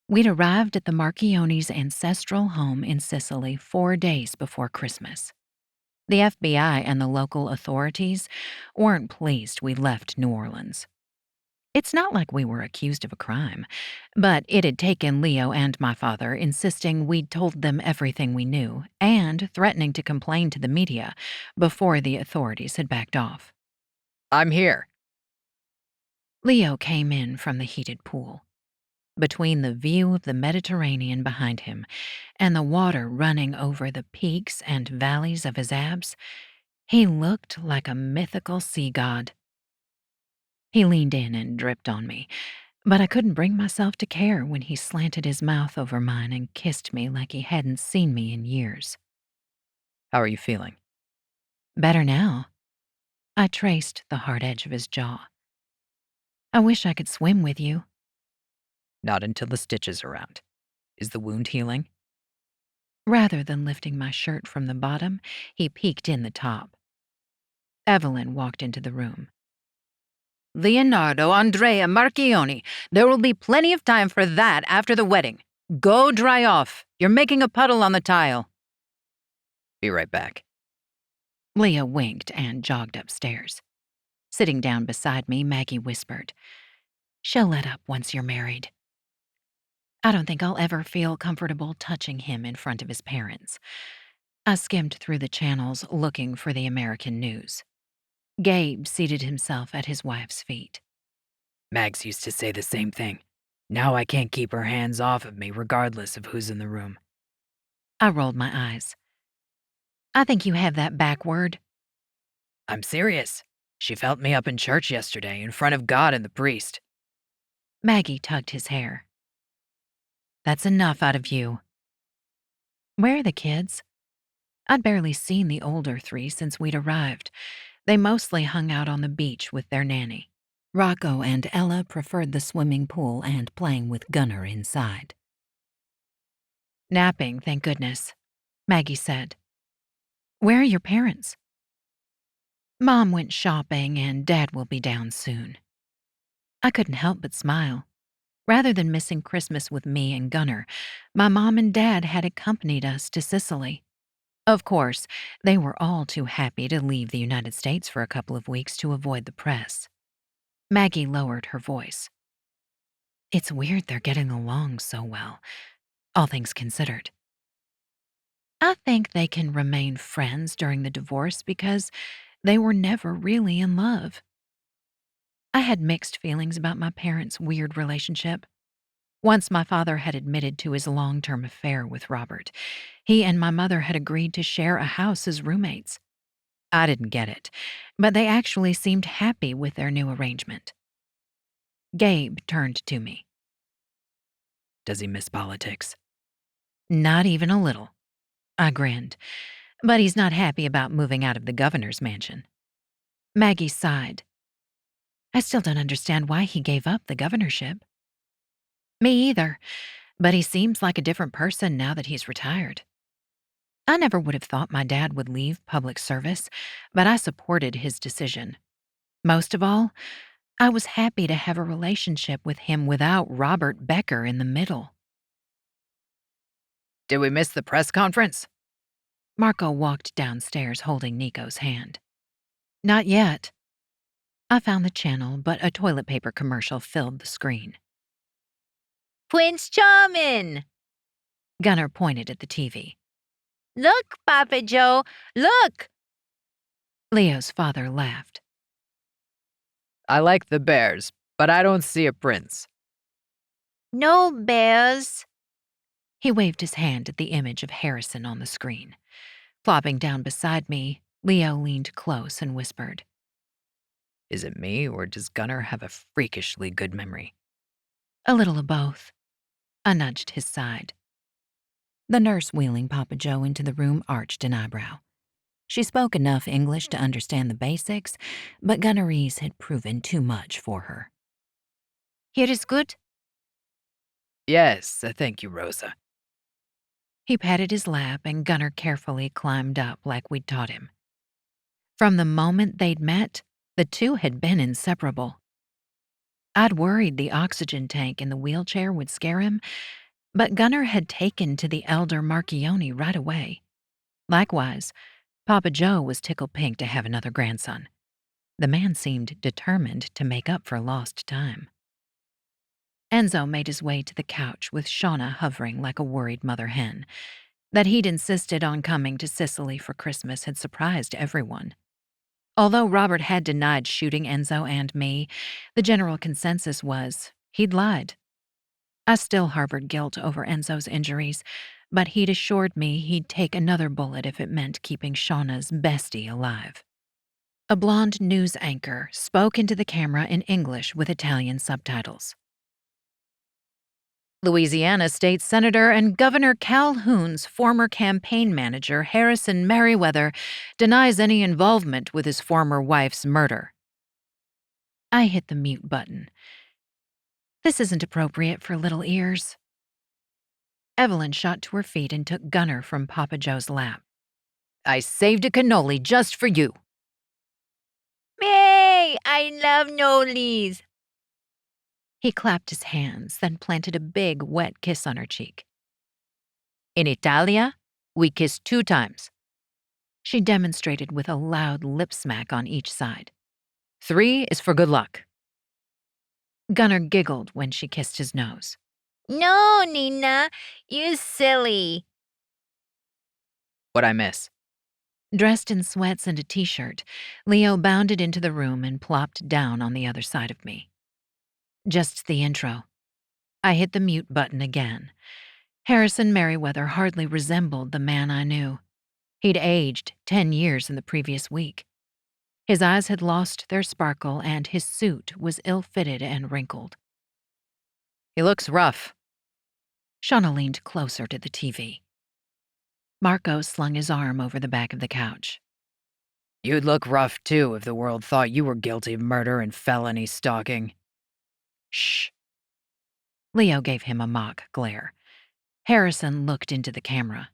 We'd arrived at the Marchioni's ancestral home in Sicily 4 days before Christmas. The FBI and the local authorities weren't pleased we left New Orleans. It's not like we were accused of a crime, but it had taken Leo and my father insisting we'd told them everything we knew and threatening to complain to the media before the authorities had backed off. I'm here. Leo came in from the heated pool. Between the view of the Mediterranean behind him and the water running over the peaks and valleys of his abs, he looked like a mythical sea god. He leaned in and dripped on me, but I couldn't bring myself to care when he slanted his mouth over mine and kissed me like he hadn't seen me in years. How are you feeling? Better now. I traced the hard edge of his jaw. I wish I could swim with you. Not until the stitches are out. Is the wound healing? Rather than lifting my shirt from the bottom, he peeked in the top. Evelyn walked into the room. Leonardo Andrea Marchionni, there will be plenty of time for that after the wedding. Go dry off. You're making a puddle on the tile. Be right back. Leah winked and jogged upstairs. Sitting down beside me, Maggie whispered, "She'll let up once you're married." I don't think I'll ever feel comfortable touching him in front of his parents. I skimmed through the channels looking for the American news. Gabe seated himself at his wife's feet. Mags used to say the same thing. Now I can't keep her hands off of me regardless of who's in the room. I rolled my eyes. I think you have that backward. I'm serious. She felt me up in church yesterday in front of God and the priest. Maggie tugged his hair. That's enough out of you. Where are the kids? I'd barely seen the older 3 since we'd arrived. They mostly hung out on the beach with their nanny. Rocco and Ella preferred the swimming pool and playing with Gunnar inside. Napping, thank goodness, Maggie said. Where are your parents? Mom went shopping and Dad will be down soon. I couldn't help but smile. Rather than missing Christmas with me and Gunnar, my mom and Dad had accompanied us to Sicily. Of course, they were all too happy to leave the United States for a couple of weeks to avoid the press. Maggie lowered her voice. It's weird they're getting along so well, all things considered. I think they can remain friends during the divorce because they were never really in love. I had mixed feelings about my parents' weird relationship. Once my father had admitted to his long-term affair with Robert, he and my mother had agreed to share a house as roommates. I didn't get it, but they actually seemed happy with their new arrangement. Gabe turned to me. Does he miss politics? Not even a little. I grinned, but he's not happy about moving out of the governor's mansion. Maggie sighed. I still don't understand why he gave up the governorship. Me either, but he seems like a different person now that he's retired. I never would have thought my dad would leave public service, but I supported his decision. Most of all, I was happy to have a relationship with him without Robert Becker in the middle. Did we miss the press conference? Marco walked downstairs holding Nico's hand. Not yet. I found the channel, but a toilet paper commercial filled the screen. Prince Charming! Gunnar pointed at the TV. Look, Papa Joe, look! Leo's father laughed. I like the bears, but I don't see a prince. No bears. He waved his hand at the image of Harrison on the screen. Plopping down beside me, Leo leaned close and whispered, Is it me, or does Gunnar have a freakishly good memory? A little of both. I nudged his side. The nurse wheeling Papa Joe into the room arched an eyebrow. She spoke enough English to understand the basics, but Gunnarese had proven too much for her. Here is good? Yes, thank you, Rosa. He patted his lap and Gunnar carefully climbed up like we'd taught him. From the moment they'd met, the two had been inseparable. I'd worried the oxygen tank in the wheelchair would scare him, but Gunnar had taken to the elder Marchionni right away. Likewise, Papa Joe was tickled pink to have another grandson. The man seemed determined to make up for lost time. Enzo made his way to the couch with Shauna hovering like a worried mother hen. That he'd insisted on coming to Sicily for Christmas had surprised everyone. Although Robert had denied shooting Enzo and me, the general consensus was he'd lied. I still harbored guilt over Enzo's injuries, but he'd assured me he'd take another bullet if it meant keeping Shauna's bestie alive. A blonde news anchor spoke into the camera in English with Italian subtitles. Louisiana State Senator and Governor Calhoun's former campaign manager, Harrison Merriweather, denies any involvement with his former wife's murder. I hit the mute button. This isn't appropriate for little ears. Evelyn shot to her feet and took Gunnar from Papa Joe's lap. I saved a cannoli just for you. Yay! I love nollies. He clapped his hands, then planted a big, wet kiss on her cheek. In Italia, we kiss 2 times. She demonstrated with a loud lip smack on each side. 3 is for good luck. Gunnar giggled when she kissed his nose. No, Nina, you silly. What'd I miss? Dressed in sweats and a t-shirt, Leo bounded into the room and plopped down on the other side of me. Just the intro. I hit the mute button again. Harrison Merriweather hardly resembled the man I knew. He'd aged 10 years in the previous week. His eyes had lost their sparkle and his suit was ill-fitted and wrinkled. He looks rough. Shauna leaned closer to the TV. Marco slung his arm over the back of the couch. You'd look rough, too, if the world thought you were guilty of murder and felony stalking. Shh. Leo gave him a mock glare. Harrison looked into the camera.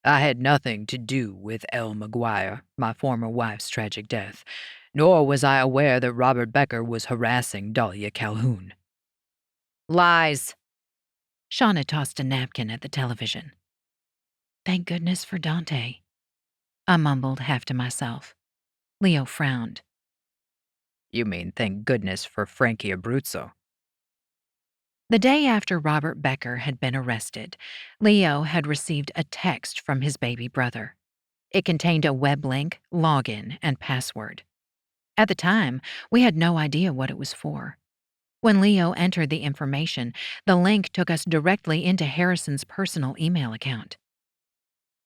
I had nothing to do with Elle McGuire, my former wife's tragic death, nor was I aware that Robert Becker was harassing Dahlia Calhoun. Lies. Shauna tossed a napkin at the television. Thank goodness for Dante. I mumbled half to myself. Leo frowned. You mean thank goodness for Frankie Abruzzo. The day after Robert Becker had been arrested, Leo had received a text from his baby brother. It contained a web link, login, and password. At the time, we had no idea what it was for. When Leo entered the information, the link took us directly into Harrison's personal email account.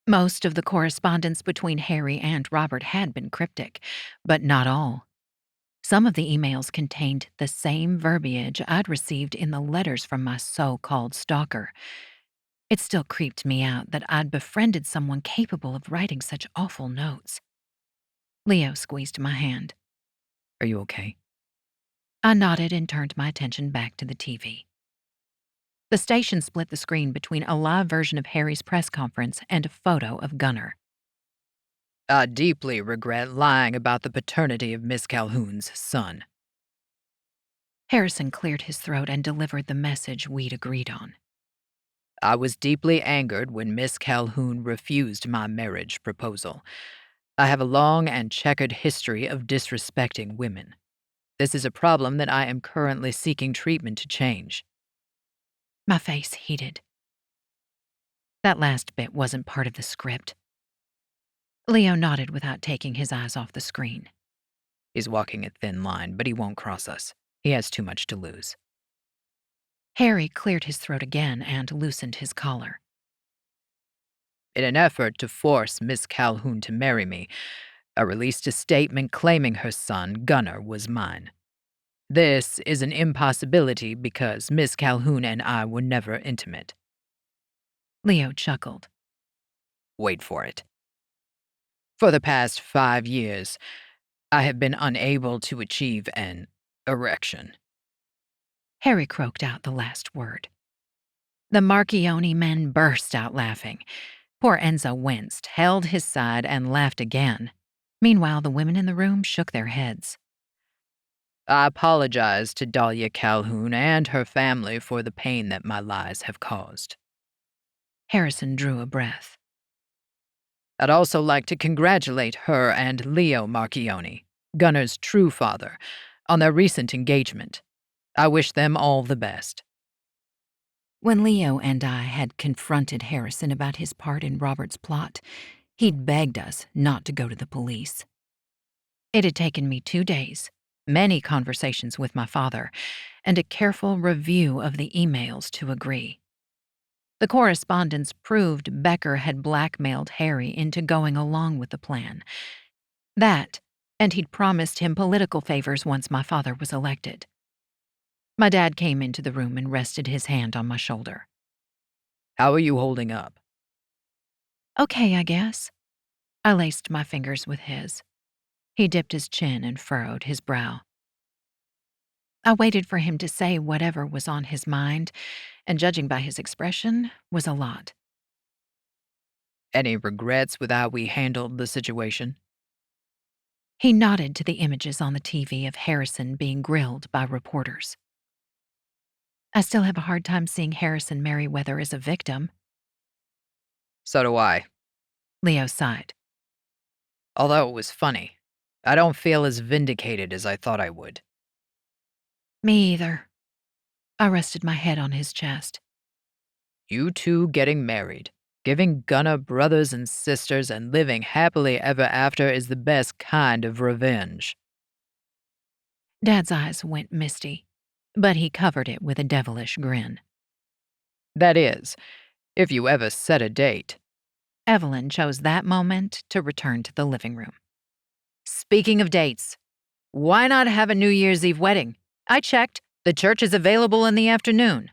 Most of the correspondence between Harry and Robert had been cryptic, but not all. Some of the emails contained the same verbiage I'd received in the letters from my so-called stalker. It still creeped me out that I'd befriended someone capable of writing such awful notes. Leo squeezed my hand. Are you okay? I nodded and turned my attention back to the TV. The station split the screen between a live version of Harry's press conference and a photo of Gunnar. I deeply regret lying about the paternity of Miss Calhoun's son. Harrison cleared his throat and delivered the message we'd agreed on. I was deeply angered when Miss Calhoun refused my marriage proposal. I have a long and checkered history of disrespecting women. This is a problem that I am currently seeking treatment to change. My face heated. That last bit wasn't part of the script. Leo nodded without taking his eyes off the screen. He's walking a thin line, but he won't cross us. He has too much to lose. Harry cleared his throat again and loosened his collar. In an effort to force Miss Calhoun to marry me, I released a statement claiming her son, Gunnar, was mine. This is an impossibility because Miss Calhoun and I were never intimate. Leo chuckled. Wait for it. For the past 5 years, I have been unable to achieve an erection. Harry croaked out the last word. The Marchionni men burst out laughing. Poor Enzo winced, held his side, and laughed again. Meanwhile, the women in the room shook their heads. I apologize to Dahlia Calhoun and her family for the pain that my lies have caused. Harrison drew a breath. I'd also like to congratulate her and Leo Marchionni, Gunnar's true father, on their recent engagement. I wish them all the best. When Leo and I had confronted Harrison about his part in Robert's plot, he'd begged us not to go to the police. It had taken me 2 days, many conversations with my father, and a careful review of the emails to agree. The correspondence proved Becker had blackmailed Harry into going along with the plan. That, and he'd promised him political favors once my father was elected. My dad came into the room and rested his hand on my shoulder. How are you holding up? Okay, I guess. I laced my fingers with his. He dipped his chin and furrowed his brow. I waited for him to say whatever was on his mind, and judging by his expression, was a lot. Any regrets with how we handled the situation? He nodded to the images on the TV of Harrison being grilled by reporters. I still have a hard time seeing Harrison Merriweather as a victim. So do I. Leo sighed. Although it was funny, I don't feel as vindicated as I thought I would. Me either. I rested my head on his chest. You two getting married, giving Gunnar brothers and sisters, and living happily ever after is the best kind of revenge. Dad's eyes went misty, but he covered it with a devilish grin. That is, if you ever set a date. Evelyn chose that moment to return to the living room. Speaking of dates, why not have a New Year's Eve wedding? I checked. The church is available in the afternoon.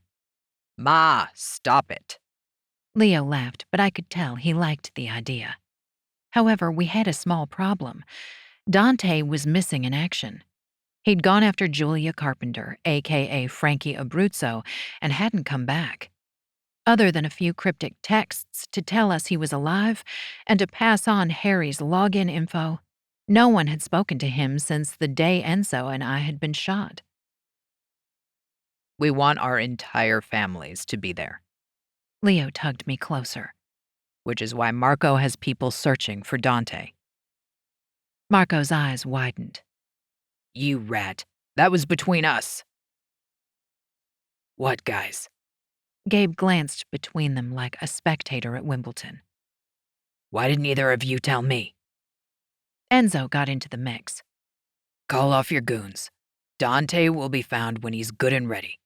Ma, stop it. Leo laughed, but I could tell he liked the idea. However, we had a small problem. Dante was missing in action. He'd gone after Julia Carpenter, a.k.a. Frankie Abruzzo, and hadn't come back. Other than a few cryptic texts to tell us he was alive and to pass on Harry's login info, no one had spoken to him since the day Enzo and I had been shot. We want our entire families to be there, Leo tugged me closer. which is why Marco has people searching for Dante. Marco's eyes widened. You rat. That was between us. What, guys? Gabe glanced between them like a spectator at Wimbledon. Why didn't either of you tell me? Enzo got into the mix. Call off your goons. Dante will be found when he's good and ready.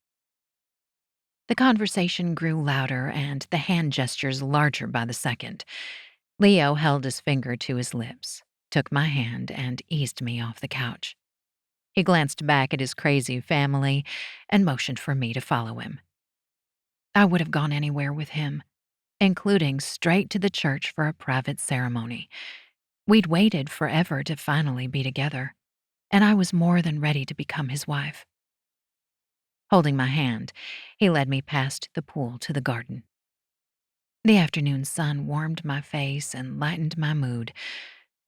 The conversation grew louder and the hand gestures larger by the second. Leo held his finger to his lips, took my hand, and eased me off the couch. He glanced back at his crazy family and motioned for me to follow him. I would have gone anywhere with him, including straight to the church for a private ceremony. We'd waited forever to finally be together, and I was more than ready to become his wife. Holding my hand, he led me past the pool to the garden. The afternoon sun warmed my face and lightened my mood,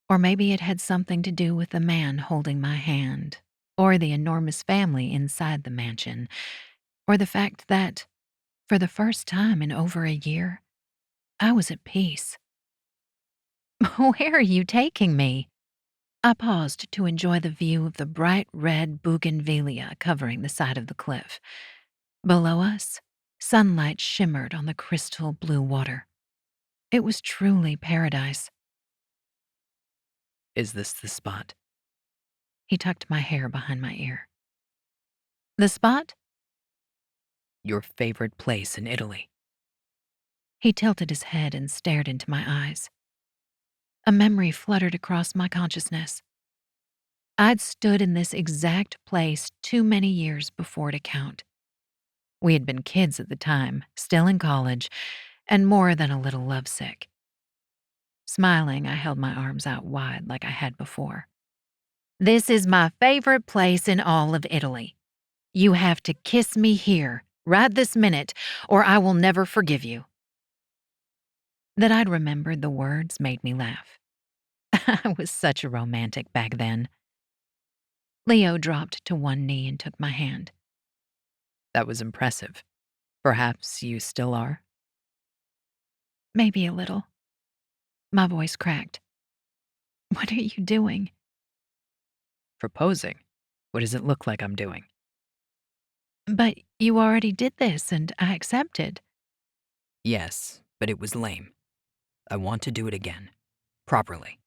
or maybe it had something to do with the man holding my hand, or the enormous family inside the mansion, or the fact that, For the first time in over a year, I was at peace. Where are you taking me? I paused to enjoy the view of the bright red bougainvillea covering the side of the cliff. Below us, sunlight shimmered on the crystal blue water. It was truly paradise. Is this the spot? He tucked my hair behind my ear. The spot? Your favorite place in Italy? He tilted his head and stared into my eyes. A memory fluttered across my consciousness. I'd stood in this exact place too many years before to count. We had been kids at the time, still in college, and more than a little lovesick. Smiling, I held my arms out wide like I had before. This is my favorite place in all of Italy. You have to kiss me here, right this minute, or I will never forgive you. That I'd remembered the words made me laugh. I was such a romantic back then. Leo dropped to one knee and took my hand. That was impressive. Perhaps you still are? Maybe a little. My voice cracked. What are you doing? Proposing? What does it look like I'm doing? But you already did this and I accepted. Yes, but it was lame. I want to do it again. Properly.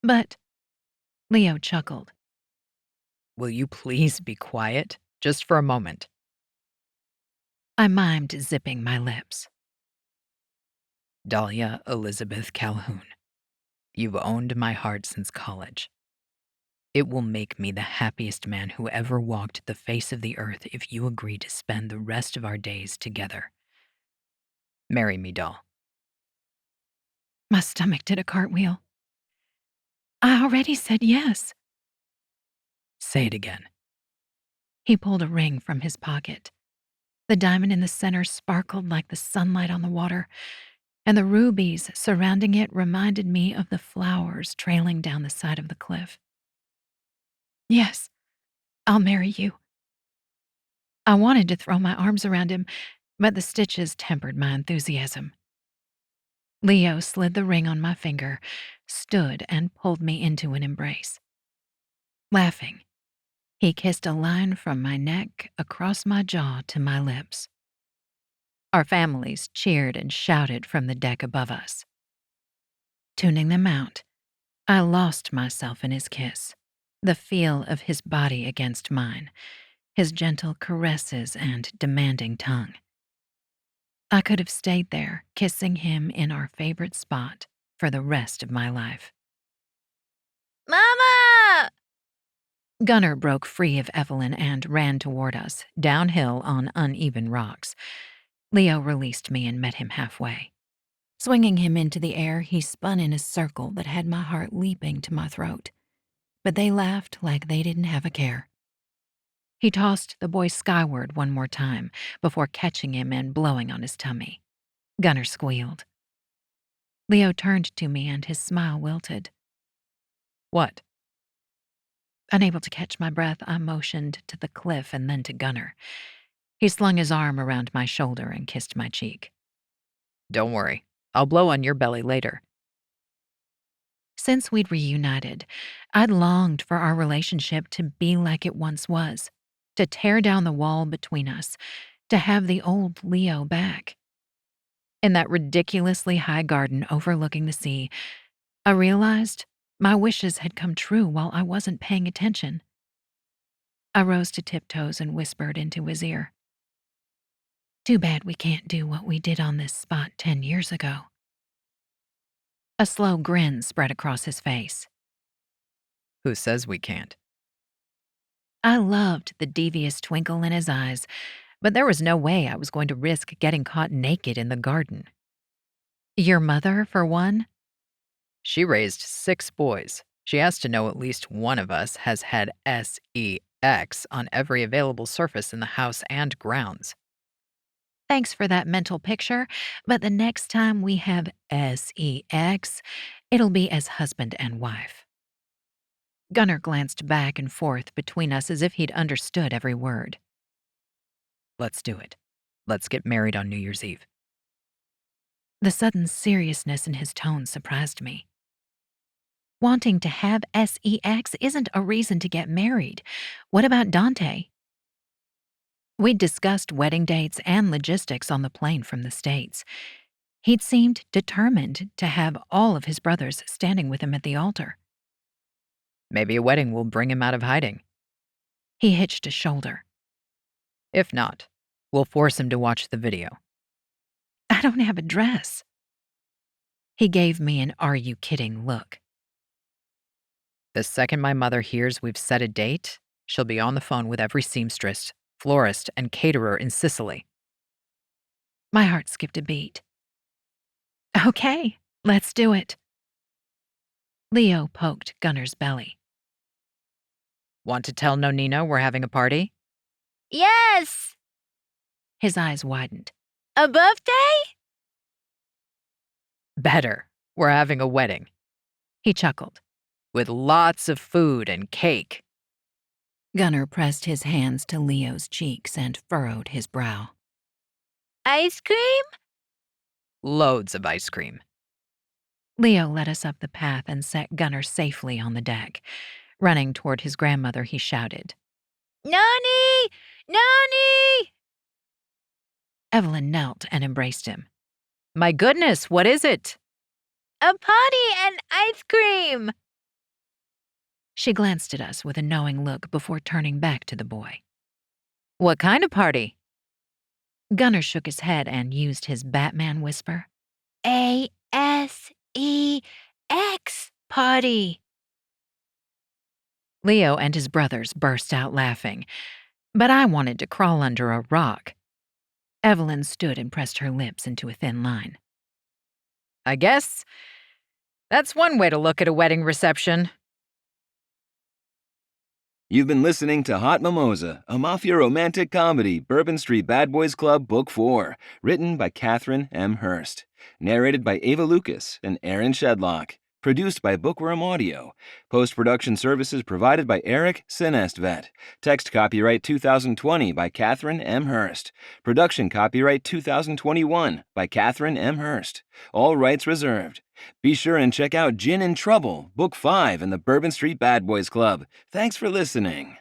But, Leo chuckled. Will you please be quiet? Just for a moment. I mimed zipping my lips. Dahlia Elizabeth Calhoun, you've owned my heart since college. It will make me the happiest man who ever walked the face of the earth if you agree to spend the rest of our days together. Marry me, doll. My stomach did a cartwheel. I already said yes. Say it again. He pulled a ring from his pocket. The diamond in the center sparkled like the sunlight on the water, and the rubies surrounding it reminded me of the flowers trailing down the side of the cliff. Yes, I'll marry you. I wanted to throw my arms around him, but the stitches tempered my enthusiasm. Leo slid the ring on my finger, stood, and pulled me into an embrace. Laughing, he kissed a line from my neck across my jaw to my lips. Our families cheered and shouted from the deck above us. Tuning them out, I lost myself in his kiss, the feel of his body against mine, his gentle caresses and demanding tongue. I could have stayed there, kissing him in our favorite spot for the rest of my life. Mama! Gunnar broke free of Evelyn and ran toward us, downhill on uneven rocks. Leo released me and met him halfway. Swinging him into the air, he spun in a circle that had my heart leaping to my throat. But they laughed like they didn't have a care. He tossed the boy skyward one more time before catching him and blowing on his tummy. Gunnar squealed. Leo turned to me and his smile wilted. What? Unable to catch my breath, I motioned to the cliff and then to Gunnar. He slung his arm around my shoulder and kissed my cheek. Don't worry. I'll blow on your belly later. Since we'd reunited, I'd longed for our relationship to be like it once was, to tear down the wall between us, to have the old Leo back. In that ridiculously high garden overlooking the sea, I realized my wishes had come true while I wasn't paying attention. I rose to tiptoes and whispered into his ear. Too bad we can't do what we did on this spot 10 years ago. A slow grin spread across his face. Who says we can't? I loved the devious twinkle in his eyes, but there was no way I was going to risk getting caught naked in the garden. Your mother, for one? She raised 6 boys. She has to know at least one of us has had sex on every available surface in the house and grounds. Thanks for that mental picture, but the next time we have sex, it'll be as husband and wife. Gunnar glanced back and forth between us as if he'd understood every word. Let's do it. Let's get married on New Year's Eve. The sudden seriousness in his tone surprised me. Wanting to have sex isn't a reason to get married. What about Dante? We'd discussed wedding dates and logistics on the plane from the States. He'd seemed determined to have all of his brothers standing with him at the altar. Maybe a wedding will bring him out of hiding. He hitched a shoulder. If not, we'll force him to watch the video. I don't have a dress. He gave me an "are you kidding" look. The second my mother hears we've set a date, she'll be on the phone with every seamstress, florist, and caterer in Sicily. My heart skipped a beat. Okay, let's do it. Leo poked Gunner's belly. Want to tell Nonina we're having a party? Yes! His eyes widened. A birthday? Better. We're having a wedding. He chuckled. With lots of food and cake. Gunner pressed his hands to Leo's cheeks and furrowed his brow. Ice cream? Loads of ice cream. Leo led us up the path and set Gunner safely on the deck. Running toward his grandmother, he shouted, Nani! Nani! Evelyn knelt and embraced him. My goodness, what is it? A party and ice cream! She glanced at us with a knowing look before turning back to the boy. What kind of party? Gunner shook his head and used his Batman whisper. ASEX party. Leo and his brothers burst out laughing, but I wanted to crawl under a rock. Evelyn stood and pressed her lips into a thin line. I guess that's one way to look at a wedding reception. You've been listening to Hot Momosa, a mafia romantic comedy, Bourbon Street Bad Boys Club, Book 4, written by Kathryn M. Hearst, narrated by Ava Lucas and Aaron Shedlock, produced by Bookworm Audio, post-production services provided by Eric Sinestvet, text copyright 2020 by Kathryn M. Hearst, production copyright 2021 by Kathryn M. Hearst, all rights reserved. Be sure and check out Gin and Trouble, Book 5 in the Bourbon Street Bad Boys Club. Thanks for listening.